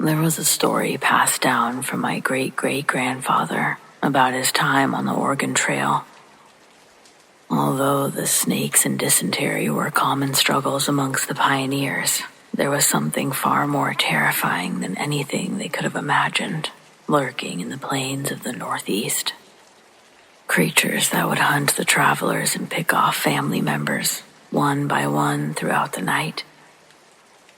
There was a story passed down from my great-great-grandfather about his time on the Oregon Trail. Although the snakes and dysentery were common struggles amongst the pioneers, there was something far more terrifying than anything they could have imagined lurking in the plains of the Northeast. Creatures that would hunt the travelers and pick off family members, one by one throughout the night.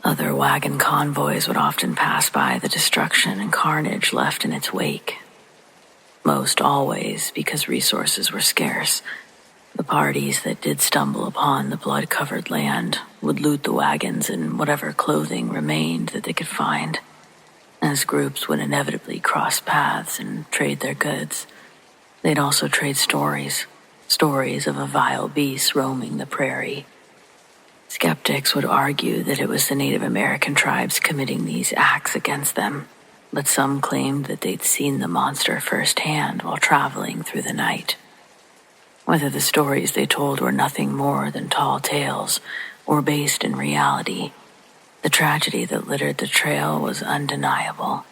Other wagon convoys would often pass by the destruction and carnage left in its wake. Most always because resources were scarce. The parties that did stumble upon the blood-covered land would loot the wagons and whatever clothing remained that they could find. As groups would inevitably cross paths and trade their goods, they'd also trade stories of a vile beast roaming the prairie. Skeptics would argue that it was the Native American tribes committing these acts against them, but some claimed that they'd seen the monster firsthand while traveling through the night. Whether the stories they told were nothing more than tall tales or based in reality, the tragedy that littered the trail was undeniable,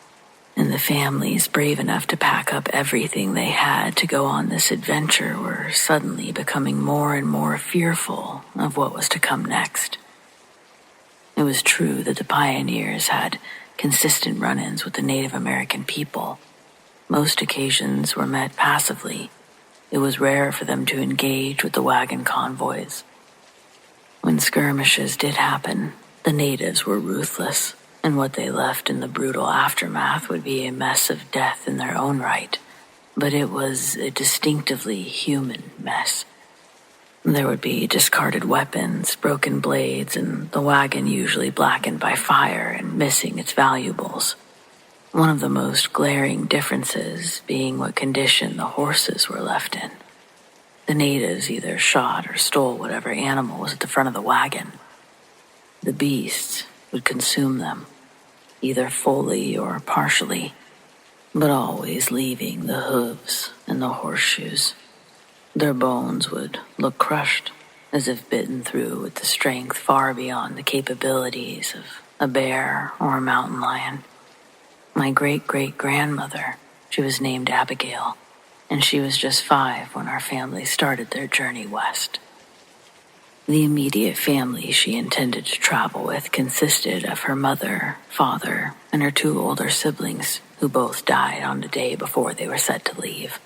and the families brave enough to pack up everything they had to go on this adventure were suddenly becoming more and more fearful of what was to come next. It was true that the pioneers had consistent run-ins with the Native American people. Most occasions were met passively. It was rare for them to engage with the wagon convoys. When skirmishes did happen, the natives were ruthless, and what they left in the brutal aftermath would be a mess of death in their own right. But it was a distinctively human mess. There would be discarded weapons, broken blades, and the wagon usually blackened by fire and missing its valuables. One of the most glaring differences being what condition the horses were left in. The natives either shot or stole whatever animal was at the front of the wagon. The beasts would consume them, either fully or partially, but always leaving the hooves and the horseshoes. Their bones would look crushed, as if bitten through with the strength far beyond the capabilities of a bear or a mountain lion. My great-great-grandmother, she was named Abigail, and she was just 5 when our family started their journey west. The immediate family she intended to travel with consisted of her mother, father, and her 2 older siblings, who both died on the day before they were set to leave.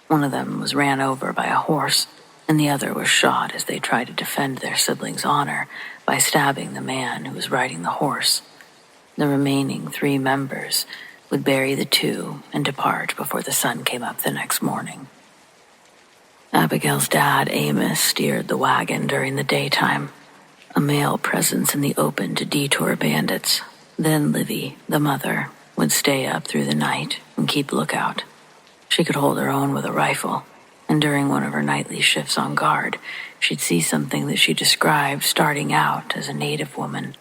One of them was ran over by a horse, and the other was shot as they tried to defend their siblings' honor by stabbing the man who was riding the horse. The remaining 3 members would bury the 2 and depart before the sun came up the next morning. Abigail's dad, Amos, steered the wagon during the daytime, a male presence in the open to detour bandits. Then Livy, the mother, would stay up through the night and keep lookout. She could hold her own with a rifle, and during one of her nightly shifts on guard, she'd see something that she described starting out as a native woman.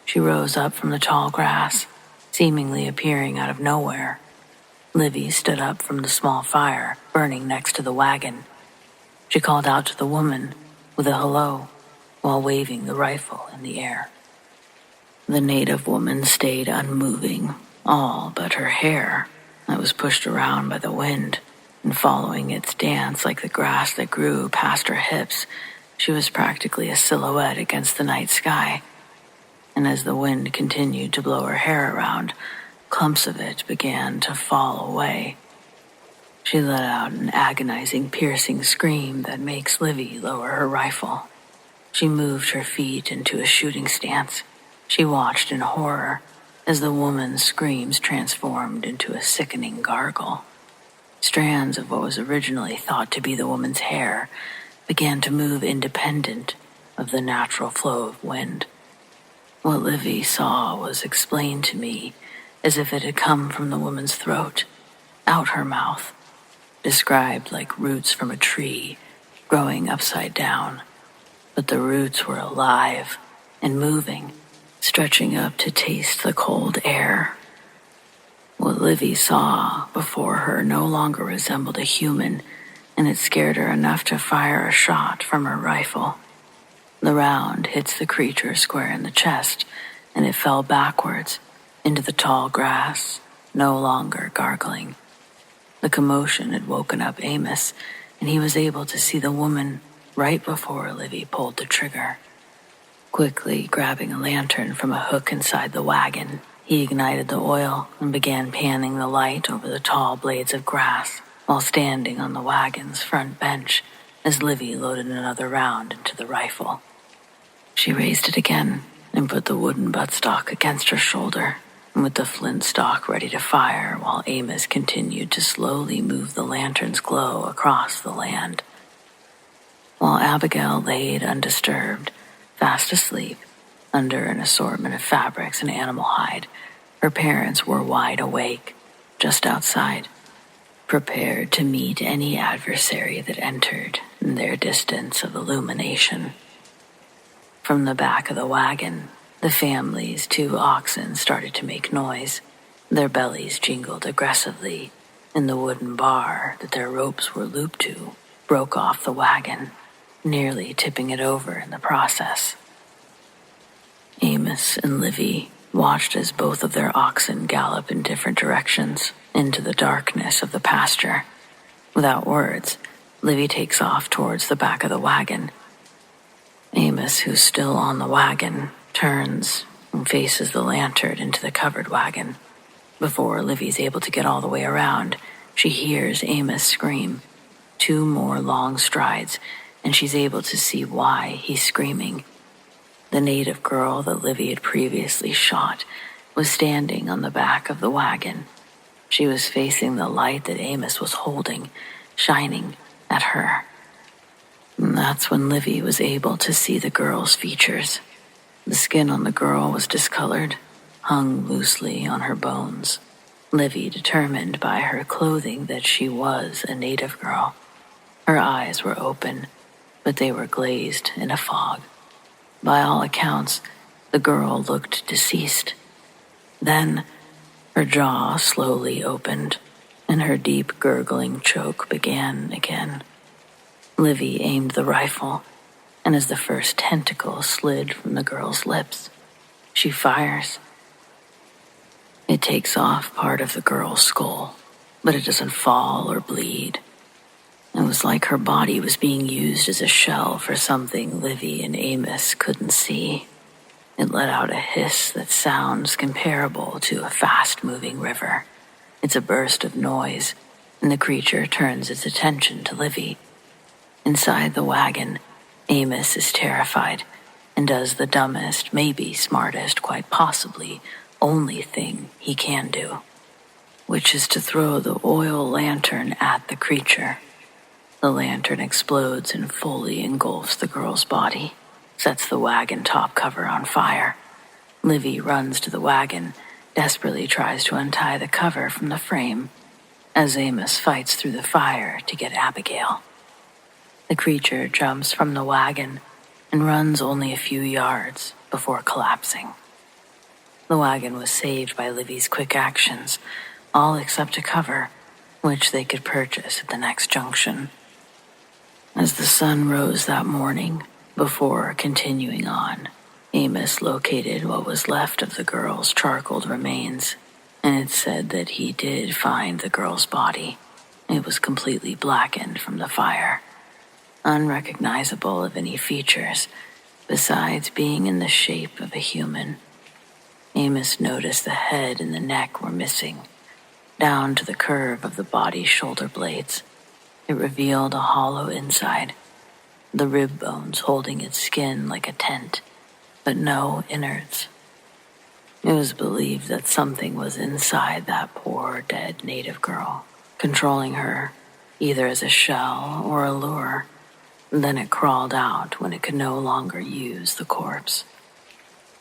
She rose up from the tall grass, seemingly appearing out of nowhere. Livy stood up from the small fire burning next to the wagon. She called out to the woman with a hello while waving the rifle in the air. The native woman stayed unmoving, all but her hair that was pushed around by the wind, and following its dance like the grass that grew past her hips, she was practically a silhouette against the night sky. And as the wind continued to blow her hair around, clumps of it began to fall away. She let out an agonizing, piercing scream that makes Livy lower her rifle. She moved her feet into a shooting stance. She watched in horror as the woman's screams transformed into a sickening gargle. Strands of what was originally thought to be the woman's hair began to move independent of the natural flow of wind. What Livy saw was explained to me as if it had come from the woman's throat, out her mouth, described like roots from a tree growing upside down. But the roots were alive and moving, stretching up to taste the cold air. What Livy saw before her no longer resembled a human, and it scared her enough to fire a shot from her rifle. The round hits the creature square in the chest, and it fell backwards, into the tall grass, no longer gargling. The commotion had woken up Amos, and he was able to see the woman right before Livy pulled the trigger. Quickly grabbing a lantern from a hook inside the wagon, he ignited the oil and began panning the light over the tall blades of grass while standing on the wagon's front bench as Livy loaded another round into the rifle. She raised it again and put the wooden buttstock against her shoulder, and with the flint stock ready to fire while Amos continued to slowly move the lantern's glow across the land. While Abigail laid undisturbed, fast asleep, under an assortment of fabrics and animal hide, her parents were wide awake, just outside, prepared to meet any adversary that entered in their distance of illumination. From the back of the wagon, the family's 2 oxen started to make noise. Their bellies jingled aggressively, and the wooden bar that their ropes were looped to broke off the wagon, nearly tipping it over in the process. Amos and Livy watched as both of their oxen gallop in different directions into the darkness of the pasture. Without words, Livy takes off towards the back of the wagon. Amos, who's still on the wagon, turns and faces the lantern into the covered wagon. Before Livy's able to get all the way around, she hears Amos scream. 2 more long strides, and she's able to see why he's screaming. The native girl that Livy had previously shot was standing on the back of the wagon. She was facing the light that Amos was holding, shining at her. And that's when Livy was able to see the girl's features. The skin on the girl was discolored, hung loosely on her bones. Livy determined by her clothing that she was a native girl. Her eyes were open, but they were glazed in a fog. By all accounts, the girl looked deceased. Then, her jaw slowly opened, and her deep gurgling choke began again. Livy aimed the rifle, and as the first tentacle slid from the girl's lips, she fires. It takes off part of the girl's skull, but it doesn't fall or bleed. It was like her body was being used as a shell for something Livy and Amos couldn't see. It let out a hiss that sounds comparable to a fast-moving river. It's a burst of noise, and the creature turns its attention to Livy. Inside the wagon, Amos is terrified and does the dumbest, maybe smartest, quite possibly only thing he can do, which is to throw the oil lantern at the creature. The lantern explodes and fully engulfs the girl's body, sets the wagon top cover on fire. Livy runs to the wagon, desperately tries to untie the cover from the frame, as Amos fights through the fire to get Abigail. The creature jumps from the wagon and runs only a few yards before collapsing. The wagon was saved by Livy's quick actions, all except a cover, which they could purchase at the next junction. As the sun rose that morning, before continuing on, Amos located what was left of the girl's charcoaled remains, and it said that he did find the girl's body. It was completely blackened from the fire, unrecognizable of any features, besides being in the shape of a human. Amos noticed the head and the neck were missing, down to the curve of the body's shoulder blades. It revealed a hollow inside, the rib bones holding its skin like a tent, but no innards. It was believed that something was inside that poor dead native girl, controlling her, either as a shell or a lure. Then it crawled out when it could no longer use the corpse.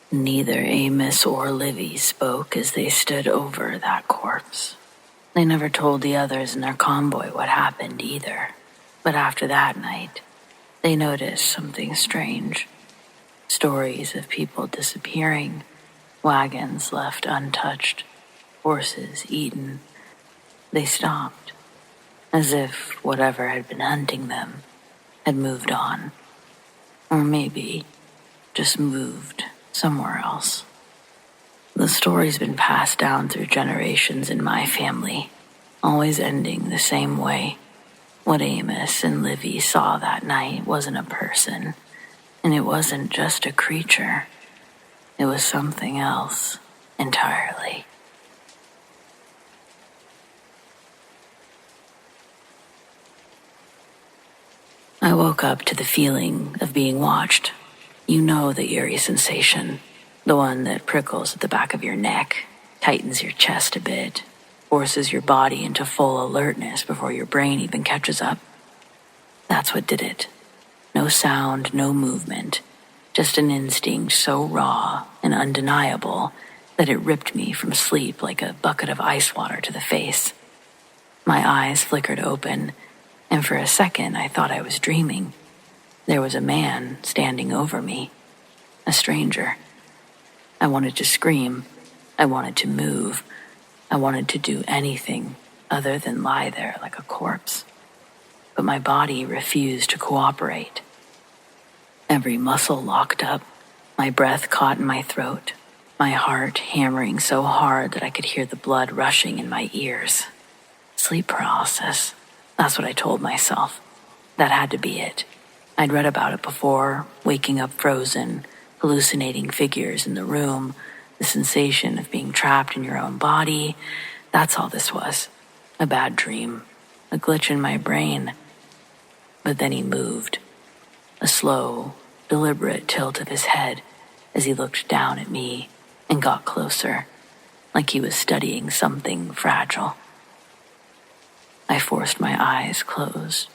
Neither Amos or Livy spoke as they stood over that corpse. They never told the others in their convoy what happened either. But after that night, they noticed something strange. Stories of people disappearing, wagons left untouched, horses eaten. They stopped, as if whatever had been hunting them had moved on. Or maybe just moved somewhere else. The story's been passed down through generations in my family, always ending the same way. What Amos and Livy saw that night wasn't a person, and it wasn't just a creature. It was something else entirely. I woke up to the feeling of being watched. You know the eerie sensation, the one that prickles at the back of your neck, tightens your chest a bit, forces your body into full alertness before your brain even catches up. That's what did it. No sound, no movement, just an instinct so raw and undeniable that it ripped me from sleep like a bucket of ice water to the face. My eyes flickered open, and for a second I thought I was dreaming. There was a man standing over me, a stranger. I wanted to scream. I wanted to move. I wanted to do anything other than lie there like a corpse. But my body refused to cooperate. Every muscle locked up, my breath caught in my throat, my heart hammering so hard that I could hear the blood rushing in my ears. Sleep paralysis. That's what I told myself. That had to be it. I'd read about it before, waking up frozen, hallucinating figures in the room, the sensation of being trapped in your own body. That's all this was. A bad dream, a glitch in my brain. But then he moved. A slow, deliberate tilt of his head as he looked down at me and got closer, like he was studying something fragile. I forced my eyes closed.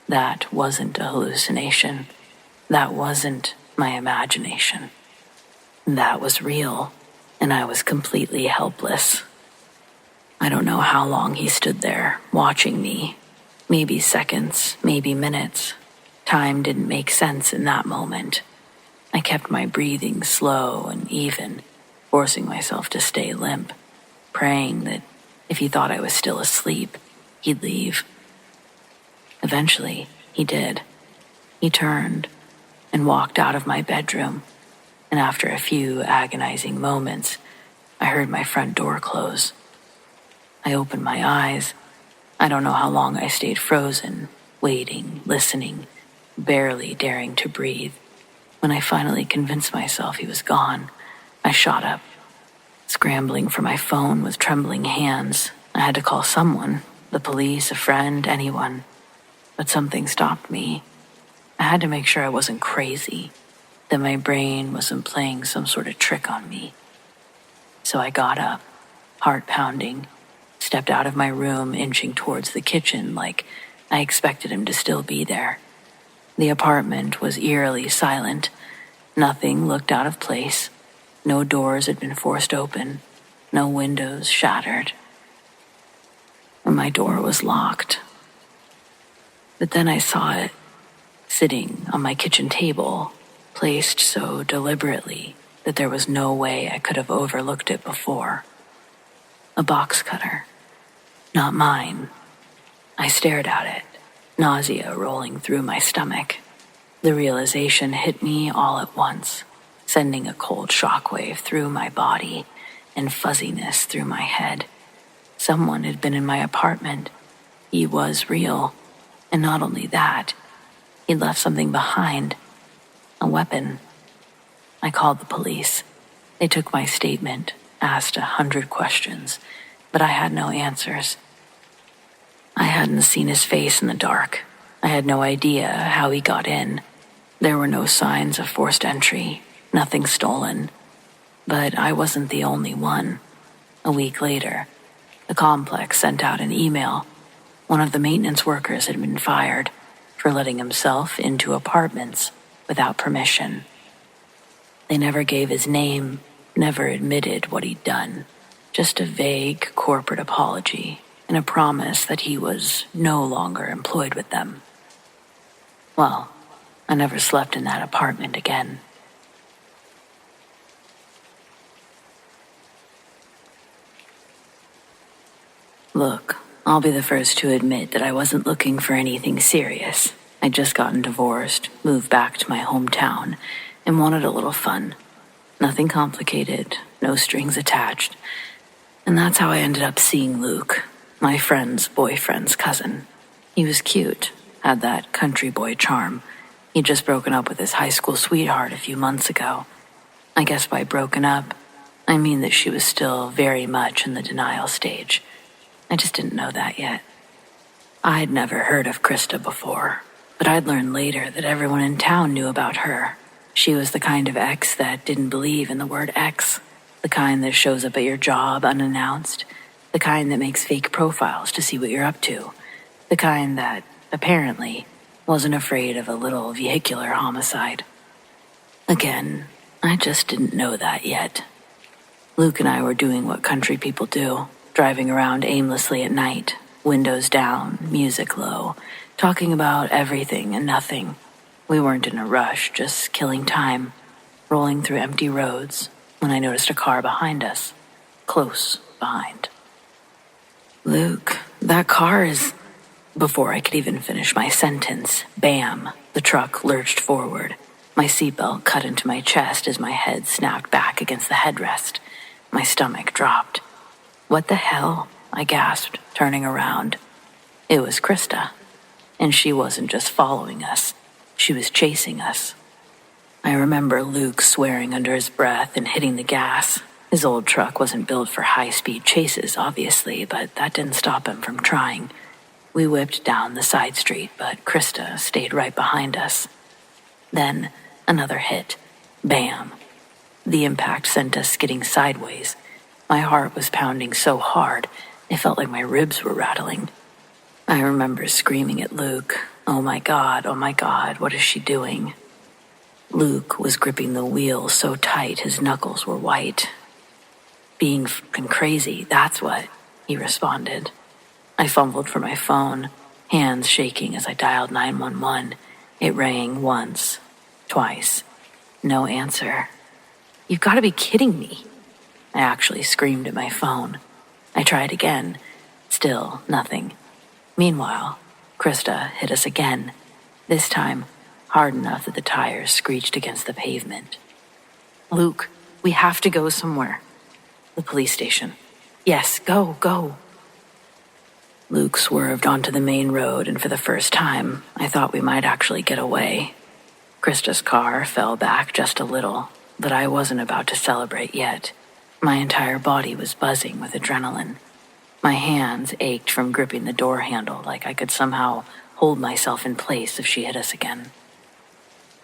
That wasn't a hallucination. That wasn't my imagination. That was real, and I was completely helpless. I don't know how long he stood there, watching me. Maybe seconds, maybe minutes. Time didn't make sense in that moment. I kept my breathing slow and even, forcing myself to stay limp, praying that if he thought I was still asleep, he'd leave. Eventually, he did. He turned and walked out of my bedroom, and after a few agonizing moments, I heard my front door close. I opened my eyes. I don't know how long I stayed frozen, waiting, listening, barely daring to breathe. When I finally convinced myself he was gone, I shot up, scrambling for my phone with trembling hands. I had to call someone, the police, a friend, anyone. But something stopped me. I had to make sure I wasn't crazy, that my brain wasn't playing some sort of trick on me. So I got up, heart pounding, stepped out of my room, inching towards the kitchen like I expected him to still be there. The apartment was eerily silent. Nothing looked out of place. No doors had been forced open. No windows shattered. And my door was locked. But then I saw it, sitting on my kitchen table, placed so deliberately that there was no way I could have overlooked it before. A box cutter. Not mine. I stared at it, nausea rolling through my stomach. The realization hit me all at once, sending a cold shockwave through my body and fuzziness through my head. Someone had been in my apartment. He was real. And not only that, he'd left something behind. A weapon. I called the police. They took my statement, asked 100 questions, but I had no answers. I hadn't seen his face in the dark. I had no idea how he got in. There were no signs of forced entry, nothing stolen. But I wasn't the only one. A week later, the complex sent out an email. One of the maintenance workers had been fired for letting himself into apartments without permission. They never gave his name, never admitted what he'd done. Just a vague corporate apology and a promise that he was no longer employed with them. Well, I never slept in that apartment again. Look, I'll be the first to admit that I wasn't looking for anything serious. I'd just gotten divorced, moved back to my hometown, and wanted a little fun. Nothing complicated, no strings attached. And that's how I ended up seeing Luke, my friend's boyfriend's cousin. He was cute, had that country boy charm. He'd just broken up with his high school sweetheart a few months ago. I guess by broken up, I mean that she was still very much in the denial stage. I just didn't know that yet. I'd never heard of Krista before, but I'd learned later that everyone in town knew about her. She was the kind of ex that didn't believe in the word ex, the kind that shows up at your job unannounced, the kind that makes fake profiles to see what you're up to, the kind that, apparently, wasn't afraid of a little vehicular homicide. Again, I just didn't know that yet. Luke and I were doing what country people do, driving around aimlessly at night, windows down, music low, talking about everything and nothing. We weren't in a rush, just killing time, rolling through empty roads when I noticed a car behind us, close behind. Luke, that car is... Before I could even finish my sentence, bam, the truck lurched forward. My seatbelt cut into my chest as my head snapped back against the headrest. My stomach dropped. What the hell? I gasped, turning around. It was Krista. And she wasn't just following us. She was chasing us. I remember Luke swearing under his breath and hitting the gas. His old truck wasn't built for high-speed chases, obviously, but that didn't stop him from trying. We whipped down the side street, but Krista stayed right behind us. Then, another hit. Bam. The impact sent us skidding sideways. My heart was pounding so hard, it felt like my ribs were rattling. I remember screaming at Luke, oh my God, what is she doing?" Luke was gripping the wheel so tight his knuckles were white. "Being f***ing crazy, that's what," he responded. I fumbled for my phone, hands shaking as I dialed 911. It rang once, twice. No answer. "You've got to be kidding me." I actually screamed at my phone. I tried again. Still nothing. Meanwhile, Krista hit us again. This time, hard enough that the tires screeched against the pavement. "Luke, we have to go somewhere." "The police station." "Yes, go." Luke swerved onto the main road, and for the first time, I thought we might actually get away. Krista's car fell back just a little, but I wasn't about to celebrate yet. My entire body was buzzing with adrenaline. My hands ached from gripping the door handle like I could somehow hold myself in place if she hit us again.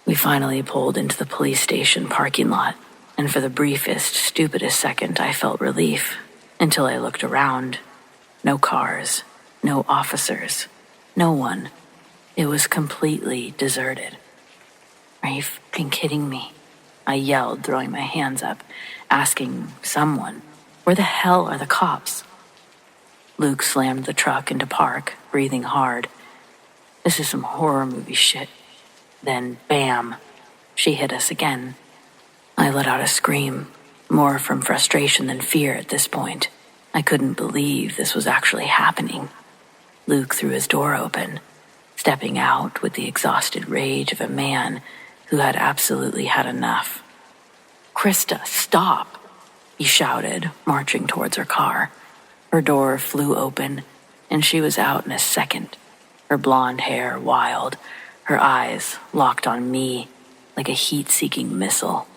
We finally pulled into the police station parking lot, and for the briefest, stupidest second I felt relief, until I looked around. No cars. No officers. No one. It was completely deserted. "Are you f***ing kidding me?" I yelled, throwing my hands up, asking someone, "Where the hell are the cops?" Luke slammed the truck into park, breathing hard. This is some horror movie shit. Then, bam, she hit us again. I let out a scream, more from frustration than fear at this point. I couldn't believe this was actually happening. Luke threw his door open, stepping out with the exhausted rage of a man who had absolutely had enough. "Krista, stop!" he shouted, marching towards her car. Her door flew open, and she was out in a second, her blonde hair wild, her eyes locked on me like a heat-seeking missile.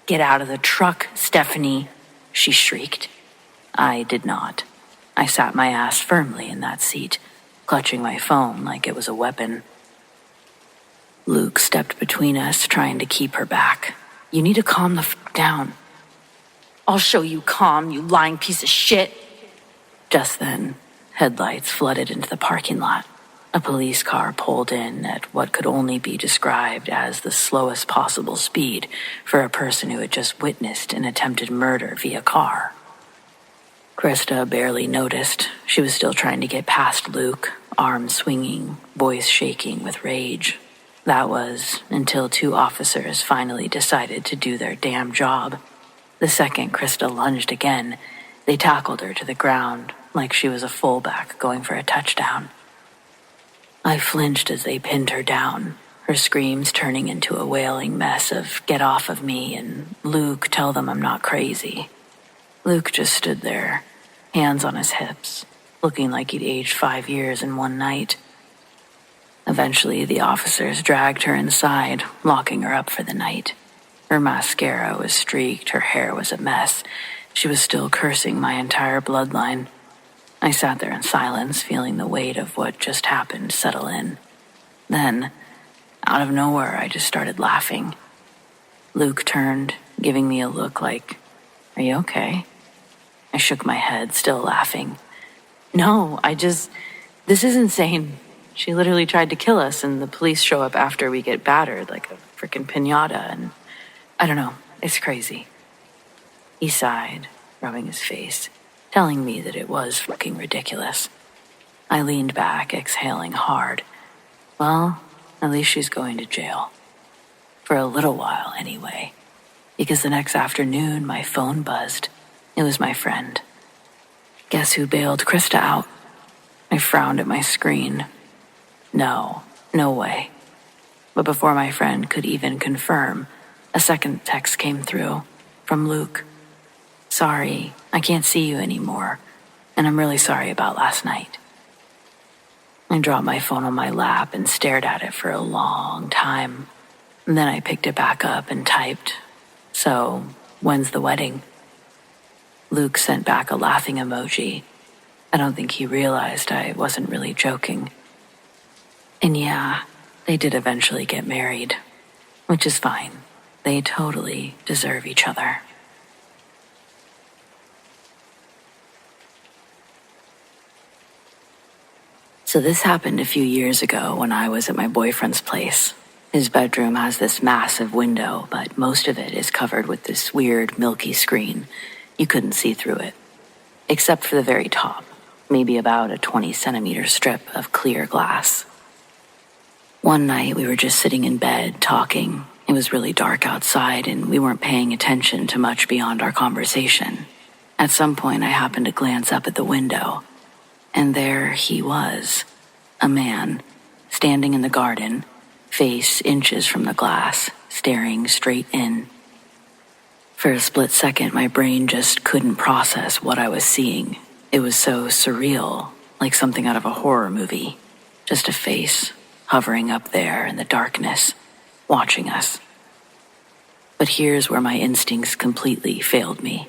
"Get out of the truck, Stephanie!" she shrieked. I did not. I sat my ass firmly in that seat, clutching my phone like it was a weapon. Luke stepped between us, trying to keep her back. "You need to calm the f*** down." "I'll show you calm, you lying piece of shit." Just then, headlights flooded into the parking lot. A police car pulled in at what could only be described as the slowest possible speed for a person who had just witnessed an attempted murder via car. Krista barely noticed. She was still trying to get past Luke, arms swinging, voice shaking with rage. That was until two officers finally decided to do their damn job. The second Krista lunged again, they tackled her to the ground like she was a fullback going for a touchdown. I flinched as they pinned her down, her screams turning into a wailing mess of "get off of me" and "Luke, tell them I'm not crazy." Luke just stood there, hands on his hips, looking like he'd aged 5 years in one night. Eventually, the officers dragged her inside, locking her up for the night. Her mascara was streaked, her hair was a mess. She was still cursing my entire bloodline. I sat there in silence, feeling the weight of what just happened settle in. Then, out of nowhere, I just started laughing. Luke turned, giving me a look like, "Are you okay?" I shook my head, still laughing. "No, this is insane. She literally tried to kill us, and the police show up after we get battered like a frickin' piñata, and I don't know, it's crazy." He sighed, rubbing his face, telling me that it was fucking ridiculous. I leaned back, exhaling hard. Well, at least she's going to jail. For a little while, anyway. Because the next afternoon, my phone buzzed. It was my friend. Guess who bailed Krista out? I frowned at my screen. No way. But before my friend could even confirm, a second text came through from Luke. "Sorry, I can't see you anymore, and I'm really sorry about last night." I dropped my phone on my lap and stared at it for a long time. And then I picked it back up and typed, "So, when's the wedding?" Luke sent back a laughing emoji. I don't think he realized I wasn't really joking. And yeah, they did eventually get married, which is fine. They totally deserve each other. So this happened a few years ago when I was at my boyfriend's place. His bedroom has this massive window, but most of it is covered with this weird milky screen. You couldn't see through it, except for the very top, maybe about a 20-centimeter strip of clear glass. One night we were just sitting in bed talking. It was really dark outside and we weren't paying attention to much beyond our conversation. At some point I happened to glance up at the window, and there he was, a man, standing in the garden, face inches from the glass, staring straight in. For a split second, my brain just couldn't process what I was seeing. It was so surreal, like something out of a horror movie. Just a face, hovering up there in the darkness, watching us. But here's where my instincts completely failed me.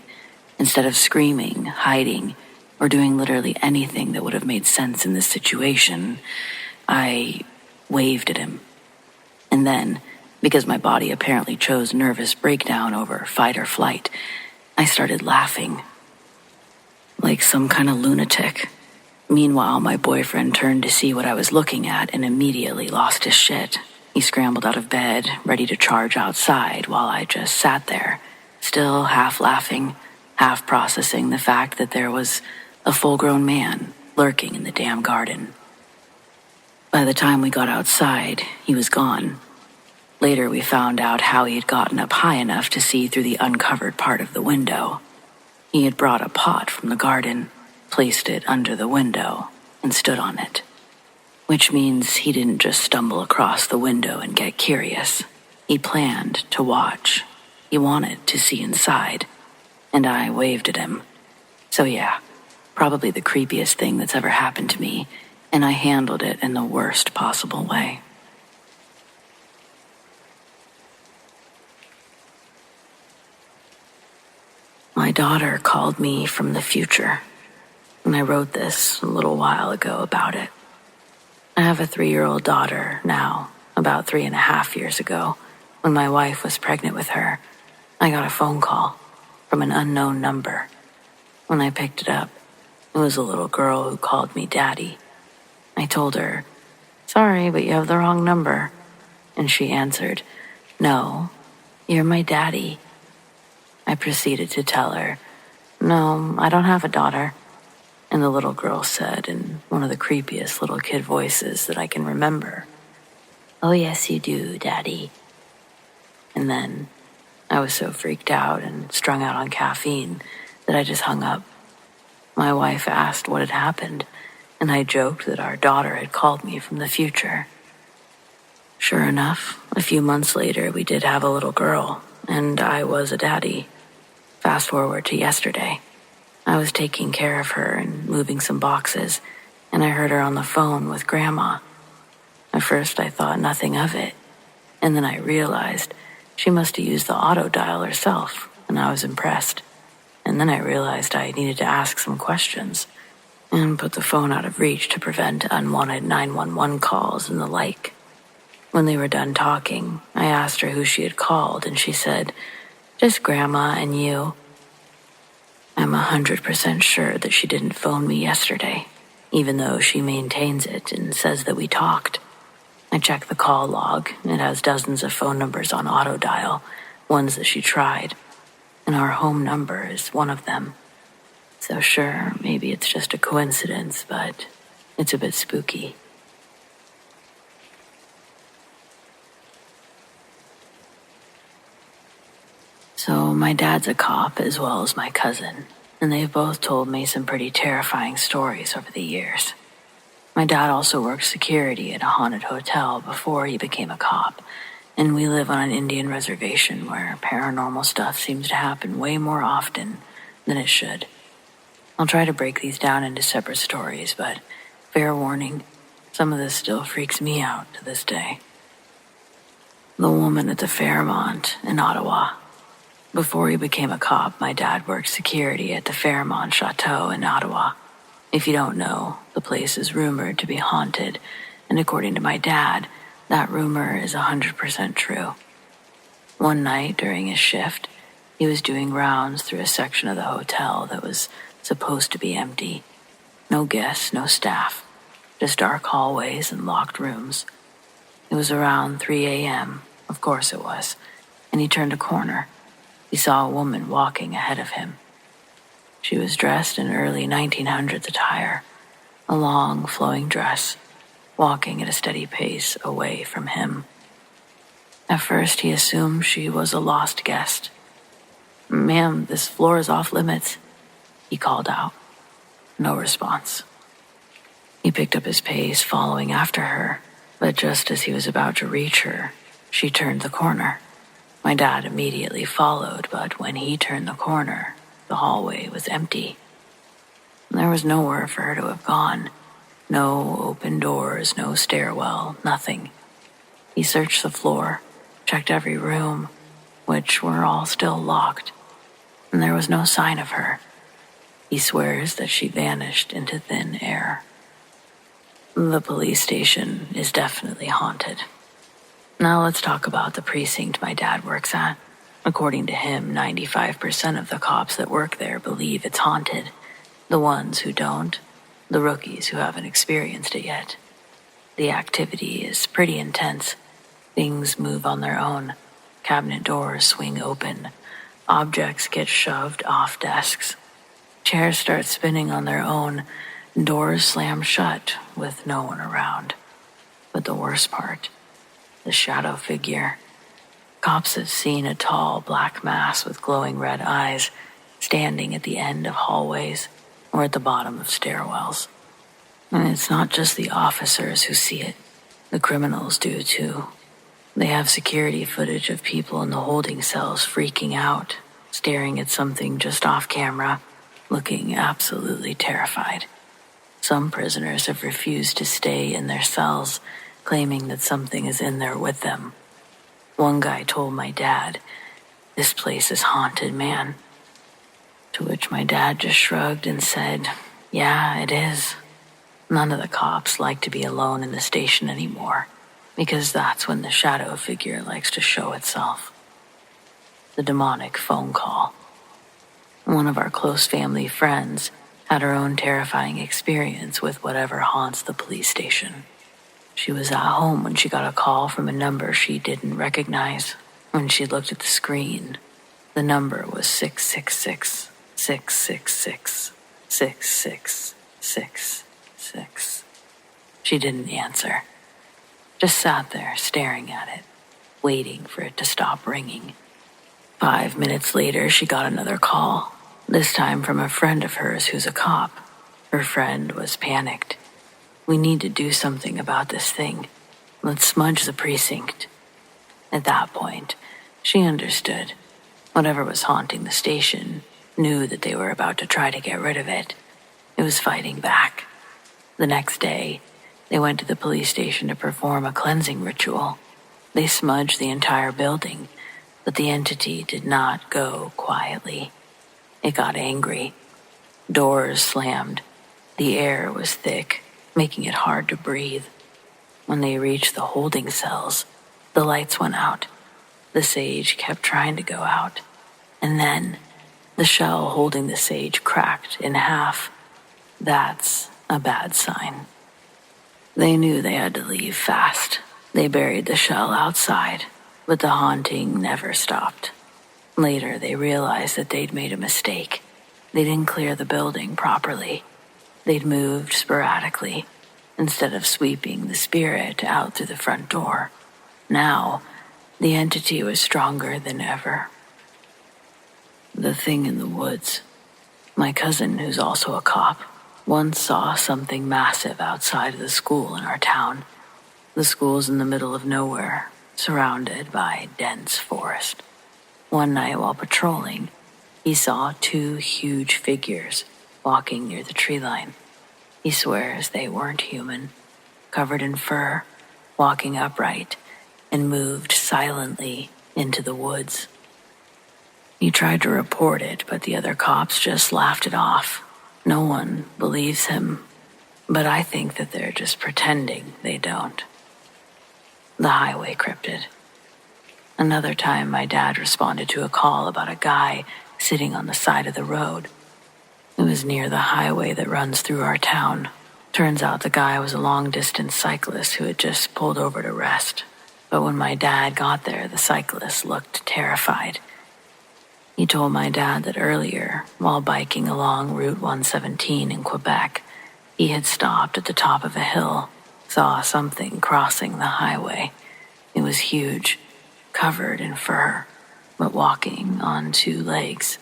Instead of screaming, hiding, or doing literally anything that would have made sense in this situation, I waved at him. And then, because my body apparently chose nervous breakdown over fight or flight, I started laughing. Like some kind of lunatic. Meanwhile, my boyfriend turned to see what I was looking at and immediately lost his shit. He scrambled out of bed, ready to charge outside, while I just sat there, still half laughing, half processing the fact that there was a full-grown man lurking in the damn garden. By the time we got outside, he was gone. Later, we found out how he had gotten up high enough to see through the uncovered part of the window. He had brought a pot from the garden, placed it under the window, and stood on it. Which means he didn't just stumble across the window and get curious. He planned to watch. He wanted to see inside. And I waved at him. So yeah, probably the creepiest thing that's ever happened to me, and I handled it in the worst possible way. My daughter called me from the future, and I wrote this a little while ago about it. I have a 3-year-old daughter now. About 3.5 years ago, when my wife was pregnant with her, I got a phone call from an unknown number. When I picked it up, it was a little girl who called me Daddy. I told her, "Sorry, but you have the wrong number." And she answered, "No, you're my daddy." I proceeded to tell her, "No, I don't have a daughter." And the little girl said, in one of the creepiest little kid voices that I can remember, "Oh yes you do, Daddy." And then I was so freaked out and strung out on caffeine that I just hung up. My wife asked what had happened, and I joked that our daughter had called me from the future. Sure enough, a few months later, we did have a little girl, and I was a daddy. Fast forward to yesterday. I was taking care of her and moving some boxes, and I heard her on the phone with Grandma. At first, I thought nothing of it, and then I realized she must have used the auto dial herself, and I was impressed. And then I realized I needed to ask some questions and put the phone out of reach to prevent unwanted 911 calls and the like. When they were done talking, I asked her who she had called, and she said, "Just Grandma and you." I'm 100% sure that she didn't phone me yesterday, even though she maintains it and says that we talked. I checked the call log. It has dozens of phone numbers on auto dial, ones that she tried, and our home number is one of them. So sure, maybe it's just a coincidence, but it's a bit spooky. So my dad's a cop as well as my cousin, and they've both told me some pretty terrifying stories over the years. My dad also worked security at a haunted hotel before he became a cop, and we live on an Indian reservation where paranormal stuff seems to happen way more often than it should. I'll try to break these down into separate stories, but fair warning, some of this still freaks me out to this day. The woman at the Fairmont in Ottawa. Before he became a cop, my dad worked security at the Fairmont Chateau in Ottawa. If you don't know, the place is rumored to be haunted, and according to my dad, that rumor is 100% true. One night during his shift, he was doing rounds through a section of the hotel that was supposed to be empty. No guests, no staff, just dark hallways and locked rooms. It was around 3 a.m., of course it was, and he turned a corner. He saw a woman walking ahead of him. She was dressed in early 1900s attire, a long, flowing dress, walking at a steady pace away from him. At first, he assumed she was a lost guest. "Ma'am, this floor is off limits," he called out. No response. He picked up his pace, following after her, but just as he was about to reach her, she turned the corner. My dad immediately followed, but when he turned the corner, the hallway was empty. There was nowhere for her to have gone. No open doors, no stairwell, nothing. He searched the floor, checked every room, which were all still locked, and there was no sign of her. He swears that she vanished into thin air. The police station is definitely haunted. Now let's talk about the precinct my dad works at. According to him, 95% of the cops that work there believe it's haunted. The ones who don't, the rookies who haven't experienced it yet. The activity is pretty intense. Things move on their own. Cabinet doors swing open. Objects get shoved off desks. Chairs start spinning on their own. Doors slam shut with no one around. But the worst part, the shadow figure. Cops have seen a tall black mass with glowing red eyes standing at the end of hallways or at the bottom of stairwells. And it's not just the officers who see it. The criminals do too. They have security footage of people in the holding cells freaking out, staring at something just off camera, looking absolutely terrified. Some prisoners have refused to stay in their cells, claiming that something is in there with them. One guy told my dad, "This place is haunted, man." To which my dad just shrugged and said, "Yeah, it is." None of the cops like to be alone in the station anymore, because that's when the shadow figure likes to show itself. The demonic phone call. One of our close family friends had her own terrifying experience with whatever haunts the police station. She was at home when she got a call from a number she didn't recognize. When she looked at the screen, the number was 666 666 6666. She didn't answer. Just sat there staring at it, waiting for it to stop ringing. 5 minutes later, she got another call, this time from a friend of hers who's a cop. Her friend was panicked. "We need to do something about this thing. let's smudge the precinct." At that point, she understood. Whatever was haunting the station knew that they were about to try to get rid of it. It was fighting back. The next day, they went to the police station to perform a cleansing ritual. They smudged the entire building, but the entity did not go quietly. It got angry. Doors slammed. The air was thick, making it hard to breathe. When they reached the holding cells, the lights went out. The sage kept trying to go out. And then, the shell holding the sage cracked in half. That's a bad sign. They knew they had to leave fast. They buried the shell outside, but the haunting never stopped. Later, they realized that they'd made a mistake. They didn't clear the building properly. They'd moved sporadically, instead of sweeping the spirit out through the front door. Now, the entity was stronger than ever. The thing in the woods. My cousin, who's also a cop, once saw something massive outside of the school in our town. The school's in the middle of nowhere, surrounded by dense forest. One night while patrolling, he saw two huge figures walking near the tree line. He swears they weren't human, covered in fur, walking upright, and moved silently into the woods. He tried to report it, but the other cops just laughed it off. No one believes him, but I think that they're just pretending they don't. The highway cryptid. Another time, my dad responded to a call about a guy sitting on the side of the road. It was near the highway that runs through our town. Turns out the guy was a long-distance cyclist who had just pulled over to rest. But when my dad got there, the cyclist looked terrified. He told my dad that earlier, while biking along Route 117 in Quebec, he had stopped at the top of a hill, saw something crossing the highway. It was huge, covered in fur, but walking on two legs.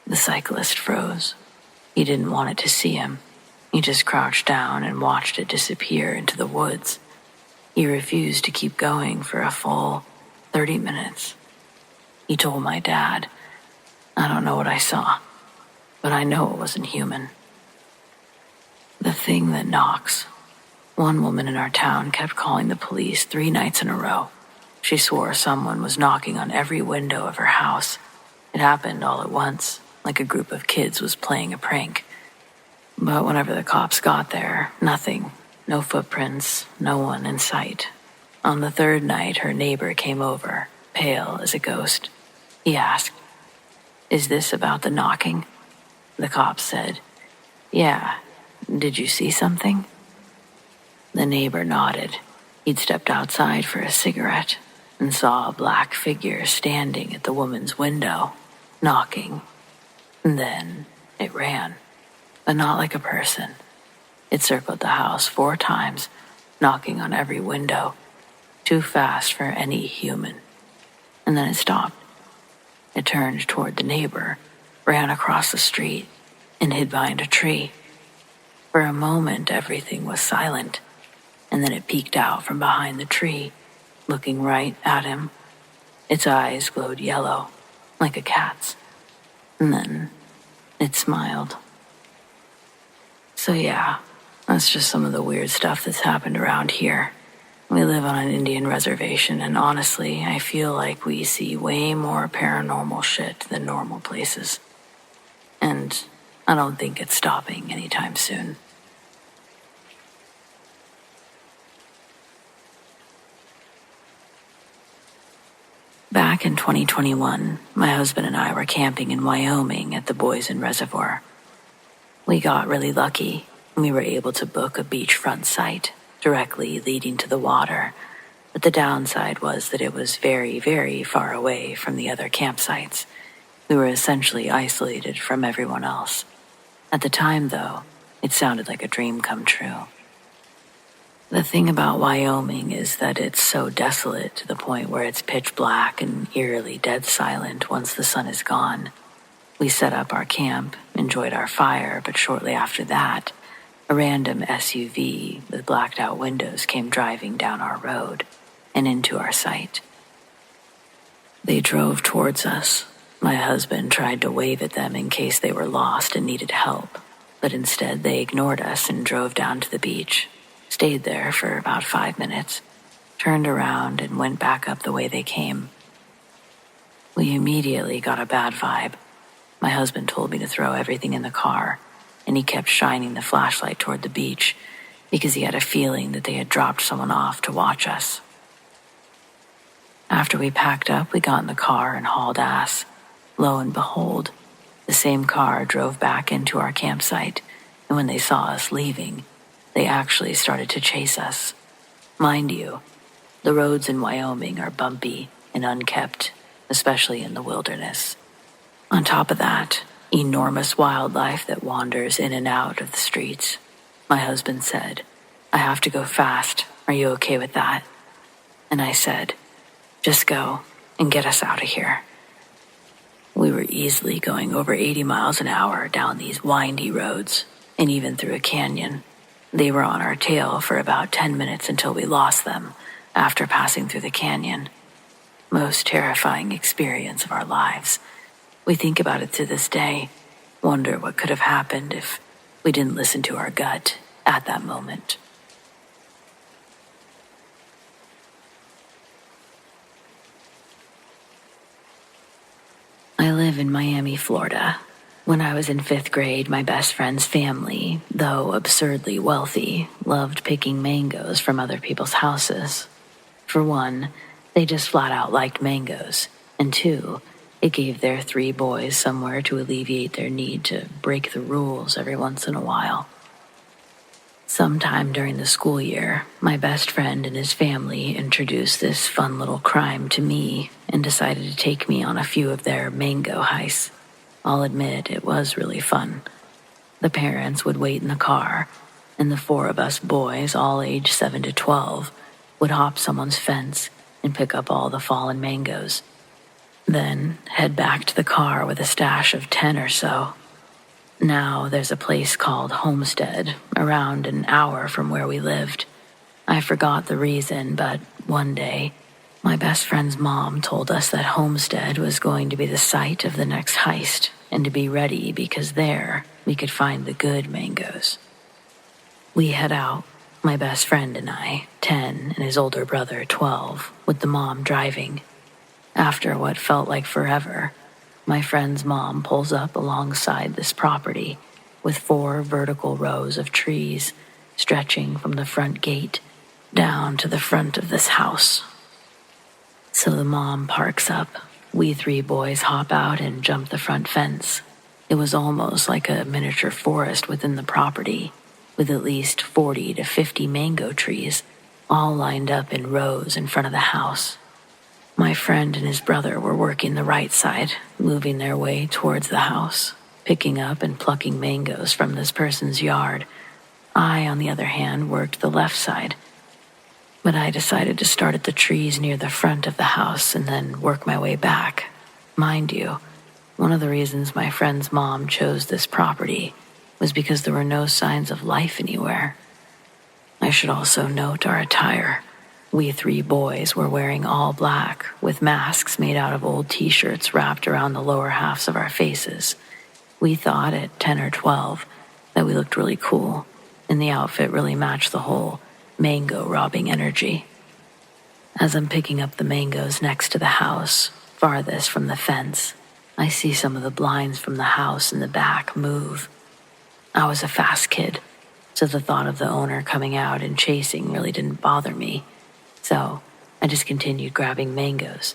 The cyclist froze. He didn't want it to see him. He just crouched down and watched it disappear into the woods. He refused to keep going for a full 30 minutes. He told my dad, "I don't know what I saw, but I know it wasn't human." The thing that knocks. One woman in our town kept calling the police 3 nights in a row. She swore someone was knocking on every window of her house. It happened all at once, like a group of kids was playing a prank. But whenever the cops got there, nothing. No footprints, no one in sight. On the 3rd night, her neighbor came over, pale as a ghost. He asked, "Is this about the knocking?" The cop said, "Yeah. Did you see something?" The neighbor nodded. He'd stepped outside for a cigarette and saw a black figure standing at the woman's window, knocking. And then it ran, but not like a person. It circled the house 4 times, knocking on every window, too fast for any human. And then it stopped. It turned toward the neighbor, ran across the street, and hid behind a tree. For a moment, everything was silent, and then it peeked out from behind the tree, looking right at him. Its eyes glowed yellow, like a cat's. And then it smiled. So yeah, that's just some of the weird stuff that's happened around here. We live on an Indian reservation, and honestly, I feel like we see way more paranormal shit than normal places. And I don't think it's stopping anytime soon. Back in 2021, my husband and I were camping in Wyoming at the Boysen Reservoir. We got really lucky, and we were able to book a beachfront site directly leading to the water, but the downside was that it was very, very far away from the other campsites. We were essentially isolated from everyone else. At the time, though, it sounded like a dream come true. The thing about Wyoming is that it's so desolate to the point where it's pitch black and eerily dead silent once the sun is gone. We set up our camp, enjoyed our fire, but shortly after that, a A random SUV with blacked-out windows came driving down our road and into our sight. They drove towards us. My husband tried to wave at them in case they were lost and needed help, but instead they ignored us and drove down to the beach, stayed there for about 5 minutes, turned around and went back up the way they came. We immediately got a bad vibe. My husband told me to throw everything in the car, and he kept shining the flashlight toward the beach because he had a feeling that they had dropped someone off to watch us. After we packed up, we got in the car and hauled ass. Lo and behold, the same car drove back into our campsite, and when they saw us leaving, they actually started to chase us. Mind you, the roads in Wyoming are bumpy and unkept, especially in the wilderness. On top of that, enormous wildlife that wanders in and out of the streets. My husband said, "I have to go fast. Are you okay with that?" And I said, "Just go and get us out of here." We were easily going over 80 miles an hour down these windy roads and even through a canyon. They were on our tail for about 10 minutes until we lost them after passing through the canyon. Most terrifying experience of our lives. We think about it to this day, wonder what could have happened if we didn't listen to our gut at that moment. I live in Miami, Florida. When I was in 5th grade, my best friend's family, though absurdly wealthy, loved picking mangoes from other people's houses. For one, they just flat out liked mangoes, and two, it gave their 3 boys somewhere to alleviate their need to break the rules every once in a while. Sometime during the school year, my best friend and his family introduced this fun little crime to me and decided to take me on a few of their mango heists. I'll admit it was really fun. The parents would wait in the car, and the 4 of us boys, all aged 7 to 12, would hop someone's fence and pick up all the fallen mangoes. Then head back to the car with a stash of 10 or so. Now there's a place called Homestead, around an hour from where we lived. I forgot the reason, but one day, my best friend's mom told us that Homestead was going to be the site of the next heist, and to be ready because there we could find the good mangoes. We head out, my best friend and I, 10, and his older brother, 12, with the mom driving. After what felt like forever, my friend's mom pulls up alongside this property with 4 vertical rows of trees stretching from the front gate down to the front of this house. So the mom parks up. We 3 boys hop out and jump the front fence. It was almost like a miniature forest within the property, with at least 40 to 50 mango trees, all lined up in rows in front of the house. My friend and his brother were working the right side, moving their way towards the house, picking up and plucking mangoes from this person's yard. I, on the other hand, worked the left side. But I decided to start at the trees near the front of the house and then work my way back. Mind you, one of the reasons my friend's mom chose this property was because there were no signs of life anywhere. I should also note our attire. We 3 boys were wearing all black, with masks made out of old t-shirts wrapped around the lower halves of our faces. We thought at 10 or 12 that we looked really cool, and the outfit really matched the whole mango robbing energy. As I'm picking up the mangoes next to the house, farthest from the fence, I see some of the blinds from the house in the back move. I was a fast kid, so the thought of the owner coming out and chasing really didn't bother me. So I just continued grabbing mangoes.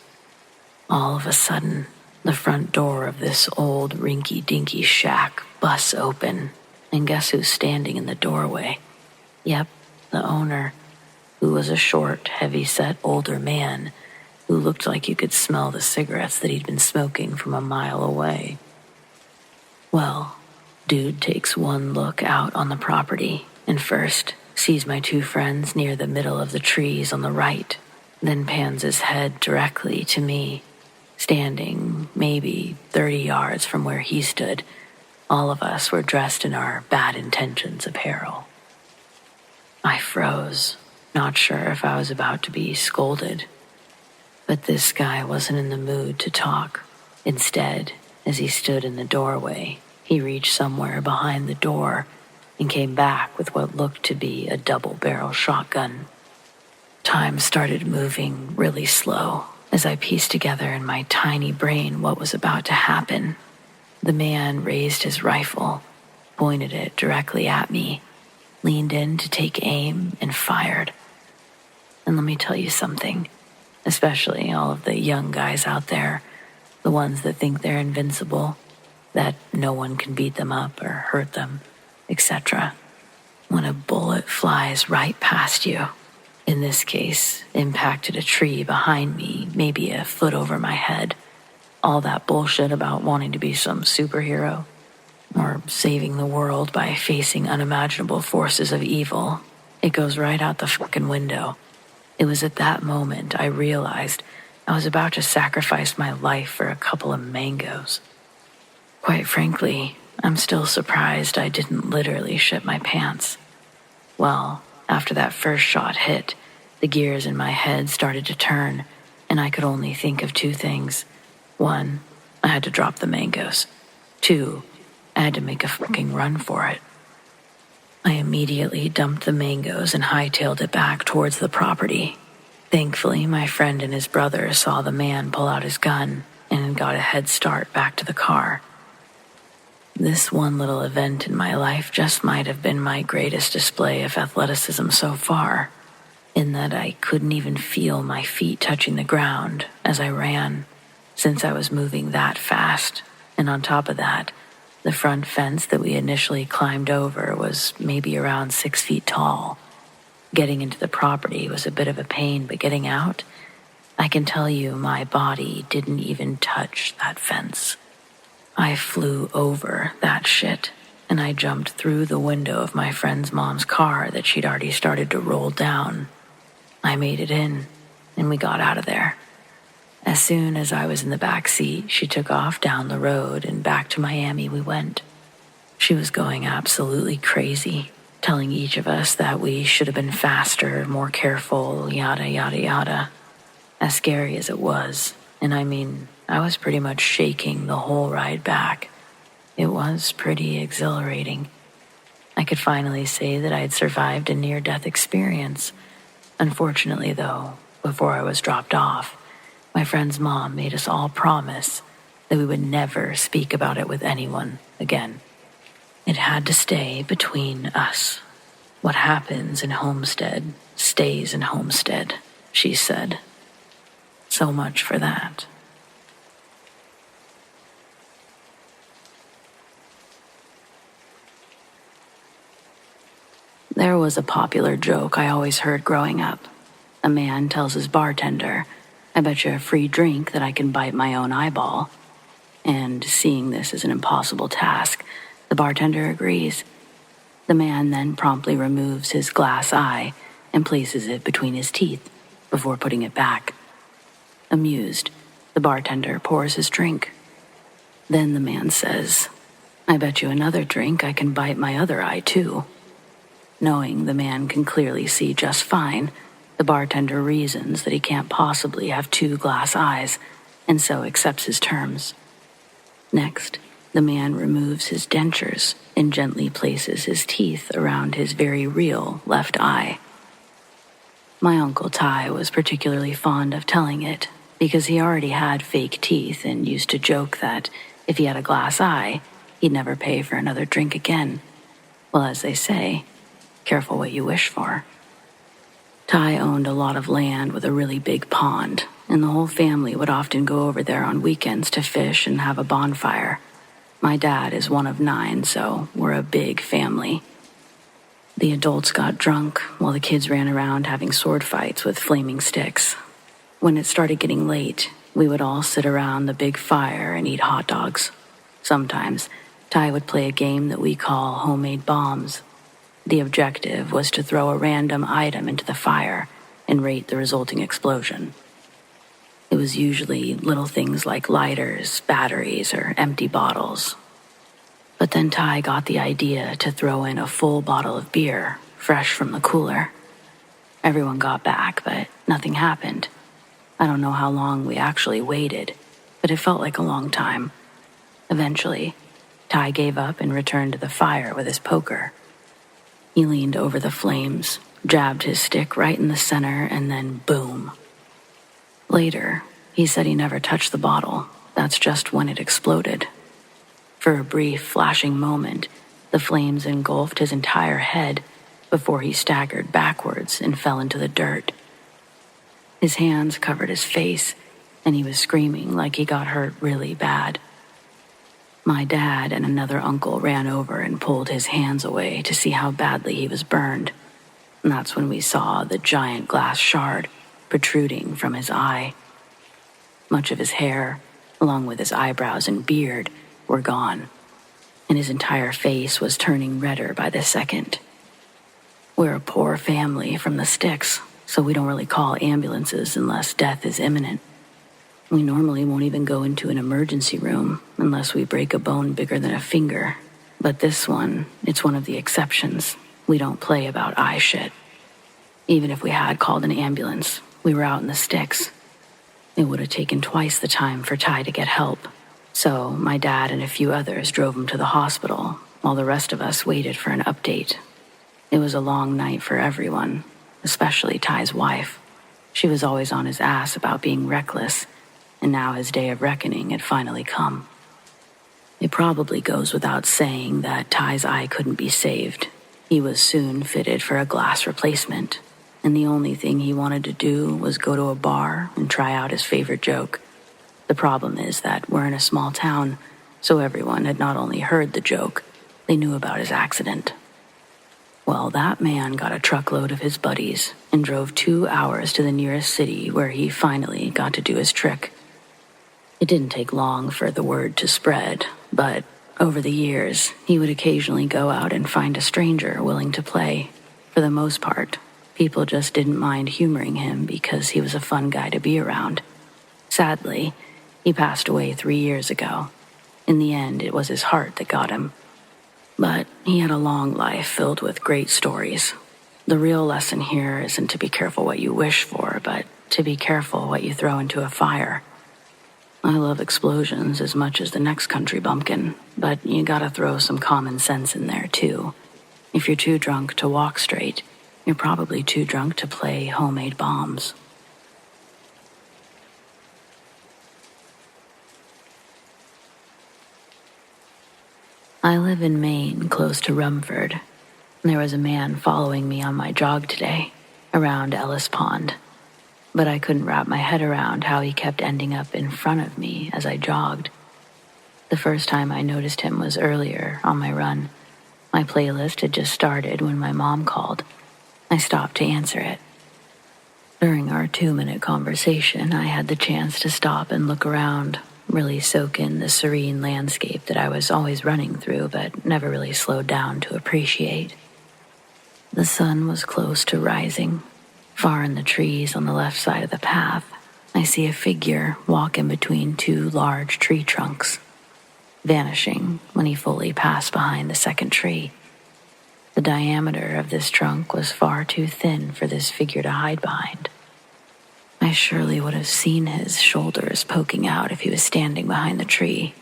All of a sudden, the front door of this old rinky-dinky shack busts open, and guess who's standing in the doorway? Yep, the owner, who was a short, heavy-set older man who looked like you could smell the cigarettes that he'd been smoking from a mile away. Well, dude takes one look out on the property and first sees my 2 friends near the middle of the trees on the right, then pans his head directly to me, standing maybe 30 yards from where he stood. All of us were dressed in our bad intentions apparel. I froze, not sure if I was about to be scolded. But this guy wasn't in the mood to talk. Instead, as he stood in the doorway, he reached somewhere behind the door and came back with what looked to be a double-barrel shotgun. Time started moving really slow as I pieced together in my tiny brain what was about to happen. The man raised his rifle, pointed it directly at me, leaned in to take aim, and fired. And let me tell you something, especially all of the young guys out there, the ones that think they're invincible, that no one can beat them up or hurt them, etc. When a bullet flies right past you, in this case, impacted a tree behind me, maybe a foot over my head, all that bullshit about wanting to be some superhero or saving the world by facing unimaginable forces of evil, it goes right out the fucking window. It was at that moment I realized I was about to sacrifice my life for a couple of mangoes. Quite frankly, I'm still surprised I didn't literally shit my pants. Well, after that first shot hit, the gears in my head started to turn, and I could only think of two things. One, I had to drop the mangoes. Two, I had to make a fucking run for it. I immediately dumped the mangoes and hightailed it back towards the property. Thankfully, my friend and his brother saw the man pull out his gun and got a head start back to the car. This one little event in my life just might have been my greatest display of athleticism so far, in that I couldn't even feel my feet touching the ground as I ran, since I was moving that fast, and on top of that, the front fence that we initially climbed over was maybe around 6 feet tall. Getting into the property was a bit of a pain, but getting out, I can tell you my body didn't even touch that fence. I flew over that shit, and I jumped through the window of my friend's mom's car that she'd already started to roll down. I made it in, and we got out of there. As soon as I was in the back seat, she took off down the road, and back to Miami we went. She was going absolutely crazy, telling each of us that we should have been faster, more careful, yada, yada, yada. As scary as it was, and I mean, I was pretty much shaking the whole ride back. It was pretty exhilarating. I could finally say that I had survived a near-death experience. Unfortunately, though, before I was dropped off, my friend's mom made us all promise that we would never speak about it with anyone again. It had to stay between us. What happens in Homestead stays in Homestead, she said. So much for that. There was a popular joke I always heard growing up. A man tells his bartender, "I bet you a free drink that I can bite my own eyeball." And seeing this as an impossible task, the bartender agrees. The man then promptly removes his glass eye and places it between his teeth before putting it back. Amused, the bartender pours his drink. Then the man says, "I bet you another drink I can bite my other eye too." Knowing the man can clearly see just fine, the bartender reasons that he can't possibly have two glass eyes, and so accepts his terms. Next, the man removes his dentures and gently places his teeth around his very real left eye. My Uncle Ty was particularly fond of telling it, because he already had fake teeth and used to joke that if he had a glass eye, he'd never pay for another drink again. Well, as they say, careful what you wish for. Ty owned a lot of land with a really big pond, and the whole family would often go over there on weekends to fish and have a bonfire. My dad is one of 9, so we're a big family. The adults got drunk while the kids ran around having sword fights with flaming sticks. When it started getting late, we would all sit around the big fire and eat hot dogs. Sometimes, Ty would play a game that we call homemade bombs. The objective was to throw a random item into the fire and rate the resulting explosion. It was usually little things like lighters, batteries, or empty bottles. But then Ty got the idea to throw in a full bottle of beer fresh from the cooler. Everyone got back, but nothing happened. I don't know how long we actually waited, but it felt like a long time. Eventually, Ty gave up and returned to the fire with his poker. He leaned over the flames, jabbed his stick right in the center, and then boom. Later, he said he never touched the bottle. That's just when it exploded. For a brief, flashing moment, the flames engulfed his entire head before he staggered backwards and fell into the dirt. His hands covered his face, and he was screaming like he got hurt really bad. My dad and another uncle ran over and pulled his hands away to see how badly he was burned. And that's when we saw the giant glass shard protruding from his eye. Much of his hair, along with his eyebrows and beard, were gone, and his entire face was turning redder by the second. We're a poor family from the sticks, so we don't really call ambulances unless death is imminent. We normally won't even go into an emergency room unless we break a bone bigger than a finger. But this one, it's one of the exceptions. We don't play about eye shit. Even if we had called an ambulance, we were out in the sticks. It would have taken twice the time for Ty to get help. So my dad and a few others drove him to the hospital while the rest of us waited for an update. It was a long night for everyone, especially Ty's wife. She was always on his ass about being reckless, and now his day of reckoning had finally come. It probably goes without saying that Ty's eye couldn't be saved. He was soon fitted for a glass replacement, and the only thing he wanted to do was go to a bar and try out his favorite joke. The problem is that we're in a small town, so everyone had not only heard the joke, they knew about his accident. Well, that man got a truckload of his buddies and drove 2 hours to the nearest city where he finally got to do his trick. It didn't take long for the word to spread, but over the years, he would occasionally go out and find a stranger willing to play. For the most part, people just didn't mind humoring him because he was a fun guy to be around. Sadly, he passed away 3 years ago. In the end, it was his heart that got him. But he had a long life filled with great stories. The real lesson here isn't to be careful what you wish for, but to be careful what you throw into a fire. I love explosions as much as the next country bumpkin, but you gotta throw some common sense in there too. If you're too drunk to walk straight, you're probably too drunk to play homemade bombs. I live in Maine, close to Rumford. There was a man following me on my jog today, around Ellis Pond. But I couldn't wrap my head around how he kept ending up in front of me as I jogged. The first time I noticed him was earlier on my run. My playlist had just started when my mom called. I stopped to answer it. During our 2-minute conversation, I had the chance to stop and look around, really soak in the serene landscape that I was always running through but never really slowed down to appreciate. The sun was close to rising. Far in the trees on the left side of the path, I see a figure walk in between 2 large tree trunks, vanishing when he fully passed behind the second tree. The diameter of this trunk was far too thin for this figure to hide behind. I surely would have seen his shoulders poking out if he was standing behind the tree.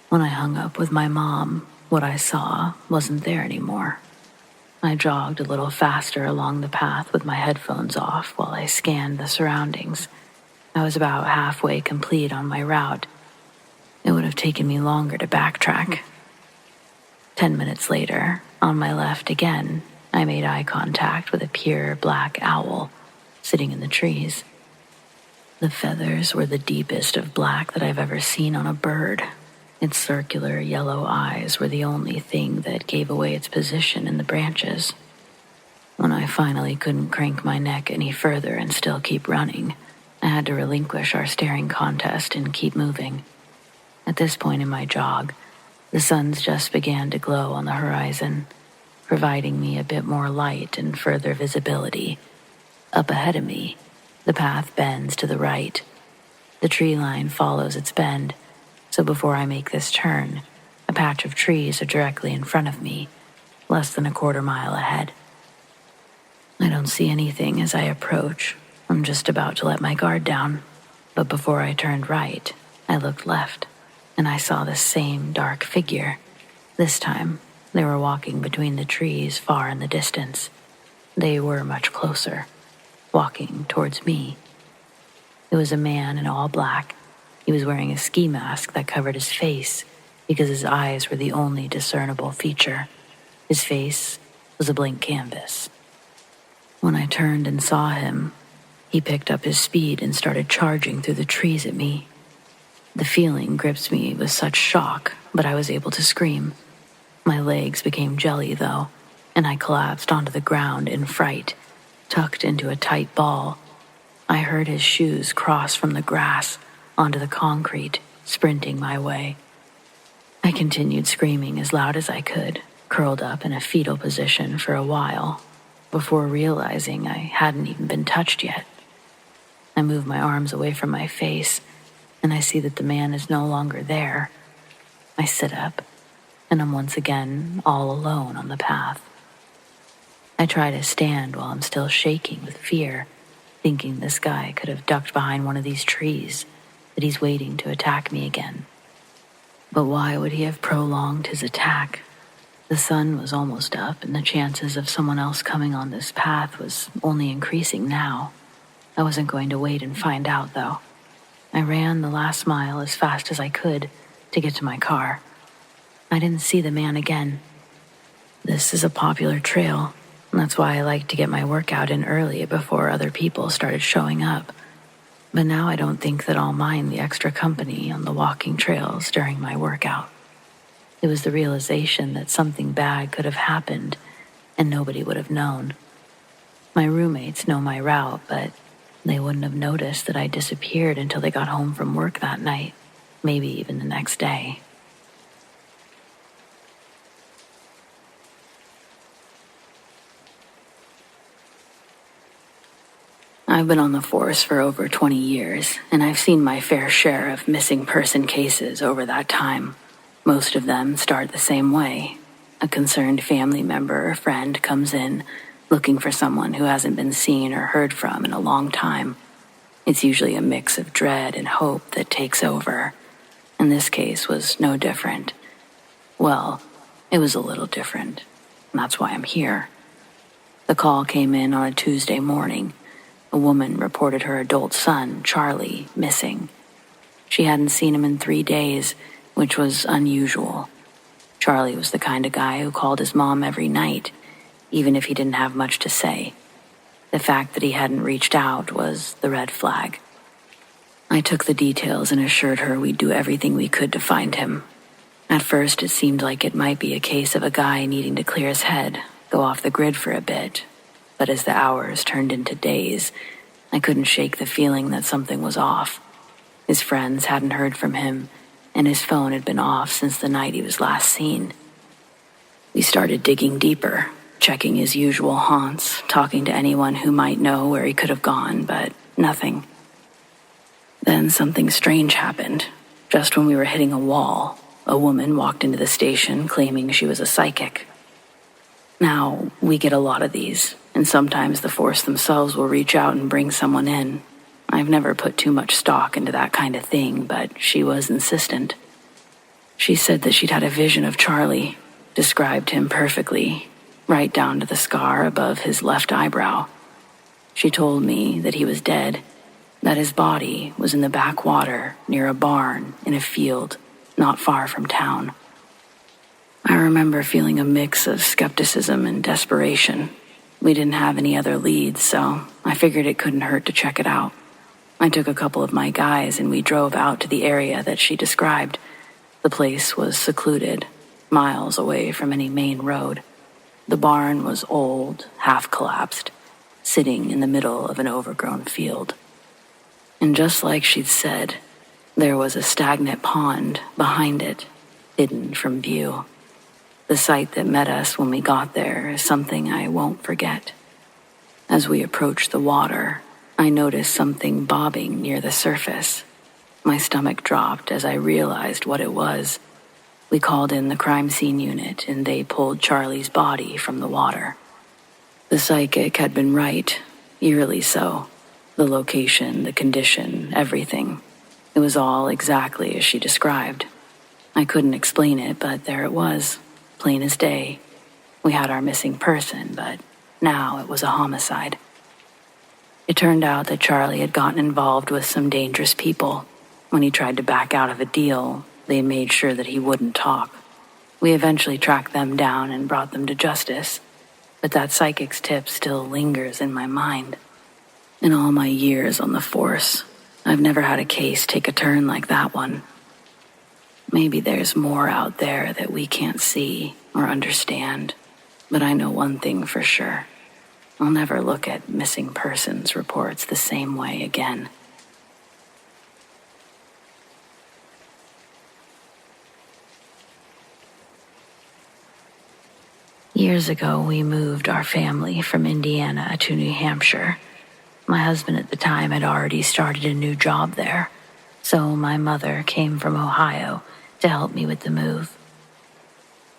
When I hung up with my mom, what I saw wasn't there anymore. I jogged a little faster along the path with my headphones off while I scanned the surroundings. I was about halfway complete on my route. It would have taken me longer to backtrack. 10 minutes later, on my left again, I made eye contact with a pure black owl sitting in the trees. The feathers were the deepest of black that I've ever seen on a bird. Its circular yellow eyes were the only thing that gave away its position in the branches. When I finally couldn't crank my neck any further and still keep running, I had to relinquish our staring contest and keep moving. At this point in my jog, the suns just began to glow on the horizon, providing me a bit more light and further visibility. Up ahead of me, the path bends to the right. The tree line follows its bend, so before I make this turn, a patch of trees are directly in front of me, less than a quarter mile ahead. I don't see anything as I approach. I'm just about to let my guard down. But before I turned right, I looked left, and I saw the same dark figure. This time, they were walking between the trees far in the distance. They were much closer, walking towards me. It was a man in all black. He was wearing a ski mask that covered his face because his eyes were the only discernible feature. His face was a blank canvas. When I turned and saw him, he picked up his speed and started charging through the trees at me. The feeling gripped me with such shock, but I was able to scream. My legs became jelly, though, and I collapsed onto the ground in fright, tucked into a tight ball. I heard his shoes cross from the grass onto the concrete, sprinting my way. I continued screaming as loud as I could, curled up in a fetal position for a while, before realizing I hadn't even been touched yet. I move my arms away from my face, and I see that the man is no longer there. I sit up, and I'm once again all alone on the path. I try to stand while I'm still shaking with fear, thinking this guy could have ducked behind one of these trees, that he's waiting to attack me again. But why would he have prolonged his attack? The sun was almost up, and the chances of someone else coming on this path was only increasing now. I wasn't going to wait and find out, though. I ran the last mile as fast as I could to get to my car. I didn't see the man again. This is a popular trail, and that's why I like to get my workout in early before other people started showing up. But now I don't think that I'll mind the extra company on the walking trails during my workout. It was the realization that something bad could have happened and nobody would have known. My roommates know my route, but they wouldn't have noticed that I disappeared until they got home from work that night, maybe even the next day. I've been on the force for over 20 years, and I've seen my fair share of missing person cases over that time. Most of them start the same way. A concerned family member or friend comes in looking for someone who hasn't been seen or heard from in a long time. It's usually a mix of dread and hope that takes over, and this case was no different. Well, it was a little different, and that's why I'm here. The call came in on a Tuesday morning. A woman reported her adult son, Charlie, missing. She hadn't seen him in 3 days, which was unusual. Charlie was the kind of guy who called his mom every night, even if he didn't have much to say. The fact that he hadn't reached out was the red flag. I took the details and assured her we'd do everything we could to find him. At first, it seemed like it might be a case of a guy needing to clear his head, go off the grid for a bit. But as the hours turned into days, I couldn't shake the feeling that something was off. His friends hadn't heard from him, and his phone had been off since the night he was last seen. We started digging deeper, checking his usual haunts, talking to anyone who might know where he could have gone, but nothing. Then something strange happened. Just when we were hitting a wall, a woman walked into the station claiming she was a psychic. Now, we get a lot of these, and sometimes the force themselves will reach out and bring someone in. I've never put too much stock into that kind of thing, but she was insistent. She said that she'd had a vision of Charlie, described him perfectly, right down to the scar above his left eyebrow. She told me that he was dead, that his body was in the backwater near a barn in a field not far from town. I remember feeling a mix of skepticism and desperation. We didn't have any other leads, so I figured it couldn't hurt to check it out. I took a couple of my guys and we drove out to the area that she described. The place was secluded, miles away from any main road. The barn was old, half-collapsed, sitting in the middle of an overgrown field. And just like she'd said, there was a stagnant pond behind it, hidden from view. The sight that met us when we got there is something I won't forget. As we approached the water, I noticed something bobbing near the surface. My stomach dropped as I realized what it was. We called in the crime scene unit and they pulled Charlie's body from the water. The psychic had been right, eerily so. The location, the condition, everything. It was all exactly as she described. I couldn't explain it, but there it was, plain as day. We had our missing person, but now it was a homicide. It turned out that Charlie had gotten involved with some dangerous people. When he tried to back out of a deal, they made sure that he wouldn't talk. We eventually tracked them down and brought them to justice, but that psychic's tip still lingers in my mind. In all my years on the force, I've never had a case take a turn like that one. Maybe there's more out there that we can't see or understand, but I know one thing for sure. I'll never look at missing persons reports the same way again. Years ago, we moved our family from Indiana to New Hampshire. My husband at the time had already started a new job there, so my mother came from Ohio to help me with the move.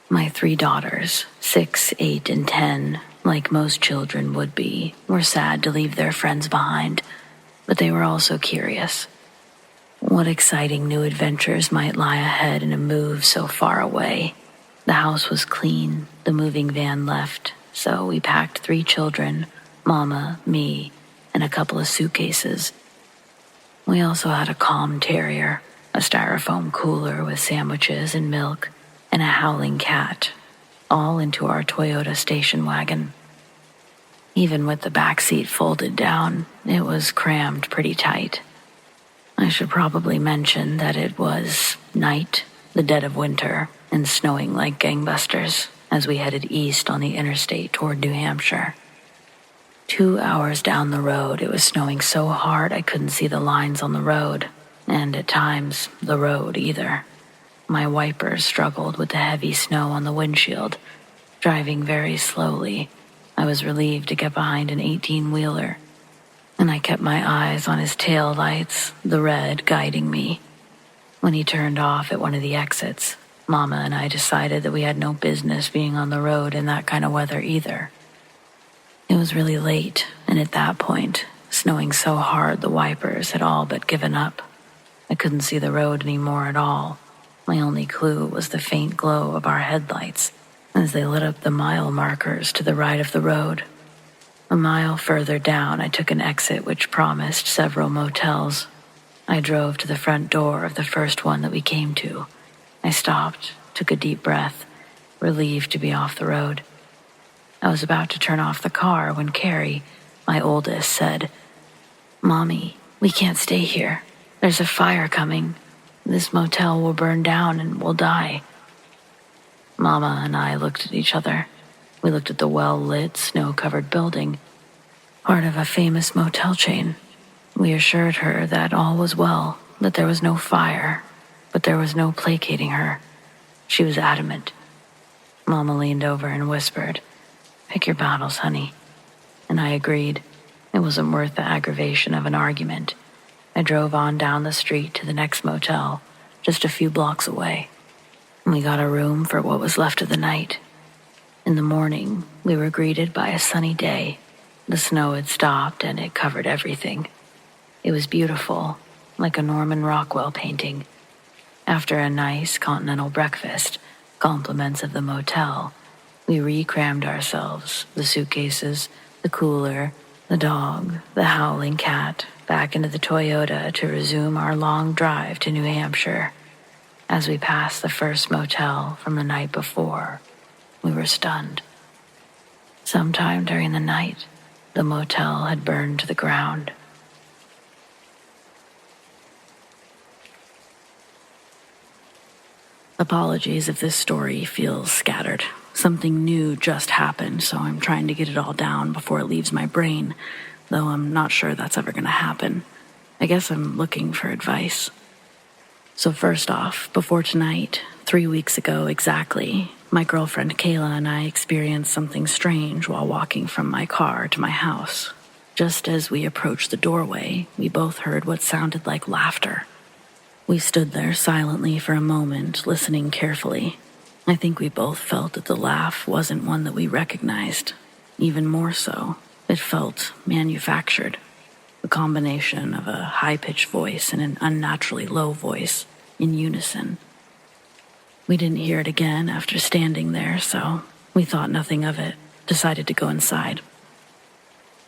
My 3 daughters, 6, 8, and 10, like most children would be, were sad to leave their friends behind, but they were also curious. What exciting new adventures might lie ahead in a move so far away? The house was clean, the moving van left, so we packed 3 children, Mama, me, and a couple of suitcases. We also had a calm terrier, a styrofoam cooler with sandwiches and milk, and a howling cat, all into our Toyota station wagon. Even with the back seat folded down, it was crammed pretty tight. I should probably mention that it was night, the dead of winter, and snowing like gangbusters as we headed east on the interstate toward New Hampshire. 2 hours down the road, it was snowing so hard I couldn't see the lines on the road, and at times, the road either. My wipers struggled with the heavy snow on the windshield. Driving very slowly, I was relieved to get behind an 18-wheeler, and I kept my eyes on his tail lights, the red guiding me. When he turned off at one of the exits, Mama and I decided that we had no business being on the road in that kind of weather either. It was really late, and at that point, snowing so hard the wipers had all but given up. I couldn't see the road anymore at all. My only clue was the faint glow of our headlights as they lit up the mile markers to the right of the road. A mile further down, I took an exit which promised several motels. I drove to the front door of the first one that we came to. I stopped, took a deep breath, relieved to be off the road. I was about to turn off the car when Carrie, my oldest, said, "Mommy, we can't stay here. There's a fire coming. This motel will burn down and we'll die." Mama and I looked at each other. We looked at the well-lit, snow-covered building, part of a famous motel chain. We assured her that all was well, that there was no fire, but there was no placating her. She was adamant. Mama leaned over and whispered, "Pick your battles, honey." And I agreed. It wasn't worth the aggravation of an argument. I drove on down the street to the next motel, just a few blocks away. We got a room for what was left of the night. In the morning, we were greeted by a sunny day. The snow had stopped and it covered everything. It was beautiful, like a Norman Rockwell painting. After a nice continental breakfast, compliments of the motel, we re-crammed ourselves, the suitcases, the cooler, the dog, the howling cat, back into the Toyota to resume our long drive to New Hampshire. As we passed the first motel from the night before, we were stunned. Sometime during the night, the motel had burned to the ground. Apologies if this story feels scattered. Something new just happened, so I'm trying to get it all down before it leaves my brain, though I'm not sure that's ever going to happen. I guess I'm looking for advice. So first off, before tonight, 3 weeks ago exactly, my girlfriend Kayla and I experienced something strange while walking from my car to my house. Just as we approached the doorway, we both heard what sounded like laughter. We stood there silently for a moment, listening carefully. I think we both felt that the laugh wasn't one that we recognized. even more so, it felt manufactured. A combination of a high-pitched voice and an unnaturally low voice in unison. We didn't hear it again after standing there, so we thought nothing of it, decided to go inside.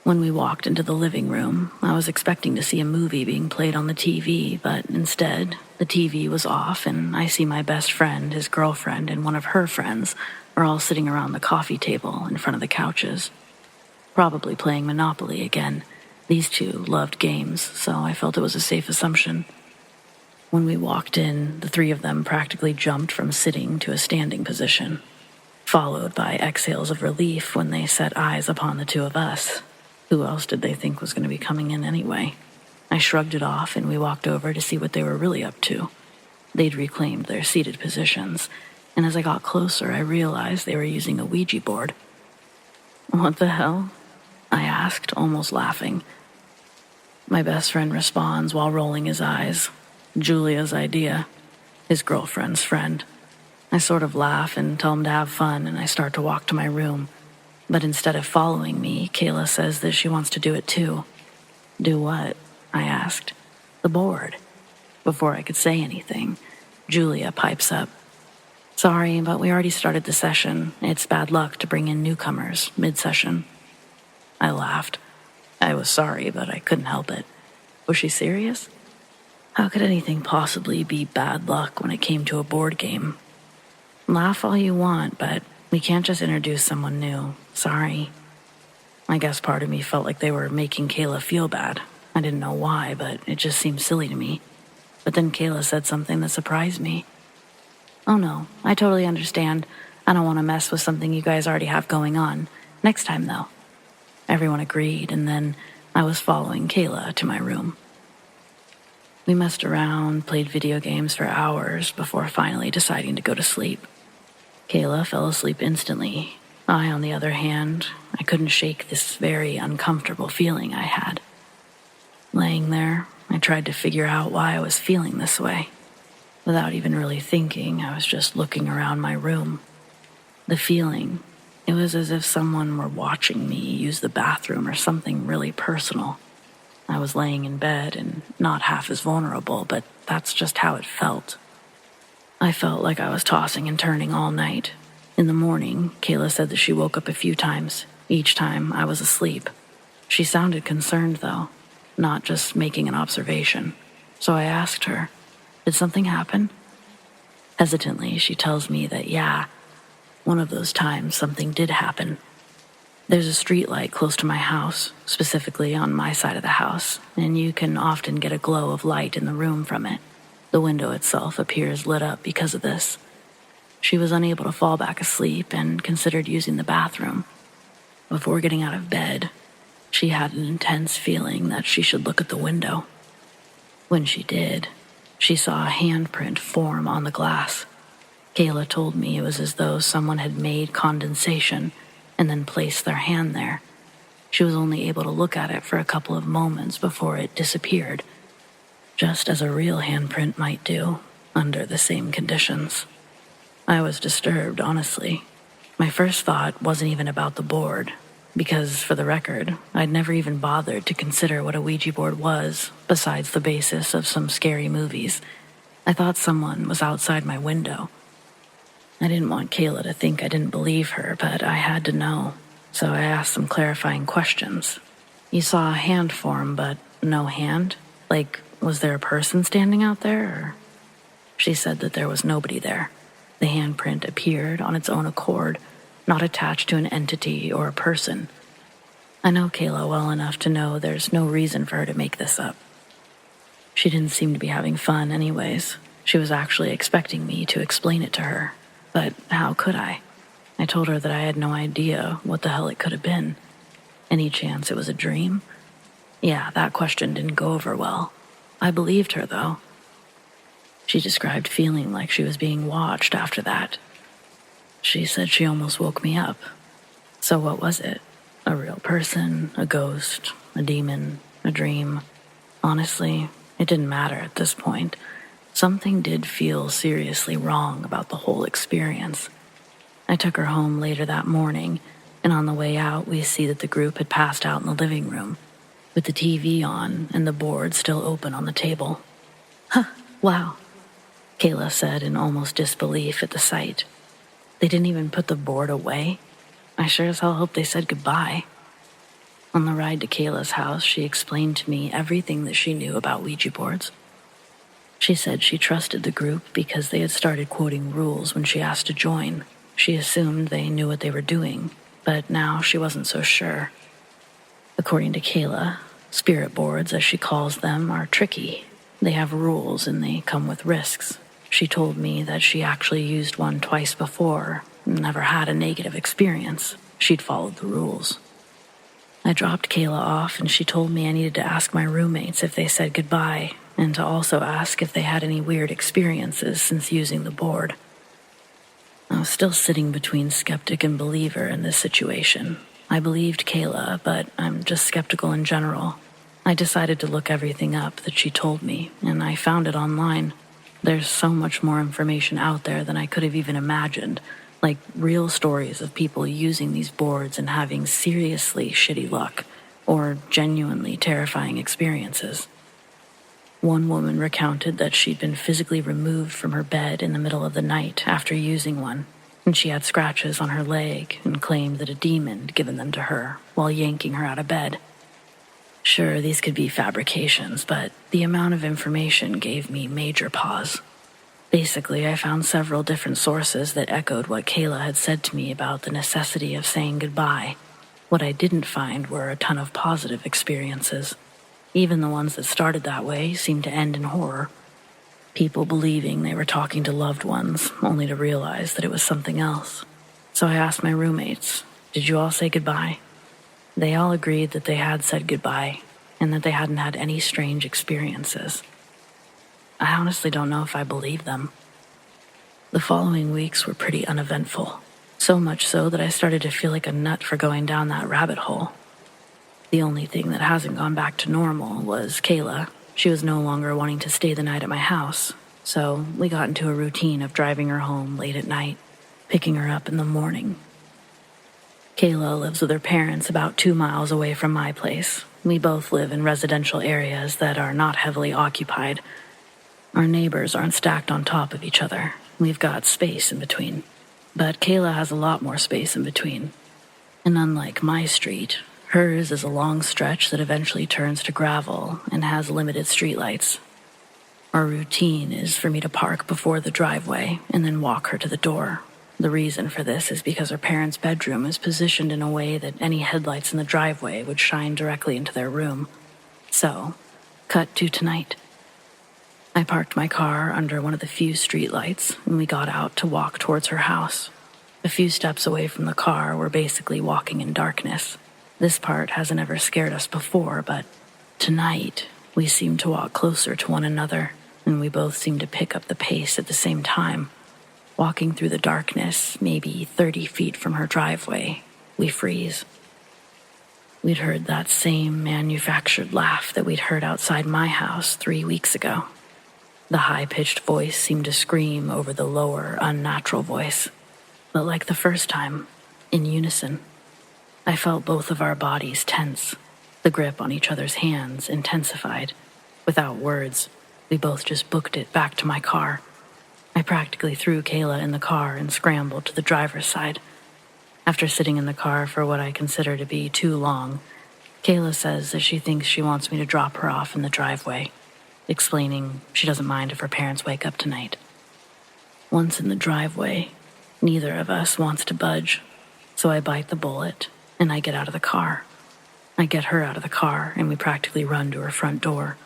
When we walked into the living room, I was expecting to see a movie being played on the TV, but instead, the TV was off and I see my best friend, his girlfriend, and one of her friends are all sitting around the coffee table in front of the couches. Probably playing Monopoly again. These two loved games, so I felt it was a safe assumption. When we walked in, the three of them practically jumped from sitting to a standing position, followed by exhales of relief when they set eyes upon the two of us. Who else did they think was going to be coming in anyway? I shrugged it off and we walked over to see what they were really up to. They'd reclaimed their seated positions, and as I got closer, I realized they were using a Ouija board. "What the hell?" I asked, almost laughing. My best friend responds while rolling his eyes. Julia's idea. His girlfriend's friend. I sort of laugh and tell him to have fun, and I start to walk to my room. But instead of following me, Kayla says that she wants to do it too. "Do what?" I asked. "The board." Before I could say anything, Julia pipes up. "Sorry, but we already started the session. It's bad luck to bring in newcomers mid-session." I laughed. I was sorry, but I couldn't help it. Was she serious? How could anything possibly be bad luck when it came to a board game? "Laugh all you want, but we can't just introduce someone new. Sorry." I guess part of me felt like they were making Kayla feel bad. I didn't know why, but it just seemed silly to me. But then Kayla said something that surprised me. "Oh no, I totally understand. I don't want to mess with something you guys already have going on. Next time, though." Everyone agreed, and then I was following Kayla to my room. We messed around, played video games for hours before finally deciding to go to sleep. Kayla fell asleep instantly. I, on the other hand, I couldn't shake this very uncomfortable feeling I had. Laying there, I tried to figure out why I was feeling this way. Without even really thinking, I was just looking around my room. The feeling, it was as if someone were watching me use the bathroom or something really personal. I was laying in bed and not half as vulnerable, but that's just how it felt. I felt like I was tossing and turning all night. In the morning, Kayla said that she woke up a few times. Each time, I was asleep. She sounded concerned, though, not just making an observation. So I asked her, "Did something happen?" Hesitantly, she tells me that, yeah, one of those times something did happen. There's a streetlight close to my house, specifically on my side of the house, and you can often get a glow of light in the room from it. The window itself appears lit up because of this. She was unable to fall back asleep and considered using the bathroom. Before getting out of bed, she had an intense feeling that she should look at the window. When she did, she saw a handprint form on the glass. Kayla told me it was as though someone had made condensation and then placed their hand there. She was only able to look at it for a couple of moments before it disappeared, just as a real handprint might do under the same conditions. I was disturbed, honestly. My first thought wasn't even about the board, because, for the record, I'd never even bothered to consider what a Ouija board was, besides the basis of some scary movies. I thought someone was outside my window. I didn't want Kayla to think I didn't believe her, but I had to know, so I asked some clarifying questions. "You saw a hand form, but no hand? Like, was there a person standing out there, or?" She said that there was nobody there. The handprint appeared on its own accord, not attached to an entity or a person. I know Kayla well enough to know there's no reason for her to make this up. She didn't seem to be having fun anyways. She was actually expecting me to explain it to her. But how could I? I told her that I had no idea what the hell it could have been. Any chance it was a dream? Yeah, that question didn't go over well. I believed her, though. She described feeling like she was being watched after that. She said she almost woke me up. So what was it? A real person? A ghost? A demon? A dream? Honestly, it didn't matter at this point. Something did feel seriously wrong about the whole experience. I took her home later that morning, and on the way out we see that the group had passed out in the living room, with the TV on and the board still open on the table. "Huh, wow," Kayla said in almost disbelief at the sight. "They didn't even put the board away? I sure as hell hope they said goodbye." On the ride to Kayla's house, she explained to me everything that she knew about Ouija boards. She said she trusted the group because they had started quoting rules when she asked to join. She assumed they knew what they were doing, but now she wasn't so sure. According to Kayla, spirit boards, as she calls them, are tricky. They have rules and they come with risks. She told me that she actually used one twice before, never had a negative experience. She'd followed the rules. I dropped Kayla off and she told me I needed to ask my roommates if they said goodbye, and to also ask if they had any weird experiences since using the board. I was still sitting between skeptic and believer in this situation. I believed Kayla, but I'm just skeptical in general. I decided to look everything up that she told me, and I found it online. There's so much more information out there than I could have even imagined, like real stories of people using these boards and having seriously shitty luck, or genuinely terrifying experiences. One woman recounted that she'd been physically removed from her bed in the middle of the night after using one, and she had scratches on her leg and claimed that a demon had given them to her while yanking her out of bed. Sure, these could be fabrications, but the amount of information gave me major pause. Basically, I found several different sources that echoed what Kayla had said to me about the necessity of saying goodbye. What I didn't find were a ton of positive experiences. Even the ones that started that way seemed to end in horror. People believing they were talking to loved ones, only to realize that it was something else. So I asked my roommates, "Did you all say goodbye?" They all agreed that they had said goodbye, and that they hadn't had any strange experiences. I honestly don't know if I believe them. The following weeks were pretty uneventful, so much so that I started to feel like a nut for going down that rabbit hole. The only thing that hasn't gone back to normal was Kayla. She was no longer wanting to stay the night at my house, so we got into a routine of driving her home late at night, picking her up in the morning. Kayla lives with her parents about 2 miles away from my place. We both live in residential areas that are not heavily occupied. Our neighbors aren't stacked on top of each other. We've got space in between. But Kayla has a lot more space in between. And unlike my street, hers is a long stretch that eventually turns to gravel and has limited streetlights. Our routine is for me to park before the driveway and then walk her to the door. The reason for this is because her parents' bedroom is positioned in a way that any headlights in the driveway would shine directly into their room. So, cut to tonight. I parked my car under one of the few streetlights and we got out to walk towards her house. A few steps away from the car, we're basically walking in darkness. This part hasn't ever scared us before, but tonight we seem to walk closer to one another, and we both seem to pick up the pace at the same time. Walking through the darkness, maybe 30 feet from her driveway, we freeze. We'd heard that same manufactured laugh that we'd heard outside my house 3 weeks ago. The high-pitched voice seemed to scream over the lower, unnatural voice. But like the first time, in unison. I felt both of our bodies tense. The grip on each other's hands intensified. Without words, we both just booked it back to my car. I practically threw Kayla in the car and scrambled to the driver's side. After sitting in the car for what I consider to be too long, Kayla says that she thinks she wants me to drop her off in the driveway, explaining she doesn't mind if her parents wake up tonight. Once in the driveway, neither of us wants to budge, so I bite the bullet and I get out of the car. I get her out of the car and we practically run to her front door.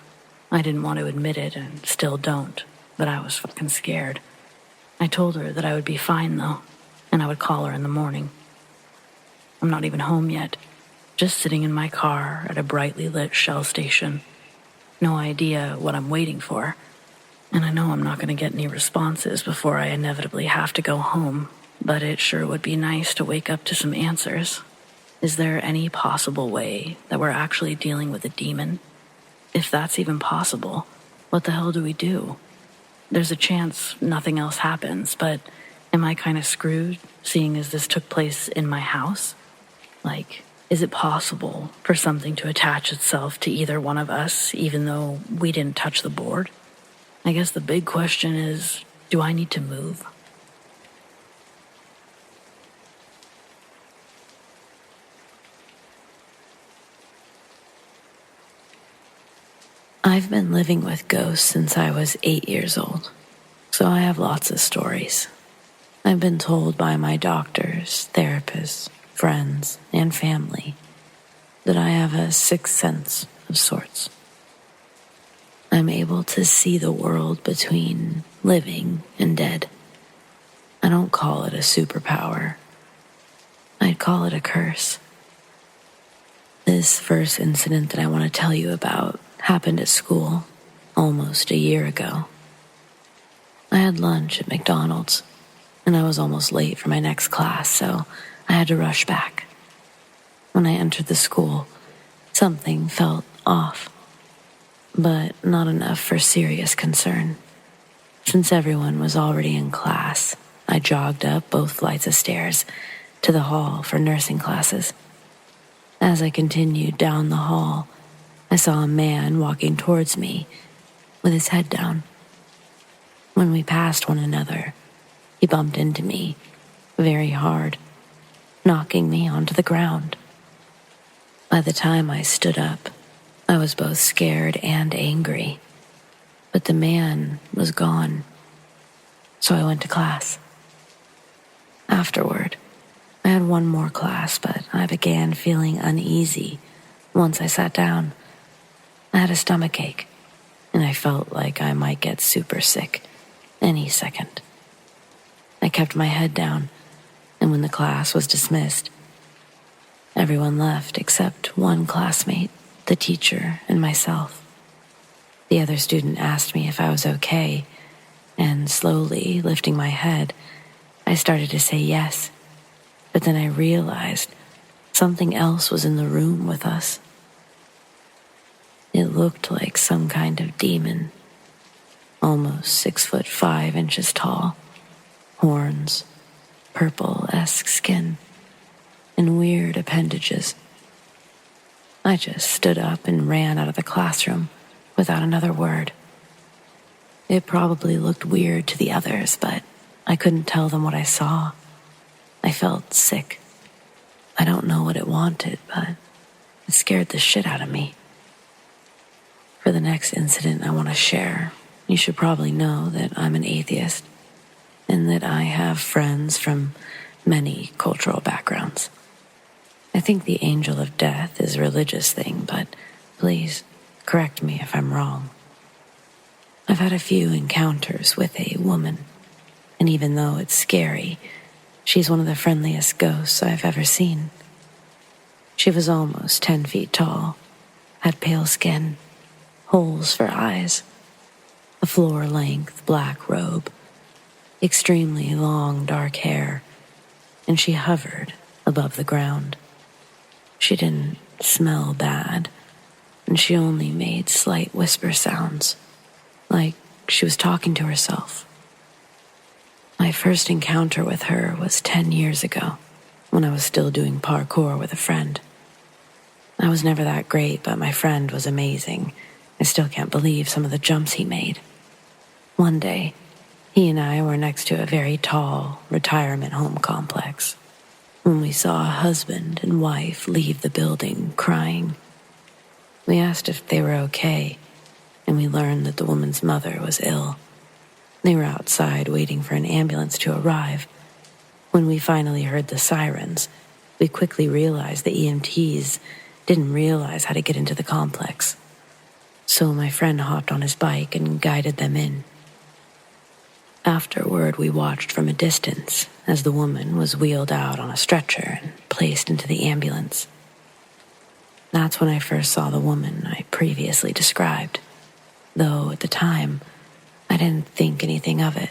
I didn't want to admit it and still don't, but I was fucking scared. I told her that I would be fine though, and I would call her in the morning. I'm not even home yet, just sitting in my car at a brightly lit Shell station. No idea what I'm waiting for, and I know I'm not going to get any responses before I inevitably have to go home, but it sure would be nice to wake up to some answers. Is there any possible way that we're actually dealing with a demon? If that's even possible, what the hell do we do? There's a chance nothing else happens, but am I kind of screwed, seeing as this took place in my house? Like, is it possible for something to attach itself to either one of us, even though we didn't touch the board? I guess the big question is, do I need to move? I've been living with ghosts since I was 8 years old, so I have lots of stories. I've been told by my doctors, therapists, friends, and family that I have a sixth sense of sorts. I'm able to see the world between living and dead. I don't call it a superpower. I'd call it a curse. This first incident that I want to tell you about happened at school almost a year ago. I had lunch at McDonald's, and I was almost late for my next class, so I had to rush back. When I entered the school, something felt off, but not enough for serious concern. Since everyone was already in class, I jogged up both flights of stairs to the hall for nursing classes. As I continued down the hall, I saw a man walking towards me with his head down. When we passed one another, he bumped into me very hard, knocking me onto the ground. By the time I stood up, I was both scared and angry, but the man was gone, so I went to class. Afterward, I had one more class, but I began feeling uneasy once I sat down. I had a stomachache, and I felt like I might get super sick any second. I kept my head down, and when the class was dismissed, everyone left except one classmate, the teacher, and myself. The other student asked me if I was okay, and slowly lifting my head, I started to say yes, but then I realized something else was in the room with us. It looked like some kind of demon, almost 6'5" tall, horns, purple-esque skin, and weird appendages. I just stood up and ran out of the classroom without another word. It probably looked weird to the others, but I couldn't tell them what I saw. I felt sick. I don't know what it wanted, but it scared the shit out of me. For the next incident I want to share, you should probably know that I'm an atheist and that I have friends from many cultural backgrounds. I think the angel of death is a religious thing, but please correct me if I'm wrong. I've had a few encounters with a woman, and even though it's scary, she's one of the friendliest ghosts I've ever seen. She was almost 10 feet tall, had pale skin, holes for eyes, a floor-length black robe, extremely long dark hair, and she hovered above the ground. She didn't smell bad, and she only made slight whisper sounds, like she was talking to herself. My first encounter with her was 10 years ago, when I was still doing parkour with a friend. I was never that great, but my friend was amazing. I still can't believe some of the jumps he made. One day, he and I were next to a very tall retirement home complex when we saw a husband and wife leave the building crying. We asked if they were okay, and we learned that the woman's mother was ill. They were outside waiting for an ambulance to arrive. When we finally heard the sirens, we quickly realized the EMTs didn't realize how to get into the complex. So my friend hopped on his bike and guided them in. Afterward, we watched from a distance as the woman was wheeled out on a stretcher and placed into the ambulance. That's when I first saw the woman I previously described, though at the time, I didn't think anything of it.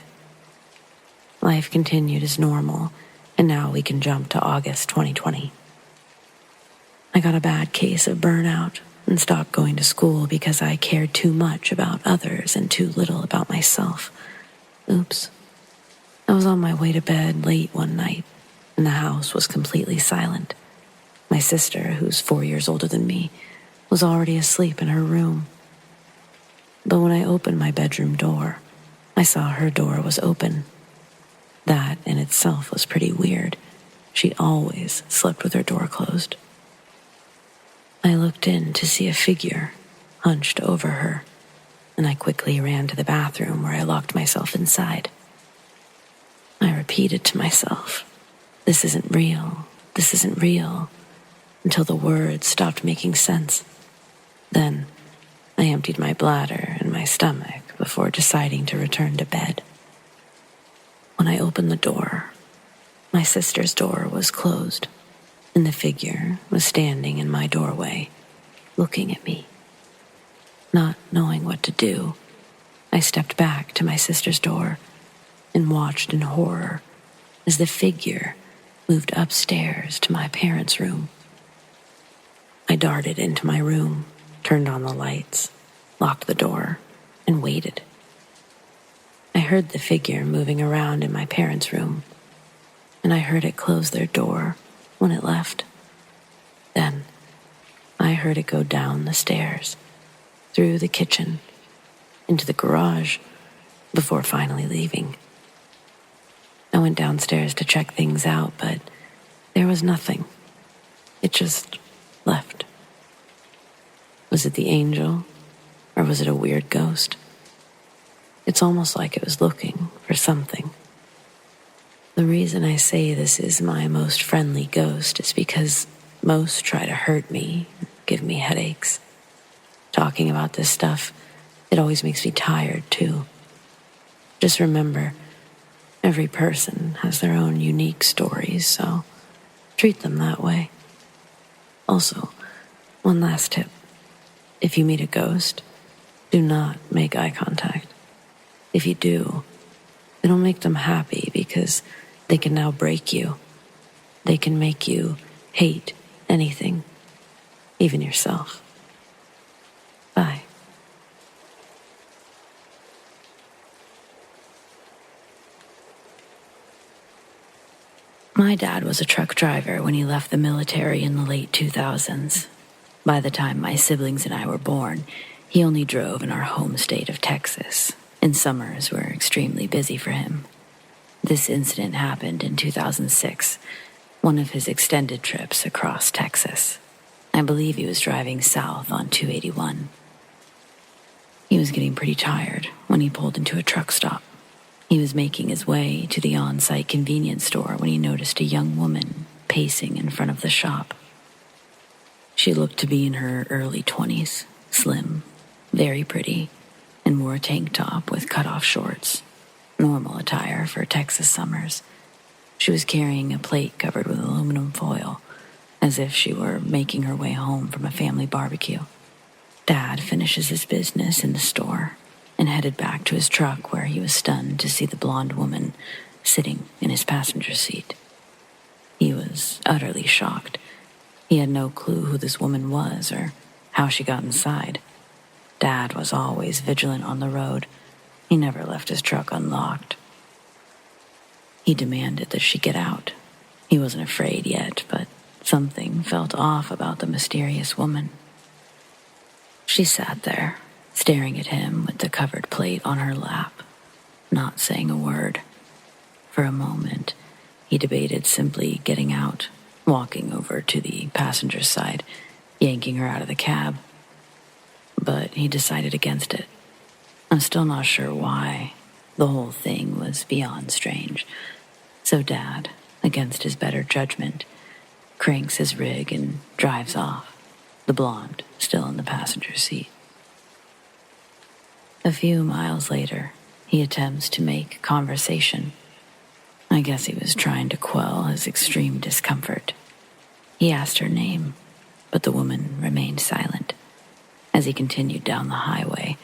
Life continued as normal, and now we can jump to August 2020. I got a bad case of burnout and stopped going to school because I cared too much about others and too little about myself. Oops. I was on my way to bed late one night, and the house was completely silent. My sister, who's 4 years older than me, was already asleep in her room. But when I opened my bedroom door, I saw her door was open. That in itself was pretty weird. She always slept with her door closed. I looked in to see a figure hunched over her, and I quickly ran to the bathroom where I locked myself inside. I repeated to myself, "This isn't real, this isn't real," until the words stopped making sense. Then I emptied my bladder and my stomach before deciding to return to bed. When I opened the door, my sister's door was closed, and the figure was standing in my doorway, looking at me. Not knowing what to do, I stepped back to my sister's door and watched in horror as the figure moved upstairs to my parents' room. I darted into my room, turned on the lights, locked the door, and waited. I heard the figure moving around in my parents' room, and I heard it close their door when it left. Then I heard it go down the stairs, through the kitchen, into the garage, before finally leaving. I went downstairs to check things out, but there was nothing. It just left. Was it the angel, or was it a weird ghost? It's almost like it was looking for something. The reason I say this is my most friendly ghost is because most try to hurt me, give me headaches. Talking about this stuff, it always makes me tired too. Just remember, every person has their own unique stories, so treat them that way. Also, one last tip. If you meet a ghost, do not make eye contact. If you do, it'll make them happy because they can now break you. They can make you hate anything, even yourself. Bye. My dad was a truck driver when he left the military in the late 2000s. By the time my siblings and I were born, he only drove in our home state of Texas, and summers were extremely busy for him. This incident happened in 2006, one of his extended trips across Texas. I believe he was driving south on 281. He was getting pretty tired when he pulled into a truck stop. He was making his way to the on-site convenience store when he noticed a young woman pacing in front of the shop. She looked to be in her early 20s, slim, very pretty, and wore a tank top with cut-off shorts, normal attire for Texas summers. She was carrying a plate covered with aluminum foil, as if she were making her way home from a family barbecue. Dad finishes his business in the store and headed back to his truck where he was stunned to see the blonde woman sitting in his passenger seat. He was utterly shocked. He had no clue who this woman was or how she got inside. Dad was always vigilant on the road. He never left his truck unlocked. He demanded that she get out. He wasn't afraid yet, but something felt off about the mysterious woman. She sat there, staring at him with the covered plate on her lap, not saying a word. For a moment, he debated simply getting out, walking over to the passenger's side, yanking her out of the cab. But he decided against it. I'm still not sure why. The whole thing was beyond strange. So Dad, against his better judgment, cranks his rig and drives off, the blonde still in the passenger seat. A few miles later, he attempts to make conversation. I guess he was trying to quell his extreme discomfort. He asked her name, but the woman remained silent. As he continued down the highway,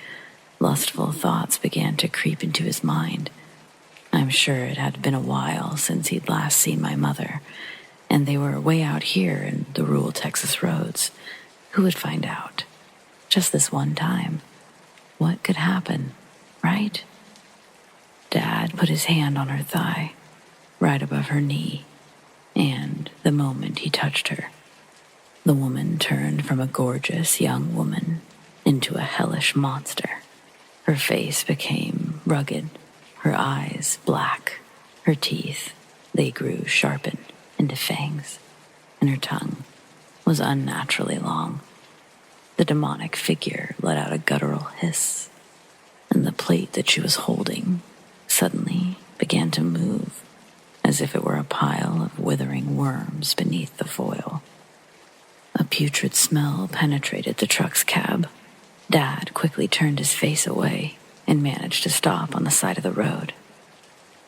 lustful thoughts began to creep into his mind. I'm sure it had been a while since he'd last seen my mother, and they were way out here in the rural Texas roads. Who would find out? Just this one time. What could happen, right? Dad put his hand on her thigh, right above her knee, and the moment he touched her, The woman turned from a gorgeous young woman into a hellish monster. Her face became rugged, her eyes black, her teeth, they grew sharpened into fangs, and her tongue was unnaturally long. The demonic figure let out a guttural hiss, and the plate that she was holding suddenly began to move, as if it were a pile of withering worms beneath the foil. A putrid smell penetrated the truck's cab. Dad quickly turned his face away and managed to stop on the side of the road.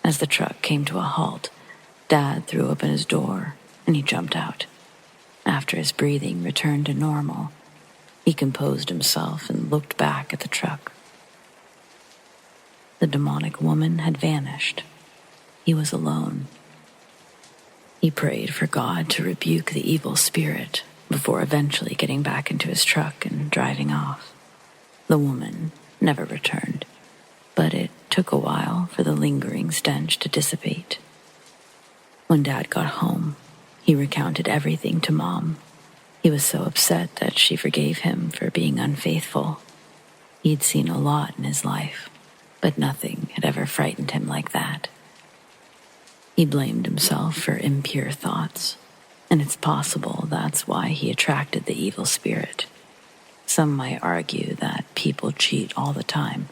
As the truck came to a halt, Dad threw open his door and he jumped out. After his breathing returned to normal, he composed himself and looked back at the truck. The demonic woman had vanished. He was alone. He prayed for God to rebuke the evil spirit before eventually getting back into his truck and driving off. The woman never returned, but it took a while for the lingering stench to dissipate. When Dad got home, he recounted everything to Mom. He was so upset that she forgave him for being unfaithful. He'd seen a lot in his life, but nothing had ever frightened him like that. He blamed himself for impure thoughts, and it's possible that's why he attracted the evil spirit. Some might argue that people cheat all the time,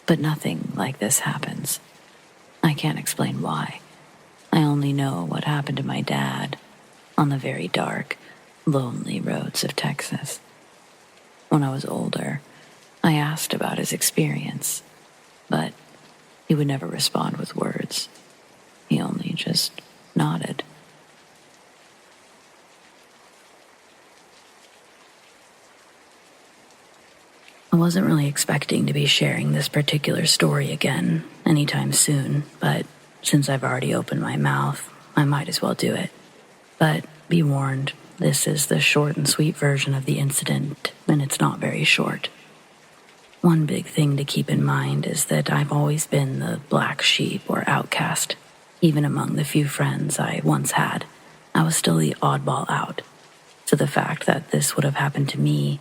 but nothing like this happens. I can't explain why. I only know what happened to my dad on the very dark, lonely roads of Texas. When I was older, I asked about his experience, but he would never respond with words. He only just nodded. I wasn't really expecting to be sharing this particular story again anytime soon, but since I've already opened my mouth, I might as well do it. But be warned, this is the short and sweet version of the incident, and it's not very short. One big thing to keep in mind is that I've always been the black sheep or outcast. Even among the few friends I once had, I was still the oddball out. So the fact that this would have happened to me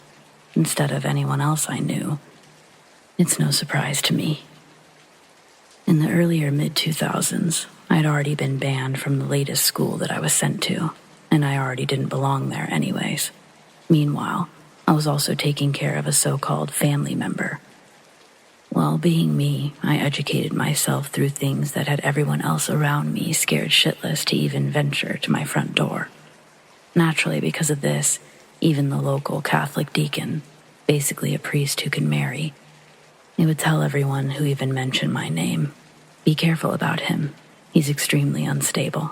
instead of anyone else I knew, it's no surprise to me. In the earlier mid-2000s, I had already been banned from the latest school that I was sent to, and I already didn't belong there anyways. Meanwhile, I was also taking care of a so-called family member. Well, being me, I educated myself through things that had everyone else around me scared shitless to even venture to my front door. Naturally, because of this, even the local Catholic deacon, basically a priest who can marry, he would tell everyone who even mentioned my name, "Be careful about him. He's extremely unstable."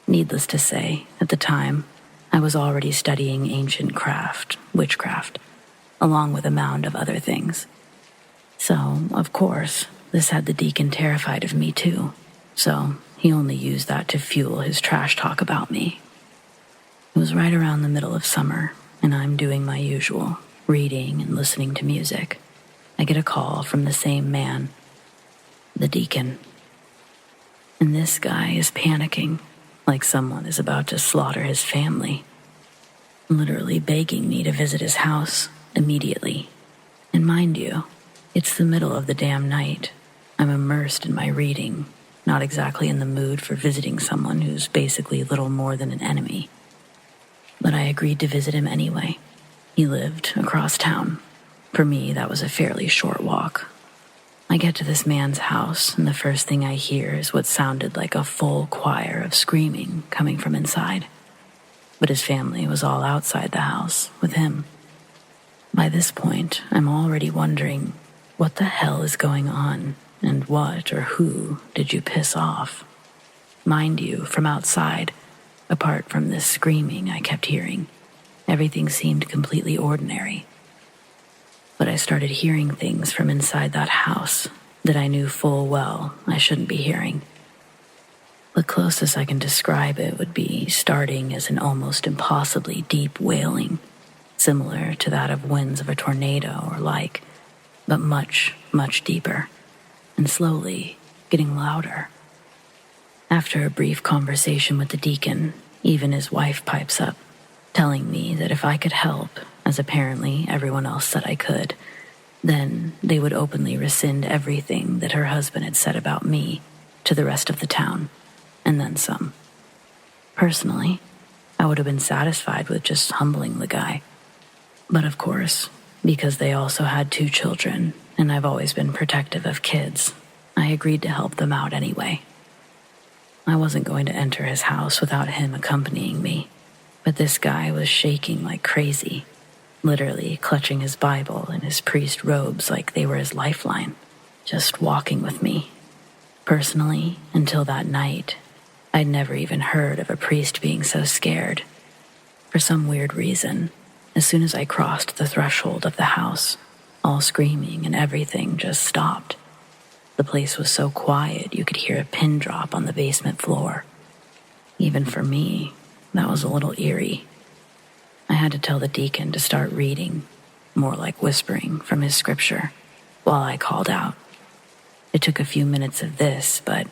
Needless to say, at the time, I was already studying ancient witchcraft, along with a mound of other things. So, of course, this had the deacon terrified of me too, so he only used that to fuel his trash talk about me. It was right around the middle of summer, and I'm doing my usual, reading and listening to music. I get a call from the same man, the deacon. And this guy is panicking, like someone is about to slaughter his family, literally begging me to visit his house immediately. And mind you, it's the middle of the damn night. I'm immersed in my reading, not exactly in the mood for visiting someone who's basically little more than an enemy. But I agreed to visit him anyway. He lived across town. For me, that was a fairly short walk. I get to this man's house, and the first thing I hear is what sounded like a full choir of screaming coming from inside. But his family was all outside the house with him. By this point, I'm already wondering, what the hell is going on, and what or who did you piss off? Mind you, from outside, apart from this screaming I kept hearing, everything seemed completely ordinary. But I started hearing things from inside that house that I knew full well I shouldn't be hearing. The closest I can describe it would be starting as an almost impossibly deep wailing, similar to that of winds of a tornado or like, but much, much deeper, and slowly getting louder. After a brief conversation with the deacon, even his wife pipes up. telling me that if I could help, as apparently everyone else said I could, then they would openly rescind everything that her husband had said about me to the rest of the town, and then some. Personally, I would have been satisfied with just humbling the guy. But of course, because they also had 2 children, and I've always been protective of kids, I agreed to help them out anyway. I wasn't going to enter his house without him accompanying me, but this guy was shaking like crazy, literally clutching his Bible and his priest robes like they were his lifeline, just walking with me. Personally, until that night, I'd never even heard of a priest being so scared. For some weird reason, as soon as I crossed the threshold of the house, all screaming and everything just stopped. The place was so quiet you could hear a pin drop on the basement floor. Even for me, that was a little eerie. I had to tell the deacon to start reading, more like whispering from his scripture, while I called out. It took a few minutes of this, but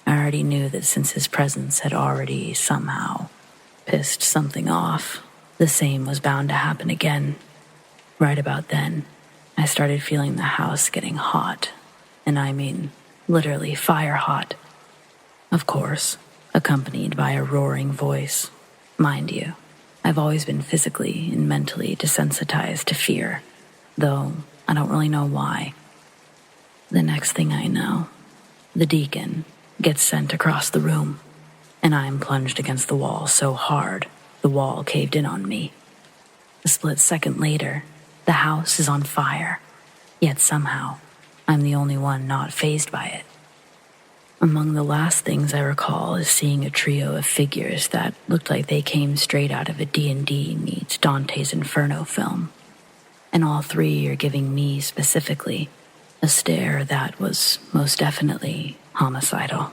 I already knew that since his presence had already somehow pissed something off, the same was bound to happen again. Right about then, I started feeling the house getting hot, and I mean literally fire hot. Of course, accompanied by a roaring voice. Mind you, I've always been physically and mentally desensitized to fear, though I don't really know why. The next thing I know, the deacon gets sent across the room, and I'm plunged against the wall so hard the wall caved in on me. A split second later, the house is on fire, yet somehow I'm the only one not fazed by it. Among the last things I recall is seeing a trio of figures that looked like they came straight out of a D&D meets Dante's Inferno film, and all 3 are giving me specifically a stare that was most definitely homicidal.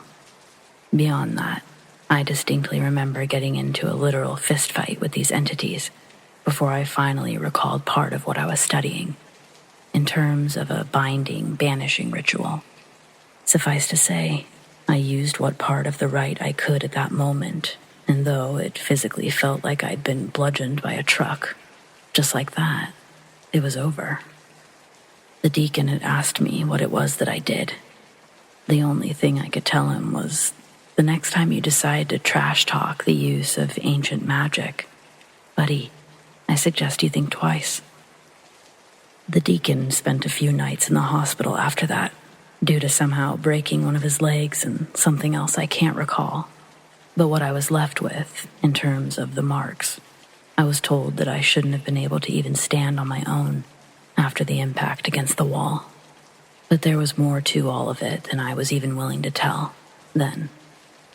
Beyond that, I distinctly remember getting into a literal fistfight with these entities before I finally recalled part of what I was studying, in terms of a binding, banishing ritual. Suffice to say, I used what part of the rite I could at that moment, and though it physically felt like I'd been bludgeoned by a truck, just like that, it was over. The deacon had asked me what it was that I did. The only thing I could tell him was, the next time you decide to trash talk the use of ancient magic, buddy, I suggest you think twice. The deacon spent a few nights in the hospital after that, due to somehow breaking one of his legs and something else I can't recall. But what I was left with, in terms of the marks, I was told that I shouldn't have been able to even stand on my own after the impact against the wall. But there was more to all of it than I was even willing to tell then,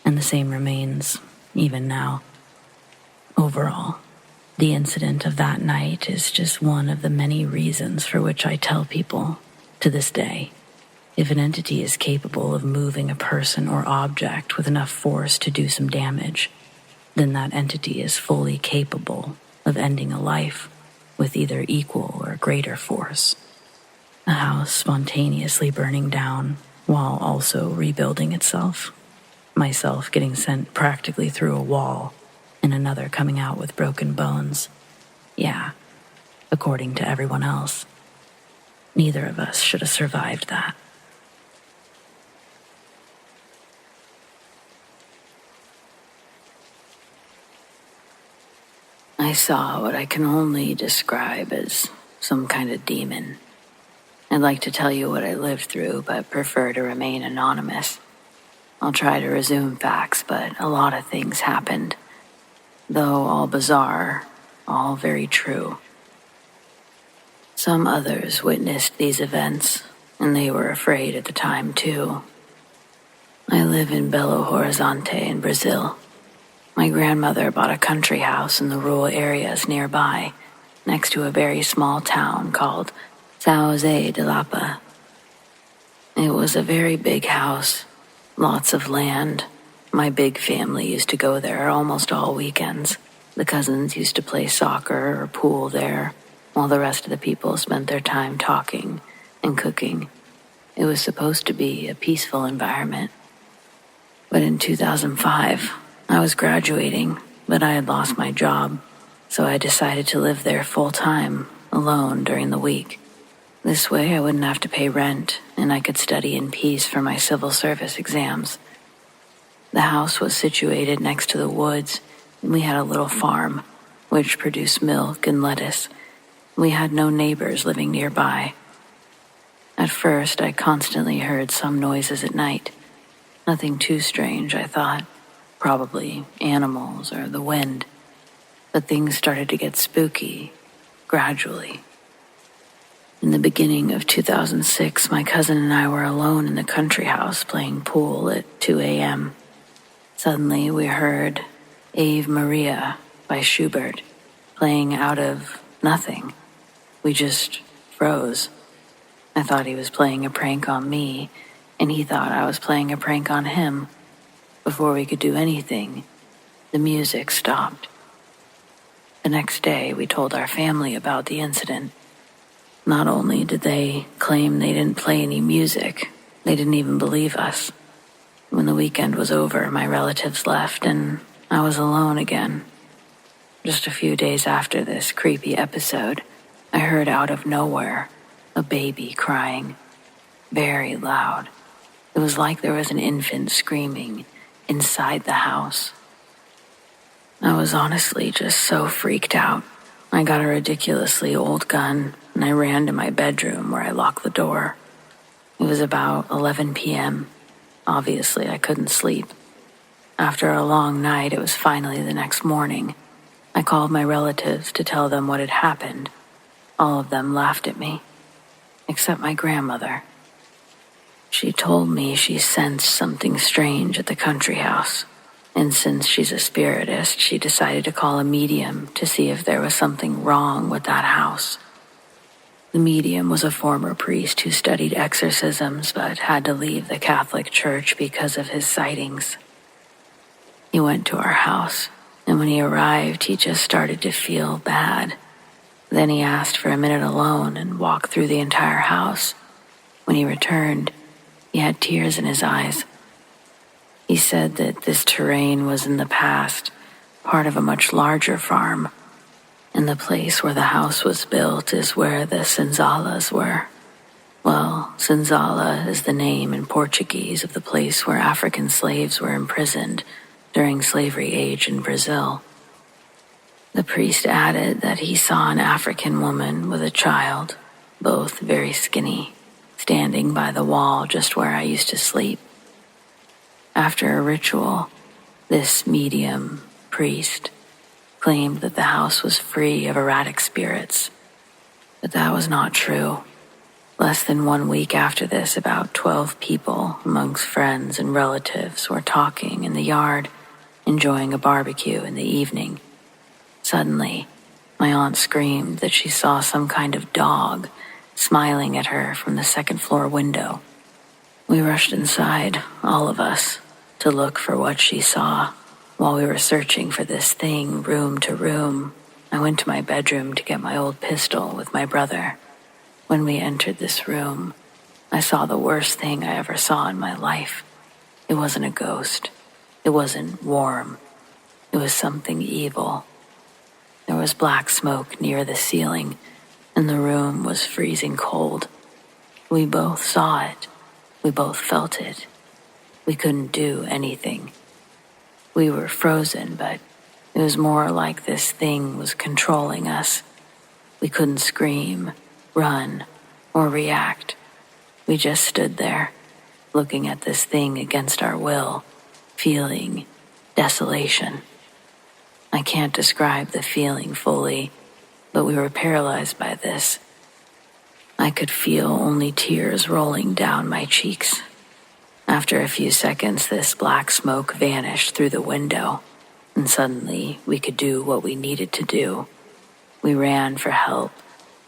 and the same remains even now. Overall, the incident of that night is just one of the many reasons for which I tell people, to this day, if an entity is capable of moving a person or object with enough force to do some damage, then that entity is fully capable of ending a life with either equal or greater force. A house spontaneously burning down while also rebuilding itself. Myself getting sent practically through a wall, and another coming out with broken bones. Yeah, according to everyone else. Neither of us should have survived that. I saw what I can only describe as some kind of demon. I'd like to tell you what I lived through, but prefer to remain anonymous. I'll try to resume facts, but a lot of things happened. Though all bizarre, all very true. Some others witnessed these events, and they were afraid at the time too. I live in Belo Horizonte in Brazil. My grandmother bought a country house in the rural areas nearby, next to a very small town called São José de Lapa. It was a very big house, lots of land. My big family used to go there almost all weekends. The cousins used to play soccer or pool there, while the rest of the people spent their time talking and cooking. It was supposed to be a peaceful environment. But in 2005, I was graduating, but I had lost my job, so I decided to live there full-time, alone during the week. This way I wouldn't have to pay rent, and I could study in peace for my civil service exams. The house was situated next to the woods, and we had a little farm, which produced milk and lettuce. We had no neighbors living nearby. At first, I constantly heard some noises at night. Nothing too strange, I thought. Probably animals or the wind. But things started to get spooky, gradually. In the beginning of 2006, my cousin and I were alone in the country house playing pool at 2 a.m. Suddenly, we heard Ave Maria by Schubert playing out of nothing. We just froze. I thought he was playing a prank on me, and he thought I was playing a prank on him. Before we could do anything, the music stopped. The next day, we told our family about the incident. Not only did they claim they didn't play any music, they didn't even believe us. When the weekend was over, my relatives left, and I was alone again. Just a few days after this creepy episode, I heard out of nowhere a baby crying, very loud. It was like there was an infant screaming inside the house. I was honestly just so freaked out. I got a ridiculously old gun, and I ran to my bedroom where I locked the door. It was about 11 p.m. Obviously, I couldn't sleep. After a long night, it was finally the next morning. I called my relatives to tell them what had happened. All of them laughed at me, except my grandmother. She told me she sensed something strange at the country house, and since she's a spiritist, she decided to call a medium to see if there was something wrong with that house. The medium was a former priest who studied exorcisms but had to leave the Catholic Church because of his sightings. He went to our house, and when he arrived, he just started to feel bad. Then he asked for a minute alone and walked through the entire house. When he returned, he had tears in his eyes. He said that this terrain was in the past part of a much larger farm, and the place where the house was built is where the senzalas were. Well, senzala is the name in Portuguese of the place where African slaves were imprisoned during slavery age in Brazil. The priest added that he saw an African woman with a child, both very skinny, standing by the wall just where I used to sleep. After a ritual, this medium priest claimed that the house was free of erratic spirits, but that was not true. Less than 1 week after this, about 12 people, amongst friends and relatives, were talking in the yard, enjoying a barbecue in the evening. Suddenly, my aunt screamed that she saw some kind of dog smiling at her from the second-floor window. We rushed inside, all of us, to look for what she saw. While we were searching for this thing room to room, I went to my bedroom to get my old pistol with my brother. When we entered this room, I saw the worst thing I ever saw in my life. It wasn't a ghost. It wasn't warm. It was something evil. There was black smoke near the ceiling, and the room was freezing cold. We both saw it. We both felt it. We couldn't do anything. We were frozen, but it was more like this thing was controlling us. We couldn't scream, run, or react. We just stood there, looking at this thing against our will, feeling desolation. I can't describe the feeling fully, but we were paralyzed by this. I could feel only tears rolling down my cheeks. After a few seconds, this black smoke vanished through the window, and suddenly we could do what we needed to do. We ran for help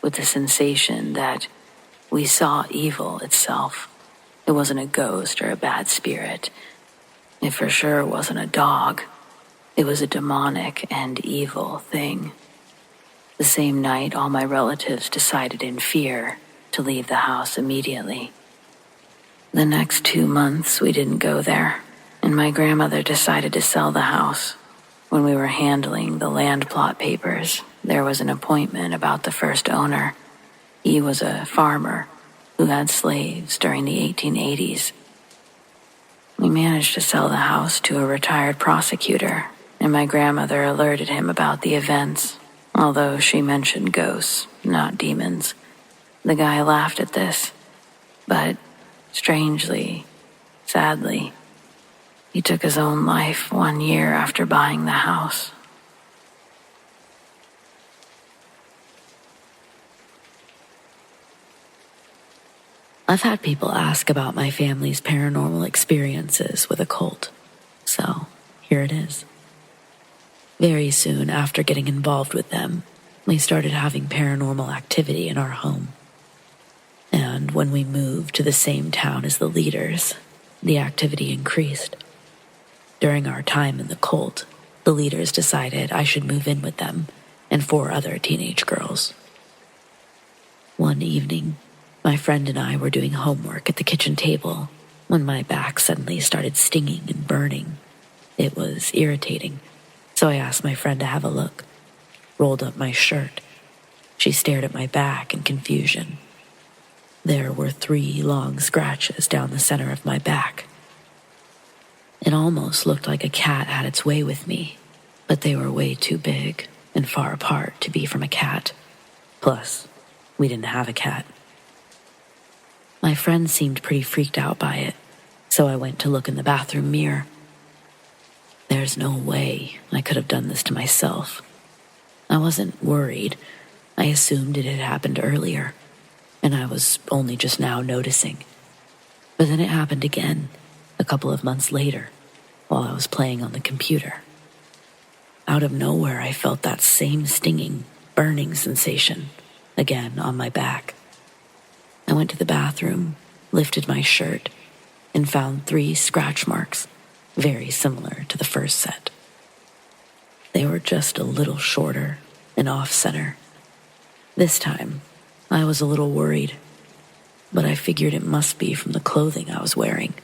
with the sensation that we saw evil itself. It wasn't a ghost or a bad spirit. It for sure wasn't a dog. It was a demonic and evil thing. The same night, all my relatives decided in fear to leave the house immediately. The next 2 months, we didn't go there, and my grandmother decided to sell the house. When we were handling the land plot papers, there was an appointment about the first owner. He was a farmer who had slaves during the 1880s. We managed to sell the house to a retired prosecutor, and my grandmother alerted him about the events, although she mentioned ghosts, not demons. The guy laughed at this, but strangely, sadly, he took his own life 1 year after buying the house. I've had people ask about my family's paranormal experiences with a cult, so here it is. Very soon after getting involved with them, we started having paranormal activity in our home. And when we moved to the same town as the leaders, the activity increased. During our time in the cult, the leaders decided I should move in with them and 4 other teenage girls. One evening, my friend and I were doing homework at the kitchen table when my back suddenly started stinging and burning. It was irritating, so I asked my friend to have a look. Rolled up my shirt. She stared at my back in confusion. There were 3 long scratches down the center of my back. It almost looked like a cat had its way with me, but they were way too big and far apart to be from a cat. Plus, we didn't have a cat. My friend seemed pretty freaked out by it, so I went to look in the bathroom mirror. There's no way I could have done this to myself. I wasn't worried. I assumed it had happened earlier, and I was only just now noticing. But then it happened again, a couple of months later, while I was playing on the computer. Out of nowhere, I felt that same stinging, burning sensation, again on my back. I went to the bathroom, lifted my shirt, and found 3 scratch marks, very similar to the first set. They were just a little shorter and off-center. This time, I was a little worried, but I figured it must be from the clothing I was wearing.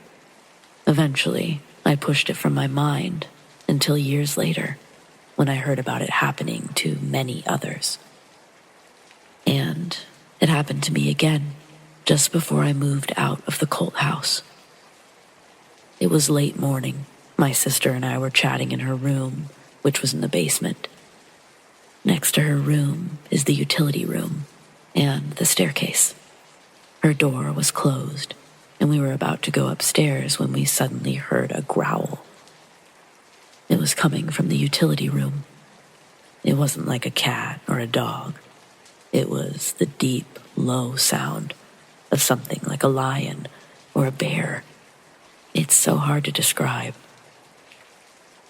Eventually, I pushed it from my mind until years later, when I heard about it happening to many others. And it happened to me again, just before I moved out of the cult house. It was late morning. My sister and I were chatting in her room, which was in the basement. Next to her room is the utility room and the staircase. Her door was closed, and we were about to go upstairs when we suddenly heard a growl. It was coming from the utility room. It wasn't like a cat or a dog. It was the deep, low sound of something like a lion or a bear. It's so hard to describe.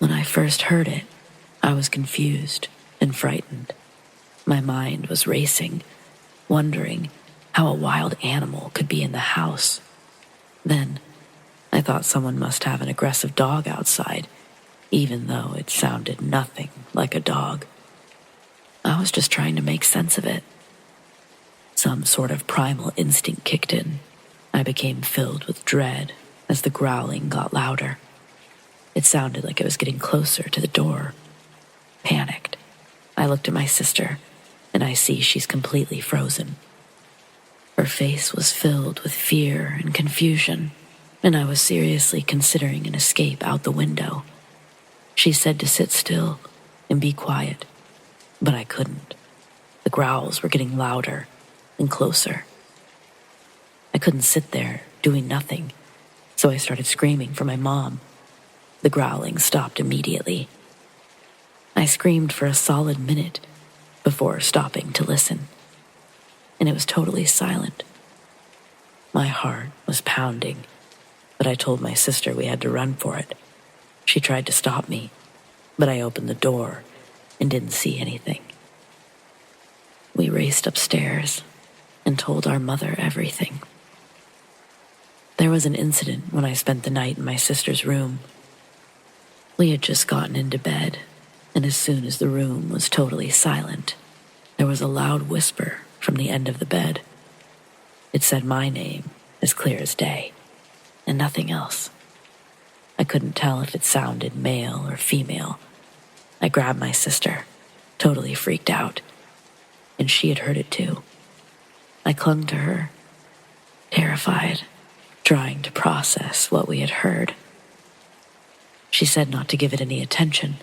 When I first heard it, I was confused and frightened. My mind was racing, wondering how a wild animal could be in the house. Then, I thought someone must have an aggressive dog outside, even though it sounded nothing like a dog. I was just trying to make sense of it. Some sort of primal instinct kicked in. I became filled with dread as the growling got louder. It sounded like it was getting closer to the door. Panicked, I looked at my sister, and I see she's completely frozen. Her face was filled with fear and confusion, and I was seriously considering an escape out the window. She said to sit still and be quiet, but I couldn't. The growls were getting louder and closer. I couldn't sit there doing nothing, so I started screaming for my mom. The growling stopped immediately. I screamed for a solid minute before stopping to listen, and it was totally silent. My heart was pounding, but I told my sister we had to run for it. She tried to stop me, but I opened the door and didn't see anything. We raced upstairs and told our mother everything. There was an incident when I spent the night in my sister's room. We had just gotten into bed, and as soon as the room was totally silent, there was a loud whisper from the end of the bed. It said my name as clear as day, and nothing else. I couldn't tell if it sounded male or female, I grabbed my sister, totally freaked out, and she had heard it too. I clung to her, terrified, trying to process what we had heard. She said not to give it any attention,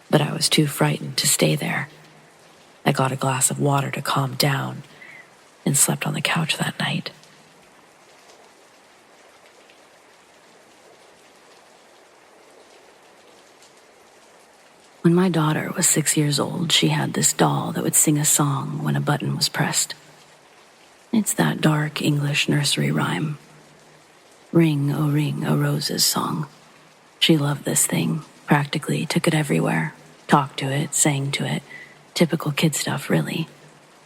but I was too frightened to stay there. I got a glass of water to calm down and slept on the couch that night. When my daughter was 6 years old, she had this doll that would sing a song when a button was pressed. It's that dark English nursery rhyme. Ring, a Rose's song. She loved this thing, practically took it everywhere, talked to it, sang to it. Typical kid stuff, really.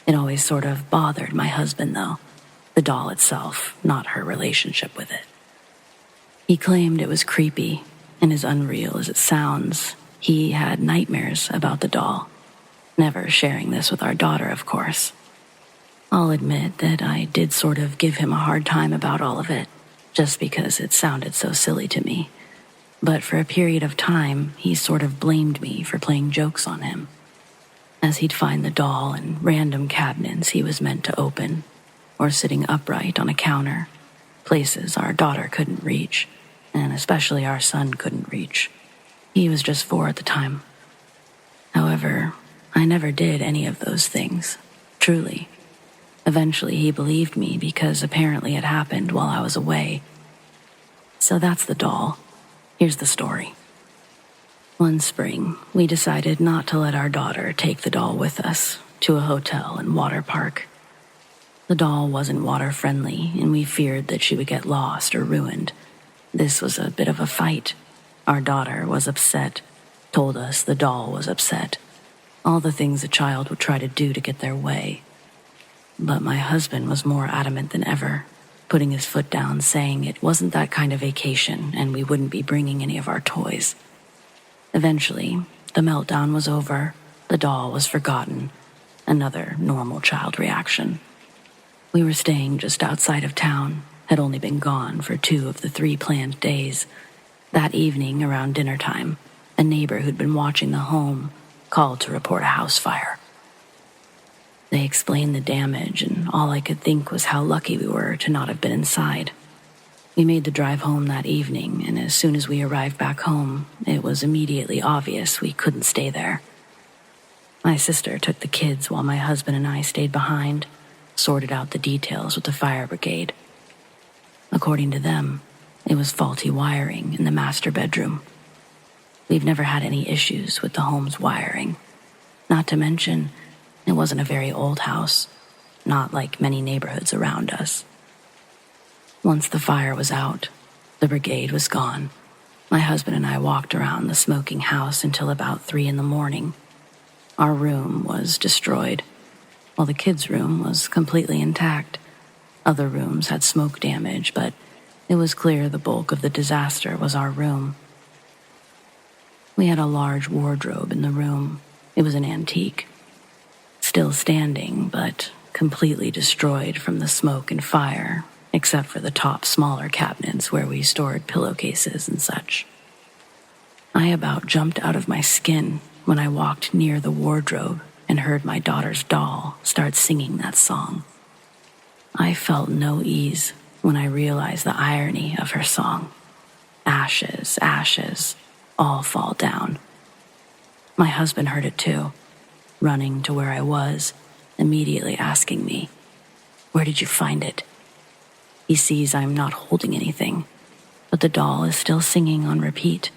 It always sort of bothered my husband, though. The doll itself, not her relationship with it. He claimed it was creepy, and as unreal as it sounds, he had nightmares about the doll. Never sharing this with our daughter, of course. I'll admit that I did sort of give him a hard time about all of it, just because it sounded so silly to me. But for a period of time, he sort of blamed me for playing jokes on him, as he'd find the doll in random cabinets he was meant to open, or sitting upright on a counter, places our daughter couldn't reach, and especially our son couldn't reach. He was just 4 at the time. However, I never did any of those things, truly. Eventually he believed me because apparently it happened while I was away. So that's the doll. Here's the story. One spring, we decided not to let our daughter take the doll with us to a hotel and water park. The doll wasn't water-friendly, and we feared that she would get lost or ruined. This was a bit of a fight. Our daughter was upset, told us the doll was upset. All the things a child would try to do to get their way. But my husband was more adamant than ever, putting his foot down, saying it wasn't that kind of vacation and we wouldn't be bringing any of our toys. Eventually, the meltdown was over, the doll was forgotten, another normal child reaction. We were staying just outside of town, had only been gone for 2 of the 3 planned days. That evening, around dinner time, a neighbor who'd been watching the home called to report a house fire. They explained the damage, and all I could think was how lucky we were to not have been inside. We made the drive home that evening, and as soon as we arrived back home, it was immediately obvious we couldn't stay there. My sister took the kids while my husband and I stayed behind, sorted out the details with the fire brigade. According to them, it was faulty wiring in the master bedroom. We've never had any issues with the home's wiring. Not to mention, it wasn't a very old house, not like many neighborhoods around us. Once the fire was out, the brigade was gone. My husband and I walked around the smoking house until about 3 a.m. Our room was destroyed, while the kids' room was completely intact. Other rooms had smoke damage, but it was clear the bulk of the disaster was our room. We had a large wardrobe in the room. It was an antique. Still standing, but completely destroyed from the smoke and fire, except for the top smaller cabinets where we stored pillowcases and such. I about jumped out of my skin when I walked near the wardrobe and heard my daughter's doll start singing that song. I felt no ease when I realized the irony of her song. Ashes, ashes, all fall down. My husband heard it too, running to where I was, immediately asking me, "Where did you find it?" He sees I'm not holding anything, but the doll is still singing on repeat.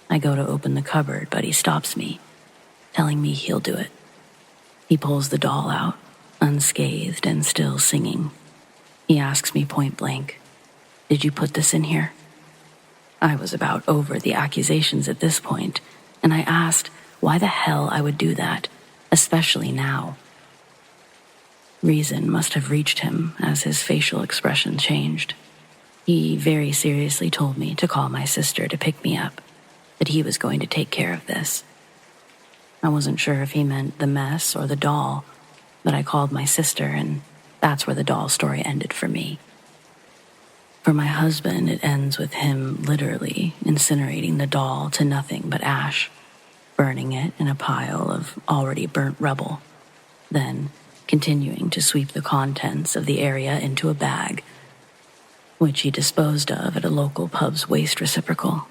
I go to open the cupboard, but he stops me, telling me he'll do it. He pulls the doll out, unscathed and still singing. He asks me point blank, "Did you put this in here?" I was about over the accusations at this point, and I asked why the hell I would do that, especially now. Reason must have reached him as his facial expression changed. He very seriously told me to call my sister to pick me up, that he was going to take care of this. I wasn't sure if he meant the mess or the doll, but I called my sister, and that's where the doll story ended for me. For my husband, it ends with him literally incinerating the doll to nothing but ash. burning it in a pile of already burnt rubble, then continuing to sweep the contents of the area into a bag, which he disposed of at a local pub's waste reciprocal.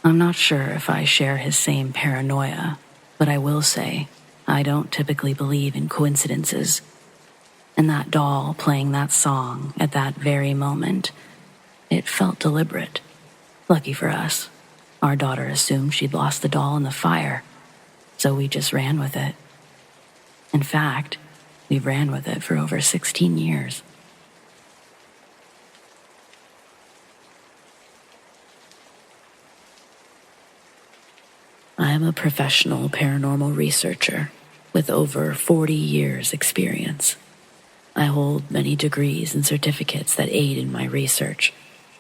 I'm not sure if I share his same paranoia, but I will say I don't typically believe in coincidences. And that doll playing that song at that very moment, it felt deliberate. Lucky for us, our daughter assumed she'd lost the doll in the fire, so we just ran with it. In fact, we've ran with it for over 16 years. I am a professional paranormal researcher with over 40 years' experience. I hold many degrees and certificates that aid in my research.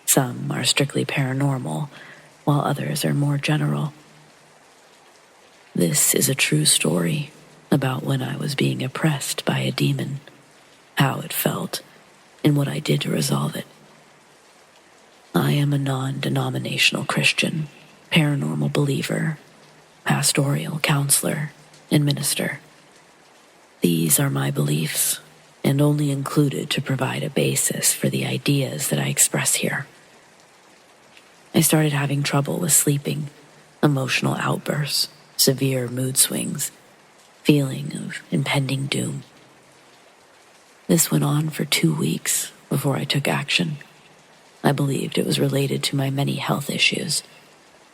Some are strictly paranormal, while others are more general. This is a true story about when I was being oppressed by a demon, how it felt, and what I did to resolve it. I am a non-denominational Christian, paranormal believer, pastoral counselor, and minister. These are my beliefs, and only included to provide a basis for the ideas that I express here. I started having trouble with sleeping, emotional outbursts, severe mood swings, feeling of impending doom. This went on for 2 weeks before I took action. I believed it was related to my many health issues.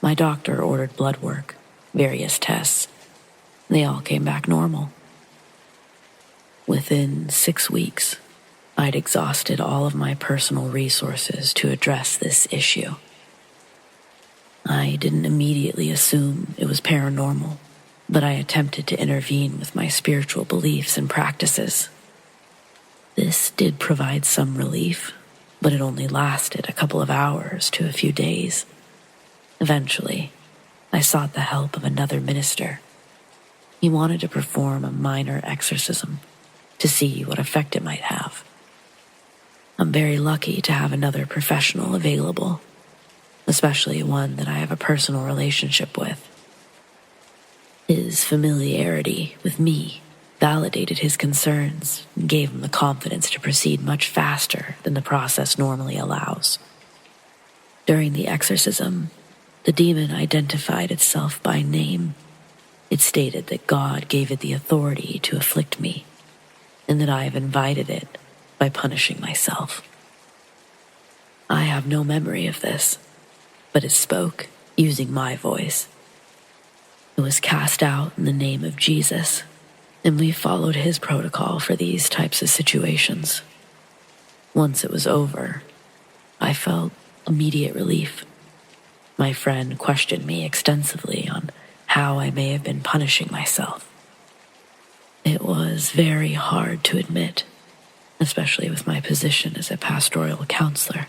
My doctor ordered blood work, various tests. They all came back normal. Within 6 weeks, I'd exhausted all of my personal resources to address this issue. I didn't immediately assume it was paranormal, but I attempted to intervene with my spiritual beliefs and practices. This did provide some relief, but it only lasted a couple of hours to a few days. Eventually, I sought the help of another minister. He wanted to perform a minor exorcism to see what effect it might have. I'm very lucky to have another professional available, especially one that I have a personal relationship with. His familiarity with me validated his concerns and gave him the confidence to proceed much faster than the process normally allows. During the exorcism, the demon identified itself by name. It stated that God gave it the authority to afflict me, and that I have invited it by punishing myself. I have no memory of this, but it spoke using my voice. It was cast out in the name of Jesus, and we followed his protocol for these types of situations. Once it was over, I felt immediate relief. My friend questioned me extensively on how I may have been punishing myself. It was very hard to admit, especially with my position as a pastoral counselor,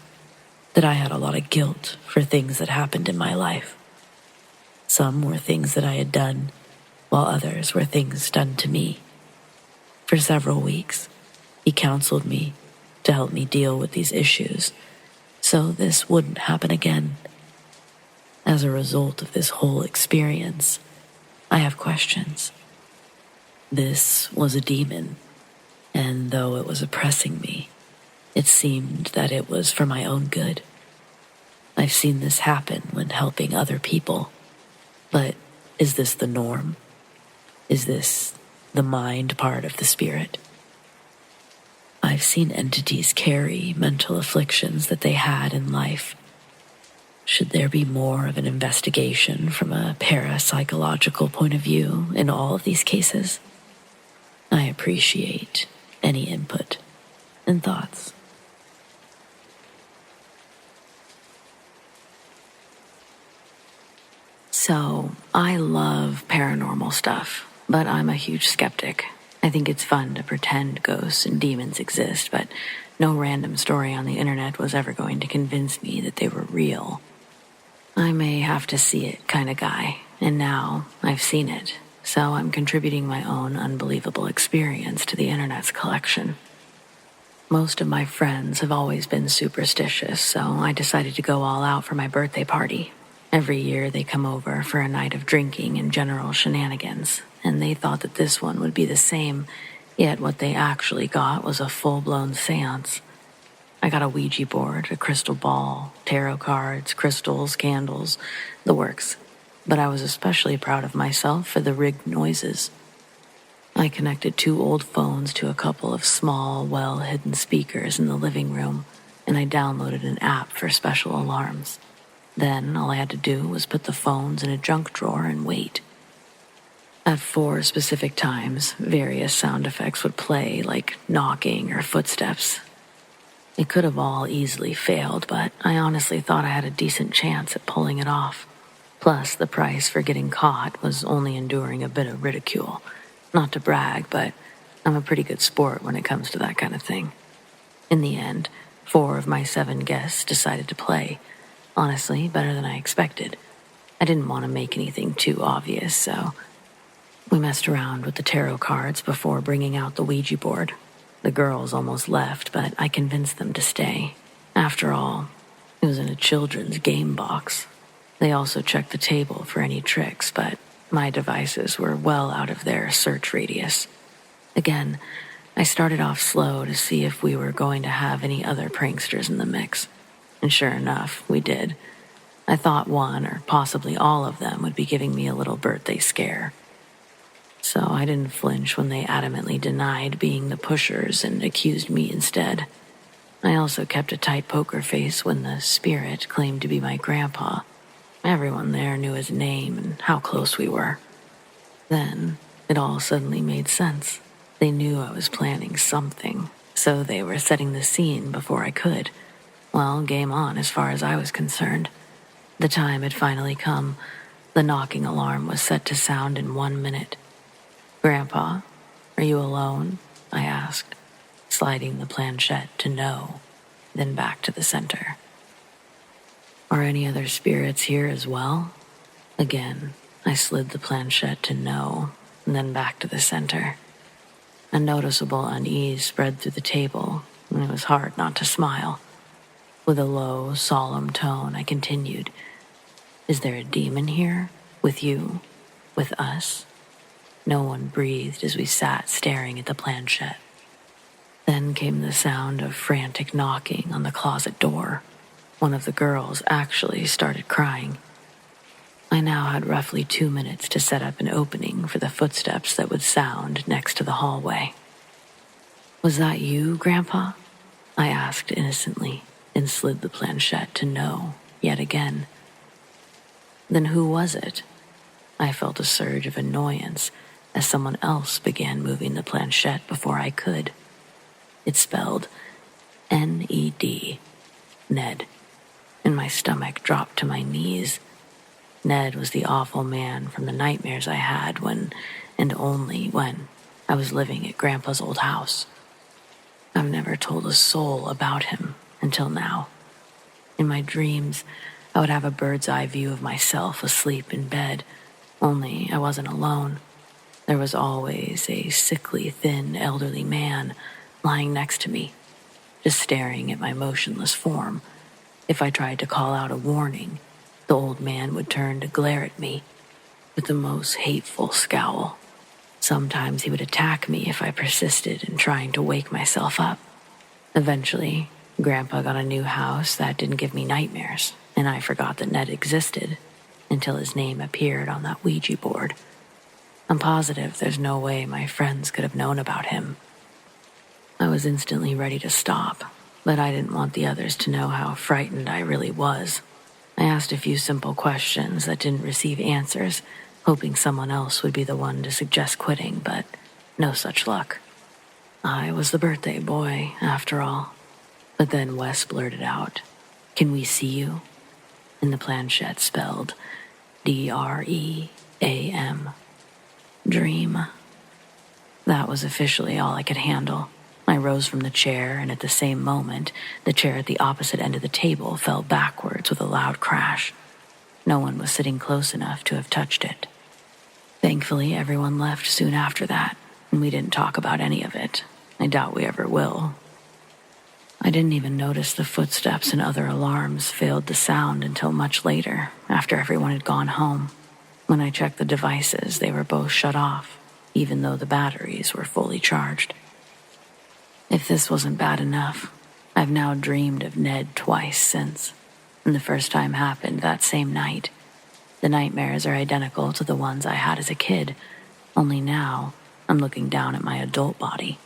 that I had a lot of guilt for things that happened in my life. Some were things that I had done, while others were things done to me. For several weeks, he counseled me to help me deal with these issues, so this wouldn't happen again. As a result of this whole experience, I have questions. This was a demon, and though it was oppressing me, it seemed that it was for my own good. I've seen this happen when helping other people, but is this the norm? Is this the mind part of the spirit? I've seen entities carry mental afflictions that they had in life. Should there be more of an investigation from a parapsychological point of view in all of these cases? I appreciate any input and thoughts. So, I love paranormal stuff, but I'm a huge skeptic. I think it's fun to pretend ghosts and demons exist, but no random story on the internet was ever going to convince me that they were real. I may have to see it kind of guy, and now I've seen it, so I'm contributing my own unbelievable experience to the internet's collection. Most of my friends have always been superstitious, so I decided to go all out for my birthday party. Every year they come over for a night of drinking and general shenanigans, and they thought that this one would be the same, yet what they actually got was a full-blown seance. I got a Ouija board, a crystal ball, tarot cards, crystals, candles, the works, but I was especially proud of myself for the rigged noises. I connected 2 old phones to a couple of small, well-hidden speakers in the living room, and I downloaded an app for special alarms. Then all I had to do was put the phones in a junk drawer and wait. At 4 specific times, various sound effects would play, like knocking or footsteps. It could have all easily failed, but I honestly thought I had a decent chance at pulling it off. Plus, the price for getting caught was only enduring a bit of ridicule. Not to brag, but I'm a pretty good sport when it comes to that kind of thing. In the end, 4 of my 7 guests decided to play. Honestly, better than I expected. I didn't want to make anything too obvious, so we messed around with the tarot cards before bringing out the Ouija board. The girls almost left, but I convinced them to stay. After all, it was in a children's game box. They also checked the table for any tricks, but my devices were well out of their search radius. Again, I started off slow to see if we were going to have any other pranksters in the mix. And sure enough, we did. I thought one or possibly all of them would be giving me a little birthday scare. So I didn't flinch when they adamantly denied being the pushers and accused me instead. I also kept a tight poker face when the spirit claimed to be my grandpa. Everyone there knew his name and how close we were. Then it all suddenly made sense. They knew I was planning something, so they were setting the scene before I could. Well, game on as far as I was concerned. The time had finally come. The knocking alarm was set to sound in 1 minute. "Grandpa, are you alone?" I asked, sliding the planchette to no, then back to the center. "Are any other spirits here as well?" Again, I slid the planchette to no, and then back to the center. A noticeable unease spread through the table, and it was hard not to smile. With a low, solemn tone, I continued, "Is there a demon here? With you? With us?" No one breathed as we sat staring at the planchette. Then came the sound of frantic knocking on the closet door. One of the girls actually started crying. I now had roughly 2 minutes to set up an opening for the footsteps that would sound next to the hallway. "Was that you, Grandpa?" I asked innocently, and slid the planchette to no yet again. "Then who was it?" I felt a surge of annoyance as someone else began moving the planchette before I could. It spelled N-E-D, Ned, and my stomach dropped to my knees. Ned was the awful man from the nightmares I had when, and only when, I was living at Grandpa's old house. I've never told a soul about him until now. In my dreams, I would have a bird's eye view of myself asleep in bed, only I wasn't alone. There was always a sickly, thin, elderly man lying next to me, just staring at my motionless form. If I tried to call out a warning, the old man would turn to glare at me with the most hateful scowl. Sometimes he would attack me if I persisted in trying to wake myself up. Eventually, Grandpa got a new house that didn't give me nightmares, and I forgot that Ned existed until his name appeared on that Ouija board. I'm positive there's no way my friends could have known about him. I was instantly ready to stop, but I didn't want the others to know how frightened I really was. I asked a few simple questions that didn't receive answers, hoping someone else would be the one to suggest quitting, but no such luck. I was the birthday boy, after all. But then Wes blurted out, "Can we see you?" And the planchette spelled D-R-E-A-M. Dream. That was officially all I could handle. I rose from the chair, and at the same moment, the chair at the opposite end of the table fell backwards with a loud crash. No one was sitting close enough to have touched it. Thankfully, everyone left soon after that, and we didn't talk about any of it. I doubt we ever will. I didn't even notice the footsteps and other alarms failed to sound until much later, after everyone had gone home. When I checked the devices, they were both shut off, even though the batteries were fully charged. If this wasn't bad enough, I've now dreamed of Ned twice since, and the first time happened that same night. The nightmares are identical to the ones I had as a kid, only now I'm looking down at my adult body.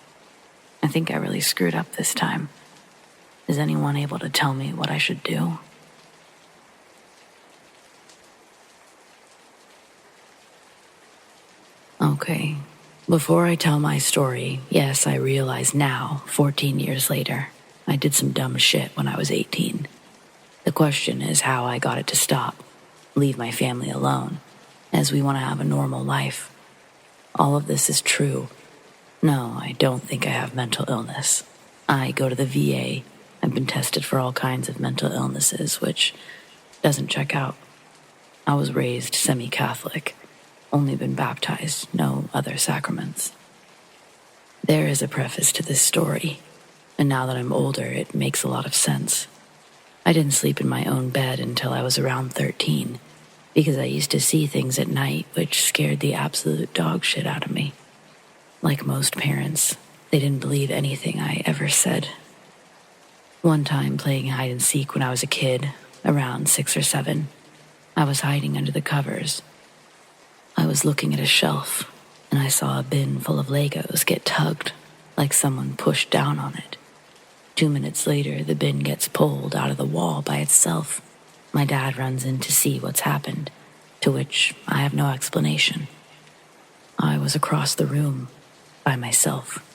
I think I really screwed up this time. Is anyone able to tell me what I should do? Okay, before I tell my story, yes, I realize now, 14 years later, I did some dumb shit when I was 18. The question is how I got it to stop, leave my family alone, as we want to have a normal life. All of this is true. No, I don't think I have mental illness. I go to the VA. I've been tested for all kinds of mental illnesses, which doesn't check out. I was raised semi-Catholic, only been baptized, no other sacraments. There is a preface to this story, and now that I'm older, it makes a lot of sense. I didn't sleep in my own bed until I was around 13, because I used to see things at night which scared the absolute dog shit out of me. Like most parents, they didn't believe anything I ever said. One time, playing hide and seek when I was a kid, around 6 or 7, I was hiding under the covers. I was looking at a shelf, and I saw a bin full of Legos get tugged, like someone pushed down on it. 2 minutes later, the bin gets pulled out of the wall by itself. My dad runs in to see what's happened, to which I have no explanation. I was across the room, by myself.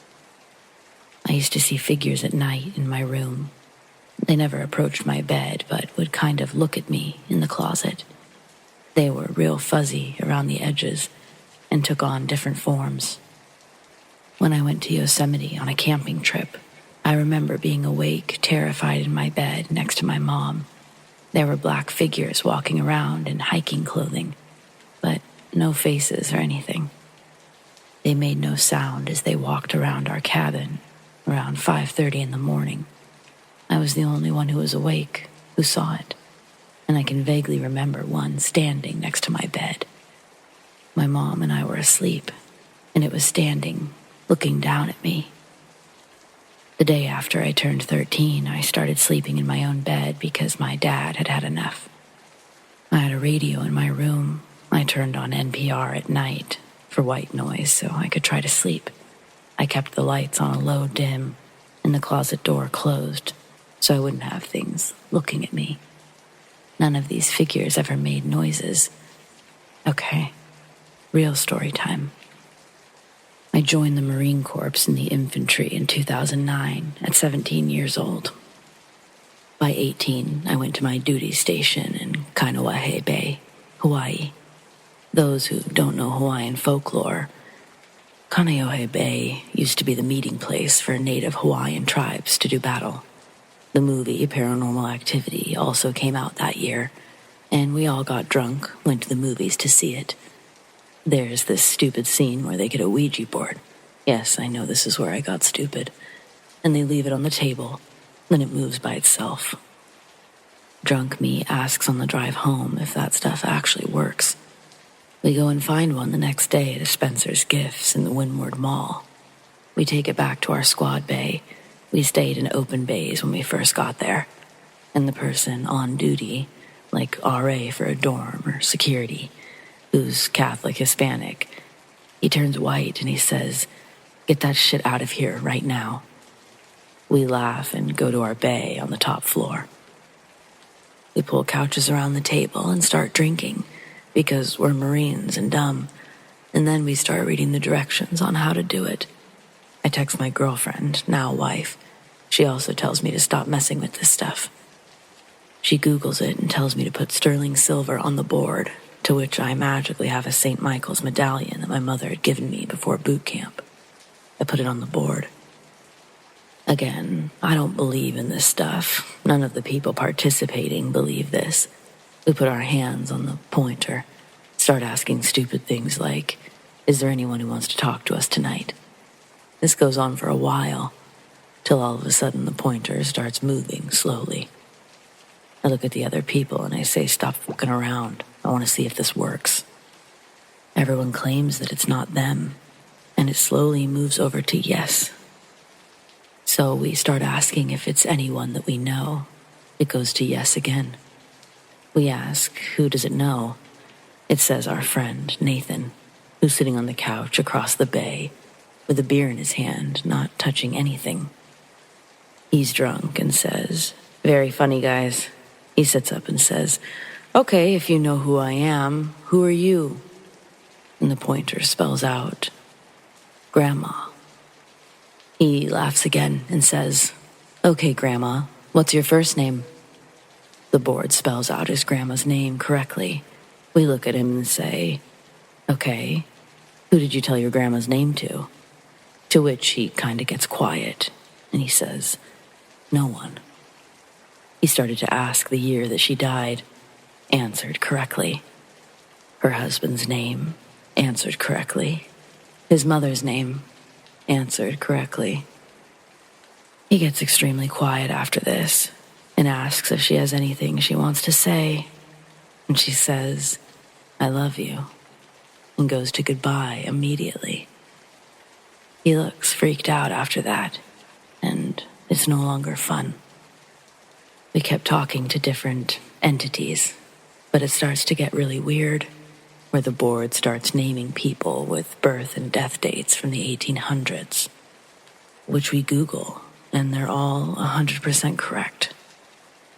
I used to see figures at night in my room. They never approached my bed, but would kind of look at me in the closet. They were real fuzzy around the edges and took on different forms. When I went to Yosemite on a camping trip, I remember being awake, terrified in my bed next to my mom. There were black figures walking around in hiking clothing, but no faces or anything. They made no sound as they walked around our cabin around 5:30 in the morning. I was the only one who was awake, who saw it, and I can vaguely remember one standing next to my bed. My mom and I were asleep, and it was standing, looking down at me. The day after I turned 13, I started sleeping in my own bed because my dad had had enough. I had a radio in my room. I turned on NPR at night for white noise so I could try to sleep. I kept the lights on a low dim and the closet door closed so I wouldn't have things looking at me. None of these figures ever made noises. Okay, real story time. I joined the Marine Corps in the infantry in 2009 at 17 years old. By 18, I went to my duty station in Kaneohe Bay, Hawaii. Those who don't know Hawaiian folklore, Kaneohe Bay used to be the meeting place for native Hawaiian tribes to do battle. The movie Paranormal Activity also came out that year, and we all got drunk, went to the movies to see it. There's this stupid scene where they get a Ouija board. Yes, I know this is where I got stupid. And they leave it on the table, then it moves by itself. Drunk me asks on the drive home if that stuff actually works. We go and find one the next day at Spencer's Gifts in the Windward Mall. We take it back to our squad bay. We stayed in open bays when we first got there. And the person on duty, like RA for a dorm or security, who's Catholic Hispanic, he turns white and he says, "Get that shit out of here right now." We laugh and go to our bay on the top floor. We pull couches around the table and start drinking because we're Marines and dumb, and then we start reading the directions on how to do it. I text my girlfriend, now wife. She also tells me to stop messing with this stuff. She Googles it and tells me to put sterling silver on the board, to which I magically have a St. Michael's medallion that my mother had given me before boot camp. I put it on the board. Again, I don't believe in this stuff. None of the people participating believe this. We put our hands on the pointer, start asking stupid things like, "Is there anyone who wants to talk to us tonight?" This goes on for a while. till all of a sudden the pointer starts moving slowly. I look at the other people and I say, stop fucking around. I want to see if this works. Everyone claims that it's not them, and it slowly moves over to yes. So we start asking if it's anyone that we know. It goes to yes again. We ask, who does it know? It says our friend, Nathan, who's sitting on the couch across the bay with a beer in his hand, not touching anything. He's drunk and says, very funny, guys. He sits up and says, okay, if you know who I am, who are you? And the pointer spells out, Grandma. He laughs again and says, okay, Grandma, what's your first name? The board spells out his grandma's name correctly. We look at him and say, okay, who did you tell your grandma's name to? To which he kind of gets quiet, and he says, no one. He started to ask the year that she died, answered correctly. Her husband's name, answered correctly. His mother's name, answered correctly. He gets extremely quiet after this and asks if she has anything she wants to say. And she says, I love you, and goes to goodbye immediately. He looks freaked out after that, and it's no longer fun. We kept talking to different entities, but it starts to get really weird, where the board starts naming people with birth and death dates from the 1800s, which we Google, and they're all 100% correct.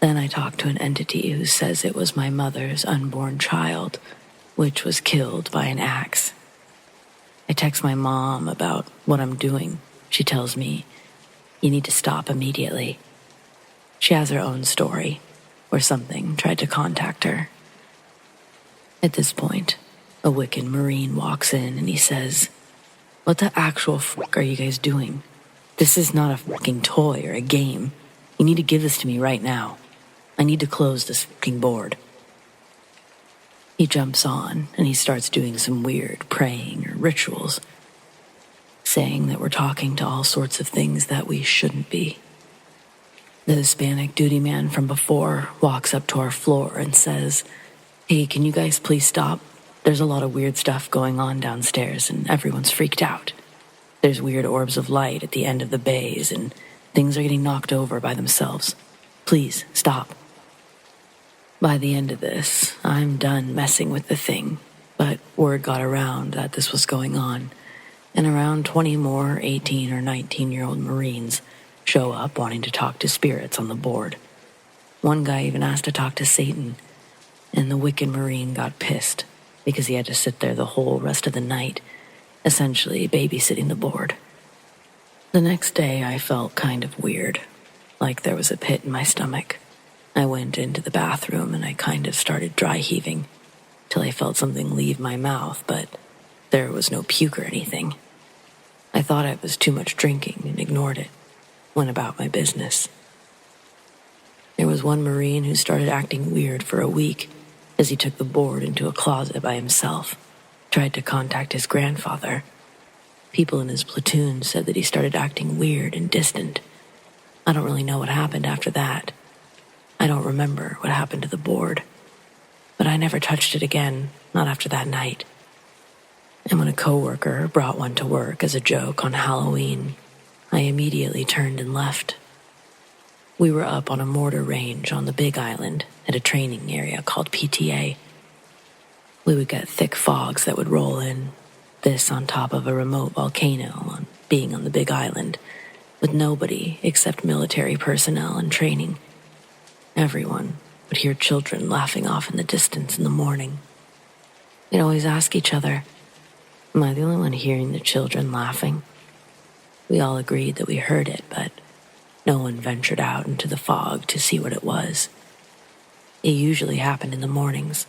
Then I talk to an entity who says it was my mother's unborn child, which was killed by an axe. I text my mom about what I'm doing. She tells me, you need to stop immediately. She has her own story, where something tried to contact her. At this point, a Wiccan Marine walks in and he says, what the actual fuck are you guys doing? This is not a fucking toy or a game. You need to give this to me right now. I need to close this fucking board. He jumps on and he starts doing some weird praying or rituals, saying that we're talking to all sorts of things that we shouldn't be. The Hispanic duty man from before walks up to our floor and says, hey, can you guys please stop? There's a lot of weird stuff going on downstairs and everyone's freaked out. There's weird orbs of light at the end of the bays and things are getting knocked over by themselves. Please, stop. By the end of this, I'm done messing with the thing, but word got around that this was going on, and around 20 more 18 or 19-year-old Marines show up wanting to talk to spirits on the board. One guy even asked to talk to Satan, and the Wiccan Marine got pissed because he had to sit there the whole rest of the night, essentially babysitting the board. The next day, I felt kind of weird, like there was a pit in my stomach. I went into the bathroom and I kind of started dry heaving till I felt something leave my mouth, but there was no puke or anything. I thought it was too much drinking and ignored it, went about my business. There was one Marine who started acting weird for a week as he took the board into a closet by himself, tried to contact his grandfather. People in his platoon said that he started acting weird and distant. I don't really know what happened after that. I don't remember what happened to the board, but I never touched it again, not after that night. And when a coworker brought one to work as a joke on Halloween, I immediately turned and left. We were up on a mortar range on the Big Island at a training area called PTA. We would get thick fogs that would roll in, this on top of a remote volcano, being on the Big Island, with nobody except military personnel and training. Everyone would hear children laughing off in the distance in the morning. They'd always ask each other, am I the only one hearing the children laughing? We all agreed that we heard it, but no one ventured out into the fog to see what it was. It usually happened in the mornings.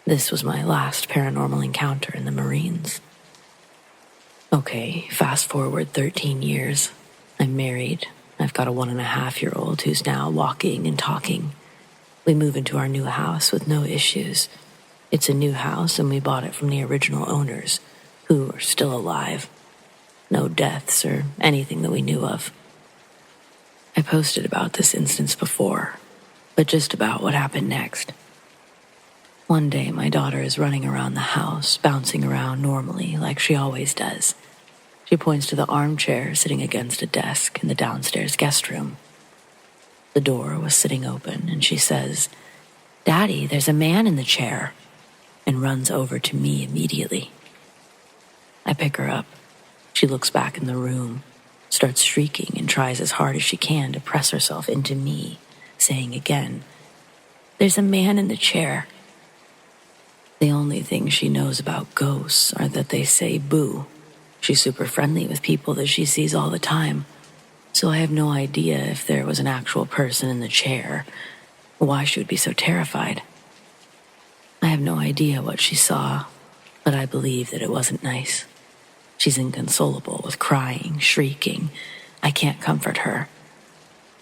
This was my last paranormal encounter in the Marines. Okay, fast forward 13 years. I'm married. I've got a 1.5-year-old who's now walking and talking. We move into our new house with no issues. It's a new house and we bought it from the original owners, who are still alive. No deaths or anything that we knew of. I posted about this instance before, but just about what happened next. One day, my daughter is running around the house, bouncing around normally like she always does. She points to the armchair sitting against a desk in the downstairs guest room. The door was sitting open, and she says, "Daddy, there's a man in the chair," and runs over to me immediately. I pick her up. She looks back in the room, starts shrieking, and tries as hard as she can to press herself into me, saying again, "There's a man in the chair." The only things she knows about ghosts are that they say boo. She's super friendly with people that she sees all the time, so I have no idea if there was an actual person in the chair or why she would be so terrified. I have no idea what she saw, but I believe that it wasn't nice. She's inconsolable with crying, shrieking. I can't comfort her.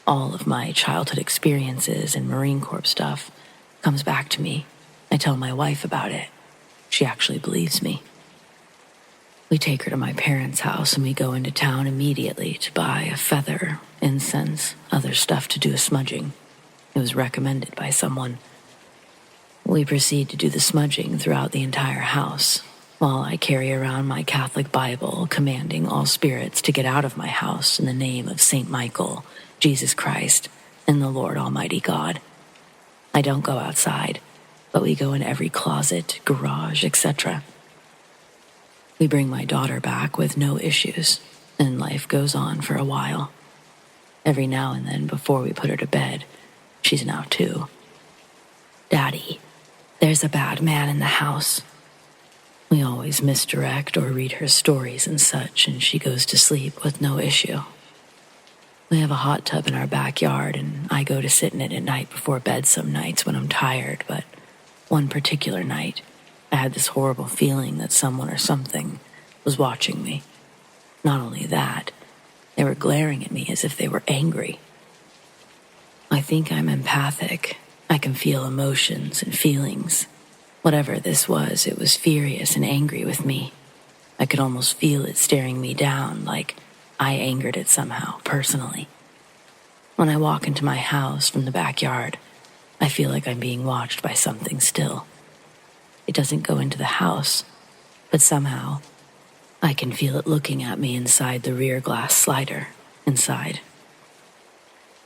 All of my childhood experiences and Marine Corps stuff comes back to me. I tell my wife about it. She actually believes me. We take her to my parents' house and we go into town immediately to buy a feather, incense, other stuff to do a smudging. It was recommended by someone. We proceed to do the smudging throughout the entire house, while I carry around my Catholic Bible commanding all spirits to get out of my house in the name of Saint Michael, Jesus Christ, and the Lord Almighty God. I don't go outside, but we go in every closet, garage, etc. We bring my daughter back with no issues, and life goes on for a while. Every now and then, before we put her to bed, she's now 2. "Daddy, there's a bad man in the house." We always misdirect or read her stories and such, and she goes to sleep with no issue. We have a hot tub in our backyard, and I go to sit in it at night before bed some nights when I'm tired, but one particular night, I had this horrible feeling that someone or something was watching me. Not only that, they were glaring at me as if they were angry. I think I'm empathic. I can feel emotions and feelings. Whatever this was, it was furious and angry with me. I could almost feel it staring me down, like I angered it somehow, personally. When I walk into my house from the backyard, I feel like I'm being watched by something still. It doesn't go into the house, but somehow I can feel it looking at me inside the rear glass slider, inside.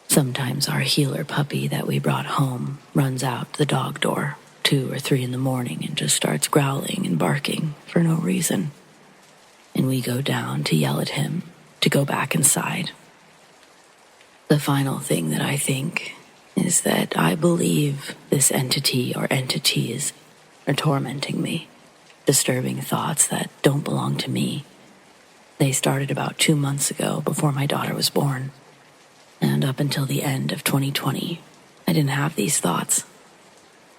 Sometimes our healer puppy that we brought home runs out the dog door 2 or 3 in the morning and just starts growling and barking for no reason. And we go down to yell at him to go back inside. The final thing that I think is that I believe this entity or entities are tormenting me, disturbing thoughts that don't belong to me. They started about 2 months ago, before my daughter was born. And up until the end of 2020, I didn't have these thoughts.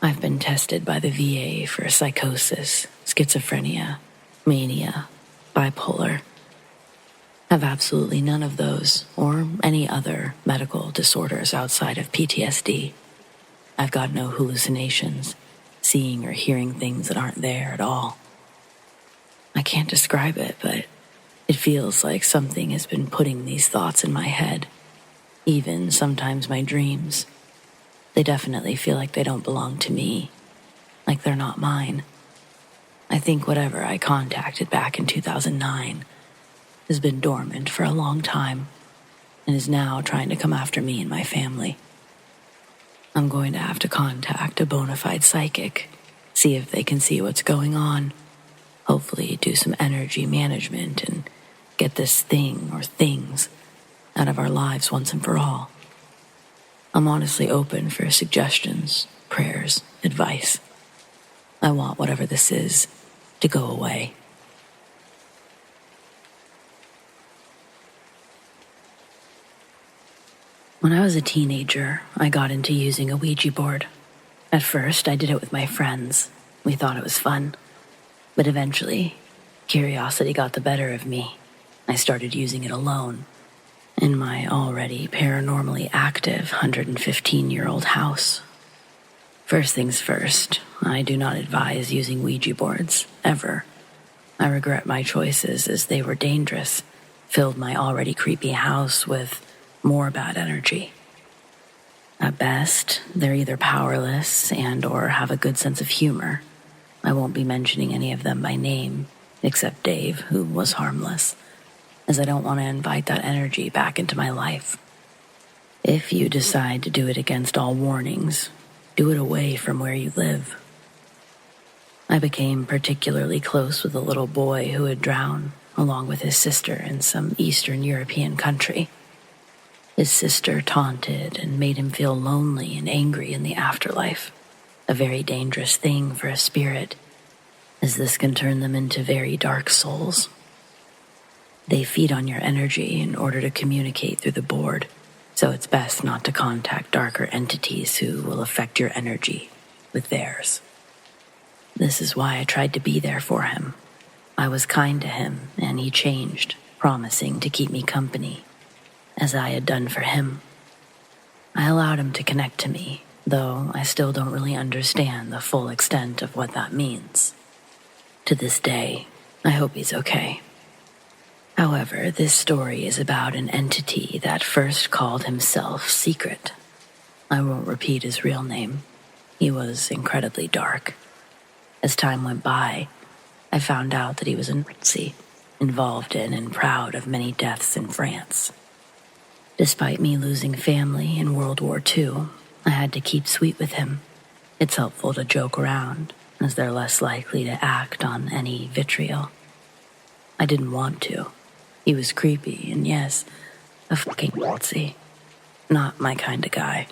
I've been tested by the VA for psychosis, schizophrenia, mania, bipolar. Have absolutely none of those or any other medical disorders outside of PTSD. I've got no hallucinations, seeing or hearing things that aren't there at all. I can't describe it, but it feels like something has been putting these thoughts in my head. Even sometimes my dreams. They definitely feel like they don't belong to me, like they're not mine. I think whatever I contacted back in 2009 has been dormant for a long time and is now trying to come after me and my family. I'm going to have to contact a bona fide psychic, see if they can see what's going on, hopefully do some energy management and get this thing or things out of our lives once and for all. I'm honestly open for suggestions, prayers, advice. I want whatever this is to go away. When I was a teenager, I got into using a Ouija board. At first, I did it with my friends. We thought it was fun. But eventually, curiosity got the better of me. I started using it alone, in my already paranormally active 115-year-old house. First things first, I do not advise using Ouija boards, ever. I regret my choices as they were dangerous, filled my already creepy house with More bad energy. At best, they're either powerless and or have a good sense of humor. I won't be mentioning any of them by name, except Dave, who was harmless, as I don't want to invite that energy back into my life. If you decide to do it against all warnings, do it away from where you live. I became particularly close with a little boy who had drowned, along with his sister in some Eastern European country. His sister taunted and made him feel lonely and angry in the afterlife, a very dangerous thing for a spirit, as this can turn them into very dark souls. They feed on your energy in order to communicate through the board, so it's best not to contact darker entities who will affect your energy with theirs. This is why I tried to be there for him. I was kind to him, and he changed, promising to keep me company, as I had done for him. I allowed him to connect to me, though I still don't really understand the full extent of what that means. To this day, I hope he's okay. However, this story is about an entity that first called himself Secret. I won't repeat his real name. He was incredibly dark. As time went by, I found out that he was a Nazi, involved in and proud of many deaths in France. Despite me losing family in World War II, I had to keep sweet with him. It's helpful to joke around, as they're less likely to act on any vitriol. I didn't want to. He was creepy, and yes, a fucking Nazi. Not my kind of guy.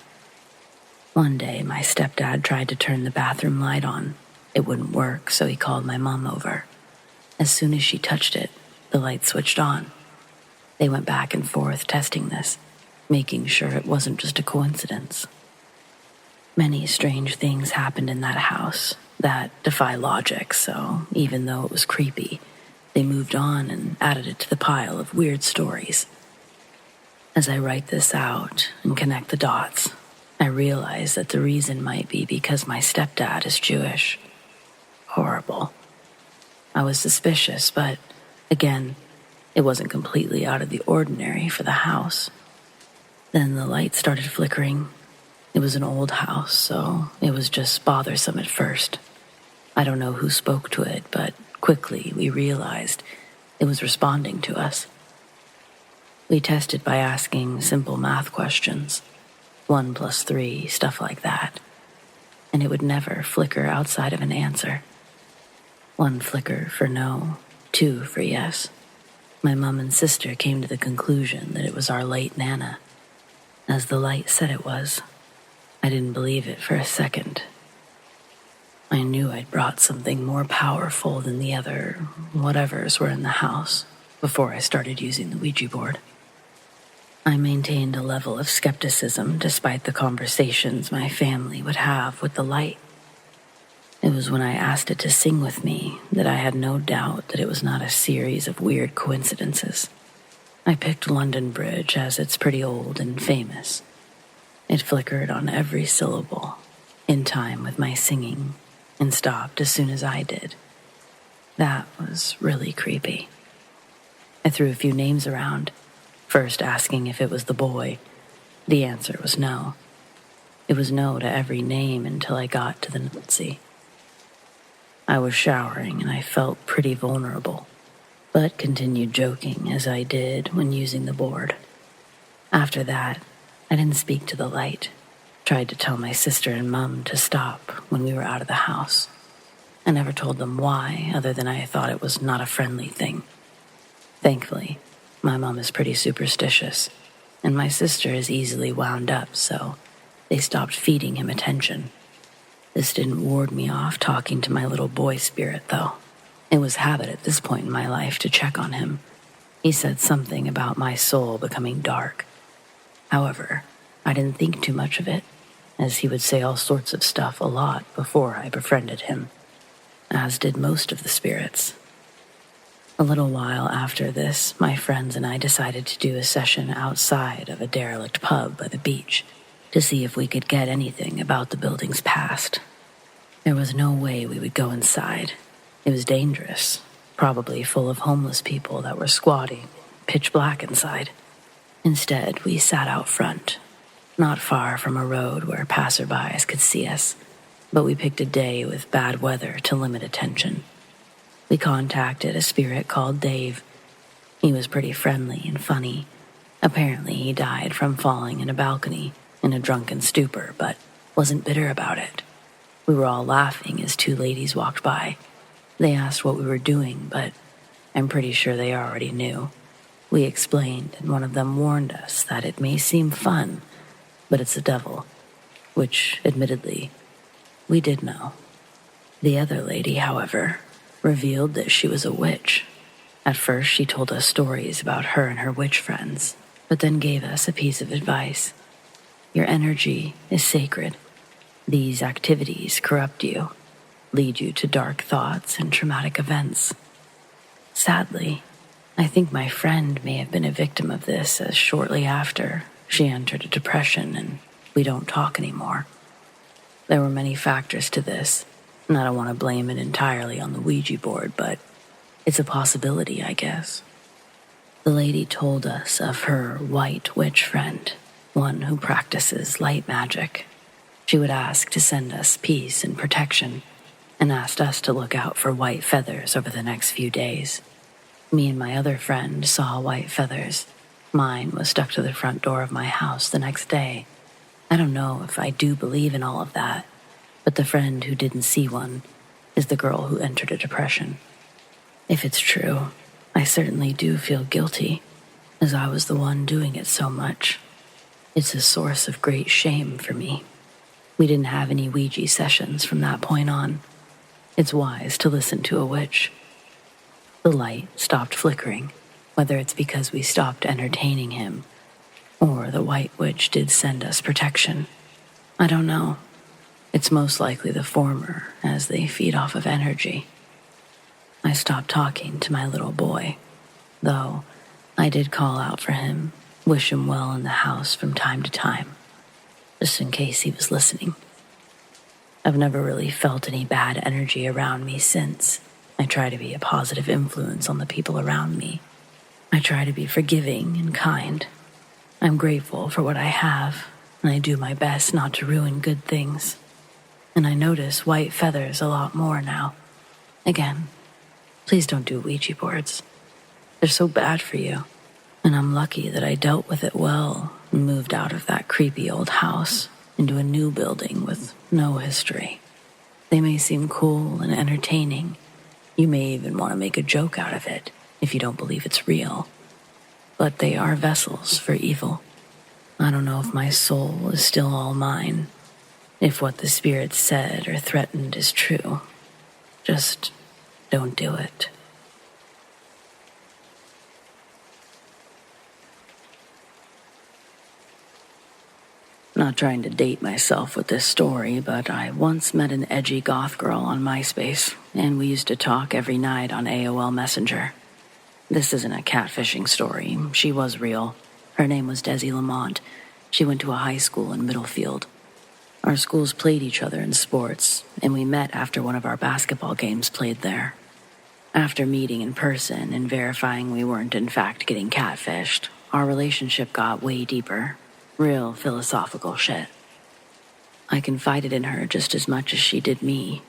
One day, my stepdad tried to turn the bathroom light on. It wouldn't work, so he called my mom over. As soon as she touched it, the light switched on. They went back and forth testing this, making sure it wasn't just a coincidence. Many strange things happened in that house that defy logic, so even though it was creepy, they moved on and added it to the pile of weird stories. As I write this out and connect the dots, I realize that the reason might be because my stepdad is Jewish. Horrible. I was suspicious, but again, it wasn't completely out of the ordinary for the house. Then the light started flickering. It was an old house, so it was just bothersome at first. I don't know who spoke to it, but quickly we realized it was responding to us. We tested by asking simple math questions, 1 + 3, stuff like that, and it would never flicker outside of an answer. 1 flicker for no, 2 for yes. My mom and sister came to the conclusion that it was our late Nana, as the light said it was. I didn't believe it for a second. I knew I'd brought something more powerful than the other whatevers were in the house before I started using the Ouija board. I maintained a level of skepticism despite the conversations my family would have with the light. It was when I asked it to sing with me that I had no doubt that it was not a series of weird coincidences. I picked London Bridge as it's pretty old and famous. It flickered on every syllable, in time with my singing, and stopped as soon as I did. That was really creepy. I threw a few names around, first asking if it was the boy. The answer was no. It was no to every name until I got to the Nazi. I was showering and I felt pretty vulnerable, but continued joking as I did when using the board. After that, I didn't speak to the light. Tried to tell my sister and mom to stop when we were out of the house. I never told them why, other than I thought it was not a friendly thing. Thankfully, my mom is pretty superstitious, and my sister is easily wound up, so they stopped feeding him attention. This didn't ward me off talking to my little boy spirit, though. It was habit at this point in my life to check on him. He said something about my soul becoming dark. However, I didn't think too much of it, as he would say all sorts of stuff a lot before I befriended him, as did most of the spirits. A little while after this, my friends and I decided to do a session outside of a derelict pub by the beach to see if we could get anything about the building's past. There was no way we would go inside. It was dangerous, probably full of homeless people that were squatting, pitch black inside. Instead, we sat out front, not far from a road where passerbys could see us, but we picked a day with bad weather to limit attention. We contacted a spirit called Dave. He was pretty friendly and funny. Apparently, he died from falling in a balcony in a drunken stupor, but wasn't bitter about it. We were all laughing as two ladies walked by. They asked what we were doing, but I'm pretty sure they already knew. We explained, and one of them warned us that it may seem fun, but it's the devil, which, admittedly, we did know. The other lady, however, revealed that she was a witch. At first, she told us stories about her and her witch friends, but then gave us a piece of advice. Your energy is sacred. These activities corrupt you, lead you to dark thoughts and traumatic events. Sadly, I think my friend may have been a victim of this, as shortly after, she entered a depression and we don't talk anymore. There were many factors to this, and I don't want to blame it entirely on the Ouija board, but it's a possibility, I guess. The lady told us of her white witch friend, one who practices light magic. She would ask to send us peace and protection, and asked us to look out for white feathers over the next few days. Me and my other friend saw white feathers. Mine was stuck to the front door of my house the next day. I don't know if I do believe in all of that, but the friend who didn't see one is the girl who entered a depression. If it's true, I certainly do feel guilty, as I was the one doing it so much. It's a source of great shame for me. We didn't have any Ouija sessions from that point on. It's wise to listen to a witch. The light stopped flickering, whether it's because we stopped entertaining him, or the white witch did send us protection. I don't know. It's most likely the former, as they feed off of energy. I stopped talking to my little boy, though I did call out for him, wish him well in the house from time to time, just in case he was listening. I've never really felt any bad energy around me since. I try to be a positive influence on the people around me. I try to be forgiving and kind. I'm grateful for what I have, and I do my best not to ruin good things. And I notice white feathers a lot more now. Again, please don't do Ouija boards. They're so bad for you. And I'm lucky that I dealt with it well and moved out of that creepy old house into a new building with no history. They may seem cool and entertaining. You may even want to make a joke out of it if you don't believe it's real. But they are vessels for evil. I don't know if my soul is still all mine, if what the spirit said or threatened is true. Just don't do it. Not trying to date myself with this story, but I once met an edgy goth girl on MySpace, and we used to talk every night on AOL Messenger. This isn't a catfishing story. She was real. Her name was Desi Lamont. She went to a high school in Middlefield. Our schools played each other in sports, and we met after one of our basketball games played there. After meeting in person and verifying we weren't in fact getting catfished, our relationship got way deeper. Real philosophical shit. I confided in her just as much as she did me.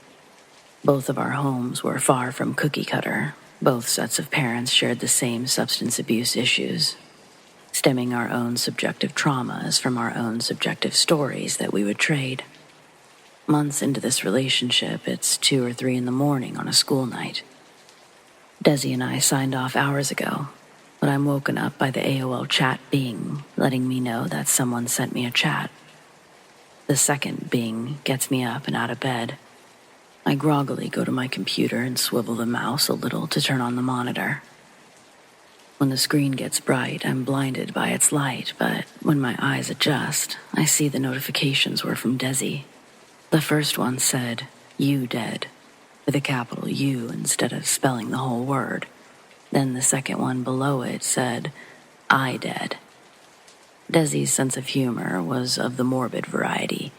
Both of our homes were far from cookie cutter. Both sets of parents shared the same substance abuse issues, stemming our own subjective traumas from our own subjective stories that we would trade. Months into this relationship, it's 2 or 3 in the morning on a school night. Desi and I signed off hours ago, but I'm woken up by the AOL chat bing, letting me know that someone sent me a chat. The second bing gets me up and out of bed. I groggily go to my computer and swivel the mouse a little to turn on the monitor. When the screen gets bright, I'm blinded by its light, but when my eyes adjust, I see the notifications were from Desi. The first one said, "You dead," with a capital U instead of spelling the whole word. Then the second one below it said, "I dead." Desi's sense of humor was of the morbid variety,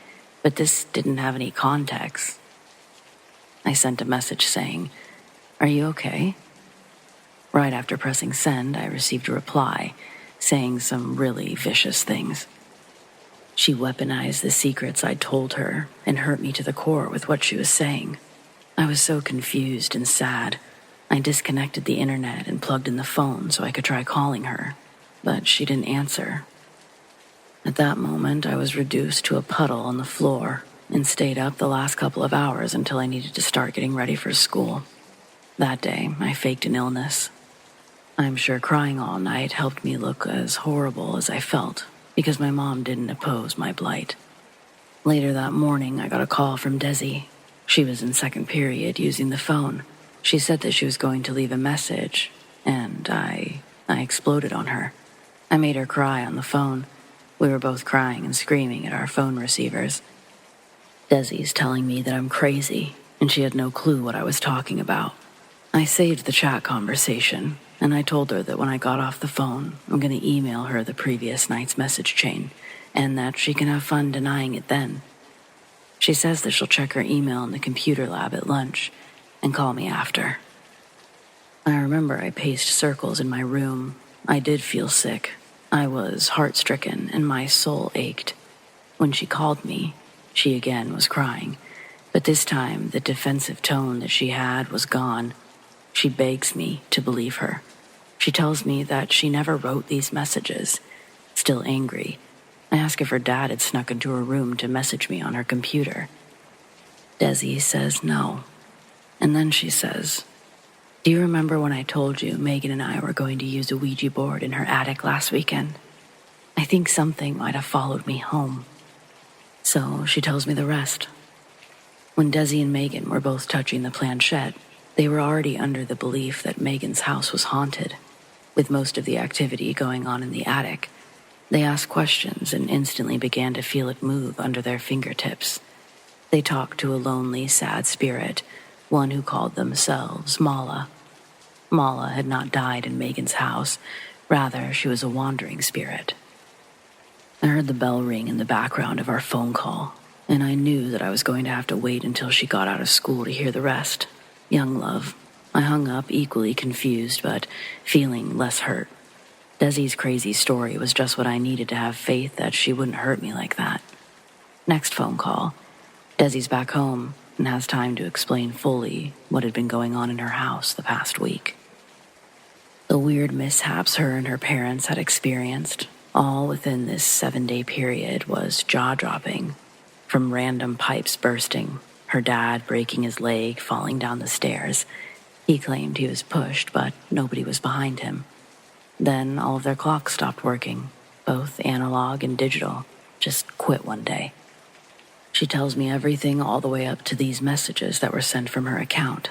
but this didn't have any context. I sent a message saying, "Are you okay?" Right after pressing send, I received a reply. saying some really vicious things. She weaponized the secrets I'd told her and hurt me to the core with what she was saying. I was so confused and sad. I disconnected the internet and plugged in the phone so I could try calling her, but she didn't answer. At that moment, I was reduced to a puddle on the floor and stayed up the last couple of hours until I needed to start getting ready for school. That day, I faked an illness. I'm sure crying all night helped me look as horrible as I felt, because my mom didn't oppose my blight. Later that morning, I got a call from Desi. She was in second period using the phone. She said that she was going to leave a message, and I exploded on her. I made her cry on the phone. We were both crying and screaming at our phone receivers. Desi's telling me that I'm crazy, and she had no clue what I was talking about. I saved the chat conversation, and I told her that when I got off the phone, I'm going to email her the previous night's message chain, and that she can have fun denying it then. She says that she'll check her email in the computer lab at lunch and call me after. I remember I paced circles in my room. I did feel sick. I was heart-stricken, and my soul ached. When she called me, she again was crying, but this time the defensive tone that she had was gone. She begs me to believe her. She tells me that she never wrote these messages. Still angry, I ask if her dad had snuck into her room to message me on her computer. Desi says no. And then she says, "Do you remember when I told you Megan and I were going to use a Ouija board in her attic last weekend? I think something might have followed me home." So she tells me the rest. When Desi and Megan were both touching the planchette, they were already under the belief that Megan's house was haunted, with most of the activity going on in the attic. They asked questions and instantly began to feel it move under their fingertips. They talked to a lonely, sad spirit, one who called themselves Mala. Mala had not died in Megan's house. Rather, she was a wandering spirit. I heard the bell ring in the background of our phone call, and I knew that I was going to have to wait until she got out of school to hear the rest. Young love. I hung up equally confused, but feeling less hurt. Desi's crazy story was just what I needed to have faith that she wouldn't hurt me like that. Next phone call. Desi's back home and has time to explain fully what had been going on in her house the past week. The weird mishaps her and her parents had experienced, all within this 7-day period, was jaw-dropping. From random pipes bursting, her dad breaking his leg, falling down the stairs. He claimed he was pushed, but nobody was behind him. Then all of their clocks stopped working, both analog and digital, just quit one day. She tells me everything all the way up to these messages that were sent from her account.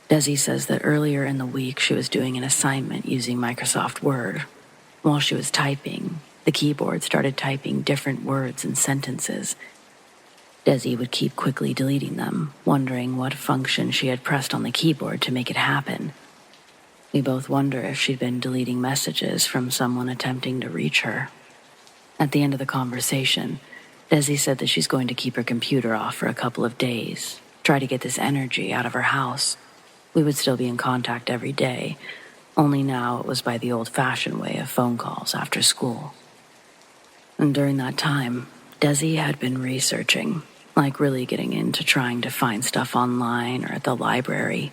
Desi says that earlier in the week she was doing an assignment using Microsoft Word. While she was typing, the keyboard started typing different words and sentences. Desi would keep quickly deleting them, wondering what function she had pressed on the keyboard to make it happen. We both wonder if she'd been deleting messages from someone attempting to reach her. At the end of the conversation, Desi said that she's going to keep her computer off for a couple of days, try to get this energy out of her house. We would still be in contact every day, only now it was by the old-fashioned way of phone calls after school. And during that time, Desi had been researching, like really getting into trying to find stuff online or at the library.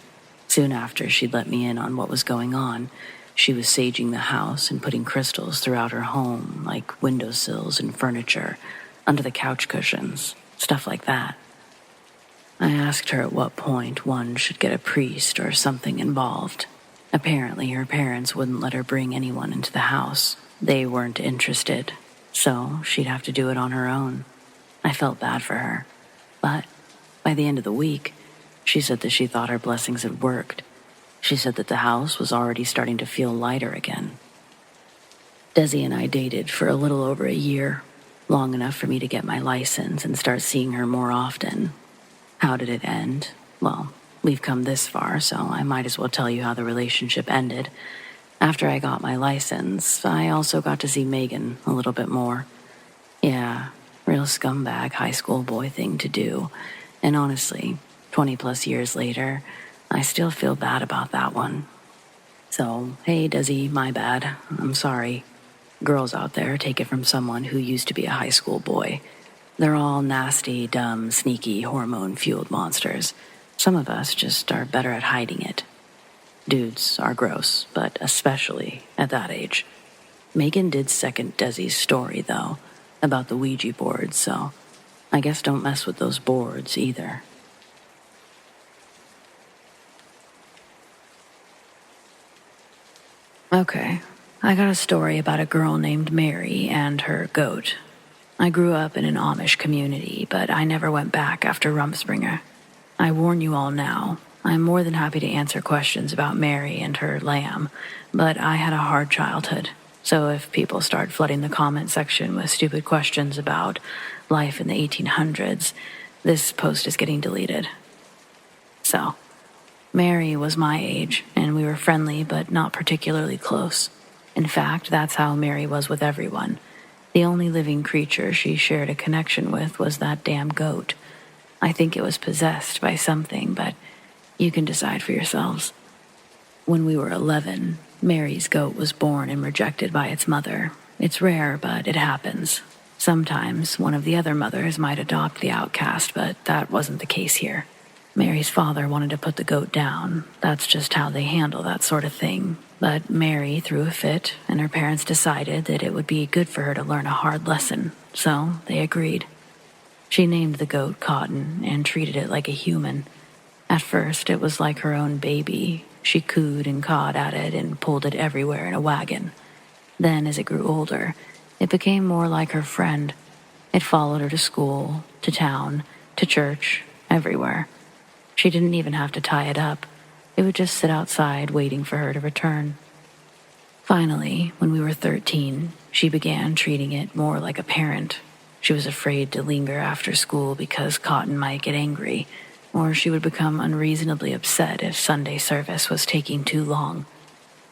Soon after she'd let me in on what was going on, she was saging the house and putting crystals throughout her home, like windowsills and furniture, under the couch cushions, stuff like that. I asked her at what point one should get a priest or something involved. Apparently, her parents wouldn't let her bring anyone into the house. They weren't interested, so she'd have to do it on her own. I felt bad for her, but by the end of the week, she said that she thought her blessings had worked. She said that the house was already starting to feel lighter again. Desi and I dated for a little over a year, long enough for me to get my license and start seeing her more often. How did it end? Well, we've come this far, so I might as well tell you how the relationship ended. After I got my license, I also got to see Megan a little bit more. Yeah, real scumbag high school boy thing to do. And honestly, 20 plus years later, I still feel bad about that one. So, hey, Desi, my bad. I'm sorry. Girls out there take it from someone who used to be a high school boy. They're all nasty, dumb, sneaky, hormone-fueled monsters. Some of us just are better at hiding it. Dudes are gross, but especially at that age. Megan did second Desi's story, though, about the Ouija board, so I guess don't mess with those boards either. Okay, I got a story about a girl named Mary and her goat. I grew up in an Amish community, but I never went back after Rumspringa. I warn you all now, I'm more than happy to answer questions about Mary and her lamb, but I had a hard childhood. So if people start flooding the comment section with stupid questions about life in the 1800s, this post is getting deleted. So, Mary was my age, and we were friendly but not particularly close. In fact, that's how Mary was with everyone. The only living creature she shared a connection with was that damn goat. I think it was possessed by something, but you can decide for yourselves. When we were 11, Mary's goat was born and rejected by its mother. It's rare, but it happens. Sometimes one of the other mothers might adopt the outcast, but that wasn't the case here. Mary's father wanted to put the goat down. That's just how they handle that sort of thing. But Mary threw a fit, and her parents decided that it would be good for her to learn a hard lesson, so they agreed. She named the goat Cotton and treated it like a human. At first, it was like her own baby. She cooed and cawed at it and pulled it everywhere in a wagon. Then, as it grew older, it became more like her friend. It followed her to school, to town, to church, everywhere. She didn't even have to tie it up. It would just sit outside waiting for her to return. Finally, when we were 13, she began treating it more like a parent. She was afraid to linger after school because Cotton might get angry, or she would become unreasonably upset if Sunday service was taking too long.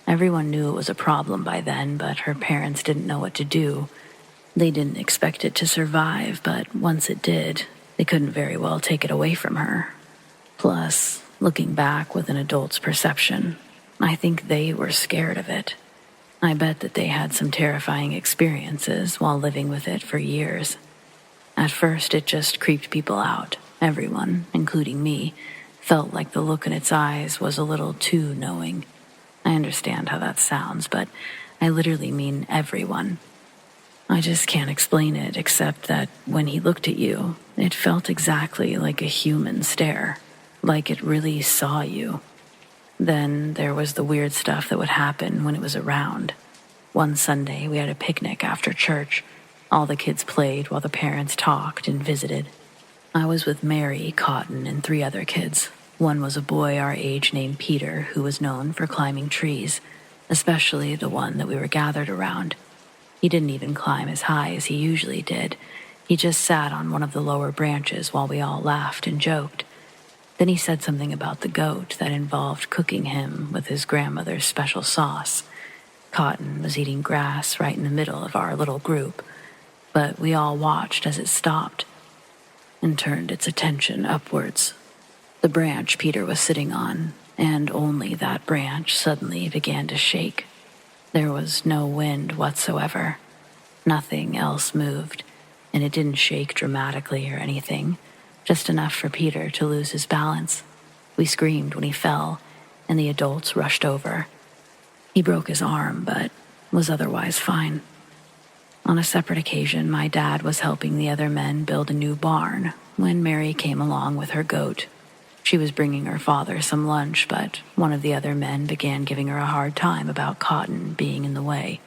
Everyone knew it was a problem by then, but her parents didn't know what to do. They didn't expect it to survive, but once it did, they couldn't very well take it away from her. Plus, looking back with an adult's perception, I think they were scared of it. I bet that they had some terrifying experiences while living with it for years. At first, it just creeped people out. Everyone, including me, felt like the look in its eyes was a little too knowing. I understand how that sounds, but I literally mean everyone. I just can't explain it except that when he looked at you, it felt exactly like a human stare. Like it really saw you. Then there was the weird stuff that would happen when it was around. One Sunday, we had a picnic after church. All the kids played while the parents talked and visited. I was with Mary, Cotton, and 3 other kids. One was a boy our age named Peter, who was known for climbing trees, especially the one that we were gathered around. He didn't even climb as high as he usually did. He just sat on one of the lower branches while we all laughed and joked. Then he said something about the goat that involved cooking him with his grandmother's special sauce. Cotton was eating grass right in the middle of our little group, but we all watched as it stopped and turned its attention upwards. The branch Peter was sitting on, and only that branch, suddenly began to shake. There was no wind whatsoever. Nothing else moved, and it didn't shake dramatically or anything. Just enough for Peter to lose his balance. We screamed when he fell, and the adults rushed over. He broke his arm, but was otherwise fine. On a separate occasion, my dad was helping the other men build a new barn when Mary came along with her goat. She was bringing her father some lunch, but one of the other men began giving her a hard time about Cotton being in the way.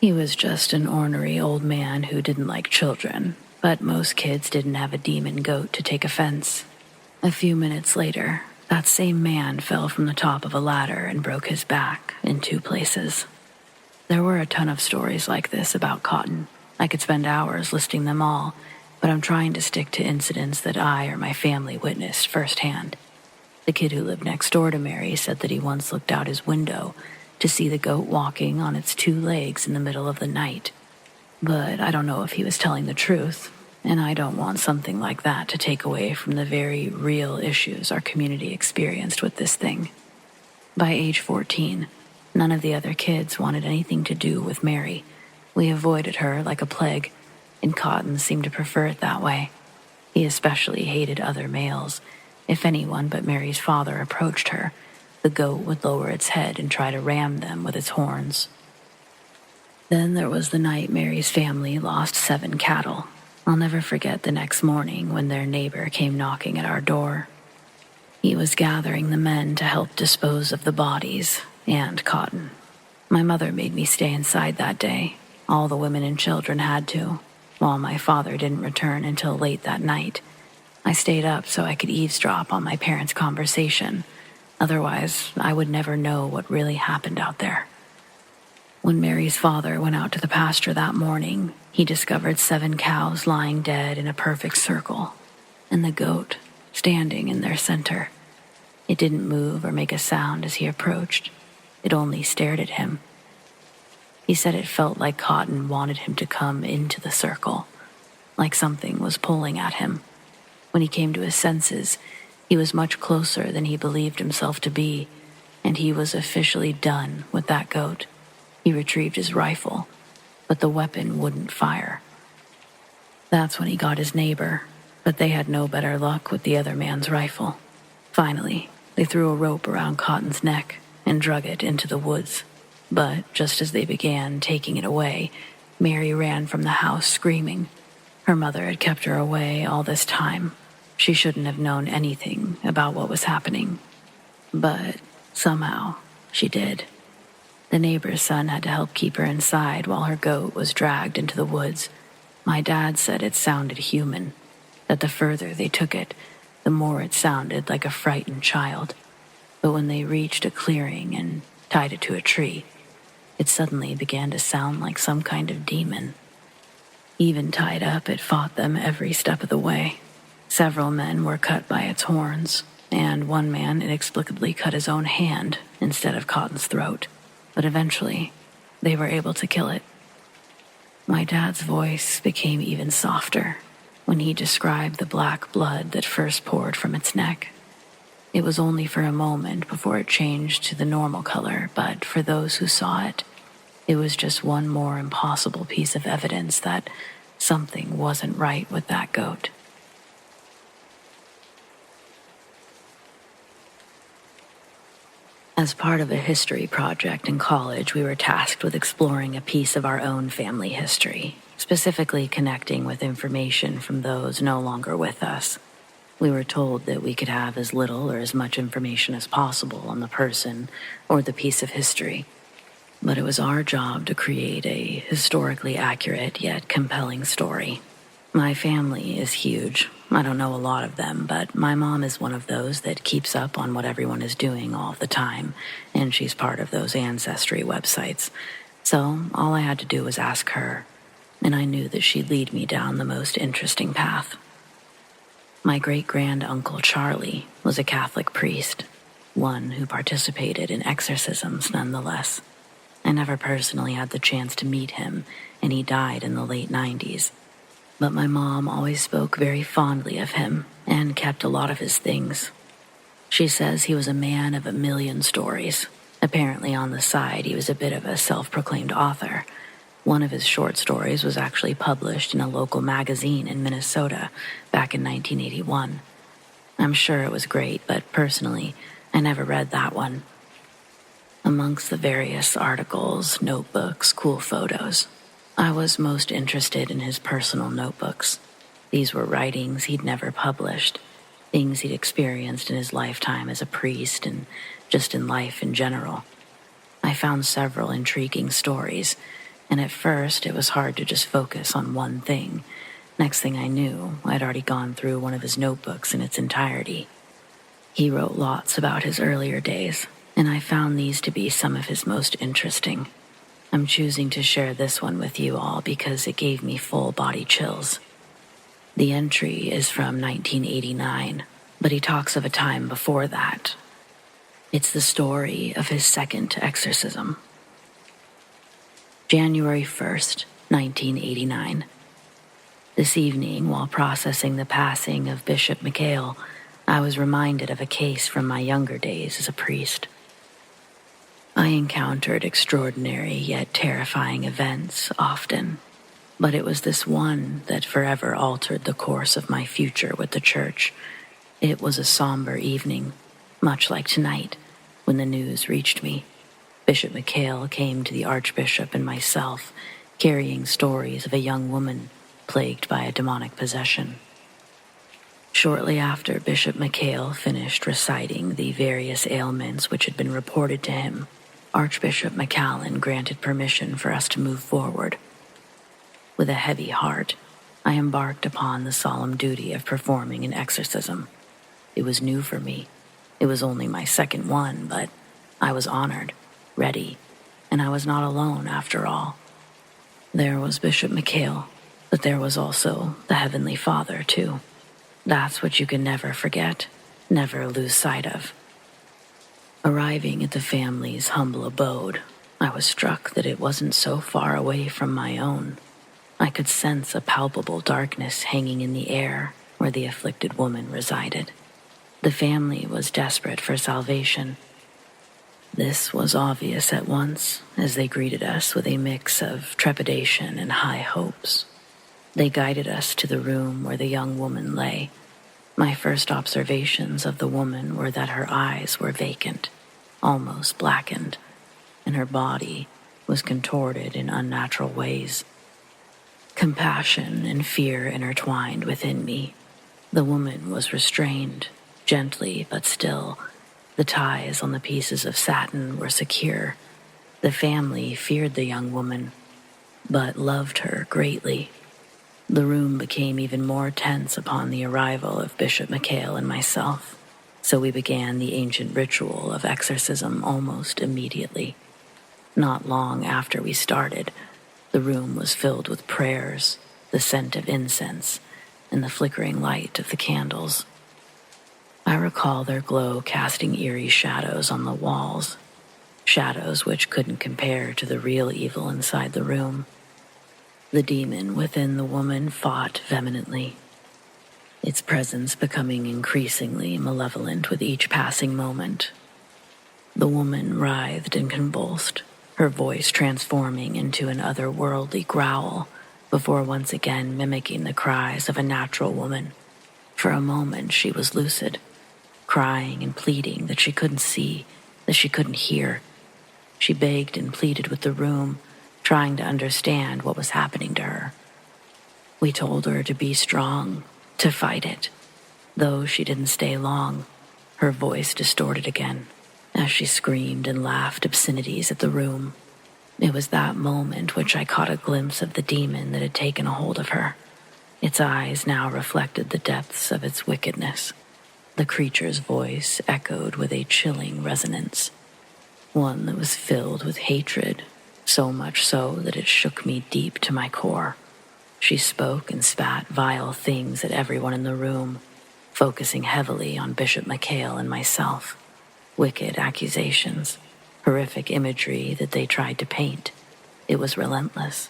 He was just an ornery old man who didn't like children, but most kids didn't have a demon goat to take offense. A few minutes later, that same man fell from the top of a ladder and broke his back in 2 places. There were a ton of stories like this about Cotton. I could spend hours listing them all, but I'm trying to stick to incidents that I or my family witnessed firsthand. The kid who lived next door to Mary said that he once looked out his window to see the goat walking on its 2 legs in the middle of the night. But I don't know if he was telling the truth, and I don't want something like that to take away from the very real issues our community experienced with this thing. By age 14, none of the other kids wanted anything to do with Mary. We avoided her like a plague, and Cotton seemed to prefer it that way. He especially hated other males. If anyone but Mary's father approached her, the goat would lower its head and try to ram them with its horns. Then there was the night Mary's family lost 7 cattle. I'll never forget the next morning when their neighbor came knocking at our door. He was gathering the men to help dispose of the bodies and Cotton. My mother made me stay inside that day. All the women and children had to, while my father didn't return until late that night. I stayed up so I could eavesdrop on my parents' conversation. Otherwise, I would never know what really happened out there. When Mary's father went out to the pasture that morning, he discovered 7 cows lying dead in a perfect circle, and the goat standing in their center. It didn't move or make a sound as he approached. It only stared at him. He said it felt like Cotton wanted him to come into the circle, like something was pulling at him. When he came to his senses, he was much closer than he believed himself to be, and he was officially done with that goat. He retrieved his rifle, but the weapon wouldn't fire. That's when he got his neighbor, but they had no better luck with the other man's rifle. Finally, they threw a rope around Cotton's neck and drug it into the woods. But just as they began taking it away, Mary ran from the house screaming. Her mother had kept her away all this time. She shouldn't have known anything about what was happening. But somehow, she did. The neighbor's son had to help keep her inside while her goat was dragged into the woods. My dad said it sounded human, that the further they took it, the more it sounded like a frightened child. But when they reached a clearing and tied it to a tree, it suddenly began to sound like some kind of demon. Even tied up, it fought them every step of the way. Several men were cut by its horns, and one man inexplicably cut his own hand instead of Cotton's throat. But eventually, they were able to kill it. My dad's voice became even softer when he described the black blood that first poured from its neck. It was only for a moment before it changed to the normal color, but for those who saw it, it was just one more impossible piece of evidence that something wasn't right with that goat. As part of a history project in college, we were tasked with exploring a piece of our own family history, specifically connecting with information from those no longer with us. We were told that we could have as little or as much information as possible on the person or the piece of history, but it was our job to create a historically accurate yet compelling story. My family is huge. I don't know a lot of them, but my mom is one of those that keeps up on what everyone is doing all the time, and she's part of those ancestry websites. So all I had to do was ask her, and I knew that she'd lead me down the most interesting path. My great-grand-uncle Charlie was a Catholic priest, one who participated in exorcisms nonetheless. I never personally had the chance to meet him, and he died in the late 90s. But my mom always spoke very fondly of him and kept a lot of his things. She says he was a man of a million stories. Apparently on the side, he was a bit of a self-proclaimed author. One of his short stories was actually published in a local magazine in Minnesota back in 1981. I'm sure it was great, but personally, I never read that one. Amongst the various articles, notebooks, cool photos, I was most interested in his personal notebooks. These were writings he'd never published, things he'd experienced in his lifetime as a priest and just in life in general. I found several intriguing stories, and at first it was hard to just focus on one thing. Next thing I knew, I'd already gone through one of his notebooks in its entirety. He wrote lots about his earlier days, and I found these to be some of his most interesting. I'm choosing to share this one with you all because it gave me full body chills. The entry is from 1989, but he talks of a time before that. It's the story of his second exorcism. January 1st, 1989. This evening, while processing the passing of Bishop McHale, I was reminded of a case from my younger days as a priest. I encountered extraordinary yet terrifying events often, but it was this one that forever altered the course of my future with the church. It was a somber evening, much like tonight, when the news reached me. Bishop McHale came to the Archbishop and myself, carrying stories of a young woman plagued by a demonic possession. Shortly after Bishop McHale finished reciting the various ailments which had been reported to him, Archbishop McAllen granted permission for us to move forward. With a heavy heart, I embarked upon the solemn duty of performing an exorcism. It was new for me. It was only my second one, but I was honored, ready, and I was not alone after all. There was Bishop McHale, but there was also the Heavenly Father, too. That's what you can never forget, never lose sight of. Arriving at the family's humble abode, I was struck that it wasn't so far away from my own. I could sense a palpable darkness hanging in the air where the afflicted woman resided. The family was desperate for salvation. This was obvious at once as they greeted us with a mix of trepidation and high hopes. They guided us to the room where the young woman lay. My first observations of the woman were that her eyes were vacant, almost blackened, and her body was contorted in unnatural ways. Compassion and fear intertwined within me. The woman was restrained, gently but still. The ties on the pieces of satin were secure. The family feared the young woman, but loved her greatly. The room became even more tense upon the arrival of Bishop McHale and myself, so we began the ancient ritual of exorcism almost immediately. Not long after we started, the room was filled with prayers, the scent of incense, and the flickering light of the candles. I recall their glow casting eerie shadows on the walls, shadows which couldn't compare to the real evil inside the room. The demon within the woman fought vehemently, its presence becoming increasingly malevolent with each passing moment. The woman writhed and convulsed, her voice transforming into an otherworldly growl before once again mimicking the cries of a natural woman. For a moment she was lucid, crying and pleading that she couldn't see, that she couldn't hear. She begged and pleaded with the room, trying to understand what was happening to her. We told her to be strong, to fight it. Though she didn't stay long, her voice distorted again as she screamed and laughed obscenities at the room. It was that moment which I caught a glimpse of the demon that had taken a hold of her. Its eyes now reflected the depths of its wickedness. The creature's voice echoed with a chilling resonance, one that was filled with hatred, so much so that it shook me deep to my core. She spoke and spat vile things at everyone in the room, focusing heavily on Bishop McHale and myself. Wicked accusations, horrific imagery that they tried to paint. It was relentless.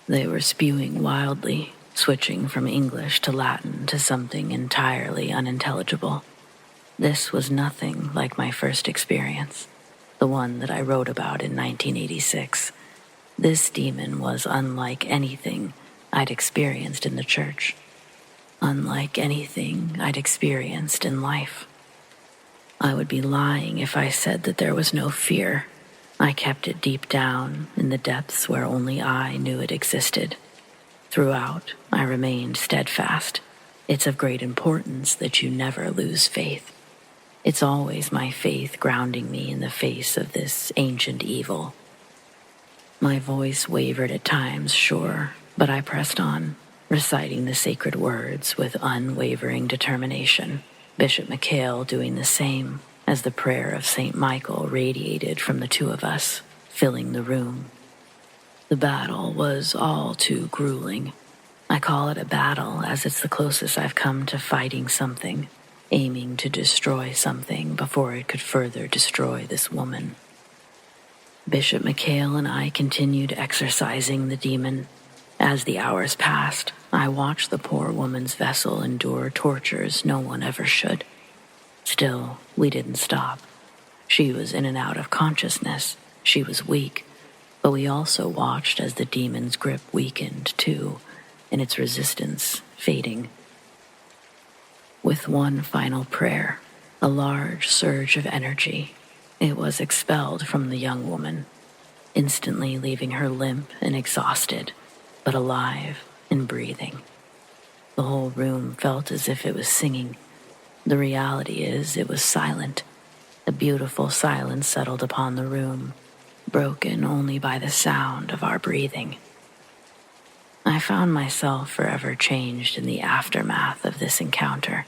They were spewing wildly, switching from English to Latin to something entirely unintelligible. This was nothing like my first experience, the one that I wrote about in 1986. This demon was unlike anything I'd experienced in the church, unlike anything I'd experienced in life. I would be lying if I said that there was no fear. I kept it deep down in the depths where only I knew it existed. Throughout, I remained steadfast. It's of great importance that you never lose faith. It's always my faith grounding me in the face of this ancient evil. My voice wavered at times, sure, but I pressed on, reciting the sacred words with unwavering determination. Bishop McHale doing the same, as the prayer of St. Michael radiated from the two of us, filling the room. The battle was all too grueling. I call it a battle as it's the closest I've come to fighting something, aiming to destroy something before it could further destroy this woman. Bishop McHale and I continued exorcising the demon. As the hours passed, I watched the poor woman's vessel endure tortures no one ever should. Still, we didn't stop. She was in and out of consciousness. She was weak, but we also watched as the demon's grip weakened too, and its resistance fading. With one final prayer, a large surge of energy, it was expelled from the young woman, instantly leaving her limp and exhausted, but alive and breathing. The whole room felt as if it was singing. The reality is, it was silent. A beautiful silence settled upon the room, broken only by the sound of our breathing. I found myself forever changed in the aftermath of this encounter.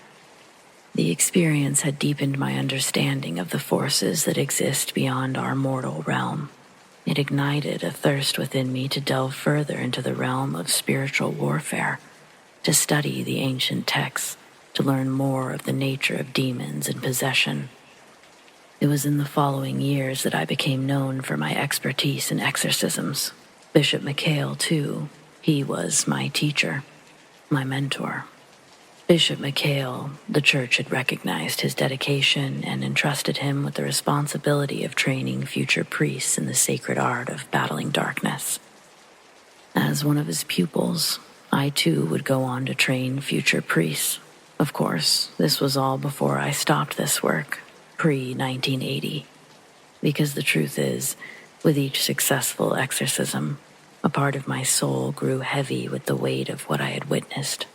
The experience had deepened my understanding of the forces that exist beyond our mortal realm. It ignited a thirst within me to delve further into the realm of spiritual warfare, to study the ancient texts, to learn more of the nature of demons and possession. It was in the following years that I became known for my expertise in exorcisms. Bishop McHale, too, he was my teacher, my mentor. Bishop McHale, the church had recognized his dedication and entrusted him with the responsibility of training future priests in the sacred art of battling darkness. As one of his pupils, I too would go on to train future priests. Of course, this was all before I stopped this work, pre-1980. Because the truth is, with each successful exorcism, a part of my soul grew heavy with the weight of what I had witnessed.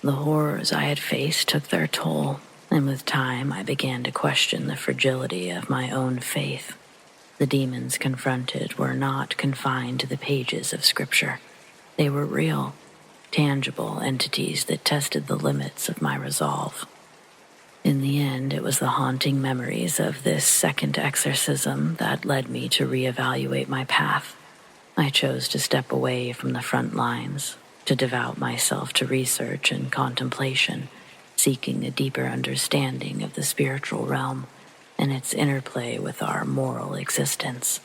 The horrors I had faced took their toll, and with time I began to question the fragility of my own faith. The demons confronted were not confined to the pages of Scripture. They were real, tangible entities that tested the limits of my resolve. In the end, it was the haunting memories of this second exorcism that led me to reevaluate my path. I chose to step away from the front lines, to devote myself to research and contemplation, seeking a deeper understanding of the spiritual realm and its interplay with our moral existence.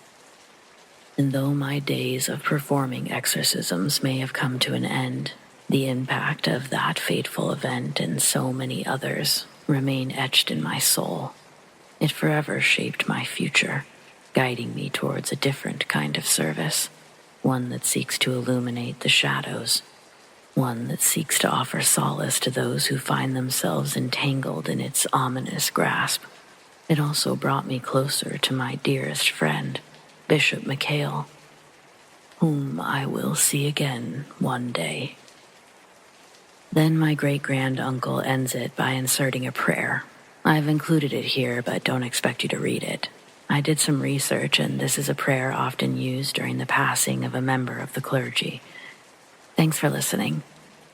And though my days of performing exorcisms may have come to an end, the impact of that fateful event and so many others remain etched in my soul. It forever shaped my future, guiding me towards a different kind of service, one that seeks to illuminate the shadows, one that seeks to offer solace to those who find themselves entangled in its ominous grasp. It also brought me closer to my dearest friend, Bishop McHale, whom I will see again one day. Then my great-grand-uncle ends it by inserting a prayer. I've included it here, but don't expect you to read it. I did some research, and this is a prayer often used during the passing of a member of the clergy. Thanks for listening.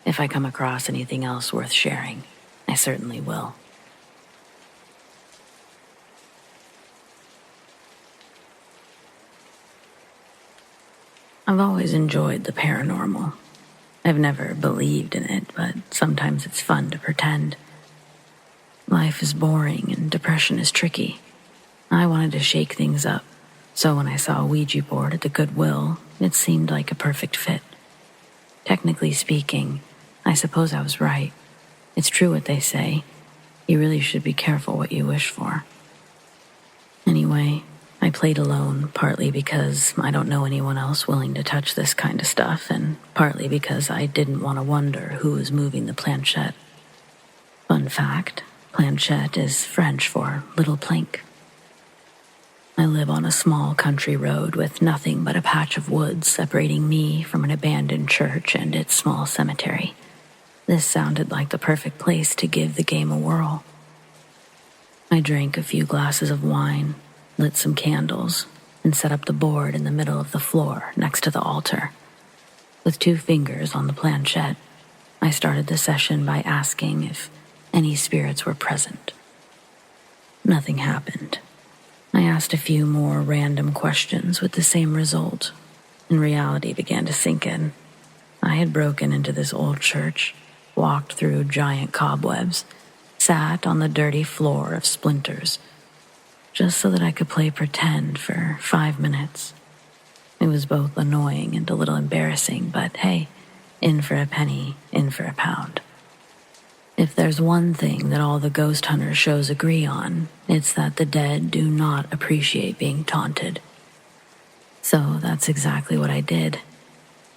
If I come across anything else worth sharing, I certainly will. I've always enjoyed the paranormal. I've never believed in it, but sometimes it's fun to pretend. Life is boring and depression is tricky. I wanted to shake things up, so when I saw a Ouija board at the Goodwill, it seemed like a perfect fit. Technically speaking, I suppose I was right. It's true what they say. You really should be careful what you wish for. Anyway, I played alone, partly because I don't know anyone else willing to touch this kind of stuff, and partly because I didn't want to wonder who was moving the planchette. Fun fact, planchette is French for little plank. I live on a small country road with nothing but a patch of woods separating me from an abandoned church and its small cemetery. This sounded like the perfect place to give the game a whirl. I drank a few glasses of wine, lit some candles, and set up the board in the middle of the floor next to the altar. With 2 fingers on the planchette, I started the session by asking if any spirits were present. Nothing happened. I asked a few more random questions with the same result, and reality began to sink in. I had broken into this old church, walked through giant cobwebs, sat on the dirty floor of splinters, just so that I could play pretend for 5 minutes. It was both annoying and a little embarrassing, but hey, in for a penny, in for a pound. If there's one thing that all the ghost hunter shows agree on, it's that the dead do not appreciate being taunted. So that's exactly what I did.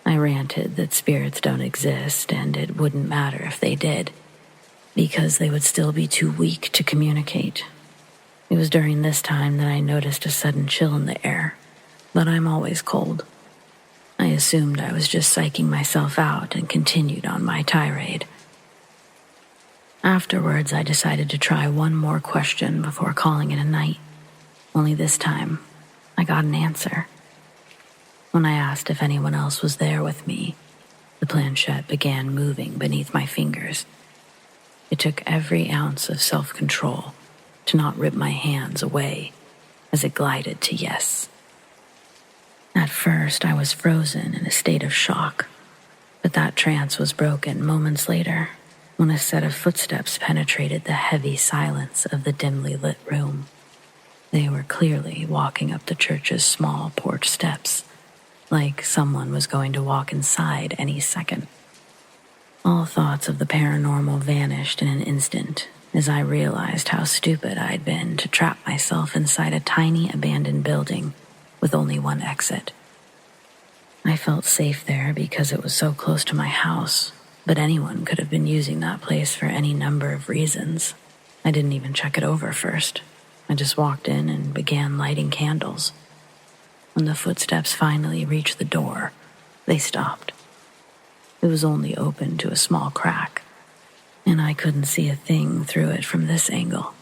I ranted that spirits don't exist and it wouldn't matter if they did, because they would still be too weak to communicate. It was during this time that I noticed a sudden chill in the air, but I'm always cold. I assumed I was just psyching myself out and continued on my tirade. Afterwards, I decided to try one more question before calling it a night. Only this time, I got an answer. When I asked if anyone else was there with me, the planchette began moving beneath my fingers. It took every ounce of self-control to not rip my hands away as it glided to yes. At first, I was frozen in a state of shock, but that trance was broken moments later when a set of footsteps penetrated the heavy silence of the dimly lit room. They were clearly walking up the church's small porch steps, like someone was going to walk inside any second. All thoughts of the paranormal vanished in an instant as I realized how stupid I'd been to trap myself inside a tiny abandoned building with only one exit. I felt safe there because it was so close to my house, but anyone could have been using that place for any number of reasons. I didn't even check it over first. I just walked in and began lighting candles. When the footsteps finally reached the door, they stopped. It was only open to a small crack, and I couldn't see a thing through it from this angle.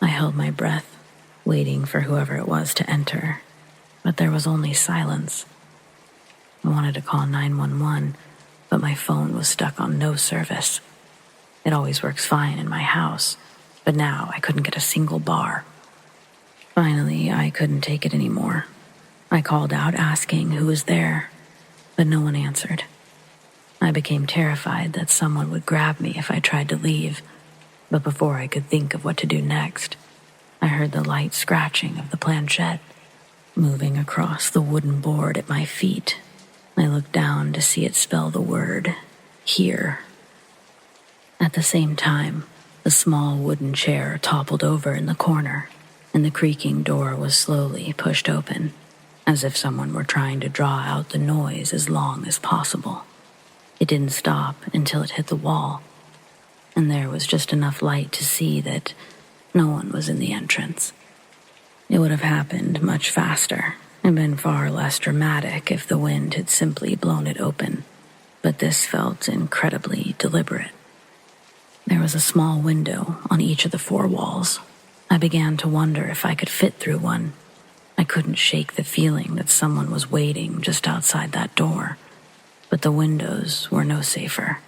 I held my breath, waiting for whoever it was to enter, but there was only silence. I wanted to call 911, but my phone was stuck on no service. It always works fine in my house, but now I couldn't get a single bar. Finally, I couldn't take it anymore. I called out asking who was there, but no one answered. I became terrified that someone would grab me if I tried to leave, but before I could think of what to do next, I heard the light scratching of the planchette moving across the wooden board at my feet. I looked down to see it spell the word, here. At the same time, the small wooden chair toppled over in the corner, and the creaking door was slowly pushed open, as if someone were trying to draw out the noise as long as possible. It didn't stop until it hit the wall, and there was just enough light to see that no one was in the entrance. It would have happened much faster and been far less dramatic if the wind had simply blown it open, but this felt incredibly deliberate. There was a small window on each of the 4 walls. I began to wonder if I could fit through one. I couldn't shake the feeling that someone was waiting just outside that door, but the windows were no safer.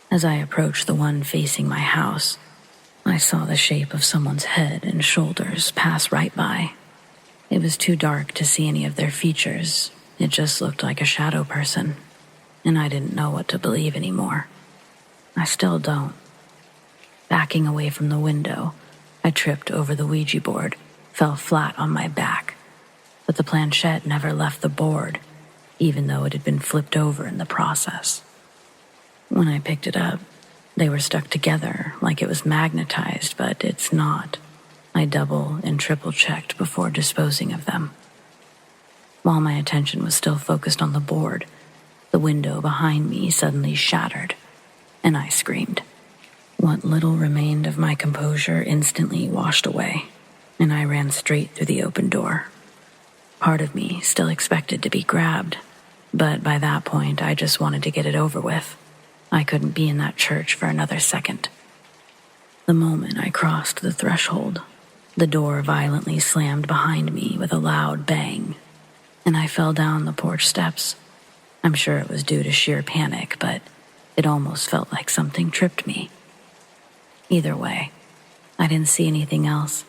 As I approached the one facing my house, I saw the shape of someone's head and shoulders pass right by. It was too dark to see any of their features. It just looked like a shadow person, and I didn't know what to believe anymore. I still don't. Backing away from the window, I tripped over the Ouija board, fell flat on my back, but the planchette never left the board, even though it had been flipped over in the process. When I picked it up, they were stuck together like it was magnetized, but it's not. I double and triple checked before disposing of them. While my attention was still focused on the board, the window behind me suddenly shattered, and I screamed. What little remained of my composure instantly washed away, and I ran straight through the open door. Part of me still expected to be grabbed, but by that point I just wanted to get it over with. I couldn't be in that church for another second. The moment I crossed the threshold, the door violently slammed behind me with a loud bang, and I fell down the porch steps. I'm sure it was due to sheer panic, but it almost felt like something tripped me. Either way, I didn't see anything else.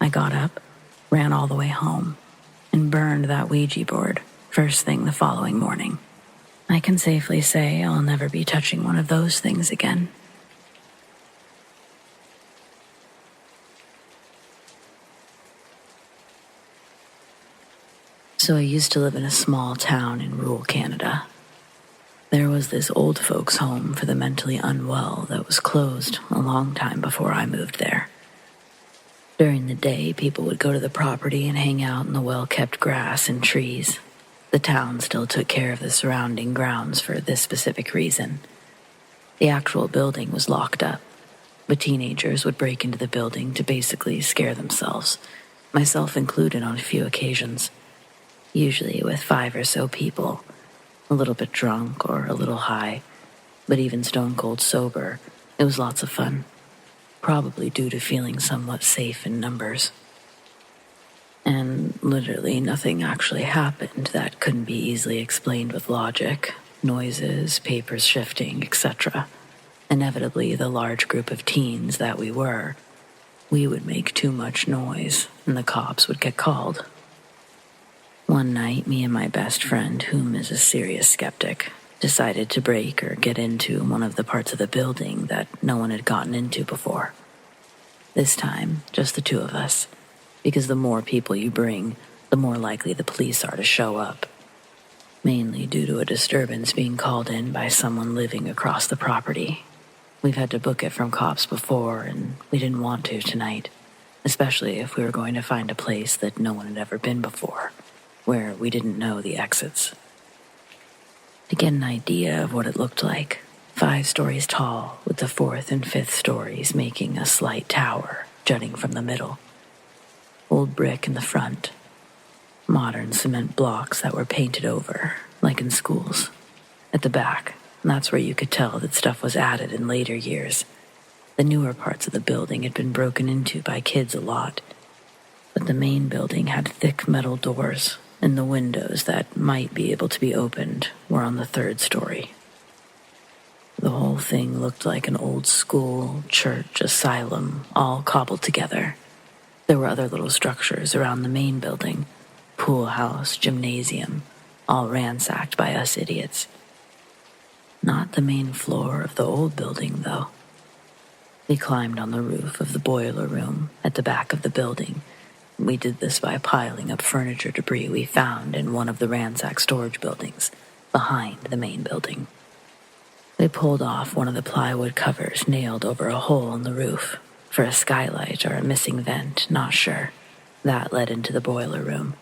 I got up, ran all the way home, and burned that Ouija board first thing the following morning. I can safely say I'll never be touching one of those things again. So I used to live in a small town in rural Canada. There was this old folks' home for the mentally unwell that was closed a long time before I moved there. During the day, people would go to the property and hang out in the well-kept grass and trees. The town still took care of the surrounding grounds for this specific reason. The actual building was locked up, but teenagers would break into the building to basically scare themselves, myself included on a few occasions, usually with 5 or so people, a little bit drunk or a little high, but even stone cold sober, it was lots of fun, probably due to feeling somewhat safe in numbers. And literally nothing actually happened that couldn't be easily explained with logic, noises, papers shifting, etc. Inevitably, the large group of teens that we were, we would make too much noise, and the cops would get called. One night, me and my best friend, whom is a serious skeptic, decided to break or get into one of the parts of the building that no one had gotten into before. This time, just the two of us, because the more people you bring, the more likely the police are to show up, mainly due to a disturbance being called in by someone living across the property. We've had to book it from cops before, and we didn't want to tonight, especially if we were going to find a place that no one had ever been before, where we didn't know the exits. To get an idea of what it looked like, 5 stories tall, with the 4th and 5th stories making a slight tower jutting from the middle. Old brick in the front, modern cement blocks that were painted over, like in schools. At the back, that's where you could tell that stuff was added in later years. The newer parts of the building had been broken into by kids a lot, but the main building had thick metal doors, and the windows that might be able to be opened were on the 3rd story. The whole thing looked like an old school, church, asylum, all cobbled together. There were other little structures around the main building, pool house, gymnasium, all ransacked by us idiots. Not the main floor of the old building, though. We climbed on the roof of the boiler room at the back of the building. We did this by piling up furniture debris we found in one of the ransacked storage buildings, behind the main building. We pulled off one of the plywood covers nailed over a hole in the roof, for a skylight or a missing vent, not sure. That led into the boiler room.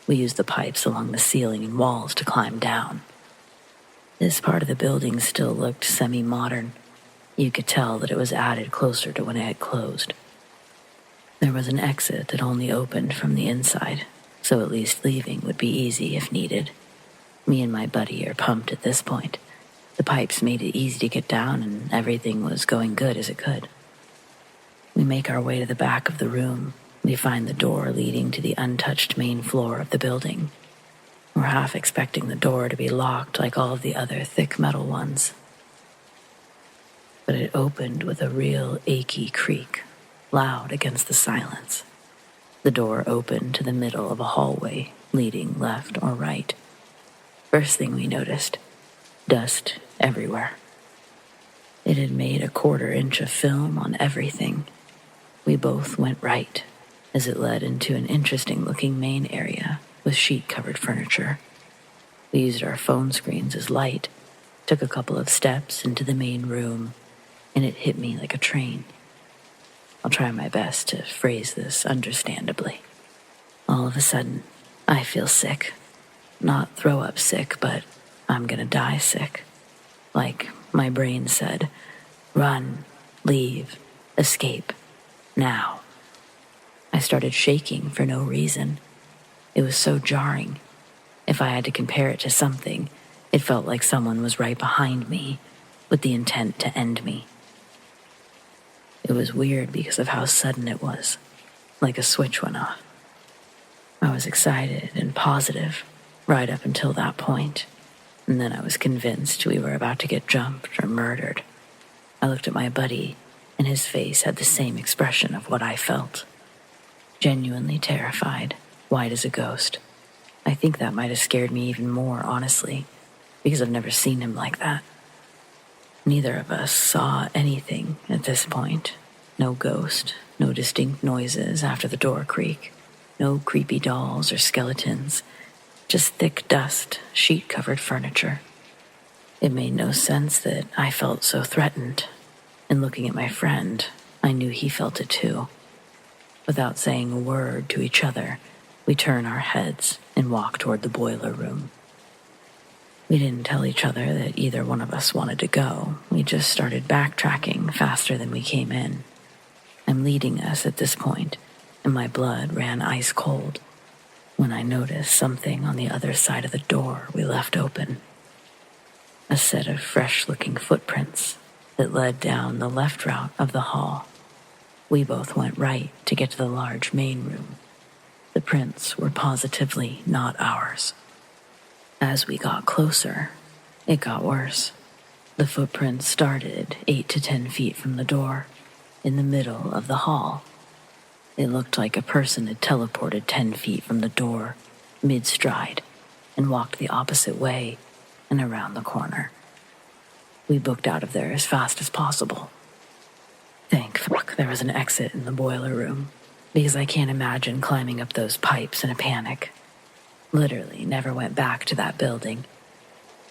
We used the pipes along the ceiling and walls to climb down. This part of the building still looked semi-modern. You could tell that it was added closer to when it had closed. There was an exit that only opened from the inside, so at least leaving would be easy if needed. Me and my buddy are pumped at this point. The pipes made it easy to get down, and everything was going good as it could. We make our way to the back of the room. We find the door leading to the untouched main floor of the building. We're half expecting the door to be locked like all of the other thick metal ones. But it opened with a real achy creak, loud against the silence. The door opened to the middle of a hallway, leading left or right. First thing we noticed, dust everywhere. It had made a 1/4 inch of film on everything. We both went right, as it led into an interesting-looking main area with sheet-covered furniture. We used our phone screens as light, took a couple of steps into the main room, and it hit me like a train. I'll try my best to phrase this understandably. All of a sudden, I feel sick. Not throw-up sick, but I'm gonna die sick. Like my brain said, run, leave, escape. Now. I started shaking for no reason. It was so jarring. If I had to compare it to something, it felt like someone was right behind me, with the intent to end me. It was weird because of how sudden it was, like a switch went off. I was excited and positive, right up until that point, and then I was convinced we were about to get jumped or murdered. I looked at my buddy, and his face had the same expression of what I felt. Genuinely terrified, white as a ghost. I think that might have scared me even more, honestly, because I've never seen him like that. Neither of us saw anything at this point. No ghost, no distinct noises after the door creak, no creepy dolls or skeletons, just thick dust, sheet-covered furniture. It made no sense that I felt so threatened, and looking at my friend, I knew he felt it too. Without saying a word to each other, we turned our heads and walked toward the boiler room. We didn't tell each other that either one of us wanted to go. We just started backtracking faster than we came in. I'm leading us at this point, and my blood ran ice cold when I noticed something on the other side of the door we left open. A set of fresh-looking footprints that led down the left route of the hall. We both went right to get to the large main room. The prints were positively not ours. As we got closer, it got worse. The footprints started 8 to 10 feet from the door, in the middle of the hall. It looked like a person had teleported 10 feet from the door, mid-stride, and walked the opposite way and around the corner. We booked out of there as fast as possible. Thank fuck there was an exit in the boiler room, because I can't imagine climbing up those pipes in a panic. Literally never went back to that building.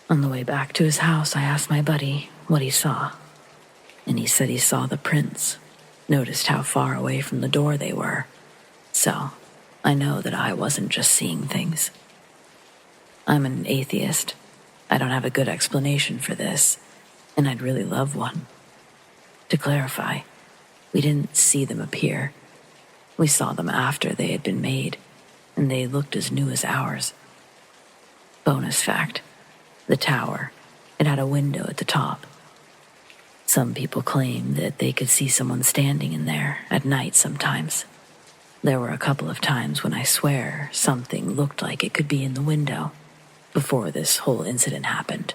On the way back to his house, I asked my buddy what he saw, and he said he saw the prints, noticed how far away from the door they were. So, I know that I wasn't just seeing things. I'm an atheist. I don't have a good explanation for this, and I'd really love one. To clarify, we didn't see them appear. We saw them after they had been made, and they looked as new as ours. Bonus fact, the tower, it had a window at the top. Some people claim that they could see someone standing in there at night sometimes. There were a couple of times when I swear something looked like it could be in the window before this whole incident happened.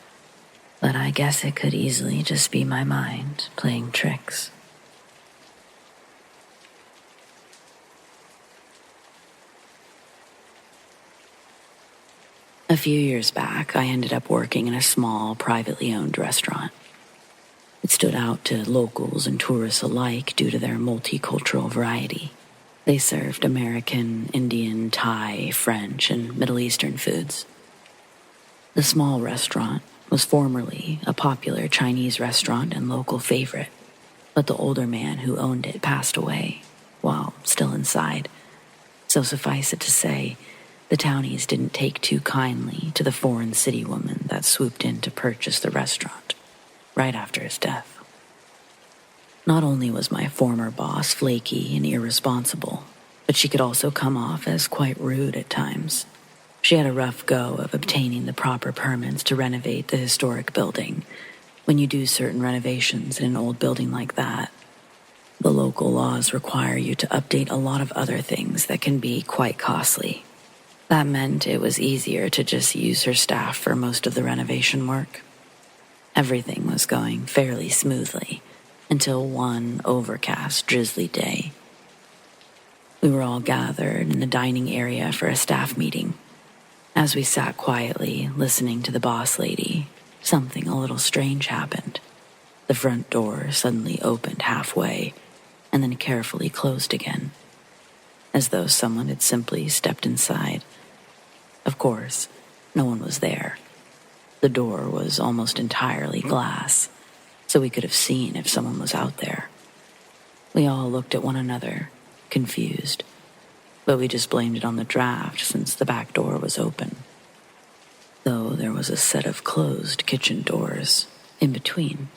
But I guess it could easily just be my mind playing tricks. A few years back, I ended up working in a small, privately owned restaurant. It stood out to locals and tourists alike due to their multicultural variety. They served American, Indian, Thai, French, and Middle Eastern foods. The small restaurant was formerly a popular Chinese restaurant and local favorite, but the older man who owned it passed away while still inside. So suffice it to say, the townies didn't take too kindly to the foreign city woman that swooped in to purchase the restaurant right after his death. Not only was my former boss flaky and irresponsible, but she could also come off as quite rude at times. She had a rough go of obtaining the proper permits to renovate the historic building. When you do certain renovations in an old building like that, the local laws require you to update a lot of other things that can be quite costly. That meant it was easier to just use her staff for most of the renovation work. Everything was going fairly smoothly until one overcast, drizzly day. We were all gathered in the dining area for a staff meeting. As we sat quietly, listening to the boss lady, something a little strange happened. The front door suddenly opened halfway and then carefully closed again, as though someone had simply stepped inside. Of course, no one was there. The door was almost entirely glass, so we could have seen if someone was out there. We all looked at one another, confused, but we just blamed it on the draft since the back door was open. Though there was a set of closed kitchen doors in between.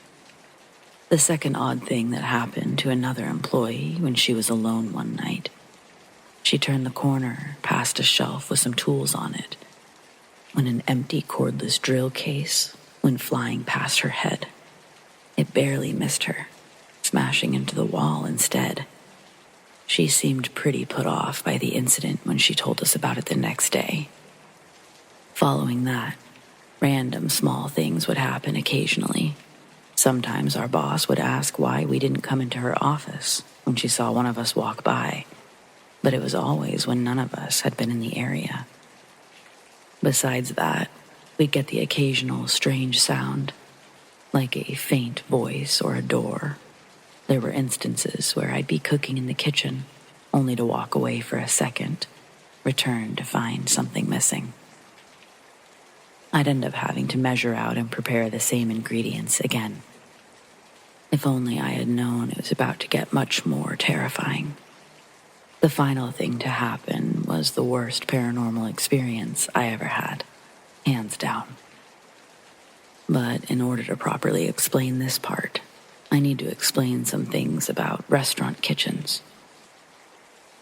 The second odd thing that happened to another employee when she was alone one night. She turned the corner past a shelf with some tools on it when an empty cordless drill case went flying past her head. It barely missed her, smashing into the wall instead. She seemed pretty put off by the incident when she told us about it the next day. Following that, random small things would happen occasionally. Sometimes our boss would ask why we didn't come into her office when she saw one of us walk by, but it was always when none of us had been in the area. Besides that, we'd get the occasional strange sound, like a faint voice or a door. There were instances where I'd be cooking in the kitchen, only to walk away for a second, return to find something missing. I'd end up having to measure out and prepare the same ingredients again. If only I had known it was about to get much more terrifying. The final thing to happen was the worst paranormal experience I ever had, hands down. But in order to properly explain this part, I need to explain some things about restaurant kitchens.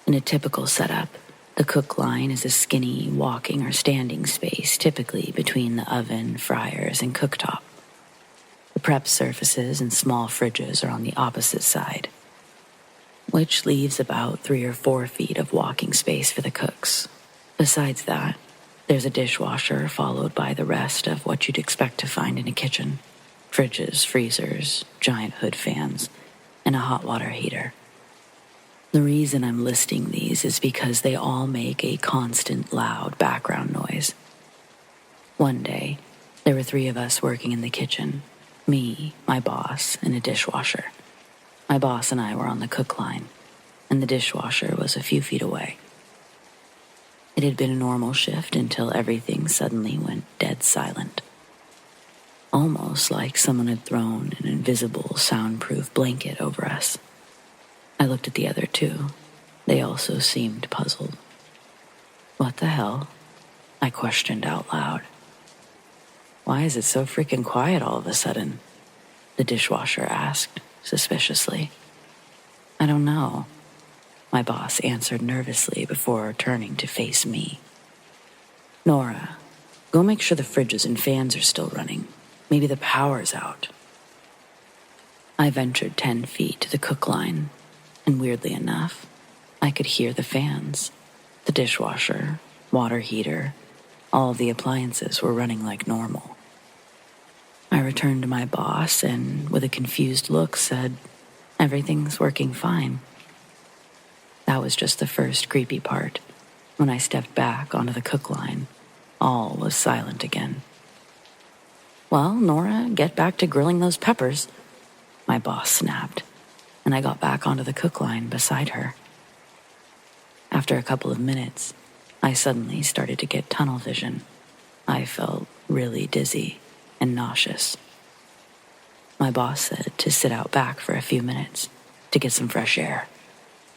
In a typical setup, the cook line is a skinny walking or standing space typically between the oven, fryers, and cooktop. The prep surfaces and small fridges are on the opposite side, which leaves about 3 or 4 feet of walking space for the cooks. Besides that, there's a dishwasher followed by the rest of what you'd expect to find in a kitchen: fridges, freezers, giant hood fans, and a hot water heater. The reason I'm listing these is because they all make a constant loud background noise. One day, there were 3 of us working in the kitchen: me, my boss, and a dishwasher. My boss and I were on the cook line, and the dishwasher was a few feet away. It had been a normal shift until everything suddenly went dead silent. Almost like someone had thrown an invisible, soundproof blanket over us. I looked at the other 2. They also seemed puzzled. "What the hell?" I questioned out loud. "Why is it so freaking quiet all of a sudden?" the dishwasher asked, suspiciously. "I don't know," my boss answered nervously before turning to face me. "Nora, go make sure the fridges and fans are still running. Maybe the power's out." I ventured 10 feet to the cook line, and weirdly enough, I could hear the fans, the dishwasher, water heater. All of the appliances were running like normal. I returned to my boss and, with a confused look, said, "Everything's working fine." That was just the first creepy part. When I stepped back onto the cook line, all was silent again. "Well, Nora, get back to grilling those peppers," my boss snapped, and I got back onto the cook line beside her. After a couple of minutes, I suddenly started to get tunnel vision. I felt really dizzy and nauseous. My boss said to sit out back for a few minutes to get some fresh air.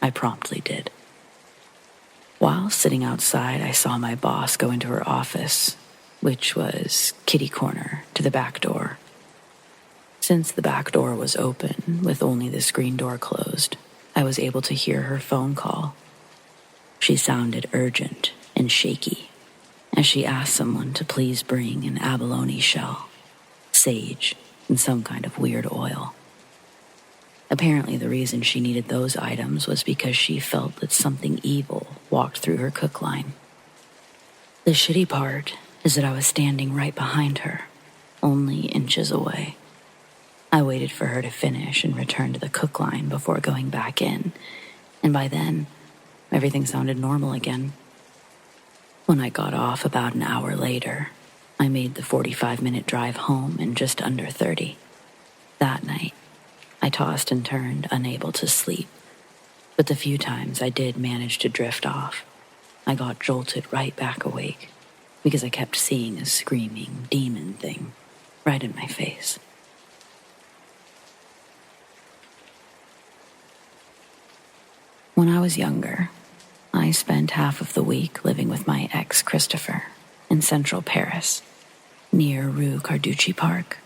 I promptly did. While sitting outside, I saw my boss go into her office, which was kitty corner to the back door. Since the back door was open, with only the screen door closed, I was able to hear her phone call. She sounded urgent and shaky as she asked someone to please bring an abalone shell, sage, and some kind of weird oil. Apparently the reason she needed those items was because she felt that something evil walked through her cook line. The shitty part is that I was standing right behind her, only inches away. I waited for her to finish and return to the cook line before going back in, and by then, everything sounded normal again. When I got off about an hour later, I made the 45-minute drive home in just under 30. That night, I tossed and turned, unable to sleep, but the few times I did manage to drift off, I got jolted right back awake because I kept seeing a screaming demon thing right in my face. When I was younger, I spent half of the week living with my ex Christopher in central Paris, near Rue Carducci Park.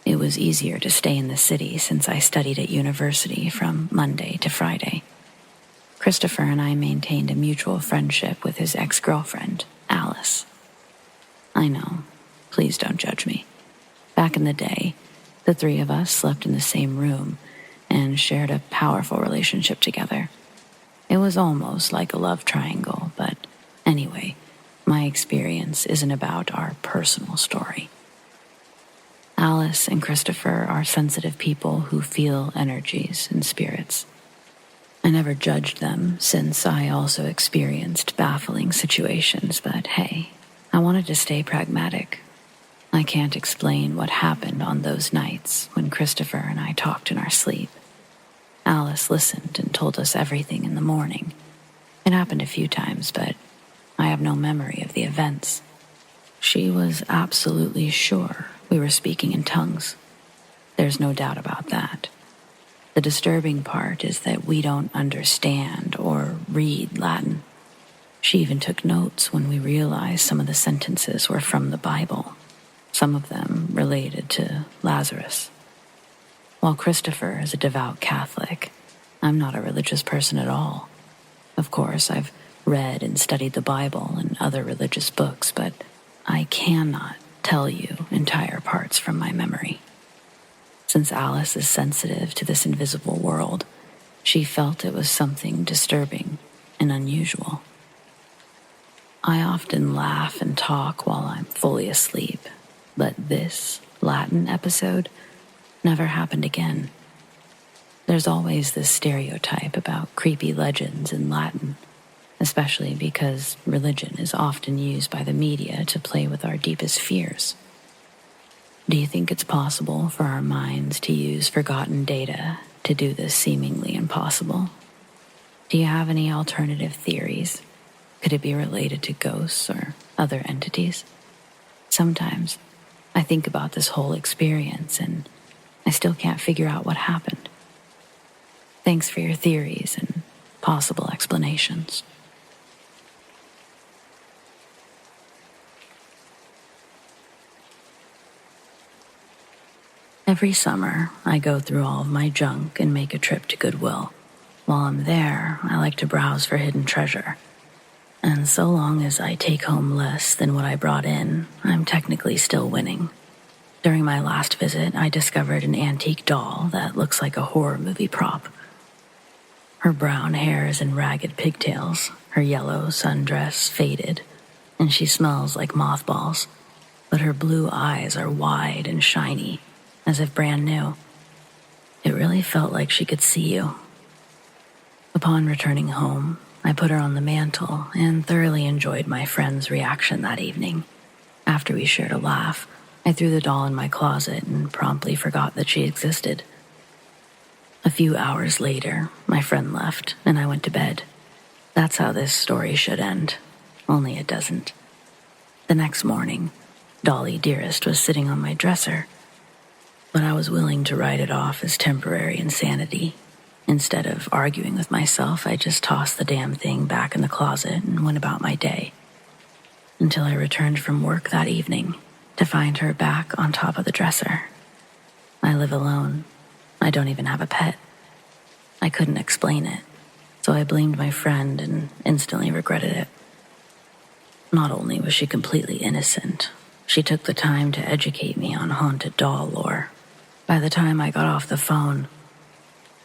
It was easier to stay in the city since I studied at university from Monday to Friday. Christopher and I maintained a mutual friendship with his ex-girlfriend, Alice. I know, please don't judge me. Back in the day, the 3 of us slept in the same room and shared a powerful relationship together. It was almost like a love triangle, but anyway, my experience isn't about our personal story. Alice and Christopher are sensitive people who feel energies and spirits. I never judged them since I also experienced baffling situations, but hey, I wanted to stay pragmatic. I can't explain what happened on those nights when Christopher and I talked in our sleep. Alice listened and told us everything in the morning. It happened a few times, but I have no memory of the events. She was absolutely sure we were speaking in tongues. There's no doubt about that. The disturbing part is that we don't understand or read Latin. She even took notes when we realized some of the sentences were from the Bible, some of them related to Lazarus. While Christopher is a devout Catholic, I'm not a religious person at all. Of course, I've read and studied the Bible and other religious books, but I cannot tell you entire parts from my memory. Since Alice is sensitive to this invisible world, she felt it was something disturbing and unusual. I often laugh and talk while I'm fully asleep, but this Latin episode never happened again. There's always this stereotype about creepy legends in Latin, especially because religion is often used by the media to play with our deepest fears. Do you think it's possible for our minds to use forgotten data to do this seemingly impossible? Do you have any alternative theories? Could it be related to ghosts or other entities? Sometimes I think about this whole experience and I still can't figure out what happened. Thanks for your theories and possible explanations. Every summer, I go through all of my junk and make a trip to Goodwill. While I'm there, I like to browse for hidden treasure. And so long as I take home less than what I brought in, I'm technically still winning. During my last visit, I discovered an antique doll that looks like a horror movie prop. Her brown hair is in ragged pigtails, her yellow sundress faded, and she smells like mothballs, but her blue eyes are wide and shiny, as if brand new. It really felt like she could see you. Upon returning home, I put her on the mantle and thoroughly enjoyed my friend's reaction that evening. After we shared a laugh, I threw the doll in my closet and promptly forgot that she existed. A few hours later, my friend left and I went to bed. That's how this story should end, only it doesn't. The next morning, Dolly Dearest was sitting on my dresser, but I was willing to write it off as temporary insanity. Instead of arguing with myself, I just tossed the damn thing back in the closet and went about my day. Until I returned from work that evening to find her back on top of the dresser. I live alone. I don't even have a pet. I couldn't explain it, so I blamed my friend and instantly regretted it. Not only was she completely innocent, she took the time to educate me on haunted doll lore. By the time I got off the phone,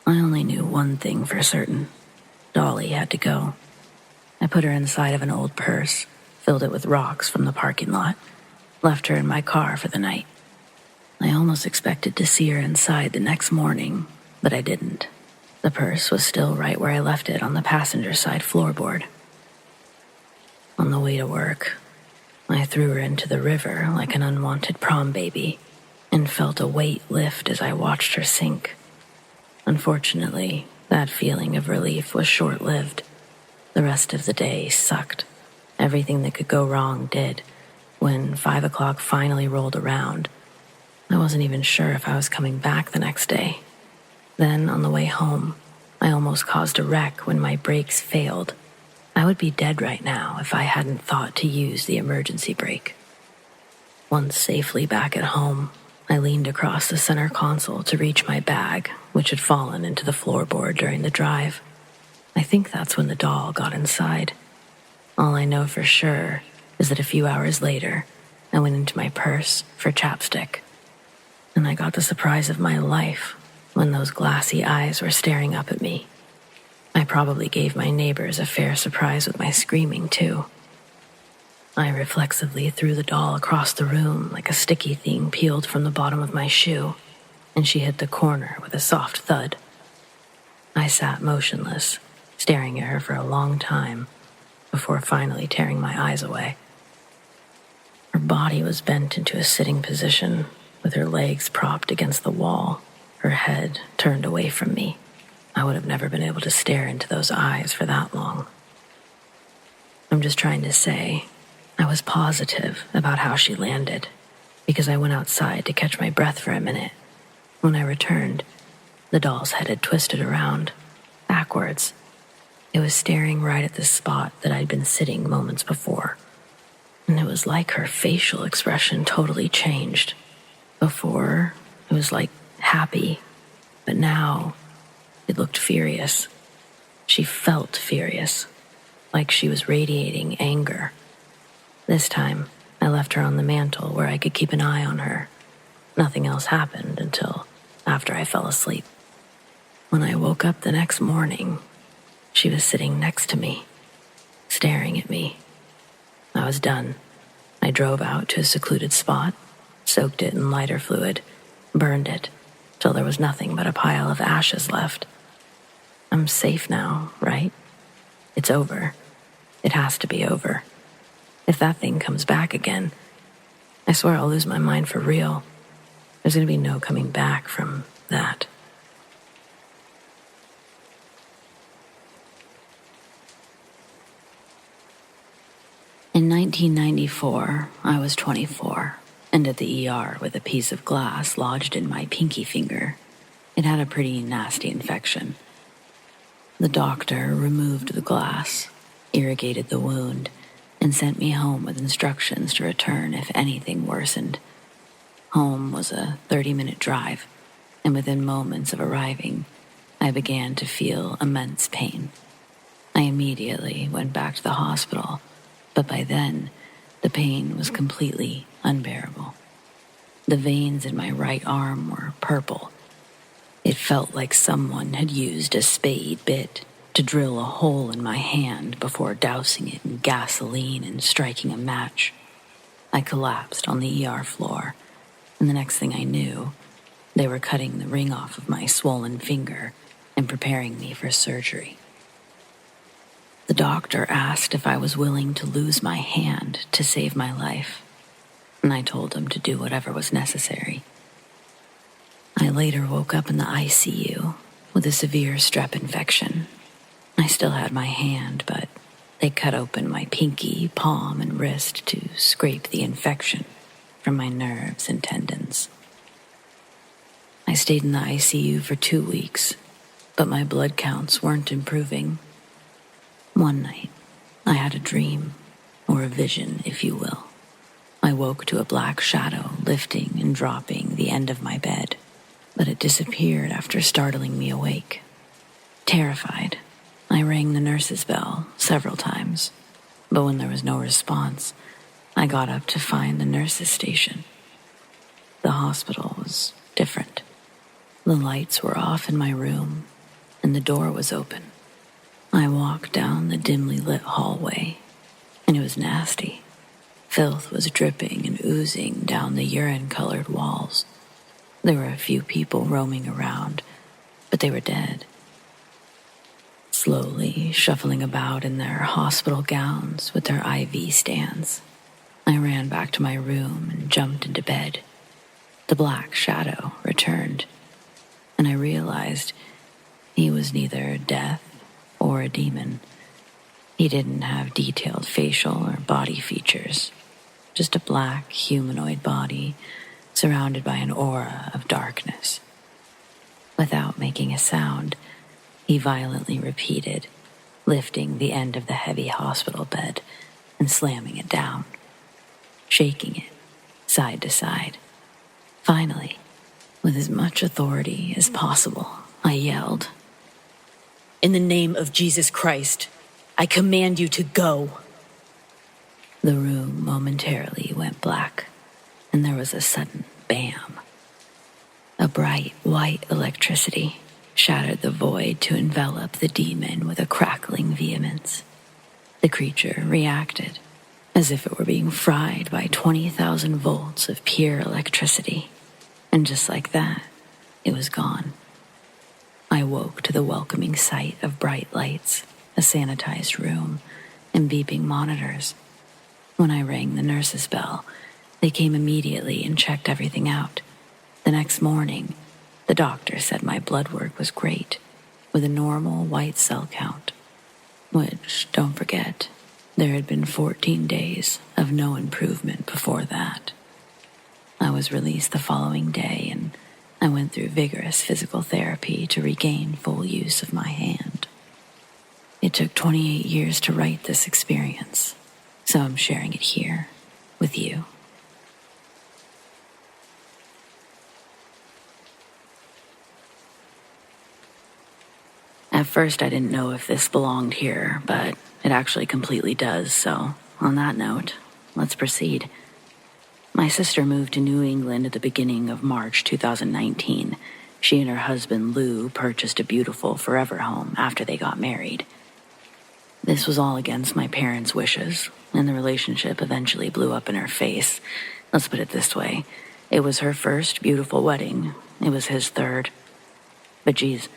I only knew one thing for certain. Dolly had to go. I put her inside of an old purse, filled it with rocks from the parking lot, left her in my car for the night. I almost expected to see her inside the next morning, but I didn't. The purse was still right where I left it on the passenger side floorboard. On the way to work, I threw her into the river like an unwanted prom baby and felt a weight lift as I watched her sink. Unfortunately, that feeling of relief was short-lived. The rest of the day sucked. Everything that could go wrong did. When 5 o'clock finally rolled around, I wasn't even sure if I was coming back the next day. Then, on the way home, I almost caused a wreck when my brakes failed. I would be dead right now if I hadn't thought to use the emergency brake. Once safely back at home, I leaned across the center console to reach my bag, which had fallen into the floorboard during the drive. I think that's when the doll got inside. All I know for sure is that a few hours later, I went into my purse for chapstick. And I got the surprise of my life when those glassy eyes were staring up at me. I probably gave my neighbors a fair surprise with my screaming, too. I reflexively threw the doll across the room like a sticky thing peeled from the bottom of my shoe, and she hit the corner with a soft thud. I sat motionless, staring at her for a long time, before finally tearing my eyes away. Her body was bent into a sitting position, with her legs propped against the wall, her head turned away from me. I would have never been able to stare into those eyes for that long. I'm just trying to say, I was positive about how she landed, because I went outside to catch my breath for a minute. When I returned, the doll's head had twisted around, backwards. It was staring right at the spot that I'd been sitting moments before. And it was like her facial expression totally changed. Before, it was like happy, but now it looked furious. She felt furious, like she was radiating anger. This time, I left her on the mantel where I could keep an eye on her. Nothing else happened until after I fell asleep. When I woke up the next morning, she was sitting next to me, staring at me. I was done. I drove out to a secluded spot, soaked it in lighter fluid, burned it, till there was nothing but a pile of ashes left. I'm safe now, right? It's over. It has to be over. If that thing comes back again, I swear I'll lose my mind for real. There's going to be no coming back from that. In 1994, I was 24, and at the ER with a piece of glass lodged in my pinky finger. It had a pretty nasty infection. The doctor removed the glass, irrigated the wound, and sent me home with instructions to return if anything worsened. Home was a 30-minute drive, and within moments of arriving, I began to feel immense pain. I immediately went back to the hospital, but by then, the pain was completely unbearable. The veins in my right arm were purple. It felt like someone had used a spade bit to drill a hole in my hand before dousing it in gasoline and striking a match. I collapsed on the ER floor, and the next thing I knew, they were cutting the ring off of my swollen finger and preparing me for surgery. The doctor asked if I was willing to lose my hand to save my life, and I told him to do whatever was necessary. I later woke up in the ICU with a severe strep infection. I still had my hand, but they cut open my pinky, palm, and wrist to scrape the infection from my nerves and tendons. I stayed in the ICU for 2 weeks, but my blood counts weren't improving. One night, I had a dream, or a vision, if you will. I woke to a black shadow lifting and dropping the end of my bed, but it disappeared after startling me awake. Terrified, I rang the nurse's bell several times, but when there was no response, I got up to find the nurse's station. The hospital was different. The lights were off in my room, and the door was open. I walked down the dimly lit hallway, and it was nasty. Filth was dripping and oozing down the urine-colored walls. There were a few people roaming around, but they were dead. Slowly shuffling about in their hospital gowns with their IV stands, I ran back to my room and jumped into bed. The black shadow returned, and I realized he was neither death or a demon. He didn't have detailed facial or body features, just a black humanoid body surrounded by an aura of darkness. Without making a sound, he violently repeated, lifting the end of the heavy hospital bed and slamming it down, shaking it side to side. Finally, with as much authority as possible, I yelled, "In the name of Jesus Christ, I command you to go." The room momentarily went black, and there was a sudden bam. A bright white electricity shattered the void to envelop the demon with a crackling vehemence. The creature reacted as if it were being fried by 20,000 volts of pure electricity, and just like that, it was gone. I woke to the welcoming sight of bright lights, a sanitized room, and beeping monitors. When I rang the nurse's bell, they came immediately and checked everything out. The next morning, the doctor said my blood work was great, with a normal white cell count, which, don't forget, There had been 14 days of no improvement before that. I was released the following day, and I went through vigorous physical therapy to regain full use of my hand. It took 28 years to write this experience, so I'm sharing it here with you. At first, I didn't know if this belonged here, but it actually completely does, so on that note, let's proceed. My sister moved to New England at the beginning of March 2019. She and her husband, Lou, purchased a beautiful forever home after they got married. This was all against my parents' wishes, and the relationship eventually blew up in her face. Let's put it this way. It was her first beautiful wedding. It was his third. But geez,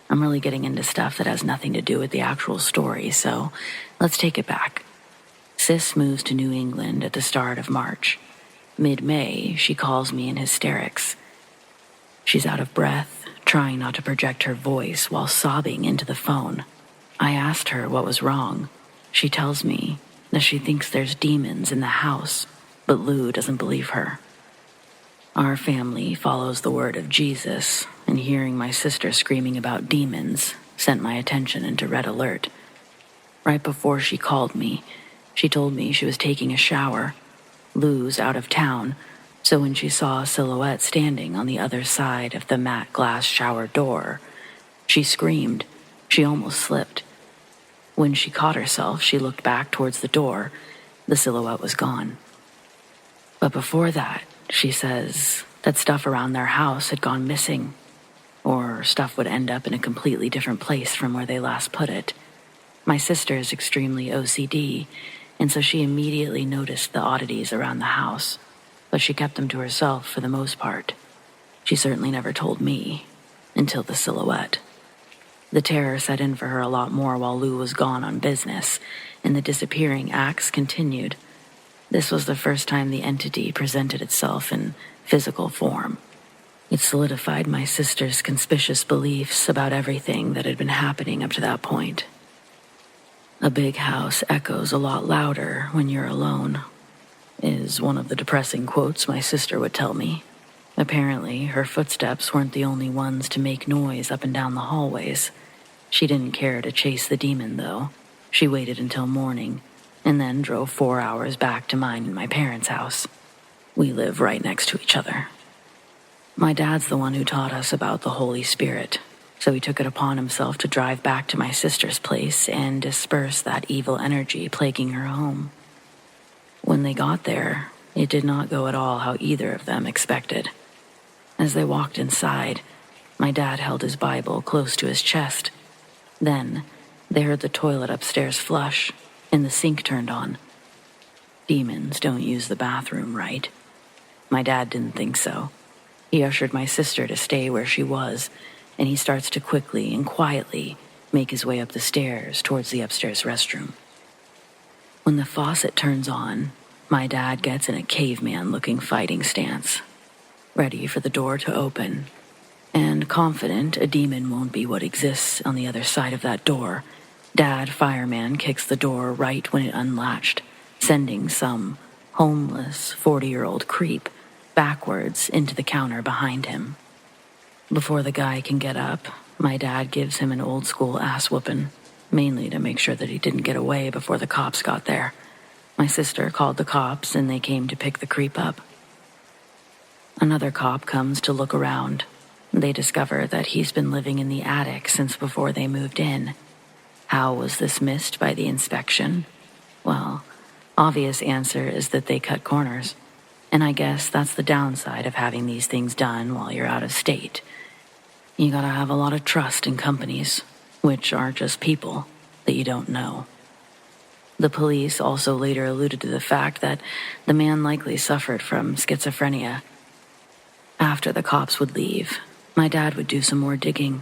I'm really getting into stuff that has nothing to do with the actual story, so let's take it back. Sis moves to New England at the start of March. Mid-May, she calls me in hysterics. She's out of breath, trying not to project her voice while sobbing into the phone. I asked her what was wrong. She tells me that she thinks there's demons in the house, but Lou doesn't believe her. Our family follows the word of Jesus, and hearing my sister screaming about demons sent my attention into red alert. Right before she called me, she told me she was taking a shower. Lou's out of town, so when she saw a silhouette standing on the other side of the matte glass shower door, she screamed. She almost slipped. When she caught herself, she looked back towards the door. The silhouette was gone. But before that, she says that stuff around their house had gone missing, or stuff would end up in a completely different place from where they last put it. My sister is extremely OCD, and so she immediately noticed the oddities around the house, but she kept them to herself for the most part. She certainly never told me, until the silhouette. The terror set in for her a lot more while Lou was gone on business, and the disappearing acts continued. This was the first time the entity presented itself in physical form. It solidified my sister's conspicuous beliefs about everything that had been happening up to that point. A big house echoes a lot louder when you're alone, is one of the depressing quotes my sister would tell me. Apparently, her footsteps weren't the only ones to make noise up and down the hallways. She didn't care to chase the demon, though. She waited until morning, and then drove 4 hours back to mine and my parents' house. We live right next to each other. My dad's the one who taught us about the Holy Spirit, so he took it upon himself to drive back to my sister's place and disperse that evil energy plaguing her home. When they got there, it did not go at all how either of them expected. As they walked inside, my dad held his Bible close to his chest. Then, they heard the toilet upstairs flush, and the sink turned on. Demons don't use the bathroom, right? My dad didn't think so. He ushered my sister to stay where she was, and he starts to quickly and quietly make his way up the stairs towards the upstairs restroom. When the faucet turns on, my dad gets in a caveman-looking fighting stance, ready for the door to open, and confident a demon won't be what exists on the other side of that door. Dad, fireman, kicks the door right when it unlatched, sending some homeless 40-year-old creep backwards into the counter behind him. Before the guy can get up, my dad gives him an old-school ass-whooping, mainly to make sure that he didn't get away before the cops got there. My sister called the cops, and they came to pick the creep up. Another cop comes to look around. They discover that he's been living in the attic since before they moved in. How was this missed by the inspection? Well, obvious answer is that they cut corners. And I guess that's the downside of having these things done while you're out of state. You gotta have a lot of trust in companies, which are just people that you don't know. The police also later alluded to the fact that the man likely suffered from schizophrenia. After the cops would leave, my dad would do some more digging.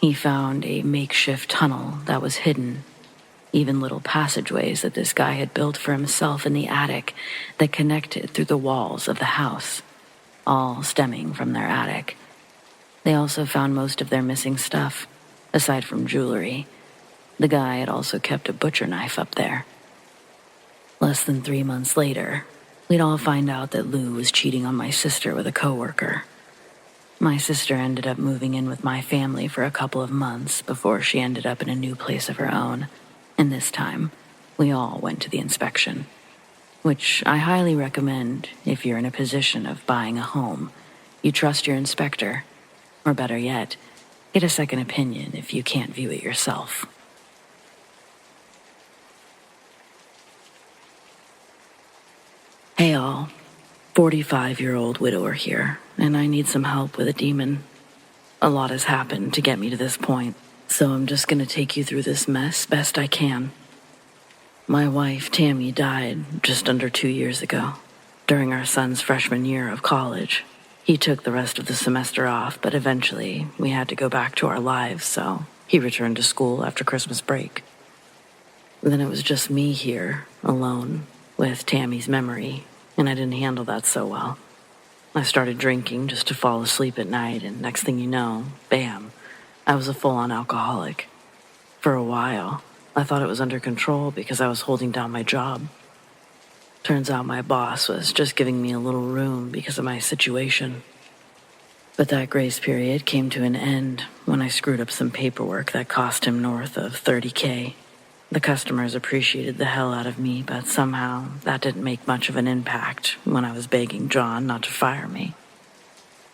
He found a makeshift tunnel that was hidden, even little passageways that this guy had built for himself in the attic that connected through the walls of the house, all stemming from their attic. They also found most of their missing stuff, aside from jewelry. The guy had also kept a butcher knife up there. Less than 3 months later, we'd all find out that Lou was cheating on my sister with a coworker. My sister ended up moving in with my family for a couple of months before she ended up in a new place of her own, and this time, we all went to the inspection, which I highly recommend if you're in a position of buying a home. You trust your inspector, or better yet, get a second opinion if you can't view it yourself. Hey all, 45-year-old widower here, and I need some help with a demon. A lot has happened to get me to this point, so I'm just gonna take you through this mess best I can. My wife, Tammy, died just under 2 years ago, during our son's freshman year of college. He took the rest of the semester off, but eventually we had to go back to our lives, so he returned to school after Christmas break. Then it was just me here, alone, with Tammy's memory, and I didn't handle that so well. I started drinking just to fall asleep at night, and next thing you know, bam, I was a full-on alcoholic. For a while, I thought it was under control because I was holding down my job. Turns out my boss was just giving me a little room because of my situation. But that grace period came to an end when I screwed up some paperwork that cost him north of $30,000. The customers appreciated the hell out of me, but somehow that didn't make much of an impact when I was begging John not to fire me.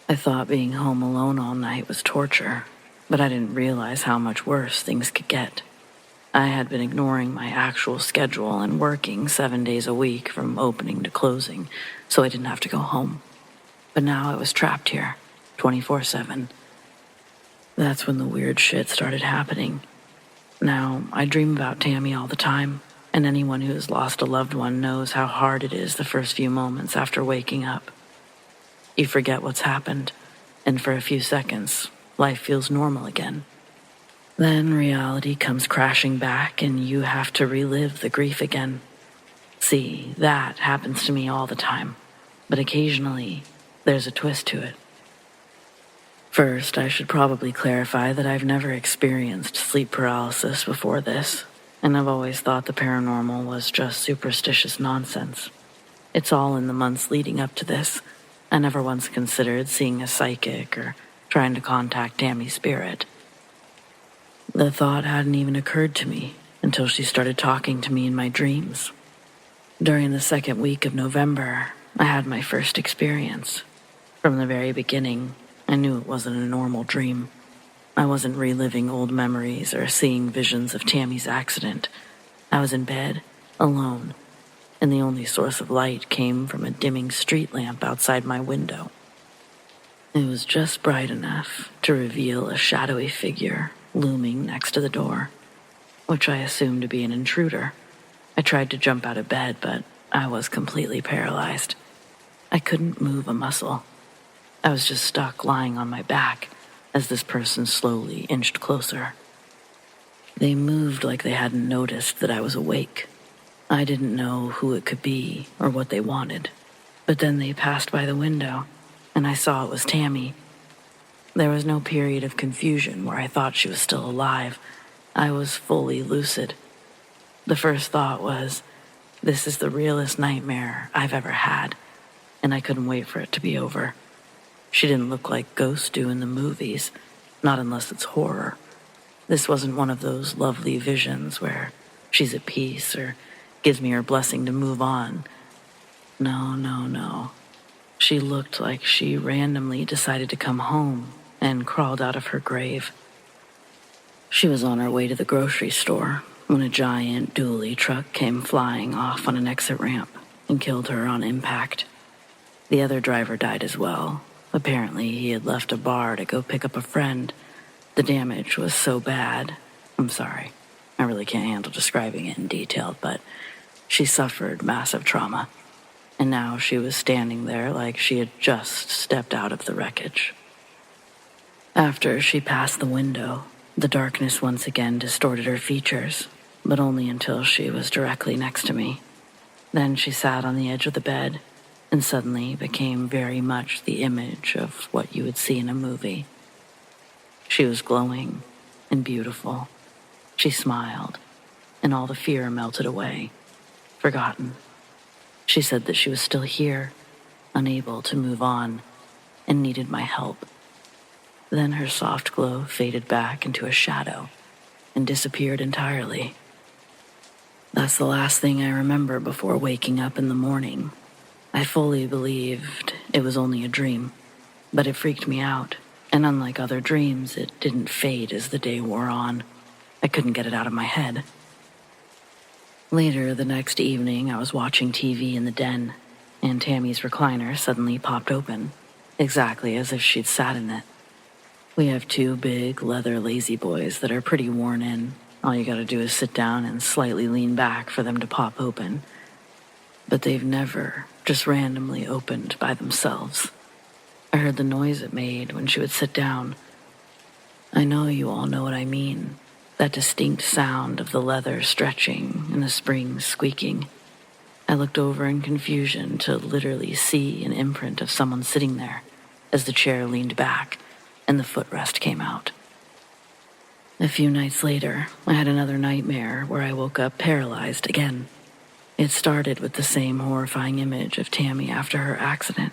I thought being home alone all night was torture, but I didn't realize how much worse things could get. I had been ignoring my actual schedule and working 7 days a week from opening to closing, so I didn't have to go home. But now I was trapped here, 24/7. That's when the weird shit started happening. Now, I dream about Tammy all the time, and anyone who has lost a loved one knows how hard it is the first few moments after waking up. You forget what's happened, and for a few seconds, life feels normal again. Then reality comes crashing back, and you have to relive the grief again. See, that happens to me all the time, but occasionally, there's a twist to it. First, I should probably clarify that I've never experienced sleep paralysis before this, and I've always thought the paranormal was just superstitious nonsense. It's all in the months leading up to this. I never once considered seeing a psychic or trying to contact Tammy's spirit. The thought hadn't even occurred to me until she started talking to me in my dreams. During the second week of November, I had my first experience. From the very beginning, I knew it wasn't a normal dream. I wasn't reliving old memories or seeing visions of Tammy's accident. I was in bed, alone, and the only source of light came from a dimming street lamp outside my window. It was just bright enough to reveal a shadowy figure looming next to the door, which I assumed to be an intruder. I tried to jump out of bed, but I was completely paralyzed. I couldn't move a muscle. I was just stuck lying on my back as this person slowly inched closer. They moved like they hadn't noticed that I was awake. I didn't know who it could be or what they wanted, but then they passed by the window, and I saw it was Tammy. There was no period of confusion where I thought she was still alive. I was fully lucid. The first thought was, this is the realest nightmare I've ever had, and I couldn't wait for it to be over. She didn't look like ghosts do in the movies, not unless it's horror. This wasn't one of those lovely visions where she's at peace or gives me her blessing to move on. No. She looked like she randomly decided to come home and crawled out of her grave. She was on her way to the grocery store when a giant dually truck came flying off on an exit ramp and killed her on impact. The other driver died as well. Apparently, he had left a bar to go pick up a friend. The damage was so bad. I'm sorry. I really can't handle describing it in detail, but she suffered massive trauma. And now she was standing there like she had just stepped out of the wreckage. After she passed the window, the darkness once again distorted her features, but only until she was directly next to me. Then she sat on the edge of the bed and suddenly became very much the image of what you would see in a movie. She was glowing and beautiful. She smiled, and all the fear melted away. For forgotten. She said that she was still here, unable to move on, and needed my help. Then her soft glow faded back into a shadow and disappeared entirely. That's the last thing I remember before waking up in the morning. I fully believed it was only a dream, but it freaked me out, and unlike other dreams, it didn't fade as the day wore on. I couldn't get it out of my head. Later the next evening, I was watching TV in the den, and Tammy's recliner suddenly popped open, exactly as if she'd sat in it. We have 2 big leather lazy boys that are pretty worn in. All you gotta do is sit down and slightly lean back for them to pop open. But they've never just randomly opened by themselves. I heard the noise it made when she would sit down. I know you all know what I mean. That distinct sound of the leather stretching and the springs squeaking. I looked over in confusion to literally see an imprint of someone sitting there as the chair leaned back and the footrest came out. A few nights later, I had another nightmare where I woke up paralyzed again. It started with the same horrifying image of Tammy after her accident,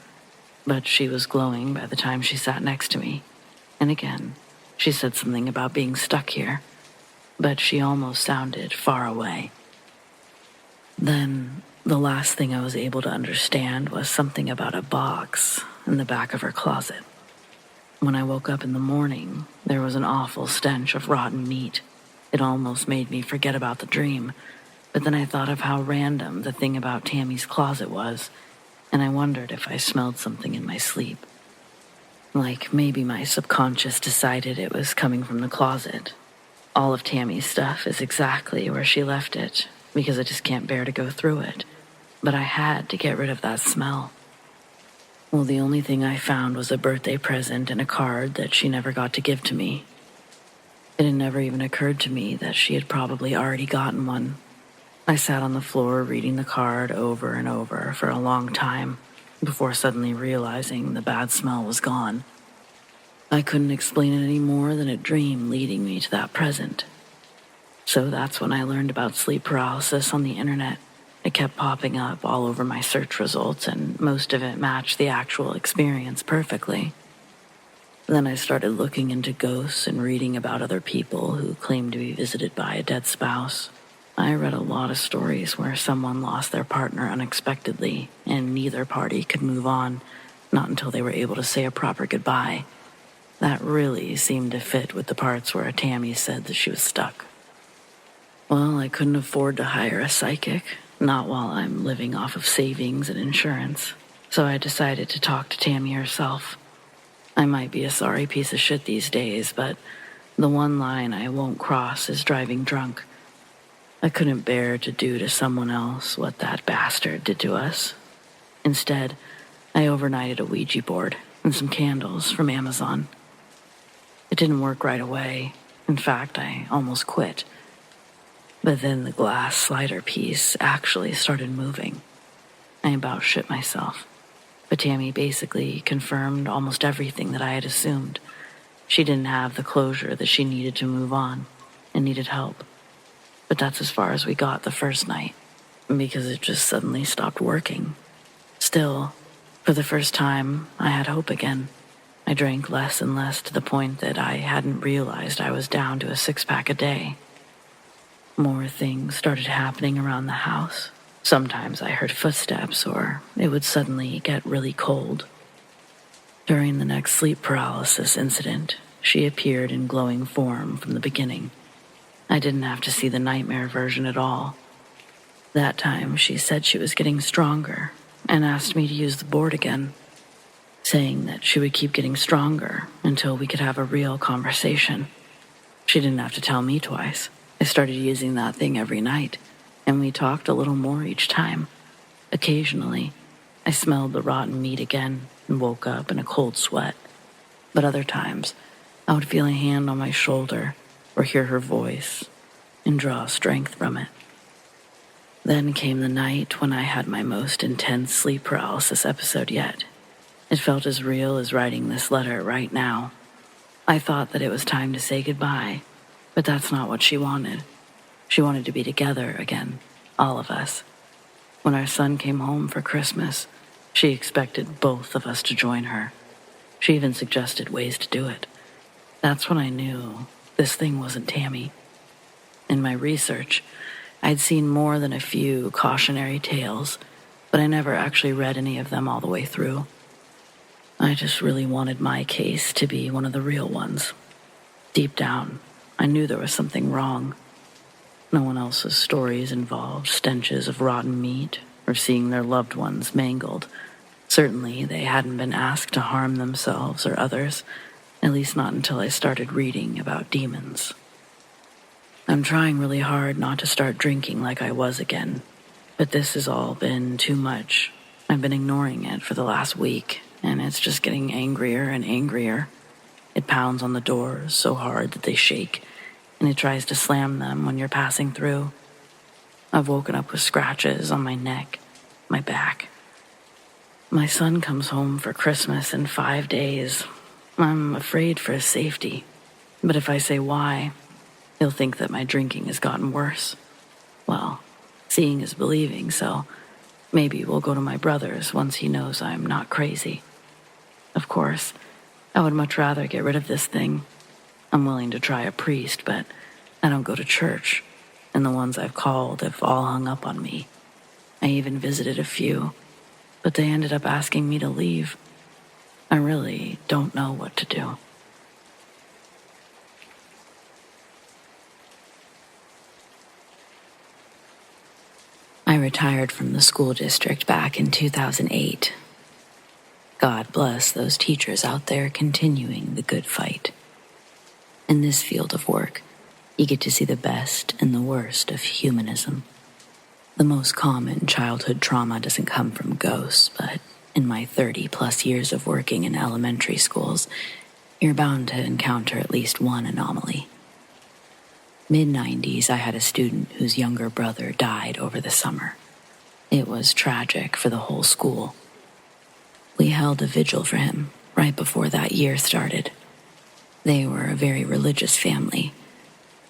but she was glowing by the time she sat next to me. And again, she said something about being stuck here, but she almost sounded far away. Then, the last thing I was able to understand was something about a box in the back of her closet. When I woke up in the morning, there was an awful stench of rotten meat. It almost made me forget about the dream, but then I thought of how random the thing about Tammy's closet was, and I wondered if I smelled something in my sleep. Like maybe my subconscious decided it was coming from the closet. All of Tammy's stuff is exactly where she left it, because I just can't bear to go through it. But I had to get rid of that smell. Well, the only thing I found was a birthday present and a card that she never got to give to me. It had never even occurred to me that she had probably already gotten one. I sat on the floor reading the card over and over for a long time before suddenly realizing the bad smell was gone. I couldn't explain it any more than a dream leading me to that present. So that's when I learned about sleep paralysis on the internet. It kept popping up all over my search results, and most of it matched the actual experience perfectly. Then I started looking into ghosts and reading about other people who claimed to be visited by a dead spouse. I read a lot of stories where someone lost their partner unexpectedly, and neither party could move on, not until they were able to say a proper goodbye. That really seemed to fit with the parts where Tammy said that she was stuck. Well, I couldn't afford to hire a psychic, not while I'm living off of savings and insurance, so I decided to talk to Tammy herself. I might be a sorry piece of shit these days, but the one line I won't cross is driving drunk. I couldn't bear to do to someone else what that bastard did to us. Instead, I overnighted a Ouija board and some candles from Amazon. It didn't work right away. In fact, I almost quit. But then the glass slider piece actually started moving. I about shit myself. But Tammy basically confirmed almost everything that I had assumed. She didn't have the closure that she needed to move on and needed help. But that's as far as we got the first night, because it just suddenly stopped working. Still, for the first time, I had hope again. I drank less and less to the point that I hadn't realized I was down to a 6-pack a day. More things started happening around the house. Sometimes I heard footsteps, or it would suddenly get really cold. During the next sleep paralysis incident, she appeared in glowing form from the beginning. I didn't have to see the nightmare version at all. That time, she said she was getting stronger and asked me to use the board again, saying that she would keep getting stronger until we could have a real conversation. She didn't have to tell me twice. I started using that thing every night, and we talked a little more each time. Occasionally, I smelled the rotten meat again and woke up in a cold sweat. But other times, I would feel a hand on my shoulder or hear her voice and draw strength from it. Then came the night when I had my most intense sleep paralysis episode yet. It felt as real as writing this letter right now. I thought that it was time to say goodbye, but that's not what she wanted. She wanted to be together again, all of us. When our son came home for Christmas, she expected both of us to join her. She even suggested ways to do it. That's when I knew this thing wasn't Tammy. In my research, I'd seen more than a few cautionary tales, but I never actually read any of them all the way through. I just really wanted my case to be one of the real ones. Deep down, I knew there was something wrong. No one else's stories involved stenches of rotten meat or seeing their loved ones mangled. Certainly, they hadn't been asked to harm themselves or others, at least not until I started reading about demons. I'm trying really hard not to start drinking like I was again, but this has all been too much. I've been ignoring it for the last week, and it's just getting angrier and angrier. It pounds on the doors so hard that they shake, and it tries to slam them when you're passing through. I've woken up with scratches on my neck, my back. My son comes home for Christmas in 5 days. I'm afraid for his safety, but if I say why, he'll think that my drinking has gotten worse. Well, seeing is believing, so maybe we'll go to my brother's once he knows I'm not crazy. Of course, I would much rather get rid of this thing. I'm willing to try a priest, but I don't go to church, and the ones I've called have all hung up on me. I even visited a few, but they ended up asking me to leave. I really don't know what to do. I retired from the school district back in 2008. God bless those teachers out there continuing the good fight. In this field of work, you get to see the best and the worst of humanism. The most common childhood trauma doesn't come from ghosts, but in my 30-plus years of working in elementary schools, you're bound to encounter at least one anomaly. Mid-90s, I had a student whose younger brother died over the summer. It was tragic for the whole school. We held a vigil for him right before that year started. They were a very religious family.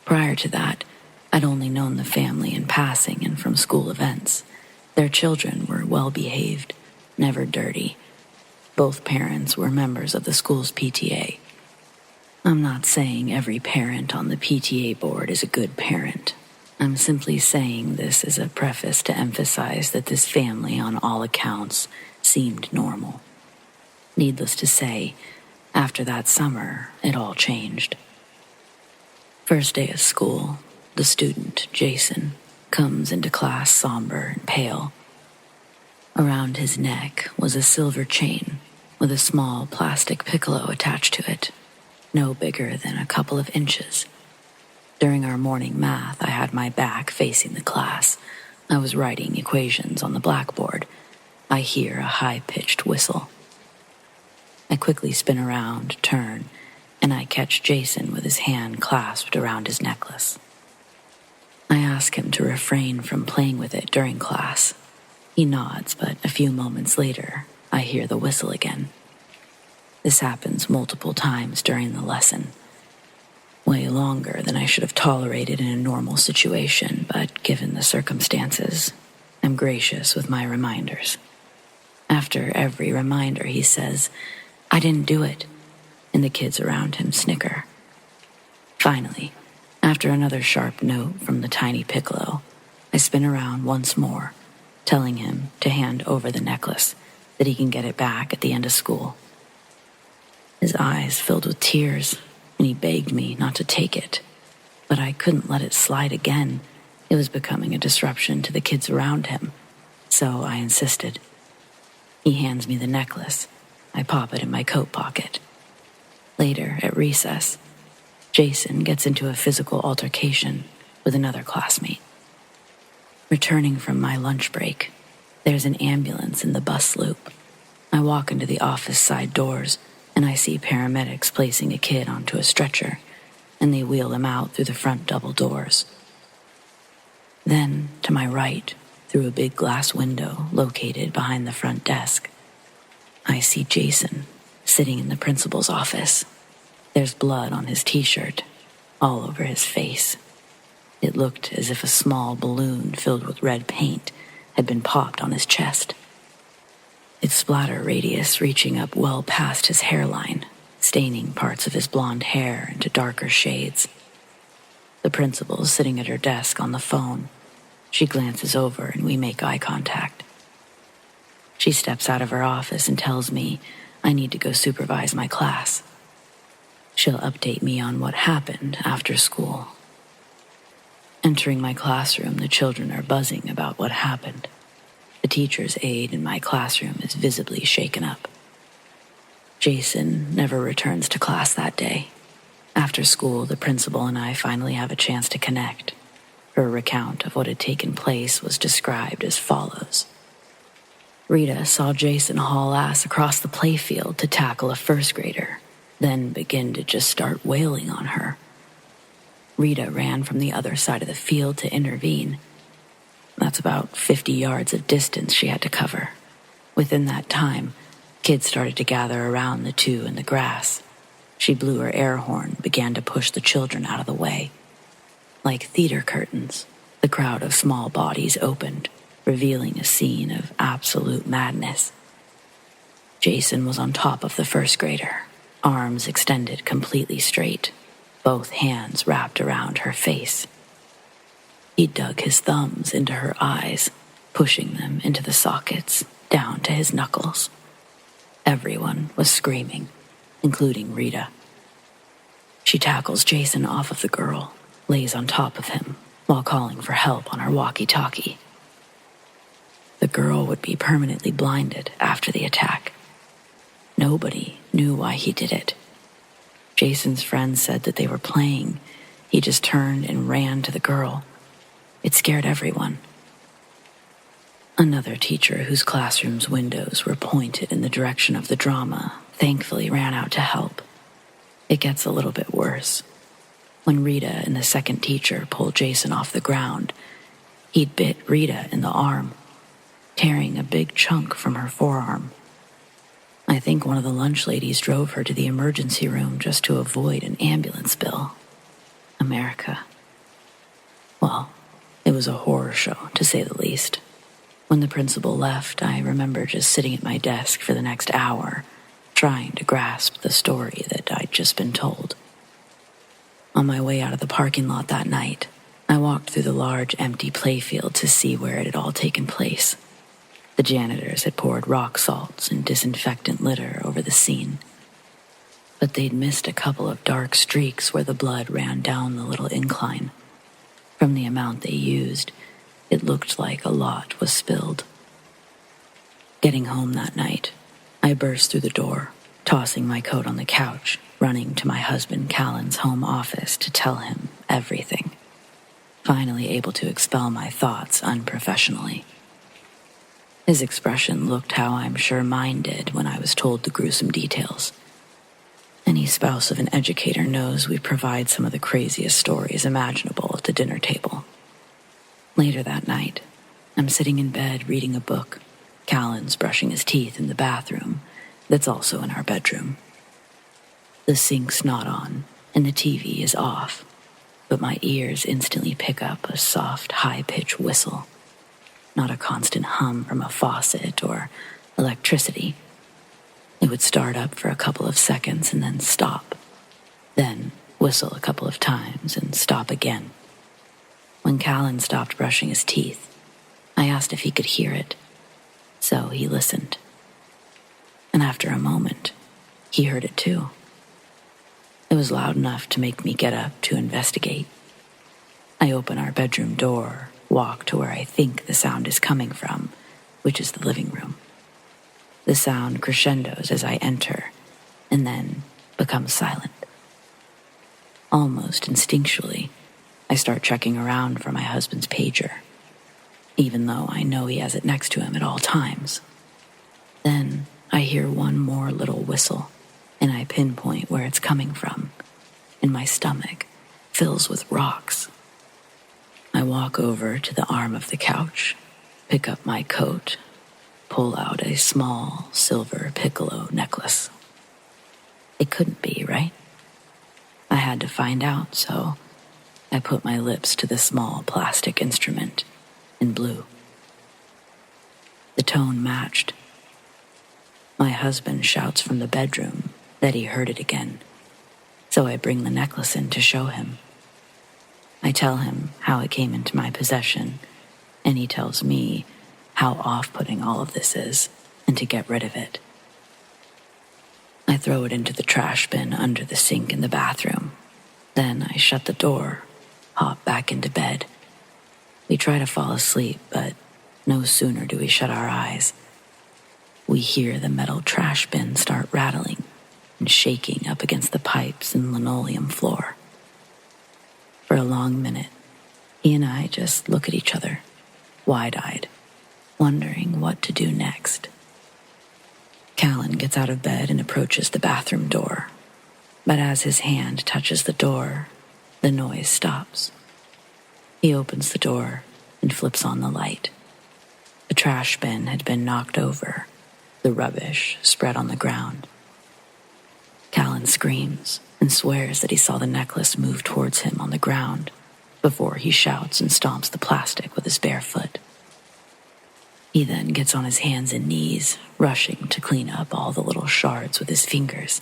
Prior to that, I'd only known the family in passing and from school events. Their children were well-behaved, never dirty. Both parents were members of the school's PTA. I'm not saying every parent on the PTA board is a good parent. I'm simply saying this as a preface to emphasize that this family, on all accounts, seemed normal. Needless to say, after that summer, it all changed. First day of school, the student, Jason, comes into class somber and pale. Around his neck was a silver chain with a small plastic piccolo attached to it, no bigger than a couple of inches. During our morning math, I had my back facing the class. I was writing equations on the blackboard. I hear a high-pitched whistle. I quickly spin around, turn, and I catch Jason with his hand clasped around his necklace. I ask him to refrain from playing with it during class. He nods, but a few moments later, I hear the whistle again. This happens multiple times during the lesson. Way longer than I should have tolerated in a normal situation, but given the circumstances, I'm gracious with my reminders. After every reminder, he says, "I didn't do it," and the kids around him snicker. Finally, after another sharp note from the tiny piccolo, I spin around once more, telling him to hand over the necklace, that he can get it back at the end of school. His eyes filled with tears, and he begged me not to take it. But I couldn't let it slide again. It was becoming a disruption to the kids around him, so I insisted. He hands me the necklace. I pop it in my coat pocket. Later, at recess, Jason gets into a physical altercation with another classmate. Returning from my lunch break, there's an ambulance in the bus loop. I walk into the office side doors, and I see paramedics placing a kid onto a stretcher, and they wheel him out through the front double doors. Then, to my right, through a big glass window located behind the front desk, I see Jason sitting in the principal's office. There's blood on his t-shirt, all over his face. It looked as if a small balloon filled with red paint had been popped on his chest, its splatter radius reaching up well past his hairline, staining parts of his blonde hair into darker shades. The principal's sitting at her desk on the phone. She glances over and we make eye contact. She steps out of her office and tells me I need to go supervise my class. She'll update me on what happened after school. Entering my classroom, the children are buzzing about what happened. The teacher's aide in my classroom is visibly shaken up. Jason never returns to class that day. After school, the principal and I finally have a chance to connect. Her recount of what had taken place was described as follows. Rita saw Jason haul ass across the playfield to tackle a first grader, then begin to just start wailing on her. Rita ran from the other side of the field to intervene. That's about 50 yards of distance she had to cover. Within that time, kids started to gather around the two in the grass. She blew her air horn, began to push the children out of the way. Like theater curtains, the crowd of small bodies opened, revealing a scene of absolute madness. Jason was on top of the first grader, arms extended completely straight, both hands wrapped around her face. He dug his thumbs into her eyes, pushing them into the sockets, down to his knuckles. Everyone was screaming, including Rita. She tackles Jason off of the girl, lays on top of him, while calling for help on her walkie-talkie. The girl would be permanently blinded after the attack. Nobody knew why he did it. Jason's friends said that they were playing. He just turned and ran to the girl. It scared everyone. Another teacher whose classroom's windows were pointed in the direction of the drama thankfully ran out to help. It gets a little bit worse. When Rita and the second teacher pulled Jason off the ground, he'd bit Rita in the arm, tearing a big chunk from her forearm. I think one of the lunch ladies drove her to the emergency room just to avoid an ambulance bill. America. Well, it was a horror show, to say the least. When the principal left, I remember just sitting at my desk for the next hour, trying to grasp the story that I'd just been told. On my way out of the parking lot that night, I walked through the large empty playfield to see where it had all taken place. The janitors had poured rock salts and disinfectant litter over the scene, but they'd missed a couple of dark streaks where the blood ran down the little incline. From the amount they used, it looked like a lot was spilled. Getting home that night, I burst through the door, tossing my coat on the couch, running to my husband Callan's home office to tell him everything. Finally able to expel my thoughts unprofessionally. His expression looked how I'm sure mine did when I was told the gruesome details. Any spouse of an educator knows we provide some of the craziest stories imaginable at the dinner table. Later that night, I'm sitting in bed reading a book. Callan's brushing his teeth in the bathroom that's also in our bedroom. The sink's not on, and the TV is off, but my ears instantly pick up a soft, high-pitched whistle. Not a constant hum from a faucet or electricity. It would start up for a couple of seconds and then stop. Then whistle a couple of times and stop again. When Callan stopped brushing his teeth, I asked if he could hear it. So he listened. And after a moment, he heard it too. It was loud enough to make me get up to investigate. I open our bedroom door, walk to where I think the sound is coming from, which is the living room. The sound crescendos as I enter, and then becomes silent. Almost instinctually, I start checking around for my husband's pager, even though I know he has it next to him at all times. Then I hear one more little whistle, and I pinpoint where it's coming from, and my stomach fills with rocks. I walk over to the arm of the couch, pick up my coat, pull out a small silver piccolo necklace. It couldn't be, right? I had to find out, so I put my lips to the small plastic instrument and blew. The tone matched. My husband shouts from the bedroom that he heard it again, so I bring the necklace in to show him. I tell him how it came into my possession, and he tells me how off-putting all of this is and to get rid of it. I throw it into the trash bin under the sink in the bathroom. Then I shut the door, hop back into bed. We try to fall asleep, but no sooner do we shut our eyes, we hear the metal trash bin start rattling and shaking up against the pipes and linoleum floor. For a long minute, he and I just look at each other, wide-eyed, wondering what to do next. Callan gets out of bed and approaches the bathroom door, but as his hand touches the door, the noise stops. He opens the door and flips on the light. The trash bin had been knocked over, the rubbish spread on the ground. Callan screams and swears that he saw the necklace move towards him on the ground before he shouts and stomps the plastic with his bare foot. He then gets on his hands and knees, rushing to clean up all the little shards with his fingers,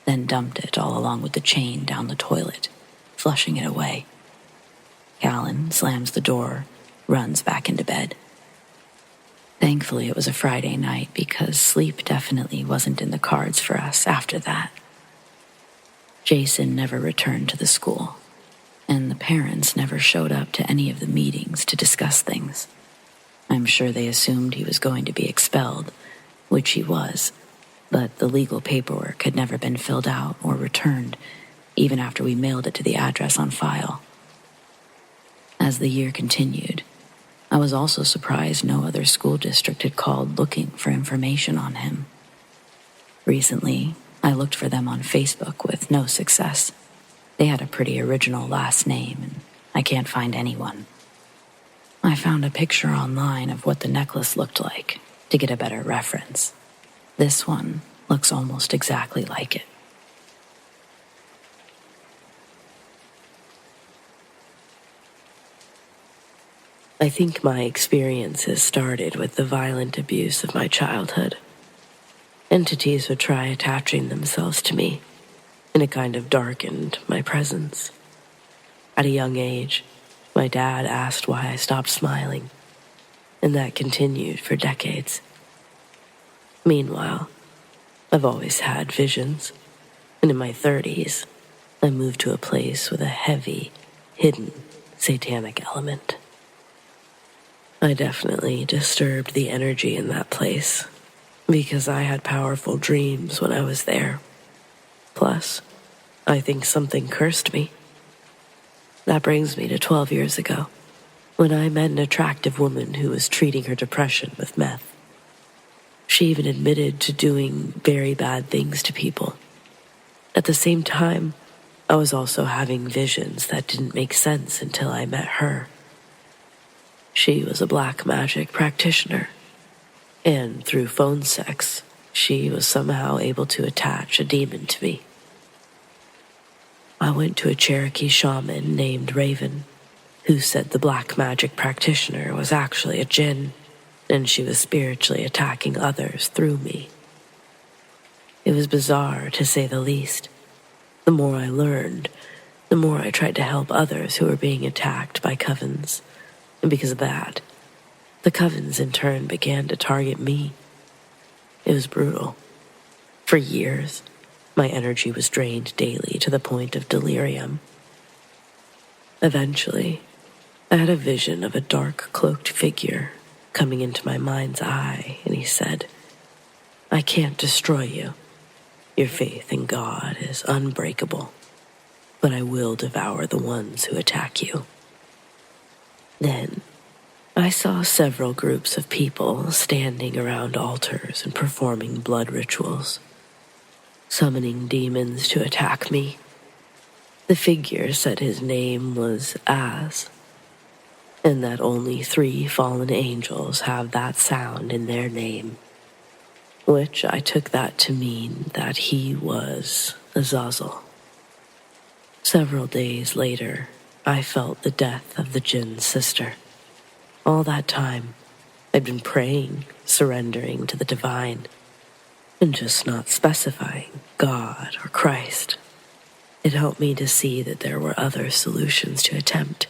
then dumped it all along with the chain down the toilet, flushing it away. Callan slams the door, runs back into bed. Thankfully, it was a Friday night because sleep definitely wasn't in the cards for us after that. Jason never returned to the school, and the parents never showed up to any of the meetings to discuss things. I'm sure they assumed he was going to be expelled, which he was, but the legal paperwork had never been filled out or returned, even after we mailed it to the address on file. As the year continued, I was also surprised no other school district had called looking for information on him. Recently, I looked for them on Facebook with no success. They had a pretty original last name, and I can't find anyone. I found a picture online of what the necklace looked like to get a better reference. This one looks almost exactly like it. I think my experiences started with the violent abuse of my childhood. Entities would try attaching themselves to me, and it kind of darkened my presence. At a young age, my dad asked why I stopped smiling, and that continued for decades. Meanwhile, I've always had visions, and in my 30s, I moved to a place with a heavy, hidden, satanic element. I definitely disturbed the energy in that place, because I had powerful dreams when I was there. Plus, I think something cursed me. That brings me to 12 years ago, when I met an attractive woman who was treating her depression with meth. She even admitted to doing very bad things to people. At the same time, I was also having visions that didn't make sense until I met her. She was a black magic practitioner, and through phone sex, she was somehow able to attach a demon to me. I went to a Cherokee shaman named Raven, who said the black magic practitioner was actually a djinn, and she was spiritually attacking others through me. It was bizarre, to say the least. The more I learned, the more I tried to help others who were being attacked by covens. And because of that, the covens in turn began to target me. It was brutal. For years, my energy was drained daily to the point of delirium. Eventually, I had a vision of a dark cloaked figure coming into my mind's eye, and he said, "I can't destroy you. Your faith in God is unbreakable, but I will devour the ones who attack you." Then, I saw several groups of people standing around altars and performing blood rituals, summoning demons to attack me. The figure said his name was Az, and that only 3 fallen angels have that sound in their name, which I took that to mean that he was Azazel. Several days later, I felt the death of the Jinn's sister. All that time, I'd been praying, surrendering to the divine, and just not specifying God or Christ. It helped me to see that there were other solutions to attempt.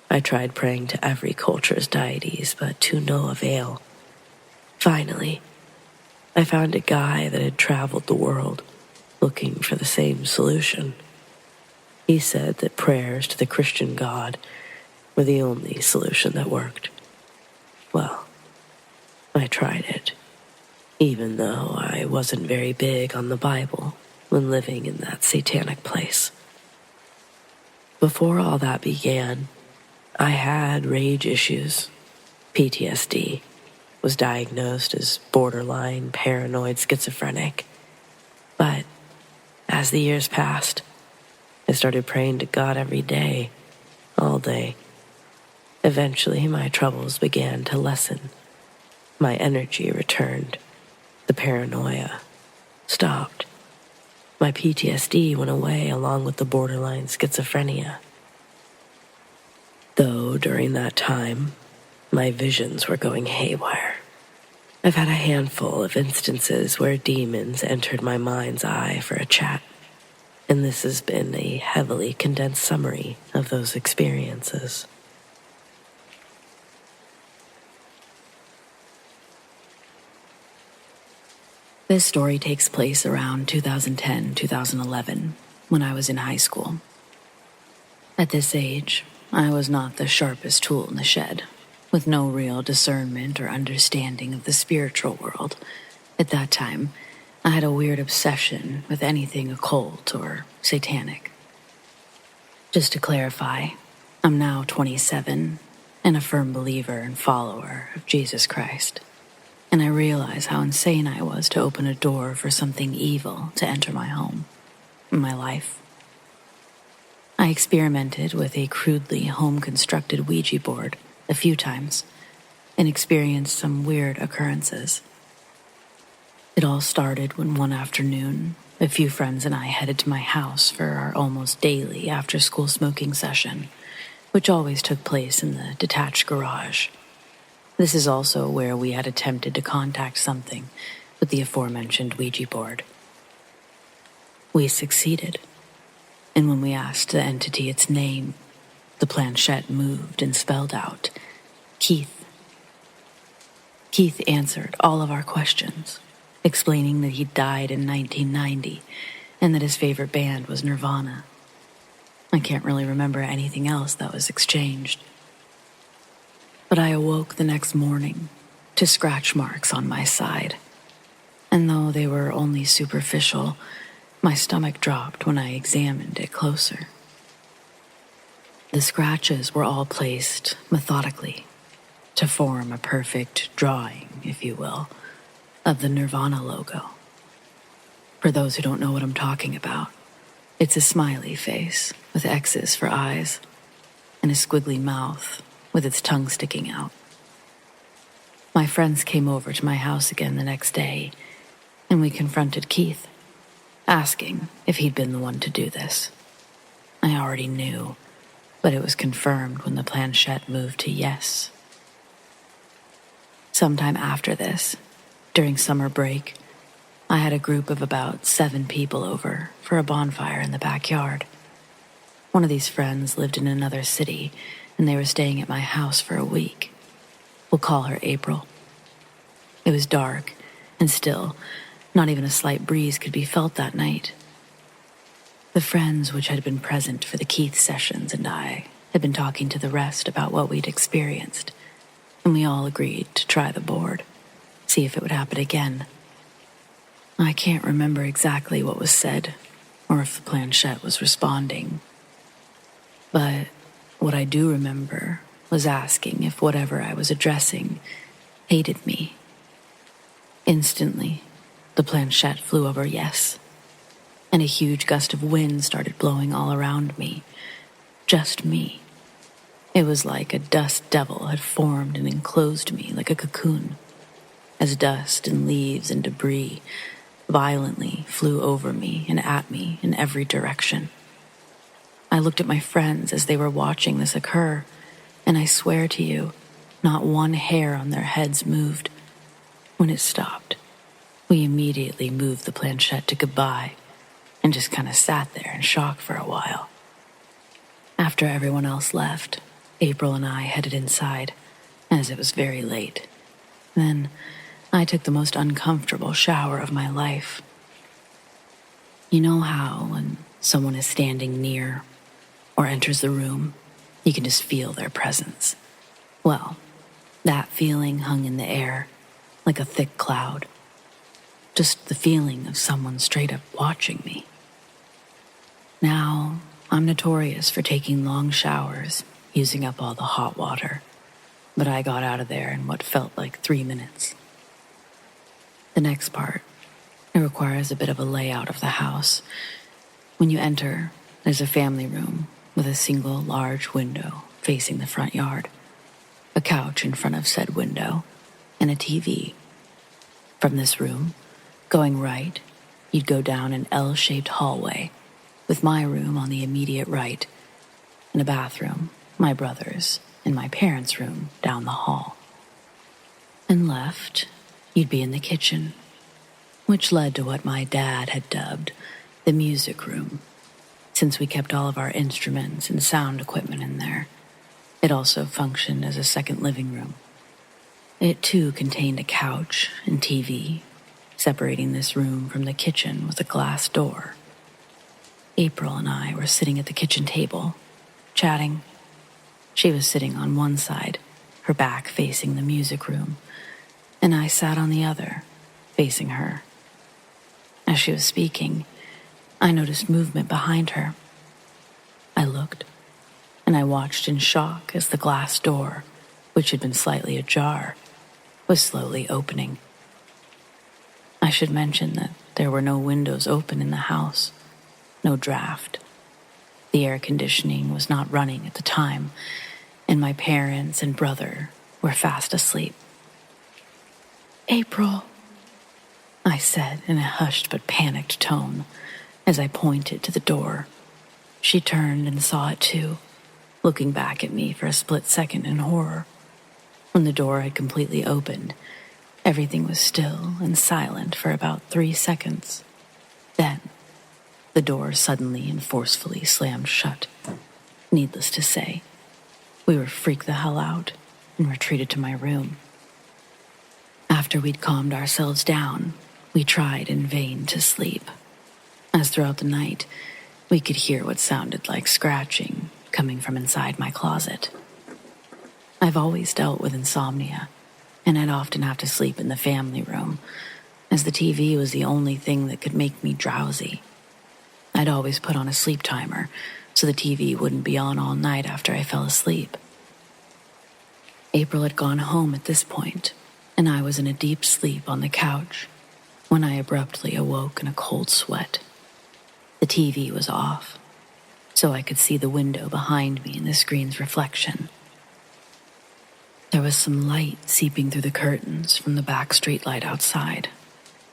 I tried praying to every culture's deities, but to no avail. Finally, I found a guy that had traveled the world looking for the same solution. He said that prayers to the Christian God were the only solution that worked. Well, I tried it, even though I wasn't very big on the Bible when living in that satanic place. Before all that began, I had rage issues, PTSD, was diagnosed as borderline paranoid schizophrenic. But as the years passed, I started praying to God every day, all day. Eventually, my troubles began to lessen. My energy returned. The paranoia stopped. My PTSD went away along with the borderline schizophrenia. Though during that time, my visions were going haywire. I've had a handful of instances where demons entered my mind's eye for a chat, and this has been a heavily condensed summary of those experiences. This story takes place around 2010-2011, when I was in high school. At this age, I was not the sharpest tool in the shed, with no real discernment or understanding of the spiritual world. At that time, I had a weird obsession with anything occult or satanic. Just to clarify, I'm now 27 and a firm believer and follower of Jesus Christ. And I realize how insane I was to open a door for something evil to enter my home, my life. I experimented with a crudely home-constructed Ouija board a few times and experienced some weird occurrences. It all started when one afternoon, a few friends and I headed to my house for our almost daily after-school smoking session, which always took place in the detached garage. This is also where we had attempted to contact something with the aforementioned Ouija board. We succeeded, and when we asked the entity its name, the planchette moved and spelled out, Keith. Keith answered all of our questions, explaining that he died in 1990 and that his favorite band was Nirvana. I can't really remember anything else that was exchanged. But I awoke the next morning to scratch marks on my side, and though they were only superficial, my stomach dropped when I examined it closer. The scratches were all placed methodically to form a perfect drawing, if you will, of the Nirvana logo. For those who don't know what I'm talking about, it's a smiley face with X's for eyes and a squiggly mouth with its tongue sticking out. My friends came over to my house again the next day, and we confronted Keith, asking if he'd been the one to do this. I already knew, but it was confirmed when the planchette moved to yes. Sometime after this, during summer break, I had a group of about 7 people over for a bonfire in the backyard. One of these friends lived in another city, and they were staying at my house for a week. We'll call her April. It was dark, and still, not even a slight breeze could be felt that night. The friends which had been present for the Keith sessions and I had been talking to the rest about what we'd experienced, and we all agreed to try the board, see if it would happen again. I can't remember exactly what was said, or if the planchette was responding, but what I do remember was asking if whatever I was addressing hated me. Instantly, the planchette flew over yes, and a huge gust of wind started blowing all around me. Just me. It was like a dust devil had formed and enclosed me like a cocoon, as dust and leaves and debris violently flew over me and at me in every direction. I looked at my friends as they were watching this occur, and I swear to you, Not one hair on their heads moved. When it stopped, we immediately moved the planchette to goodbye and just kind of sat there in shock for a while. After everyone else left, April and I headed inside, as it was very late. Then, I took the most uncomfortable shower of my life. You know how, when someone is standing near or enters the room, you can just feel their presence? Well, that feeling hung in the air like a thick cloud. Just the feeling of someone straight up watching me. Now, I'm notorious for taking long showers, using up all the hot water, but I got out of there in what felt like 3 minutes. The next part, it requires a bit of a layout of the house. When you enter, there's a family room with a single large window facing the front yard, a couch in front of said window, and a TV. From this room, going right, you'd go down an L-shaped hallway, with my room on the immediate right, and a bathroom, my brother's, and my parents' room down the hall. And left, you'd be in the kitchen, which led to what my dad had dubbed the music room. Since we kept all of our instruments and sound equipment in there, it also functioned as a second living room. It too contained a couch and TV, separating this room from the kitchen with a glass door. April and I were sitting at the kitchen table, chatting. She was sitting on one side, her back facing the music room, and I sat on the other, facing her. As she was speaking, I noticed movement behind her. I looked, and I watched in shock as the glass door, which had been slightly ajar, was slowly opening. I should mention that there were no windows open in the house, no draft. The air conditioning was not running at the time, and my parents and brother were fast asleep. "April," I said in a hushed but panicked tone as I pointed to the door. She turned and saw it too, looking back at me for a split second in horror. When the door had completely opened, everything was still and silent for about 3 seconds. Then, the door suddenly and forcefully slammed shut. Needless to say, we were freaked the hell out and retreated to my room. After we'd calmed ourselves down, we tried in vain to sleep, as throughout the night, we could hear what sounded like scratching coming from inside my closet. I've always dealt with insomnia, and I'd often have to sleep in the family room, as the TV was the only thing that could make me drowsy. I'd always put on a sleep timer, so the TV wouldn't be on all night after I fell asleep. April had gone home at this point, and I was in a deep sleep on the couch when I abruptly awoke in a cold sweat. The TV was off, so I could see the window behind me in the screen's reflection. There was some light seeping through the curtains from the back streetlight outside,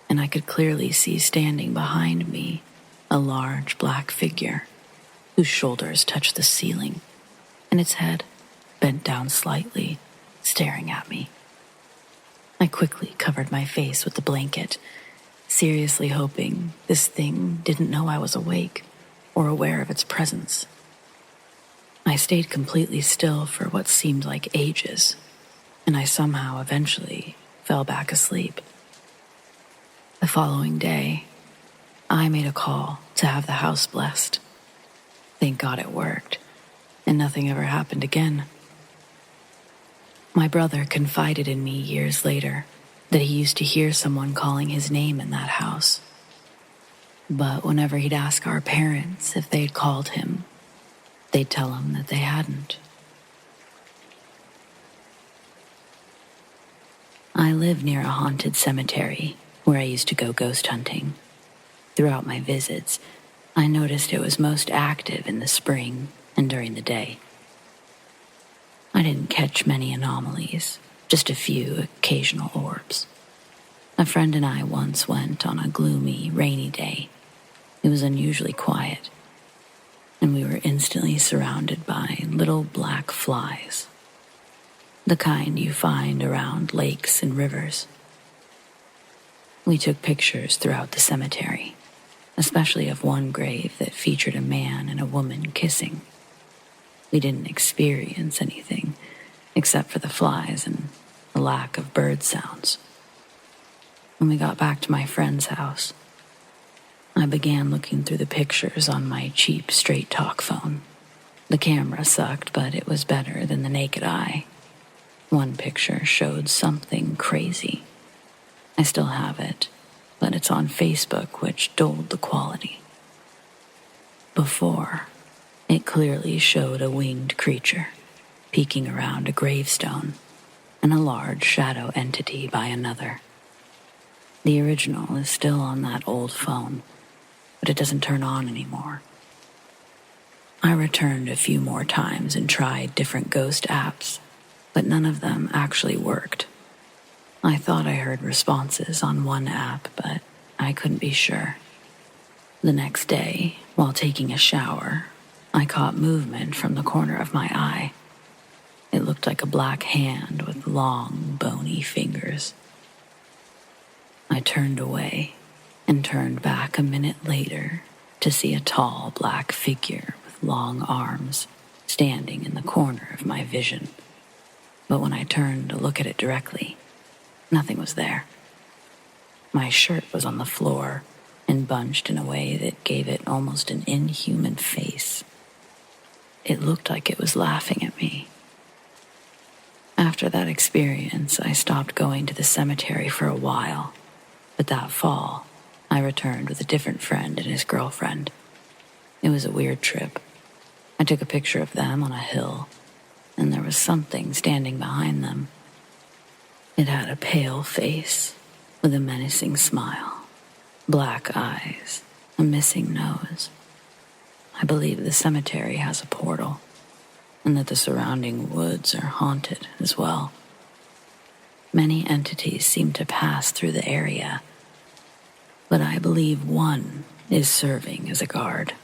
and I could clearly see standing behind me a large black figure whose shoulders touched the ceiling and its head bent down slightly, staring at me. I quickly covered my face with the blanket, seriously hoping this thing didn't know I was awake or aware of its presence. I stayed completely still for what seemed like ages, and I somehow eventually fell back asleep. The following day, I made a call to have the house blessed. Thank God it worked, and nothing ever happened again. My brother confided in me years later that he used to hear someone calling his name in that house. But whenever he'd ask our parents if they'd called him, they'd tell him that they hadn't. I live near a haunted cemetery where I used to go ghost hunting. Throughout my visits, I noticed it was most active in the spring and during the day. I didn't catch many anomalies, just a few occasional orbs. A friend and I once went on a gloomy, rainy day. It was unusually quiet, and we were instantly surrounded by little black flies. the kind you find around lakes and rivers. We took pictures throughout the cemetery, especially of one grave that featured a man and a woman kissing. We didn't experience anything except for the flies and the lack of bird sounds. When we got back to my friend's house, I began looking through the pictures on my cheap straight-talk phone. The camera sucked, but it was better than the naked eye. One picture showed something crazy. I still have it, but it's on Facebook, which dulled the quality. Before, it clearly showed a winged creature peeking around a gravestone and a large shadow entity by another. The original is still on that old phone, but it doesn't turn on anymore. I returned a few more times and tried different ghost apps, but none of them actually worked. I thought I heard responses on one app, but I couldn't be sure. The next day, while taking a shower, I caught movement from the corner of my eye. It looked like a black hand with long, bony fingers. I turned away and turned back a minute later to see a tall black figure with long arms standing in the corner of my vision. But when I turned to look at it directly, nothing was there. My shirt was on the floor and bunched in a way that gave it almost an inhuman face. It looked like it was laughing at me. After that experience, I stopped going to the cemetery for a while, but that fall, I returned with a different friend and his girlfriend. It was a weird trip. I took a picture of them on a hill, and there was something standing behind them. It had a pale face with a menacing smile, black eyes, a missing nose. I believe the cemetery has a portal, and that the surrounding woods are haunted as well. Many entities seem to pass through the area, but I believe one is serving as a guard,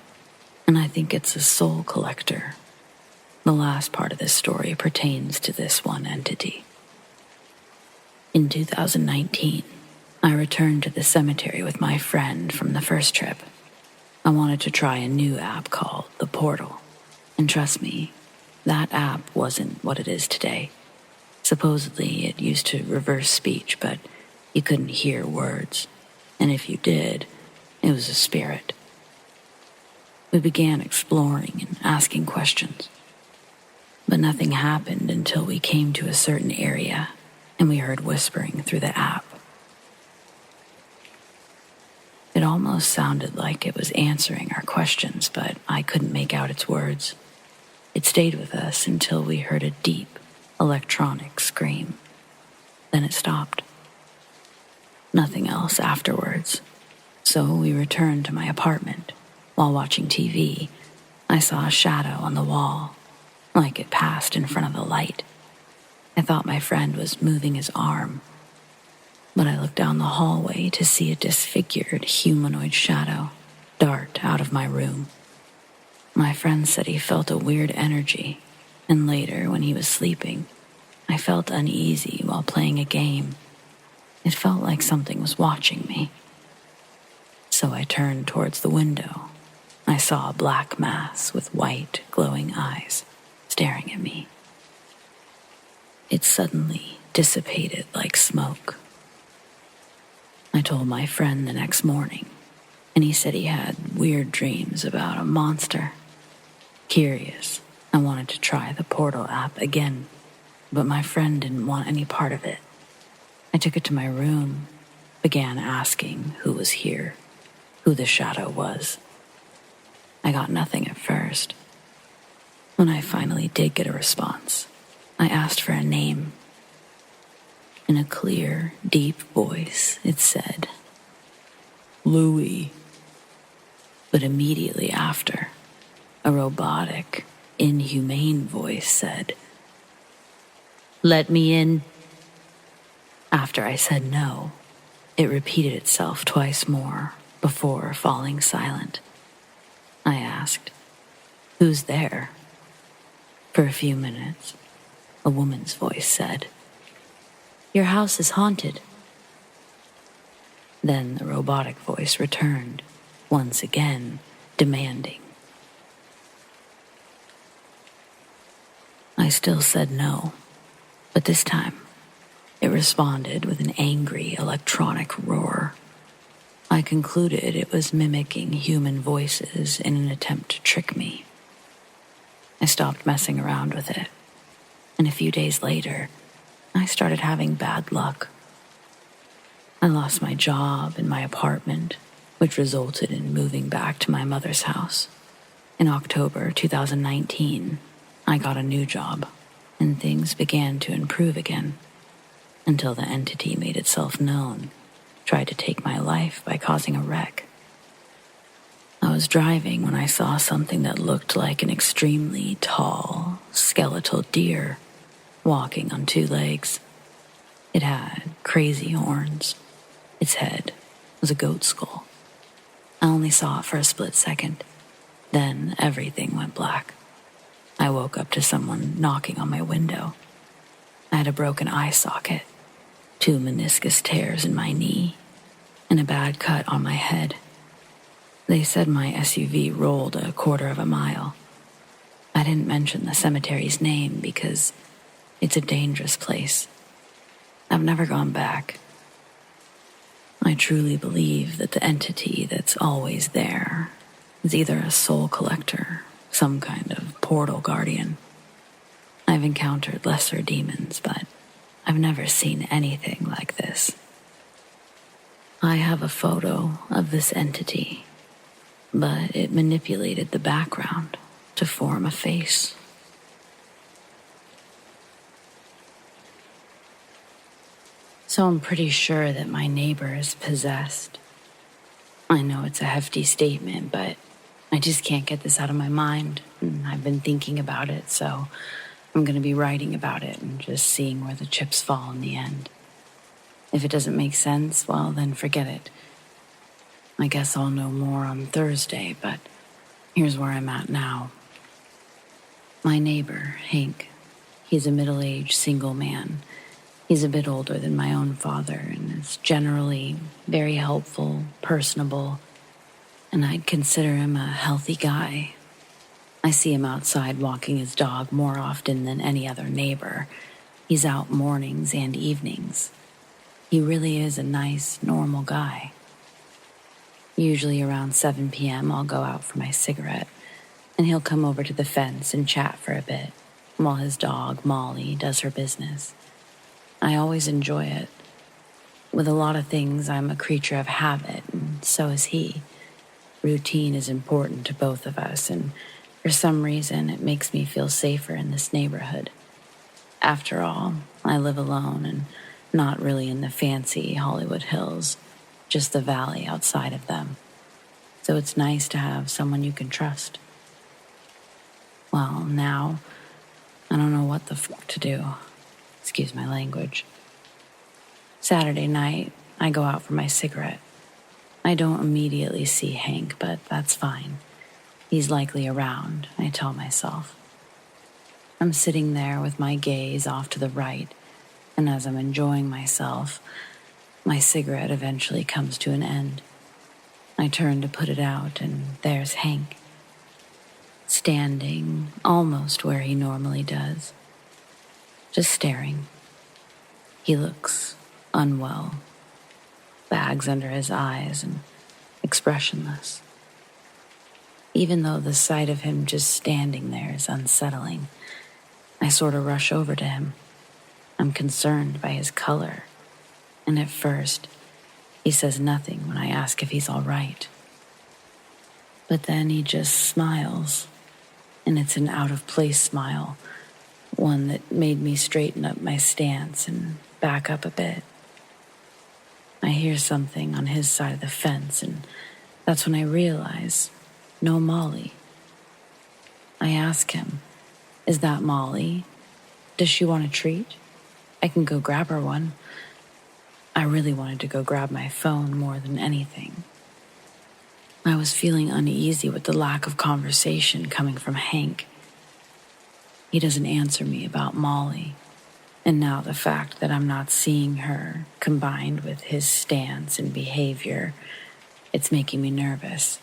and I think it's a soul collector. The last part of this story pertains to this one entity. In 2019, I returned to the cemetery with my friend from the first trip. I wanted to try a new app called The Portal, and trust me, that app wasn't what it is today. Supposedly, it used to reverse speech, but you couldn't hear words. And if you did, it was a spirit. We began exploring and asking questions. But nothing happened until we came to a certain area and we heard whispering through the app. It almost sounded like it was answering our questions, but I couldn't make out its words. It stayed with us until we heard a deep, electronic scream. Then it stopped. Nothing else afterwards. So we returned to my apartment. While watching TV, I saw a shadow on the wall, like it passed in front of the light. I thought my friend was moving his arm, but I looked down the hallway to see a disfigured humanoid shadow dart out of my room. My friend said he felt a weird energy, and later, when he was sleeping, I felt uneasy while playing a game. It felt like something was watching me. So I turned towards the window. I saw a black mass with white, glowing eyes staring at me. It suddenly dissipated like smoke. I told my friend the next morning, and he said he had weird dreams about a monster. Curious, I wanted to try the Portal app again, but my friend didn't want any part of it. I took it to my room, began asking who was here, who the shadow was. I got nothing at first. When I finally did get a response, I asked for a name. In a clear, deep voice, it said, Louis. But immediately after, a robotic, inhumane voice said, Let me in. After I said no, it repeated itself twice more before falling silent. I asked, Who's there? For a few minutes, A woman's voice said, "Your house is haunted." Then the robotic voice returned, once again demanding. I still said no, but this time it responded with an angry electronic roar. I concluded it was mimicking human voices in an attempt to trick me. I stopped messing around with it, and a few days later, I started having bad luck. I lost my job and my apartment, which resulted in moving back to my mother's house. In October 2019, I got a new job, and things began to improve again, until the entity made itself known, tried to take my life by causing a wreck. I was driving when I saw something that looked like an extremely tall, skeletal deer walking on two legs. It had crazy horns. Its head was a goat skull. I only saw it for a split second. Then everything went black. I woke up to someone knocking on my window. I had a broken eye socket, 2 meniscus tears in my knee, and a bad cut on my head. They said my SUV rolled a 1/4 mile. I didn't mention the cemetery's name because it's a dangerous place. I've never gone back. I truly believe that the entity that's always there is either a soul collector, some kind of portal guardian. I've encountered lesser demons, but I've never seen anything like this. I have a photo of this entity, but it manipulated the background to form a face. So I'm pretty sure that my neighbor is possessed. I know it's a hefty statement, but I just can't get this out of my mind. And I've been thinking about it, so I'm going to be writing about it and just seeing where the chips fall in the end. If it doesn't make sense, well, then forget it. I guess I'll know more on Thursday, but here's where I'm at now. My neighbor, Hank, he's a middle-aged single man. He's a bit older than my own father and is generally very helpful, personable, and I'd consider him a healthy guy. I see him outside walking his dog more often than any other neighbor. He's out mornings and evenings. He really is a nice, normal guy. Usually around 7 p.m. I'll go out for my cigarette, and he'll come over to the fence and chat for a bit, while his dog, Molly, does her business. I always enjoy it. With a lot of things, I'm a creature of habit, and so is he. Routine is important to both of us, and for some reason, it makes me feel safer in this neighborhood. After all, I live alone and not really in the fancy Hollywood Hills, just the valley outside of them. So it's nice to have someone you can trust. Well, now, I don't know what the fuck to do. Excuse my language. Saturday night, I go out for my cigarette. I don't immediately see Hank, but that's fine. He's likely around, I tell myself. I'm sitting there with my gaze off to the right, and as I'm enjoying myself, my cigarette eventually comes to an end. I turn to put it out, and there's Hank, standing almost where he normally does, just staring. He looks unwell, bags under his eyes and expressionless. Even though the sight of him just standing there is unsettling, I sort of rush over to him. I'm concerned by his color, and at first, he says nothing when I ask if he's all right. But then he just smiles, and it's an out-of-place smile, one that made me straighten up my stance and back up a bit. I hear something on his side of the fence, and that's when I realize, no Molly. I ask him, "Is that Molly? Does she want a treat? I can go grab her one." I really wanted to go grab my phone more than anything. I was feeling uneasy with the lack of conversation coming from Hank. He doesn't answer me about Molly, and now the fact that I'm not seeing her, combined with his stance and behavior, it's making me nervous.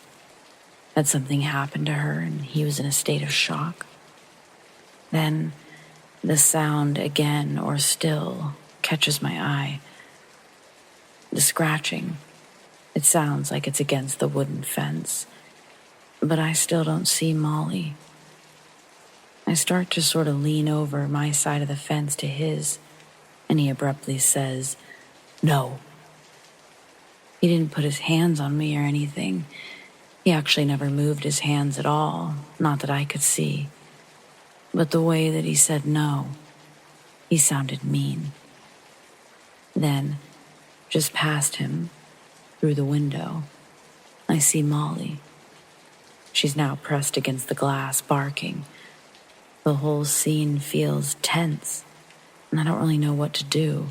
That something happened to her and he was in a state of shock. Then the sound again, or still, catches my eye. The scratching. It sounds like it's against the wooden fence, but I still don't see Molly. I start to sort of lean over my side of the fence to his, and he abruptly says, "No." He didn't put his hands on me or anything. He actually never moved his hands at all, not that I could see. But the way that he said no, he sounded mean. Then, just past him, through the window, I see Molly. She's now pressed against the glass, barking. The whole scene feels tense, and I don't really know what to do.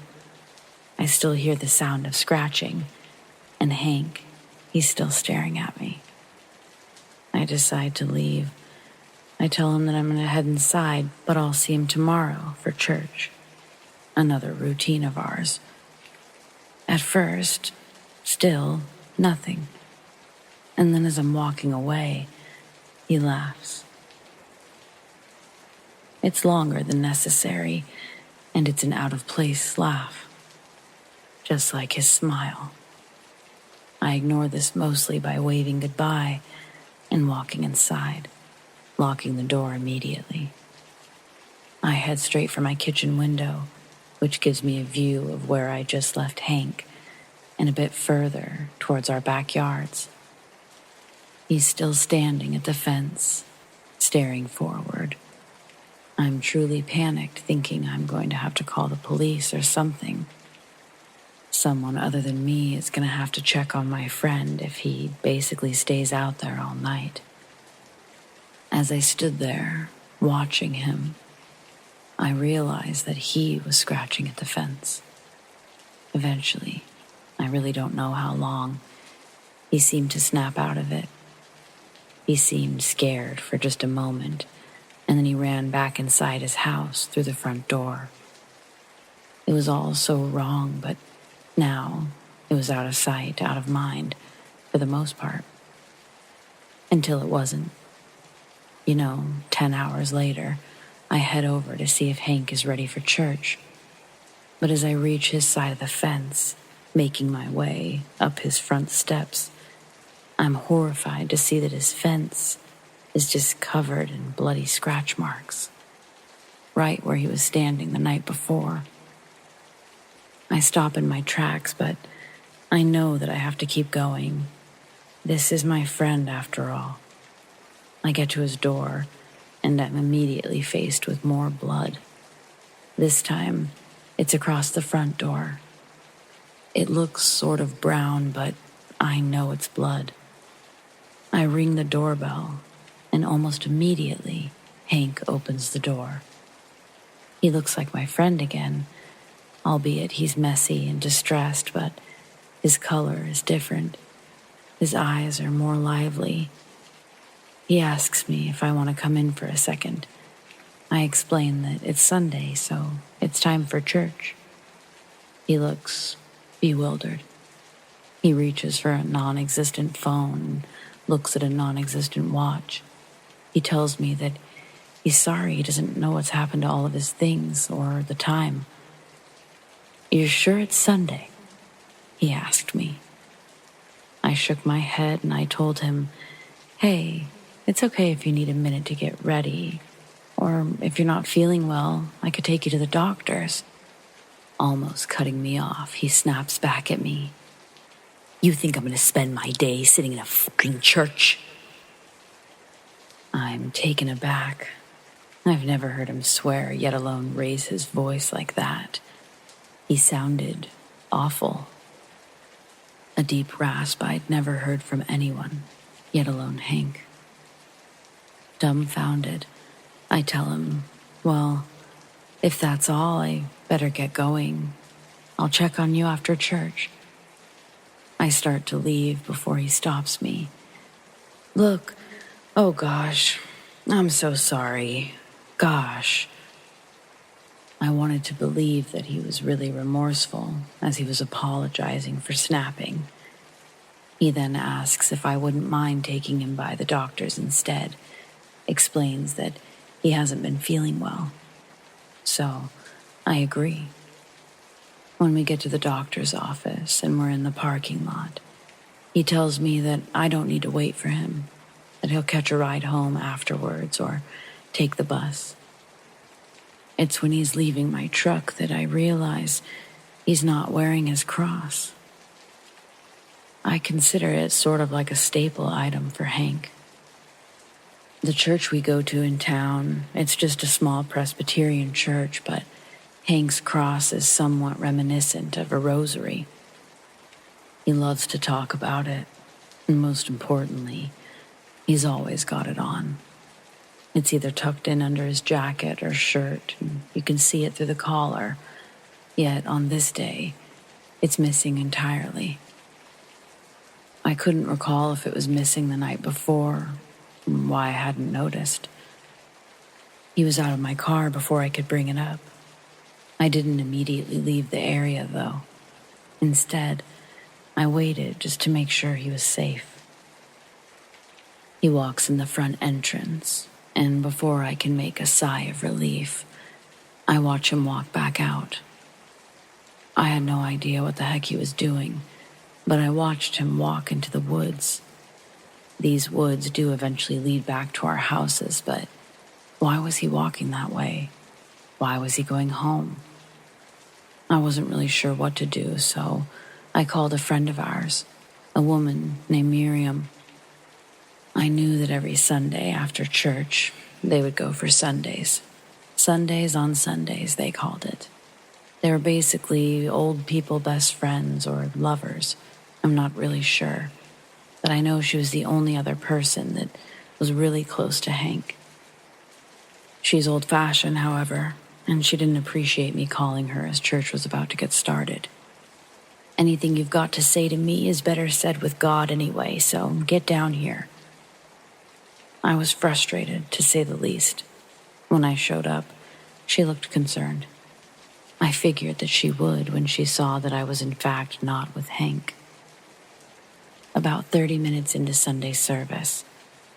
I still hear the sound of scratching, and Hank, he's still staring at me. I decide to leave. I tell him that I'm going to head inside, but I'll see him tomorrow for church. Another routine of ours. At first, still nothing. And then as I'm walking away, he laughs. It's longer than necessary, and it's an out-of-place laugh. Just like his smile. I ignore this mostly by waving goodbye and walking inside, locking the door immediately. I head straight for my kitchen window, which gives me a view of where I just left Hank, and a bit further towards our backyards. He's still standing at the fence, staring forward. I'm truly panicked, thinking I'm going to have to call the police or something. Someone other than me is going to have to check on my friend if he basically stays out there all night. As I stood there, watching him, I realized that he was scratching at the fence. Eventually, I really don't know how long, he seemed to snap out of it. He seemed scared for just a moment, and then he ran back inside his house through the front door. It was all so wrong, but now it was out of sight, out of mind, for the most part. Until it wasn't. 10 hours later, I head over to see if Hank is ready for church. But as I reach his side of the fence, making my way up his front steps, I'm horrified to see that his fence is just covered in bloody scratch marks, right where he was standing the night before. I stop in my tracks, but I know that I have to keep going. This is my friend, after all. I get to his door, and I'm immediately faced with more blood. This time, it's across the front door. It looks sort of brown, but I know it's blood. I ring the doorbell, and almost immediately, Hank opens the door. He looks like my friend again, albeit he's messy and distressed, but his color is different. His eyes are more lively. He asks me if I want to come in for a second. I explain that it's Sunday, so it's time for church. He looks bewildered. He reaches for a non-existent phone and looks at a non-existent watch. He tells me that he's sorry he doesn't know what's happened to all of his things or the time. "You're sure it's Sunday?" he asked me. I shook my head and I told him, "Hey, it's okay if you need a minute to get ready. Or if you're not feeling well, I could take you to the doctor's." Almost cutting me off, he snaps back at me. "You think I'm going to spend my day sitting in a fucking church?" I'm taken aback. I've never heard him swear, yet alone raise his voice like that. He sounded awful. A deep rasp I'd never heard from anyone, yet alone Hank. Dumbfounded, I tell him, "Well, if that's all, I better get going. I'll check on you after church." I start to leave before he stops me. "Look, oh gosh, I'm so sorry. Gosh. I wanted to believe that he was really remorseful as he was apologizing for snapping. He then asks if I wouldn't mind taking him by the doctor's instead, explains that he hasn't been feeling well. So, I agree. When we get to the doctor's office and we're in the parking lot, he tells me that I don't need to wait for him, that he'll catch a ride home afterwards or take the bus. It's when he's leaving my truck that I realize he's not wearing his cross. I consider it sort of like a staple item for Hank. The church we go to in town, it's just a small Presbyterian church, but Hank's cross is somewhat reminiscent of a rosary. He loves to talk about it, and most importantly, he's always got it on. It's either tucked in under his jacket or shirt, and you can see it through the collar. Yet on this day, it's missing entirely. I couldn't recall if it was missing the night before, and why I hadn't noticed. He was out of my car before I could bring it up. I didn't immediately leave the area, though. Instead, I waited just to make sure he was safe. He walks in the front entrance, and before I can make a sigh of relief, I watch him walk back out. I had no idea what the heck he was doing, but I watched him walk into the woods. These woods do eventually lead back to our houses, but why was he walking that way? Why was he going home? I wasn't really sure what to do, so I called a friend of ours, a woman named Miriam. I knew that every Sunday after church, they would go for Sundays. Sundays on Sundays, they called it. They were basically old people best friends or lovers. I'm not really sure, but I know she was the only other person that was really close to Hank. She's old-fashioned, however, and she didn't appreciate me calling her as church was about to get started. Anything you've got to say to me is better said with God anyway, so get down here. I was frustrated, to say the least. When I showed up, she looked concerned. I figured that she would when she saw that I was in fact not with Hank. About 30 minutes into Sunday service,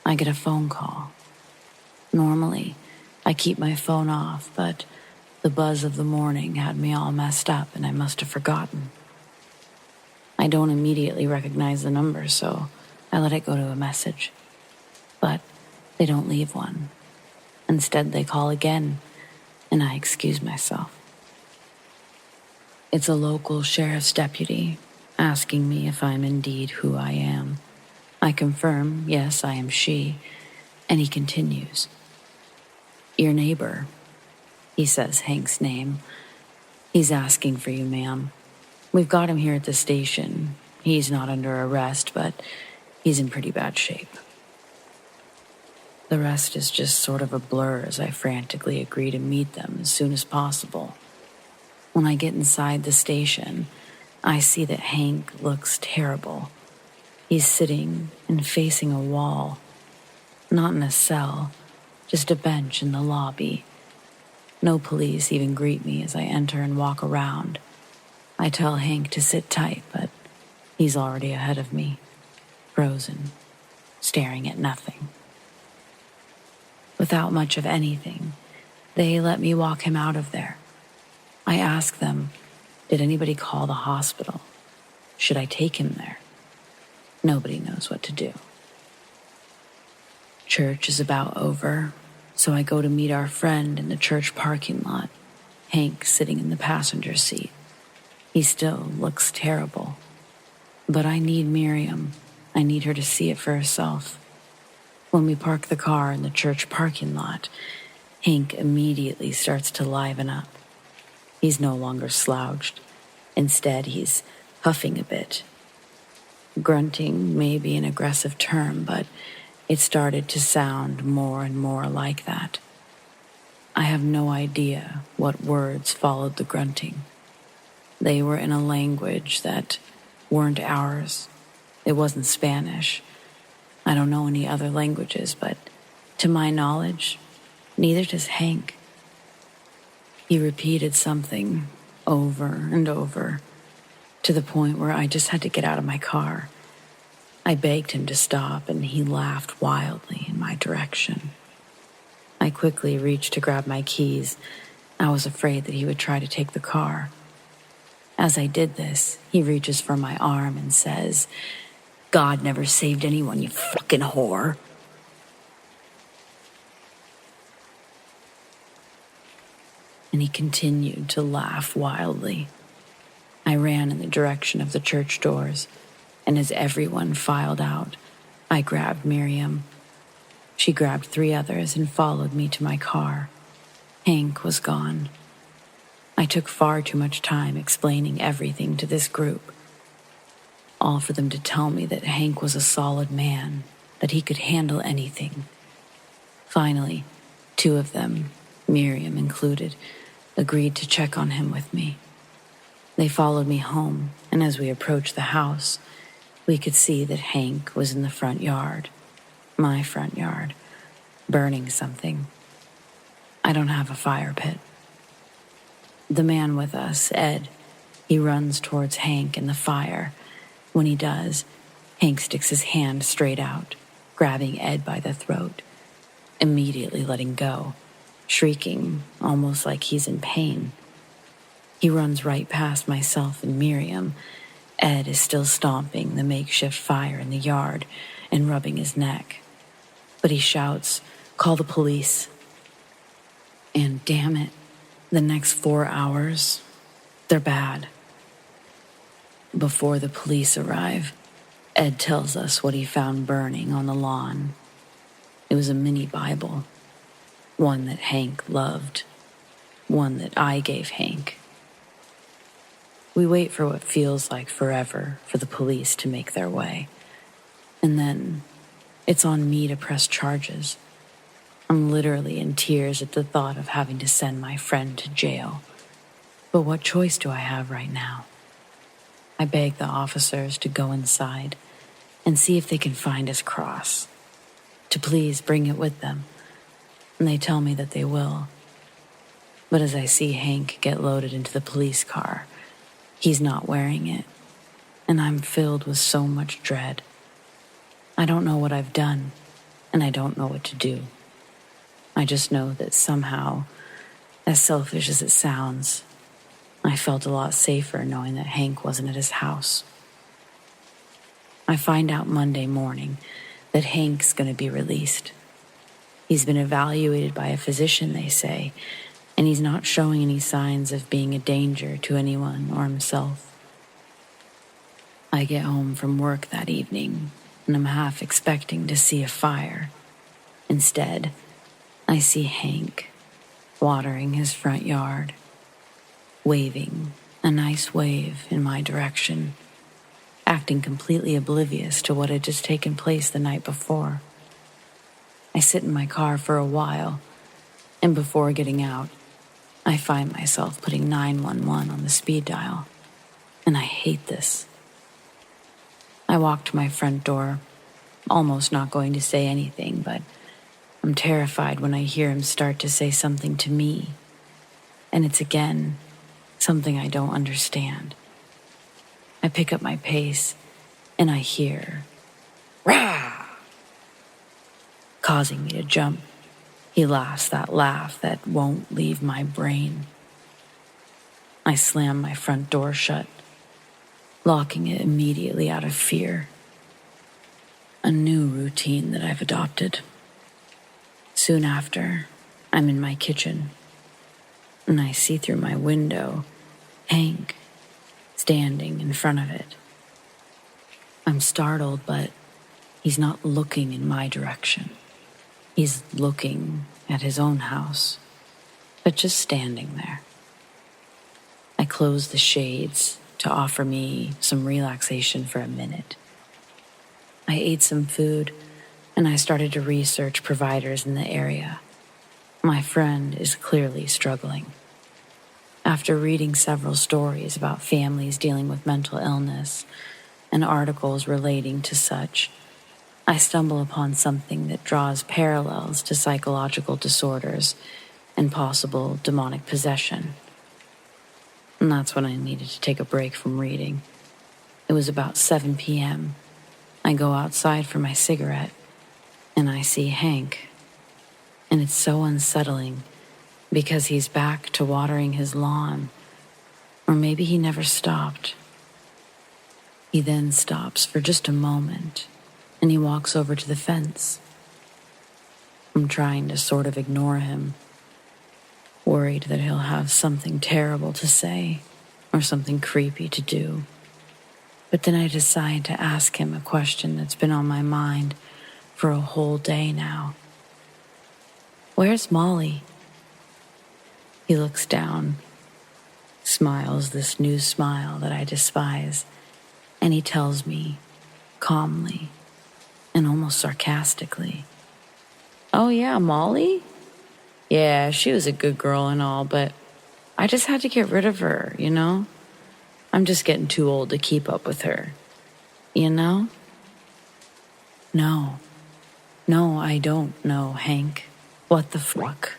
I get a phone call. Normally, I keep my phone off, but the buzz of the morning had me all messed up and I must have forgotten. I don't immediately recognize the number, so I let it go to a message. But they don't leave one. Instead, they call again, and I excuse myself. It's a local sheriff's deputy asking me if I'm indeed who I am. I confirm, yes, I am she, and he continues. Your neighbor, he says Hank's name. He's asking for you, ma'am. We've got him here at the station. He's not under arrest, but he's in pretty bad shape. The rest is just sort of a blur as I frantically agree to meet them as soon as possible. When I get inside the station, I see that Hank looks terrible. He's sitting and facing a wall. Not in a cell, just a bench in the lobby. No police even greet me as I enter and walk around. I tell Hank to sit tight, but he's already ahead of me, frozen, staring at nothing. Without much of anything, they let me walk him out of there. I ask them, did anybody call the hospital? Should I take him there? Nobody knows what to do. Church is about over, so I go to meet our friend in the church parking lot, Hank sitting in the passenger seat. He still looks terrible. But I need Miriam. I need her to see it for herself. When we park the car in the church parking lot, Hank immediately starts to liven up. He's no longer slouched. Instead, he's huffing a bit. Grunting may be an aggressive term, but it started to sound more and more like that. I have no idea what words followed the grunting. They were in a language that weren't ours. It wasn't Spanish. I don't know any other languages, but to my knowledge, Neither does Hank. He repeated something over and over, to the point where I just had to get out of my car. I begged him to stop, and he laughed wildly in my direction. I quickly reached to grab my keys. I was afraid that he would try to take the car. As I did this, he reaches for my arm and says, "God never saved anyone, you fucking whore." And he continued to laugh wildly. I ran in the direction of the church doors, and as everyone filed out, I grabbed Miriam. She grabbed 3 others and followed me to my car. Hank was gone. I took far too much time explaining everything to this group, all for them to tell me that Hank was a solid man, that he could handle anything. Finally, 2 of them, Miriam included, agreed to check on him with me. They followed me home, and as we approached the house, we could see that Hank was in the front yard, my front yard, burning something. I don't have a fire pit. The man with us, Ed, he runs towards Hank and the fire. When he does, Hank sticks his hand straight out, grabbing Ed by the throat, immediately letting go, shrieking almost like he's in pain. He runs right past myself and Miriam. Ed is still stomping the makeshift fire in the yard and rubbing his neck. But he shouts, "Call the police." And damn it, the next 4 hours, they're bad. Before the police arrive, Ed tells us what he found burning on the lawn. It was a mini Bible, one that Hank loved, one that I gave Hank. We wait for what feels like forever for the police to make their way. And then it's on me to press charges. I'm literally in tears at the thought of having to send my friend to jail. But what choice do I have right now? I beg the officers to go inside and see if they can find his cross, to please bring it with them. And they tell me that they will. But as I see Hank get loaded into the police car, he's not wearing it, and I'm filled with so much dread. I don't know what I've done, and I don't know what to do. I just know that somehow, as selfish as it sounds, I felt a lot safer knowing that Hank wasn't at his house. I find out Monday morning that Hank's going to be released. He's been evaluated by a physician, they say, and he's not showing any signs of being a danger to anyone or himself. I get home from work that evening, and I'm half expecting to see a fire. Instead, I see Hank watering his front yard, waving a nice wave in my direction, acting completely oblivious to what had just taken place the night before. I sit in my car for a while, and before getting out, I find myself putting 911 on the speed dial, and I hate this. I walk to my front door, almost not going to say anything, but I'm terrified when I hear him start to say something to me, and it's again something I don't understand. I pick up my pace, and I hear, "Rah!" causing me to jump. He laughs that laugh that won't leave my brain. I slam my front door shut, locking it immediately out of fear. A new routine that I've adopted. Soon after, I'm in my kitchen, and I see through my window Hank standing in front of it. I'm startled, but he's not looking in my direction. He's looking at his own house, but just standing there. I close the shades to offer me some relaxation for a minute. I ate some food, and I started to research providers in the area. My friend is clearly struggling. After reading several stories about families dealing with mental illness and articles relating to such, I stumble upon something that draws parallels to psychological disorders and possible demonic possession. And that's when I needed to take a break from reading. It was about 7 p.m. I go outside for my cigarette, and I see Hank. And it's so unsettling because he's back to watering his lawn. Or maybe he never stopped. He then stops for just a moment, and he walks over to the fence. I'm trying to sort of ignore him, worried that he'll have something terrible to say or something creepy to do. But then I decide to ask him a question that's been on my mind for a whole day now. Where's Molly? He looks down, smiles this new smile that I despise, and he tells me, calmly and almost sarcastically, "Oh yeah, Molly? Yeah, she was a good girl and all, but I just had to get rid of her, you know? I'm just getting too old to keep up with her, you know?" No, I don't know, Hank. What the fuck?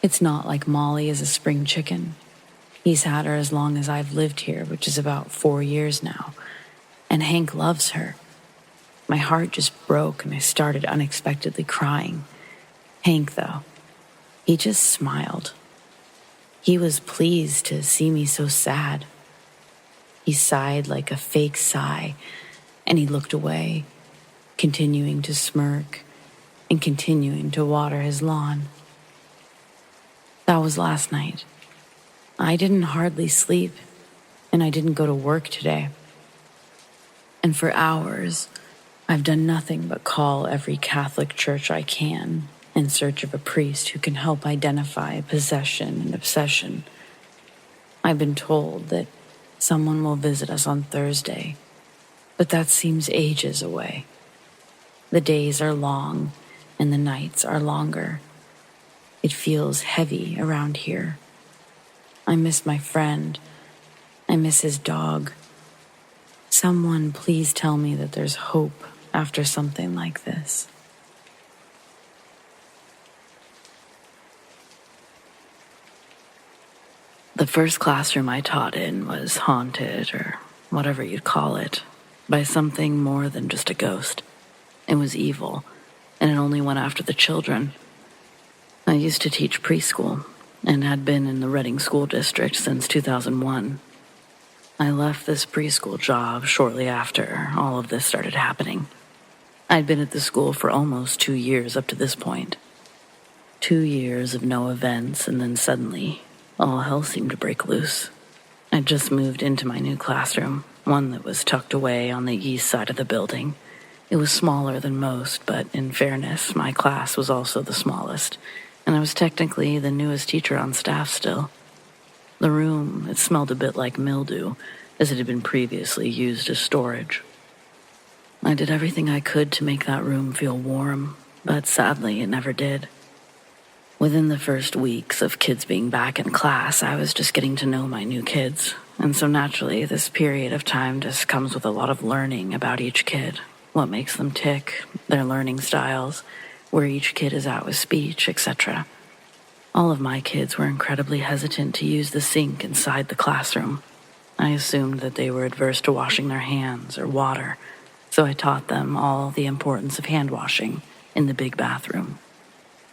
It's not like Molly is a spring chicken. He's had her as long as I've lived here, which is about 4 years now. And Hank loves her. My heart just broke and I started unexpectedly crying. Hank, though, he just smiled. He was pleased to see me so sad. He sighed like a fake sigh, and he looked away, continuing to smirk and continuing to water his lawn. That was last night. I didn't hardly sleep, and I didn't go to work today. And for hours, I've done nothing but call every Catholic church I can in search of a priest who can help identify possession and obsession. I've been told that someone will visit us on Thursday, but that seems ages away. The days are long and the nights are longer. It feels heavy around here. I miss my friend. I miss his dog. Someone please tell me that there's hope after something like this. The first classroom I taught in was haunted, or whatever you'd call it, by something more than just a ghost. It was evil, and it only went after the children. I used to teach preschool, and had been in the Reading School District since 2001. I left this preschool job shortly after all of this started happening. I'd been at the school for almost 2 years up to this point. 2 years of no events, and then suddenly, all hell seemed to break loose. I'd just moved into my new classroom, one that was tucked away on the east side of the building. It was smaller than most, but in fairness, my class was also the smallest, and I was technically the newest teacher on staff still. The room, it smelled a bit like mildew, as it had been previously used as storage. I did everything I could to make that room feel warm, but sadly it never did. Within the first weeks of kids being back in class, I was just getting to know my new kids, and so naturally this period of time just comes with a lot of learning about each kid, what makes them tick, their learning styles, where each kid is at with speech, etc. All of my kids were incredibly hesitant to use the sink inside the classroom. I assumed that they were adverse to washing their hands or water, so I taught them all the importance of hand washing in the big bathroom.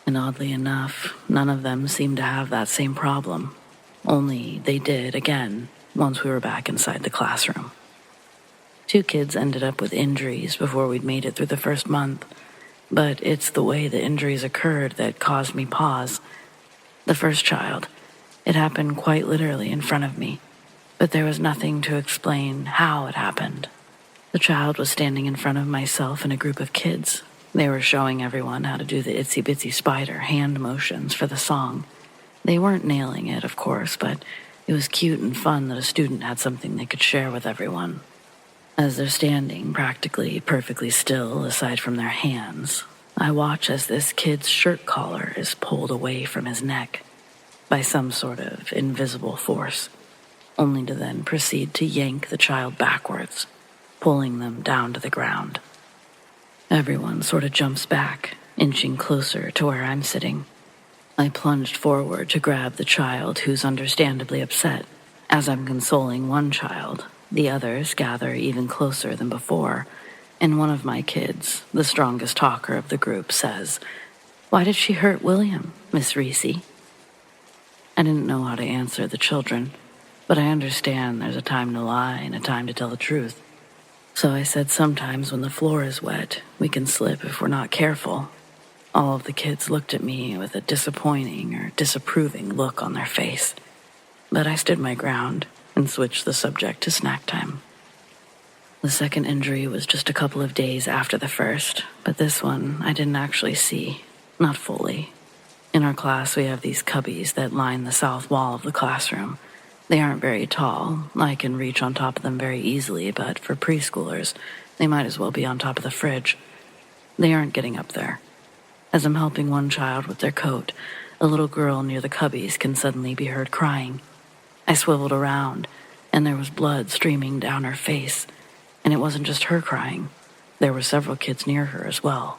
And oddly enough, none of them seemed to have that same problem. Only they did again once we were back inside the classroom. 2 kids ended up with injuries before we'd made it through the first month, but it's the way the injuries occurred that caused me pause. The first child, it happened quite literally in front of me, but there was nothing to explain how it happened. The child was standing in front of myself and a group of kids. They were showing everyone how to do the itsy bitsy spider hand motions for the song. They weren't nailing it, of course, but it was cute and fun that a student had something they could share with everyone. As they're standing practically perfectly still aside from their hands, I watch as this kid's shirt collar is pulled away from his neck by some sort of invisible force, only to then proceed to yank the child backwards, pulling them down to the ground. Everyone sort of jumps back, inching closer to where I'm sitting. I plunged forward to grab the child who's understandably upset. As I'm consoling one child, the others gather even closer than before, and one of my kids, the strongest talker of the group, says, "Why did she hurt William, Miss Reese?" I didn't know how to answer the children, but I understand there's a time to lie and a time to tell the truth. So I said sometimes when the floor is wet, we can slip if we're not careful. All of the kids looked at me with a disappointing or disapproving look on their face. But I stood my ground and switched the subject to snack time. The second injury was just a couple of days after the first, but this one I didn't actually see, not fully. In our class, we have these cubbies that line the south wall of the classroom. They aren't very tall. I can reach on top of them very easily, but for preschoolers, they might as well be on top of the fridge. They aren't getting up there. As I'm helping one child with their coat, a little girl near the cubbies can suddenly be heard crying. I swiveled around, and there was blood streaming down her face, and it wasn't just her crying. There were several kids near her as well.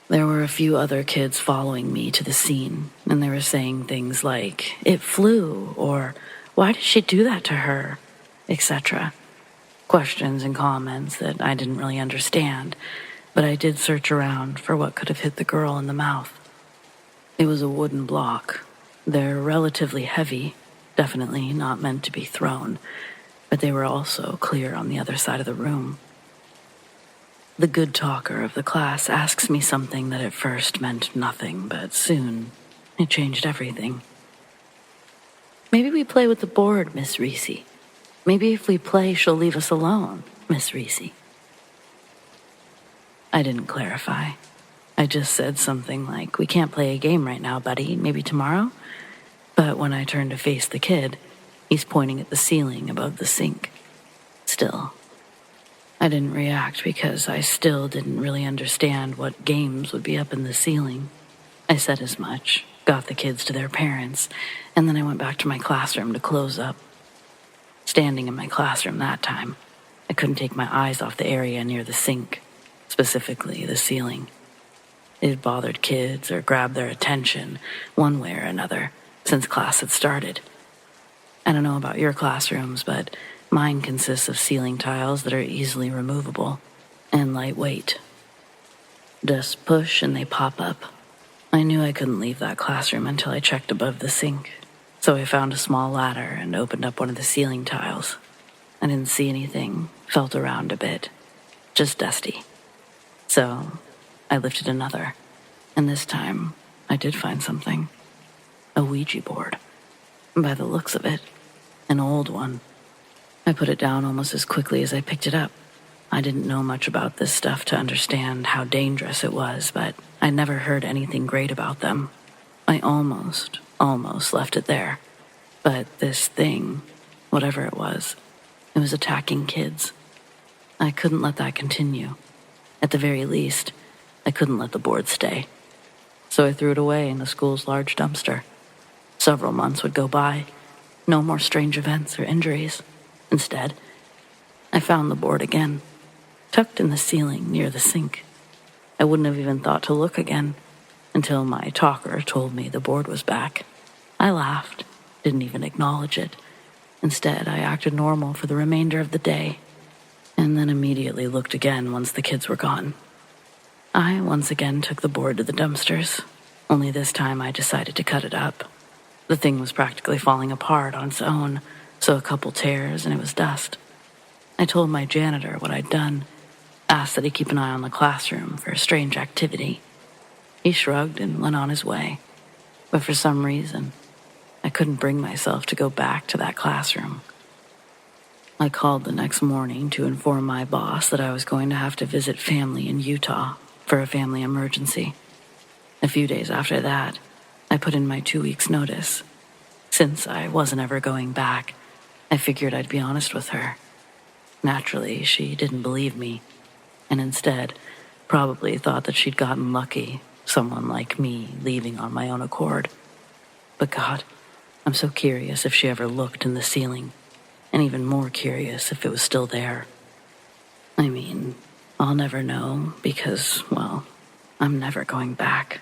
There were a few other kids following me to the scene, and they were saying things like, "It flew," or "Why did she do that to her?" etc. Questions and comments that I didn't really understand, but I did search around for what could have hit the girl in the mouth. It was a wooden block. They're relatively heavy, definitely not meant to be thrown, but they were also clear on the other side of the room. The good talker of the class asks me something that at first meant nothing, but soon it changed everything. "Maybe we play with the board, Miss Reese. Maybe if we play, she'll leave us alone, Miss Reese." I didn't clarify. I just said something like, "We can't play a game right now, buddy. Maybe tomorrow?" But when I turned to face the kid, he's pointing at the ceiling above the sink. Still, I didn't react because I still didn't really understand what games would be up in the ceiling. I said as much, got the kids to their parents, and then I went back to my classroom to close up. Standing in my classroom that time, I couldn't take my eyes off the area near the sink, specifically the ceiling. It had bothered kids or grabbed their attention one way or another since class had started. I don't know about your classrooms, but mine consists of ceiling tiles that are easily removable and lightweight. Just push and they pop up. I knew I couldn't leave that classroom until I checked above the sink, so I found a small ladder and opened up one of the ceiling tiles. I didn't see anything, felt around a bit, just dusty. So I lifted another, and this time I did find something. A Ouija board. By the looks of it, an old one. I put it down almost as quickly as I picked it up. I didn't know much about this stuff to understand how dangerous it was, but I never heard anything great about them. I almost left it there. But this thing, whatever it was attacking kids. I couldn't let that continue. At the very least, I couldn't let the board stay. So I threw it away in the school's large dumpster. Several months would go by. No more strange events or injuries. Instead, I found the board again, tucked in the ceiling near the sink. I wouldn't have even thought to look again until my talker told me the board was back. I laughed, didn't even acknowledge it. Instead, I acted normal for the remainder of the day, and then immediately looked again once the kids were gone. I once again took the board to the dumpsters, only this time I decided to cut it up. The thing was practically falling apart on its own, so a couple tears and it was dust. I told my janitor what I'd done, asked that he keep an eye on the classroom for a strange activity. He shrugged and went on his way, but for some reason, I couldn't bring myself to go back to that classroom. I called the next morning to inform my boss that I was going to have to visit family in Utah for a family emergency. A few days after that, I put in my 2 weeks' notice. Since I wasn't ever going back, I figured I'd be honest with her. Naturally, she didn't believe me, and instead probably thought that she'd gotten lucky, someone like me leaving on my own accord. But God, I'm so curious if she ever looked in the ceiling, and even more curious if it was still there. I mean, I'll never know because, well, I'm never going back.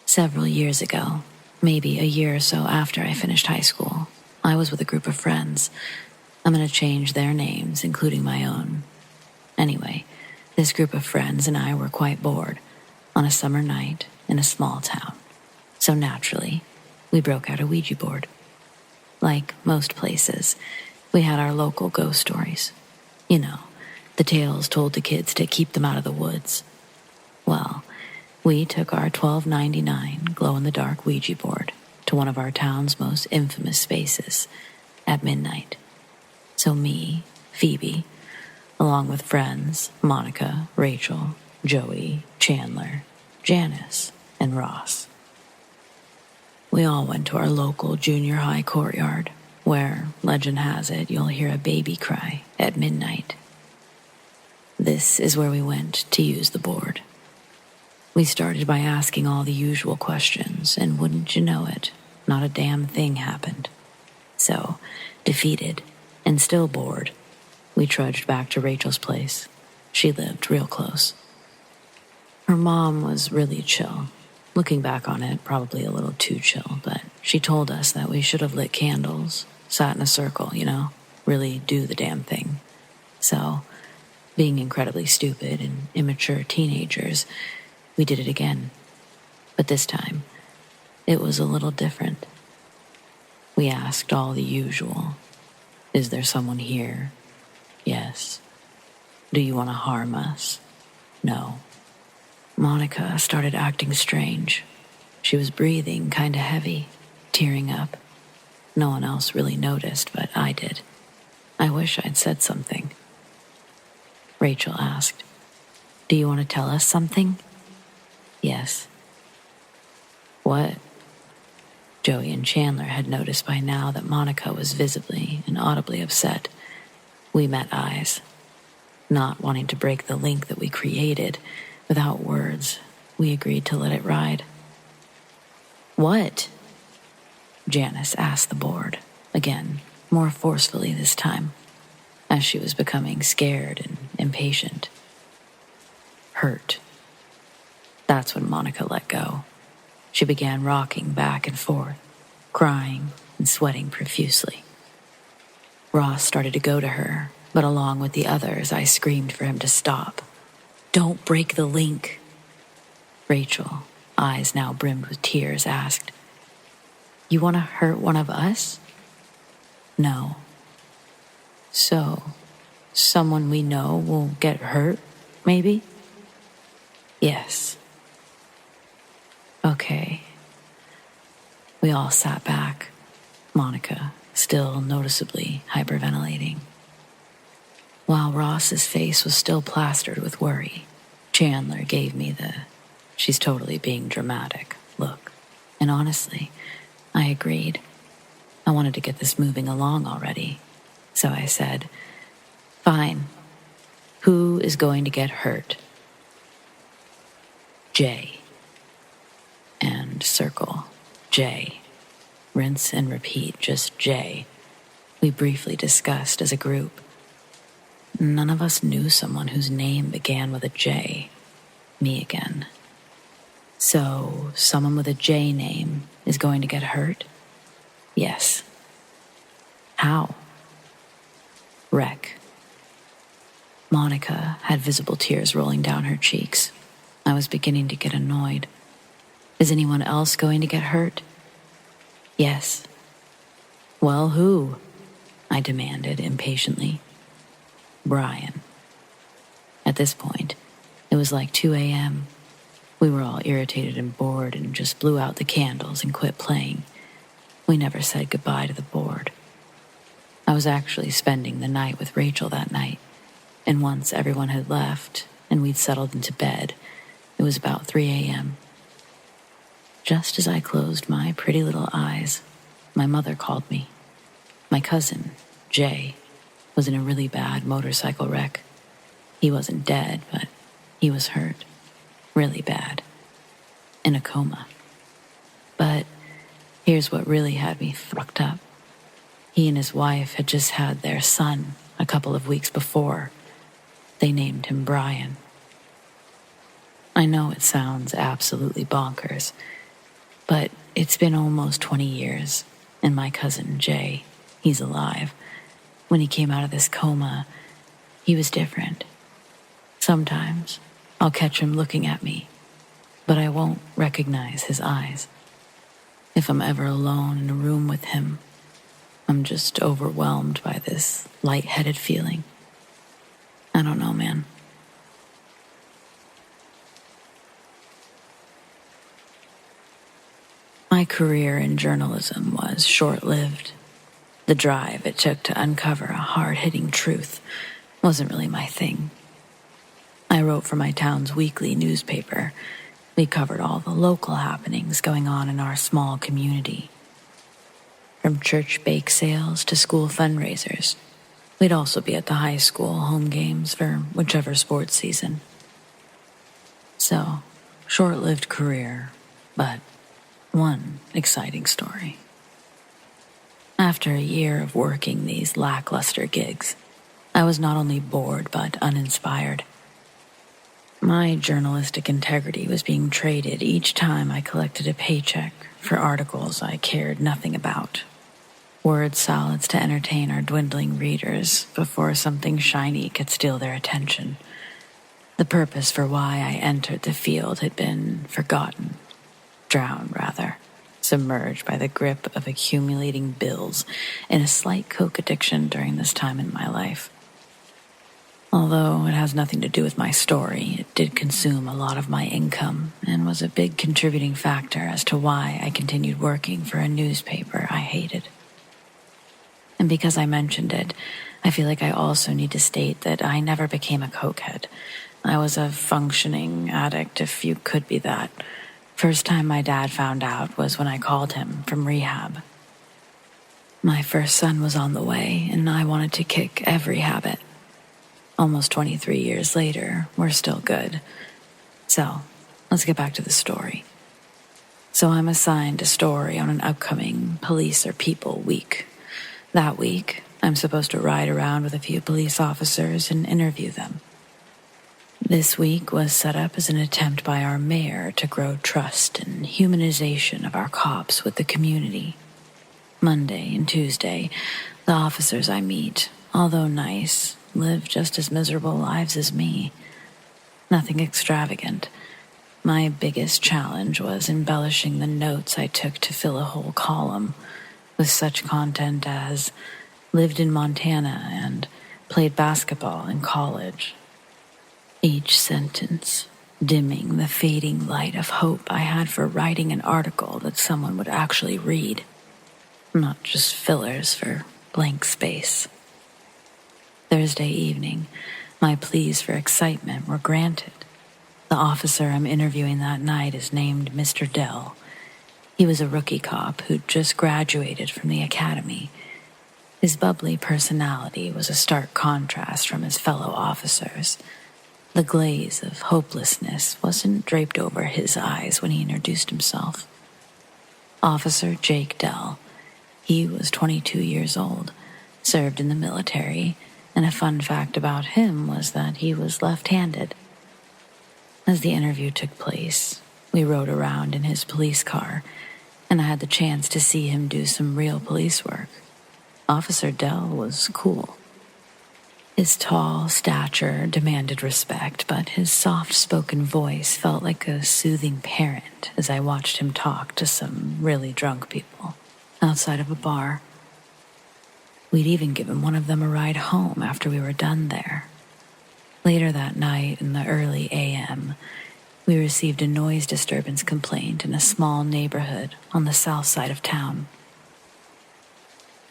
Several years ago, maybe a year or so after I finished high school, I was with a group of friends. I'm going to change their names, including my own. Anyway, this group of friends and I were quite bored on a summer night in a small town. So naturally, we broke out a Ouija board. Like most places, we had our local ghost stories. You know, the tales told to kids to keep them out of the woods. Well, we took our $12.99 glow-in-the-dark Ouija board to one of our town's most infamous spaces at midnight. So me, Phoebe, along with friends Monica, Rachel, Joey, Chandler, Janice, and Ross. We all went to our local junior high courtyard, where, legend has it, you'll hear a baby cry at midnight. This is where we went to use the board. We started by asking all the usual questions, and wouldn't you know it, not a damn thing happened. So, defeated and still bored, we trudged back to Rachel's place. She lived real close. Her mom was really chill. Looking back on it, probably a little too chill, but she told us that we should have lit candles, sat in a circle, really do the damn thing. So, being incredibly stupid and immature teenagers, we did it again. But this time, it was a little different. We asked all the usual. Is there someone here? Yes. Do you want to harm us? No. Monica started acting strange. She was breathing kind of heavy, tearing up. No one else really noticed, but I did. I wish I'd said something. Rachel asked, "Do you want to tell us something?" Yes. What? Joey and Chandler had noticed by now that Monica was visibly and audibly upset. We met eyes. Not wanting to break the link that we created, without words, we agreed to let it ride. What? Janice asked the board, again, more forcefully this time, as she was becoming scared and impatient. Hurt. That's when Monica let go. She began rocking back and forth, crying and sweating profusely. Ross started to go to her, but along with the others, I screamed for him to stop. Don't break the link. Rachel, eyes now brimmed with tears, asked, "You want to hurt one of us?" No. So, someone we know will get hurt, maybe? Yes. Okay. We all sat back, Monica still noticeably hyperventilating. While Ross's face was still plastered with worry, Chandler gave me the "she's totally being dramatic" look. And honestly, I agreed. I wanted to get this moving along already. So I said, "Fine. Who is going to get hurt?" Jay. And circle. J. Rinse and repeat, just J. We briefly discussed as a group. None of us knew someone whose name began with a J. Me again. So, someone with a J name is going to get hurt? Yes. How? Wreck. Monica had visible tears rolling down her cheeks. I was beginning to get annoyed. Is anyone else going to get hurt? Yes. Well, who? I demanded impatiently. Brian. At this point, it was like 2 a.m. We were all irritated and bored and just blew out the candles and quit playing. We never said goodbye to the board. I was actually spending the night with Rachel that night, and once everyone had left and we'd settled into bed, it was about 3 a.m. Just as I closed my pretty little eyes, my mother called me. My cousin, Jay, was in a really bad motorcycle wreck. He wasn't dead, but he was hurt. Really bad. In a coma. But here's what really had me fucked up. He and his wife had just had their son a couple of weeks before. They named him Brian. I know it sounds absolutely bonkers, but it's been almost 20 years, and my cousin Jay, he's alive. When he came out of this coma, he was different. Sometimes I'll catch him looking at me, but I won't recognize his eyes. If I'm ever alone in a room with him, I'm just overwhelmed by this lightheaded feeling. I don't know, man. My career in journalism was short-lived. The drive it took to uncover a hard-hitting truth wasn't really my thing. I wrote for my town's weekly newspaper. We covered all the local happenings going on in our small community. From church bake sales to school fundraisers. We'd also be at the high school home games for whichever sports season. So, short-lived career, but one exciting story. After a year of working these lackluster gigs, I was not only bored but uninspired. My journalistic integrity was being traded each time I collected a paycheck for articles I cared nothing about. Word salads to entertain our dwindling readers before something shiny could steal their attention. The purpose for why I entered the field had been forgotten. Drowned, rather. Submerged by the grip of accumulating bills and a slight coke addiction during this time in my life. Although it has nothing to do with my story, it did consume a lot of my income and was a big contributing factor as to why I continued working for a newspaper I hated. And because I mentioned it, I feel like I also need to state that I never became a cokehead. I was a functioning addict, if you could be that. First time my dad found out was when I called him from rehab. My first son was on the way, and I wanted to kick every habit. Almost 23 years later, we're still good. So, let's get back to the story. So I'm assigned a story on an upcoming Police or People week. That week, I'm supposed to ride around with a few police officers and interview them. This week was set up as an attempt by our mayor to grow trust and humanization of our cops with the community. Monday and Tuesday, the officers I meet, although nice, live just as miserable lives as me. Nothing extravagant. My biggest challenge was embellishing the notes I took to fill a whole column with such content as lived in Montana and played basketball in college. Each sentence dimming the fading light of hope I had for writing an article that someone would actually read, not just fillers for blank space. Thursday evening, my pleas for excitement were granted. The officer I'm interviewing that night is named Mr. Dell. He was a rookie cop who'd just graduated from the academy. His bubbly personality was a stark contrast from his fellow officers. The glaze of hopelessness wasn't draped over his eyes when he introduced himself. Officer Jake Dell. He was 22 years old, served in the military, and a fun fact about him was that he was left-handed. As the interview took place, we rode around in his police car, and I had the chance to see him do some real police work. Officer Dell was cool. His tall stature demanded respect, but his soft-spoken voice felt like a soothing parent as I watched him talk to some really drunk people outside of a bar. We'd even given one of them a ride home after we were done there. Later that night, in the early a.m., we received a noise disturbance complaint in a small neighborhood on the south side of town.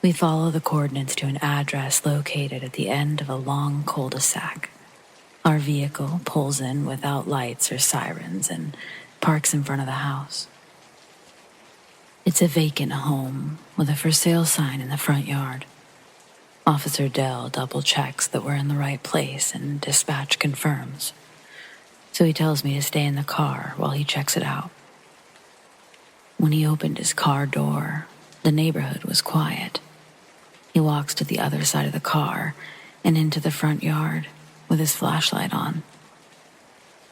We follow the coordinates to an address located at the end of a long cul-de-sac. Our vehicle pulls in without lights or sirens and parks in front of the house. It's a vacant home with a for sale sign in the front yard. Officer Dell double-checks that we're in the right place and dispatch confirms. So he tells me to stay in the car while he checks it out. When he opened his car door, the neighborhood was quiet. He walks to the other side of the car and into the front yard with his flashlight on.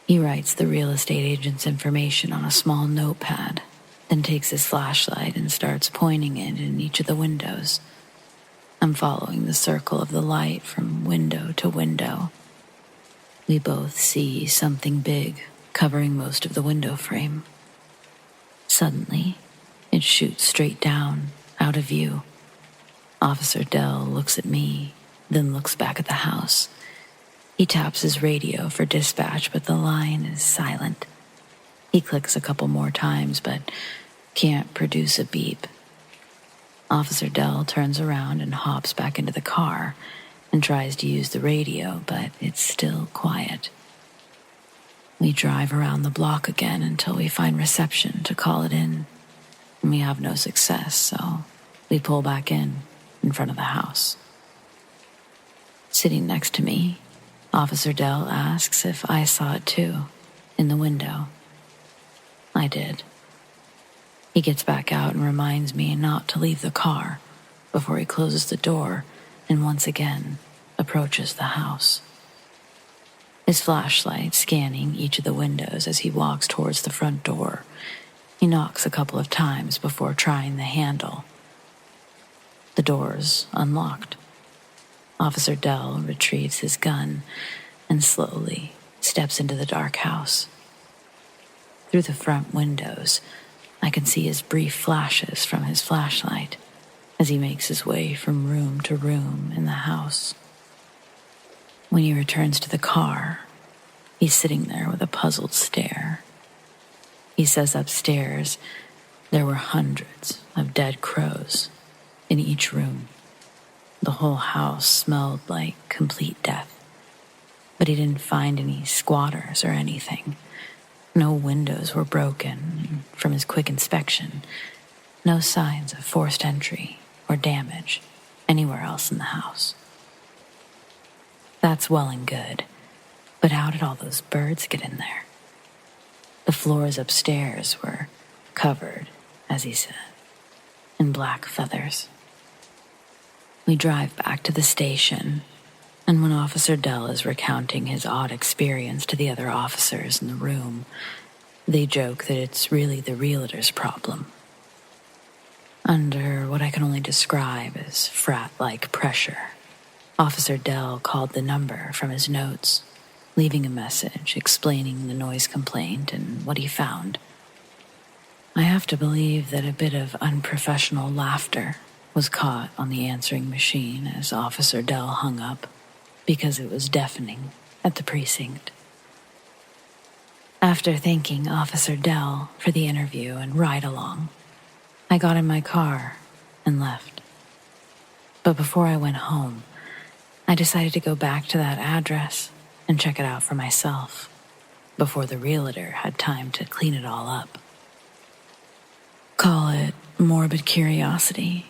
He writes the real estate agent's information on a small notepad, then takes his flashlight and starts pointing it in each of the windows. I'm following the circle of the light from window to window. We both see something big covering most of the window frame. Suddenly, it shoots straight down, out of view. Officer Dell looks at me, then looks back at the house. He taps his radio for dispatch, but the line is silent. He clicks a couple more times, but can't produce a beep. Officer Dell turns around and hops back into the car and tries to use the radio, but it's still quiet. We drive around the block again until we find reception to call it in. We have no success, so we pull back in front of the house. Sitting next to me, Officer Dell asks if I saw it too, in the window. I did. He gets back out and reminds me not to leave the car before he closes the door and once again approaches the house. His flashlight scanning each of the windows as he walks towards the front door. He knocks a couple of times before trying the handle. The door's unlocked. Officer Dell retrieves his gun and slowly steps into the dark house. Through the front windows, I can see his brief flashes from his flashlight as he makes his way from room to room in the house. When he returns to the car, he's sitting there with a puzzled stare. He says upstairs there were hundreds of dead crows in each room. The whole house smelled like complete death, but he didn't find any squatters or anything. No windows were broken. From his quick inspection, no signs of forced entry or damage anywhere else in the house. That's well and good, but how did all those birds get in there? The floors upstairs were covered, as he said, in black feathers. We drive back to the station, and when Officer Dell is recounting his odd experience to the other officers in the room, they joke that it's really the realtor's problem. Under what I can only describe as frat-like pressure, Officer Dell called the number from his notes, leaving a message explaining the noise complaint and what he found. I have to believe that a bit of unprofessional laughter was caught on the answering machine as Officer Dell hung up, because it was deafening at the precinct. After thanking Officer Dell for the interview and ride-along, I got in my car and left. But before I went home, I decided to go back to that address and check it out for myself before the realtor had time to clean it all up. Call it morbid curiosity.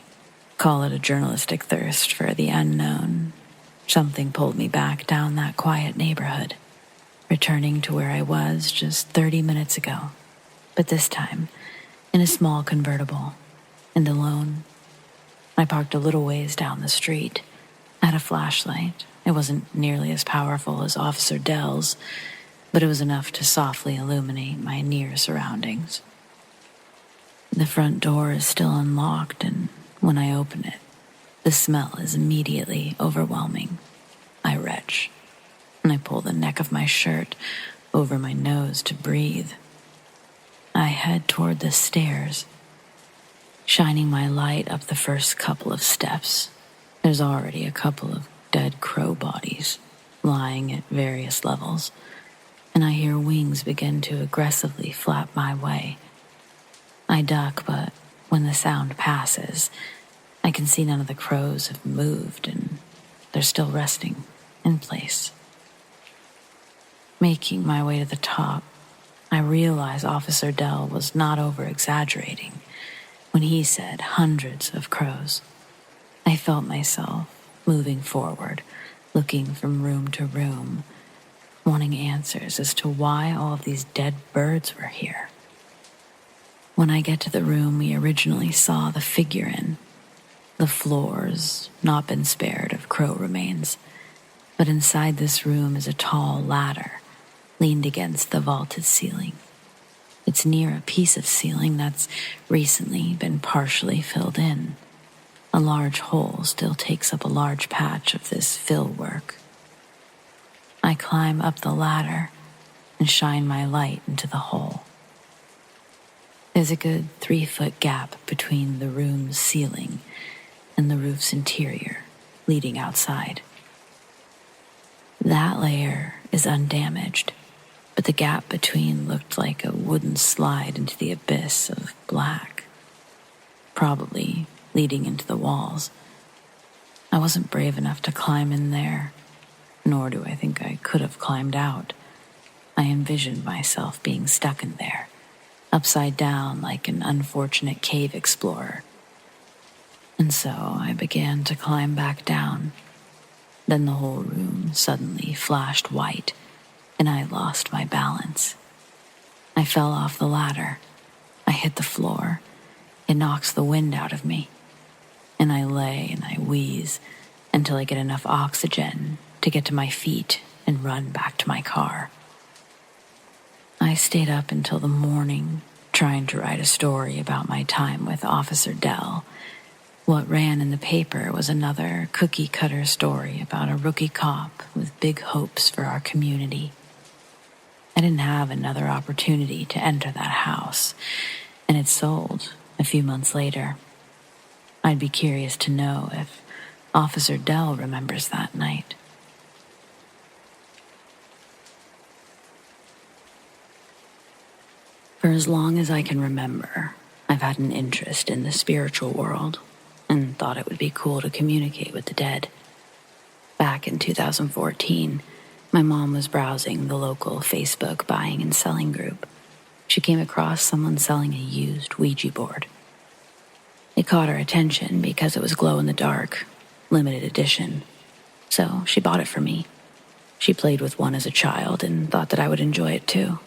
Call it a journalistic thirst for the unknown. Something pulled me back down that quiet neighborhood, returning to where I was just 30 minutes ago, but this time in a small convertible and alone. I parked a little ways down the street. I had a flashlight. It wasn't nearly as powerful as Officer Dell's, but it was enough to softly illuminate my near surroundings. The front door is still unlocked, and when I open it, the smell is immediately overwhelming. I retch, and I pull the neck of my shirt over my nose to breathe. I head toward the stairs, shining my light up the first couple of steps. There's already a couple of dead crow bodies lying at various levels, and I hear wings begin to aggressively flap my way. I duck, but when the sound passes, I can see none of the crows have moved, and they're still resting in place. Making my way to the top, I realize Officer Dell was not over-exaggerating when he said hundreds of crows. I felt myself moving forward, looking from room to room, wanting answers as to why all of these dead birds were here. When I get to the room we originally saw the figure in, The floor's not been spared of crow remains, but inside this room is a tall ladder leaned against the vaulted ceiling. It's near a piece of ceiling that's recently been partially filled in. A large hole still takes up a large patch of this fill work. I climb up the ladder and shine my light into the hole. There's a good 3-foot gap between the room's ceiling and the roof's interior, leading outside. That layer is undamaged, but the gap between looked like a wooden slide into the abyss of black, probably leading into the walls. I wasn't brave enough to climb in there, nor do I think I could have climbed out. I envisioned myself being stuck in there, upside down like an unfortunate cave explorer. And so I began to climb back down. Then the whole room suddenly flashed white, and I lost my balance. I fell off the ladder. I hit the floor. It knocks the wind out of me. And I lay and I wheeze until I get enough oxygen to get to my feet and run back to my car. I stayed up until the morning trying to write a story about my time with Officer Dell. What ran in the paper was another cookie-cutter story about a rookie cop with big hopes for our community. I didn't have another opportunity to enter that house, and it sold a few months later. I'd be curious to know if Officer Dell remembers that night. For as long as I can remember, I've had an interest in the spiritual world and thought it would be cool to communicate with the dead. Back in 2014, my mom was browsing the local Facebook buying and selling group. She came across someone selling a used Ouija board. It caught her attention because it was glow-in-the-dark, limited edition, so she bought it for me. She played with one as a child and thought that I would enjoy it too.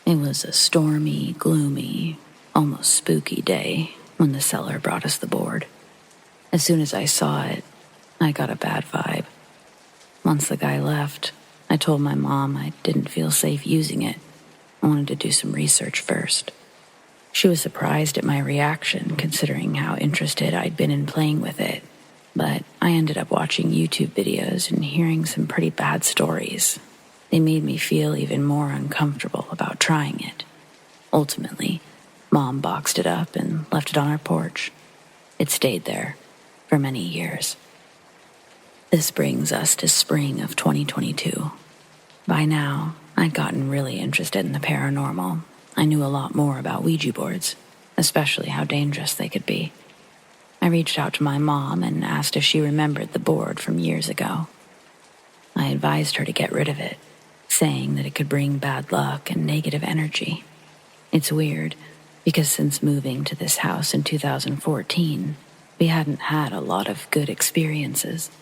It was a stormy, gloomy, almost spooky day when the seller brought us the board. As soon as I saw it, I got a bad vibe. Once the guy left, I told my mom I didn't feel safe using it. I wanted to do some research first. She was surprised at my reaction, considering how interested I'd been in playing with it. But I ended up watching YouTube videos and hearing some pretty bad stories. They made me feel even more uncomfortable about trying it. Ultimately, Mom boxed it up and left it on our porch. It stayed there for many years. This brings us to spring of 2022. By now, I'd gotten really interested in the paranormal. I knew a lot more about Ouija boards, especially how dangerous they could be. I reached out to my mom and asked if she remembered the board from years ago. I advised her to get rid of it, saying that it could bring bad luck and negative energy. It's weird, because since moving to this house in 2014, we hadn't had a lot of good experiences.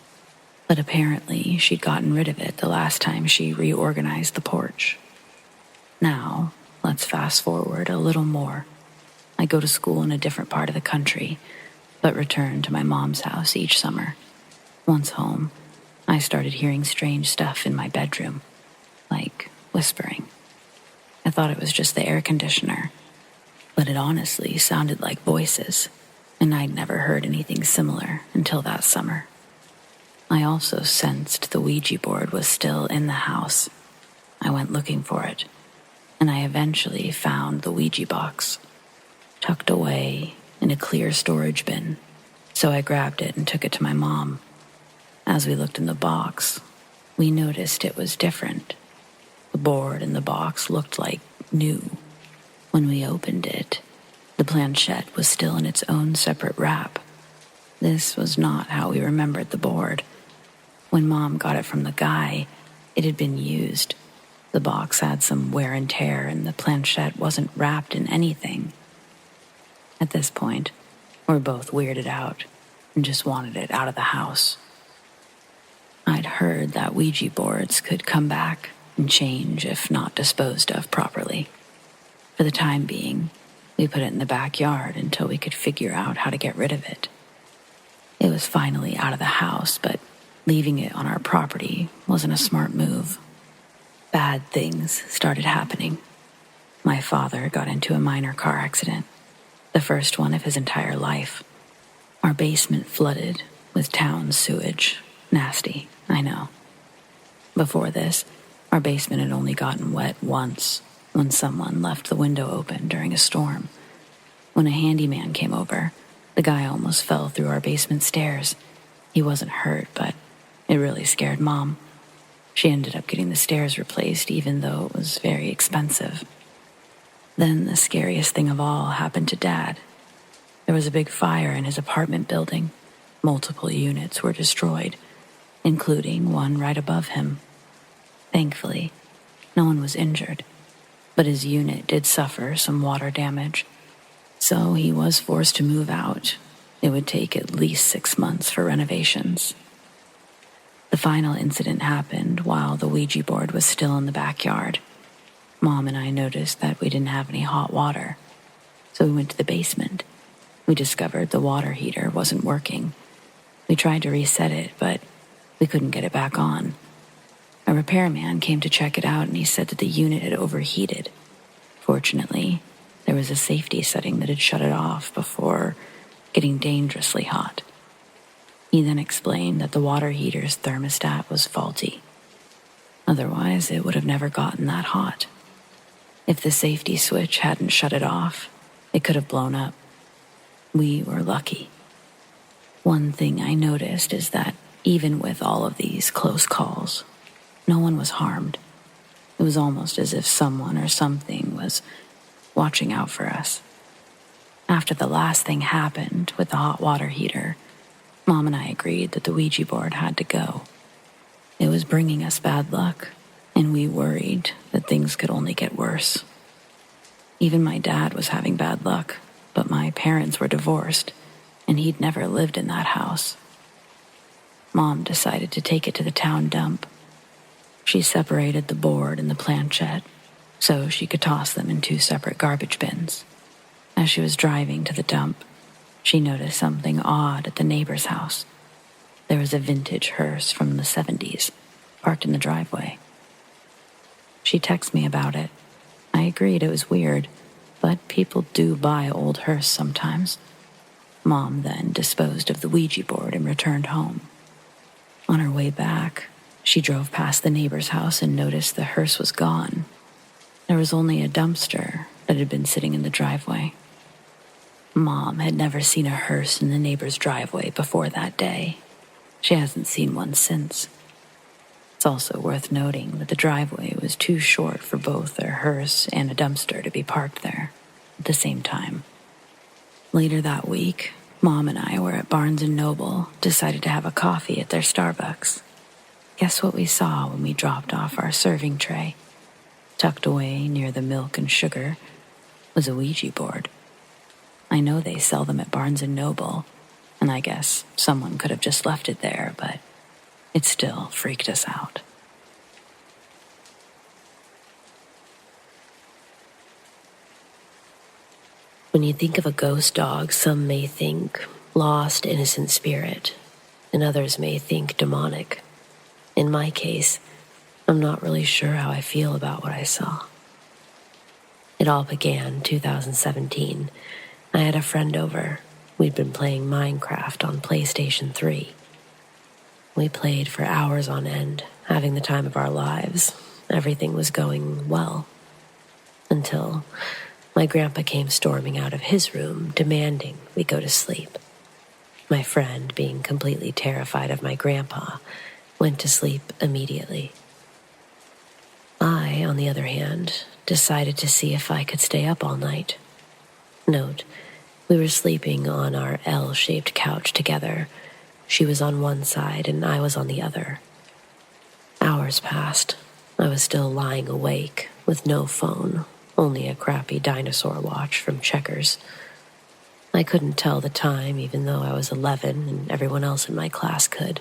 But apparently, she'd gotten rid of it the last time she reorganized the porch. Now, let's fast forward a little more. I go to school in a different part of the country, but return to my mom's house each summer. Once home, I started hearing strange stuff in my bedroom, like whispering. I thought it was just the air conditioner, but it honestly sounded like voices, and I'd never heard anything similar until that summer. I also sensed the Ouija board was still in the house. I went looking for it, and I eventually found the Ouija box, tucked away in a clear storage bin, so I grabbed it and took it to my mom. As we looked in the box, we noticed it was different. The board in the box looked like new. When we opened it, the planchette was still in its own separate wrap. This was not how we remembered the board. When Mom got it from the guy, it had been used. The box had some wear and tear, and the planchette wasn't wrapped in anything. At this point, we're both weirded out and just wanted it out of the house. I'd heard that Ouija boards could come back and change if not disposed of properly. For the time being, we put it in the backyard until we could figure out how to get rid of it. It was finally out of the house, but leaving it on our property wasn't a smart move. Bad things started happening. My father got into a minor car accident, the first one of his entire life. Our basement flooded with town sewage. Nasty, I know. Before this, our basement had only gotten wet once, when someone left the window open during a storm. When a handyman came over, the guy almost fell through our basement stairs. He wasn't hurt, but it really scared Mom. She ended up getting the stairs replaced, even though it was very expensive. Then the scariest thing of all happened to Dad. There was a big fire in his apartment building. Multiple units were destroyed, including one right above him. Thankfully, no one was injured, but his unit did suffer some water damage. So he was forced to move out. It would take at least 6 months for renovations. The final incident happened while the Ouija board was still in the backyard. Mom and I noticed that we didn't have any hot water, so we went to the basement. We discovered the water heater wasn't working. We tried to reset it, but we couldn't get it back on. A repairman came to check it out, and he said that the unit had overheated. Fortunately, there was a safety setting that had shut it off before getting dangerously hot. He then explained that the water heater's thermostat was faulty. Otherwise, it would have never gotten that hot. If the safety switch hadn't shut it off, it could have blown up. We were lucky. One thing I noticed is that even with all of these close calls, no one was harmed. It was almost as if someone or something was watching out for us. After the last thing happened with the hot water heater, Mom and I agreed that the Ouija board had to go. It was bringing us bad luck, and we worried that things could only get worse. Even my dad was having bad luck, but my parents were divorced, and he'd never lived in that house. Mom decided to take it to the town dump. She separated the board and the planchette so she could toss them in 2 separate garbage bins. As she was driving to the dump, she noticed something odd at the neighbor's house. There was a vintage hearse from the 70s parked in the driveway. She texted me about it. I agreed it was weird, but people do buy old hearse sometimes. Mom then disposed of the Ouija board and returned home. On her way back, she drove past the neighbor's house and noticed the hearse was gone. There was only a dumpster that had been sitting in the driveway. Mom had never seen a hearse in the neighbor's driveway before that day. She hasn't seen one since. It's also worth noting that the driveway was too short for both a hearse and a dumpster to be parked there at the same time. Later that week, Mom and I were at Barnes & Noble, decided to have a coffee at their Starbucks. Guess what we saw when we dropped off our serving tray? Tucked away near the milk and sugar was a Ouija board. I know they sell them at Barnes & Noble, and I guess someone could have just left it there, but it still freaked us out. When you think of a ghost dog, some may think lost, innocent spirit, and others may think demonic. In my case, I'm not really sure how I feel about what I saw. It all began 2017. I had a friend over. We'd been playing Minecraft on PlayStation 3. We played for hours on end, having the time of our lives. Everything was going well. Until my grandpa came storming out of his room, demanding we go to sleep. My friend, being completely terrified of my grandpa, went to sleep immediately. I, on the other hand, decided to see if I could stay up all night. Note, we were sleeping on our L-shaped couch together. She was on one side and I was on the other. Hours passed. I was still lying awake with no phone, only a crappy dinosaur watch from Checkers. I couldn't tell the time even though I was 11 and everyone else in my class could.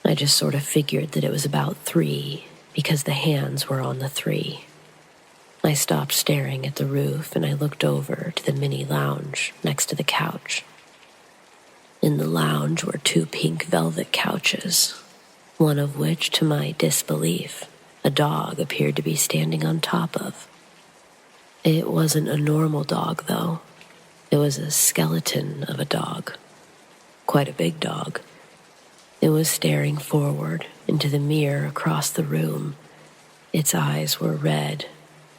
I just sort of figured that it was about 3 because the hands were on the 3. I stopped staring at the roof and I looked over to the mini lounge next to the couch. In the lounge were 2 pink velvet couches, one of which, to my disbelief, a dog appeared to be standing on top of. It wasn't a normal dog, though. It was a skeleton of a dog. Quite a big dog. It was staring forward into the mirror across the room. Its eyes were red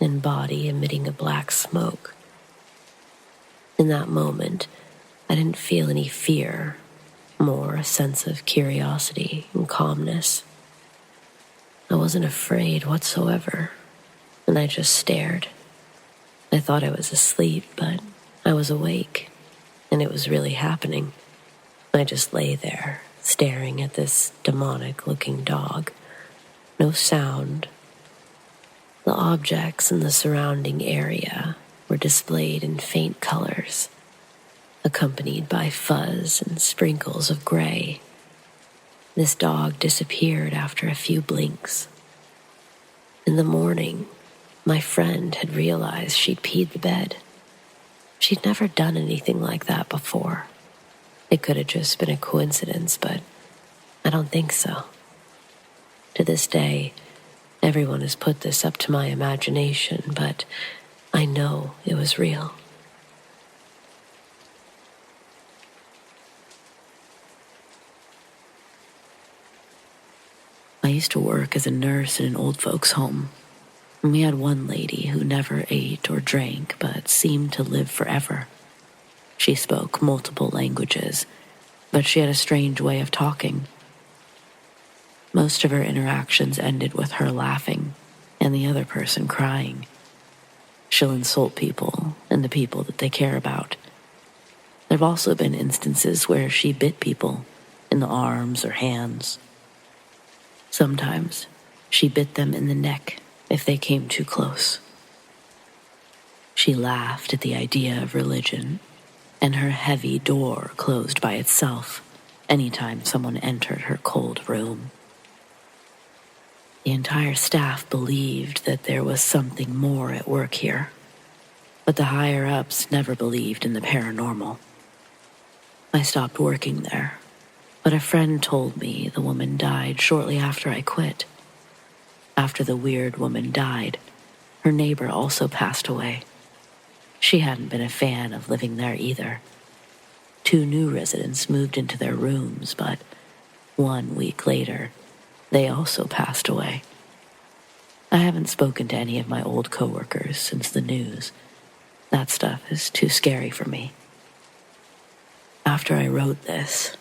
and body emitting a black smoke. In that moment, I didn't feel any fear, more a sense of curiosity and calmness. I wasn't afraid whatsoever, and I just stared. I thought I was asleep, but I was awake, and it was really happening. I just lay there, staring at this demonic-looking dog. No sound. The objects in the surrounding area were displayed in faint colors, accompanied by fuzz and sprinkles of gray. This dog disappeared after a few blinks. In the morning, my friend had realized she'd peed the bed. She'd never done anything like that before. It could have just been a coincidence, but I don't think so. To this day, everyone has put this up to my imagination, but I know it was real. I used to work as a nurse in an old folks' home. And we had one lady who never ate or drank, but seemed to live forever. She spoke multiple languages, but she had a strange way of talking. Most of her interactions ended with her laughing and the other person crying. She'll insult people and the people that they care about. There have also been instances where she bit people in the arms or hands. Sometimes she bit them in the neck if they came too close. She laughed at the idea of religion, and her heavy door closed by itself anytime someone entered her cold room. The entire staff believed that there was something more at work here, but the higher-ups never believed in the paranormal. I stopped working there, but a friend told me the woman died shortly after I quit. After the weird woman died, her neighbor also passed away. She hadn't been a fan of living there either. 2 new residents moved into their rooms, but 1 week later, they also passed away. I haven't spoken to any of my old coworkers since the news. That stuff is too scary for me. After I wrote this,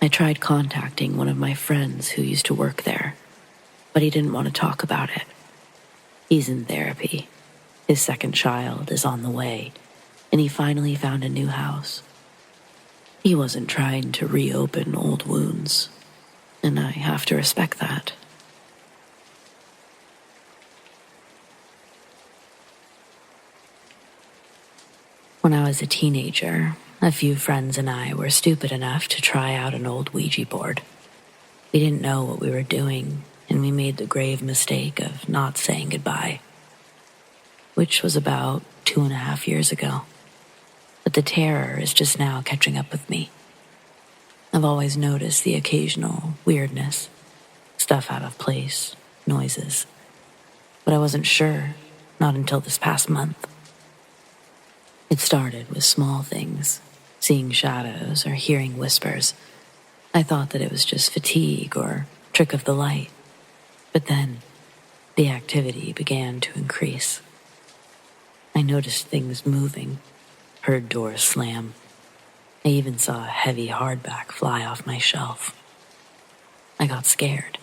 I tried contacting one of my friends who used to work there, but he didn't want to talk about it. He's in therapy. His second child is on the way, and he finally found a new house. He wasn't trying to reopen old wounds, and I have to respect that. When I was a teenager, a few friends and I were stupid enough to try out an old Ouija board. We didn't know what we were doing, and we made the grave mistake of not saying goodbye, which was about 2.5 years ago. But the terror is just now catching up with me. I've always noticed the occasional weirdness, stuff out of place, noises, but I wasn't sure, not until this past month. It started with small things, seeing shadows or hearing whispers. I thought that it was just fatigue or trick of the light. But then, the activity began to increase. I noticed things moving, heard doors slam. I even saw a heavy hardback fly off my shelf. I got scared.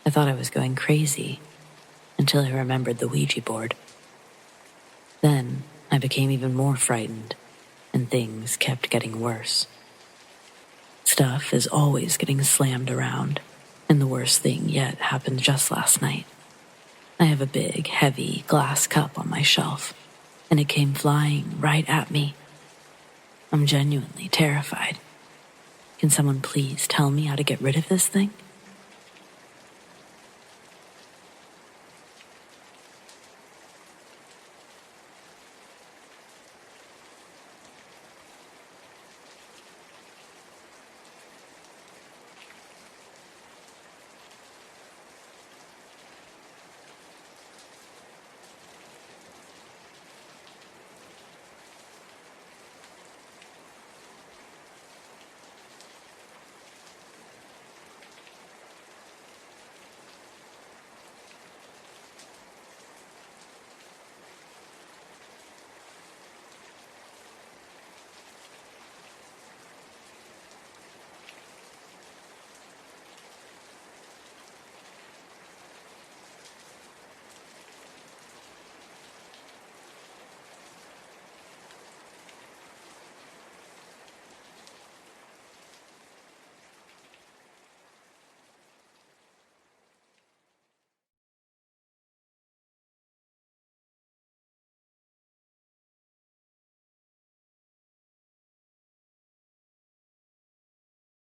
I thought I was going crazy, until I remembered the Ouija board. Then, I became even more frightened, and things kept getting worse. Stuff is always getting slammed around, and the worst thing yet happened just last night. I have a big, heavy glass cup on my shelf, and it came flying right at me. I'm genuinely terrified. Can someone please tell me how to get rid of this thing?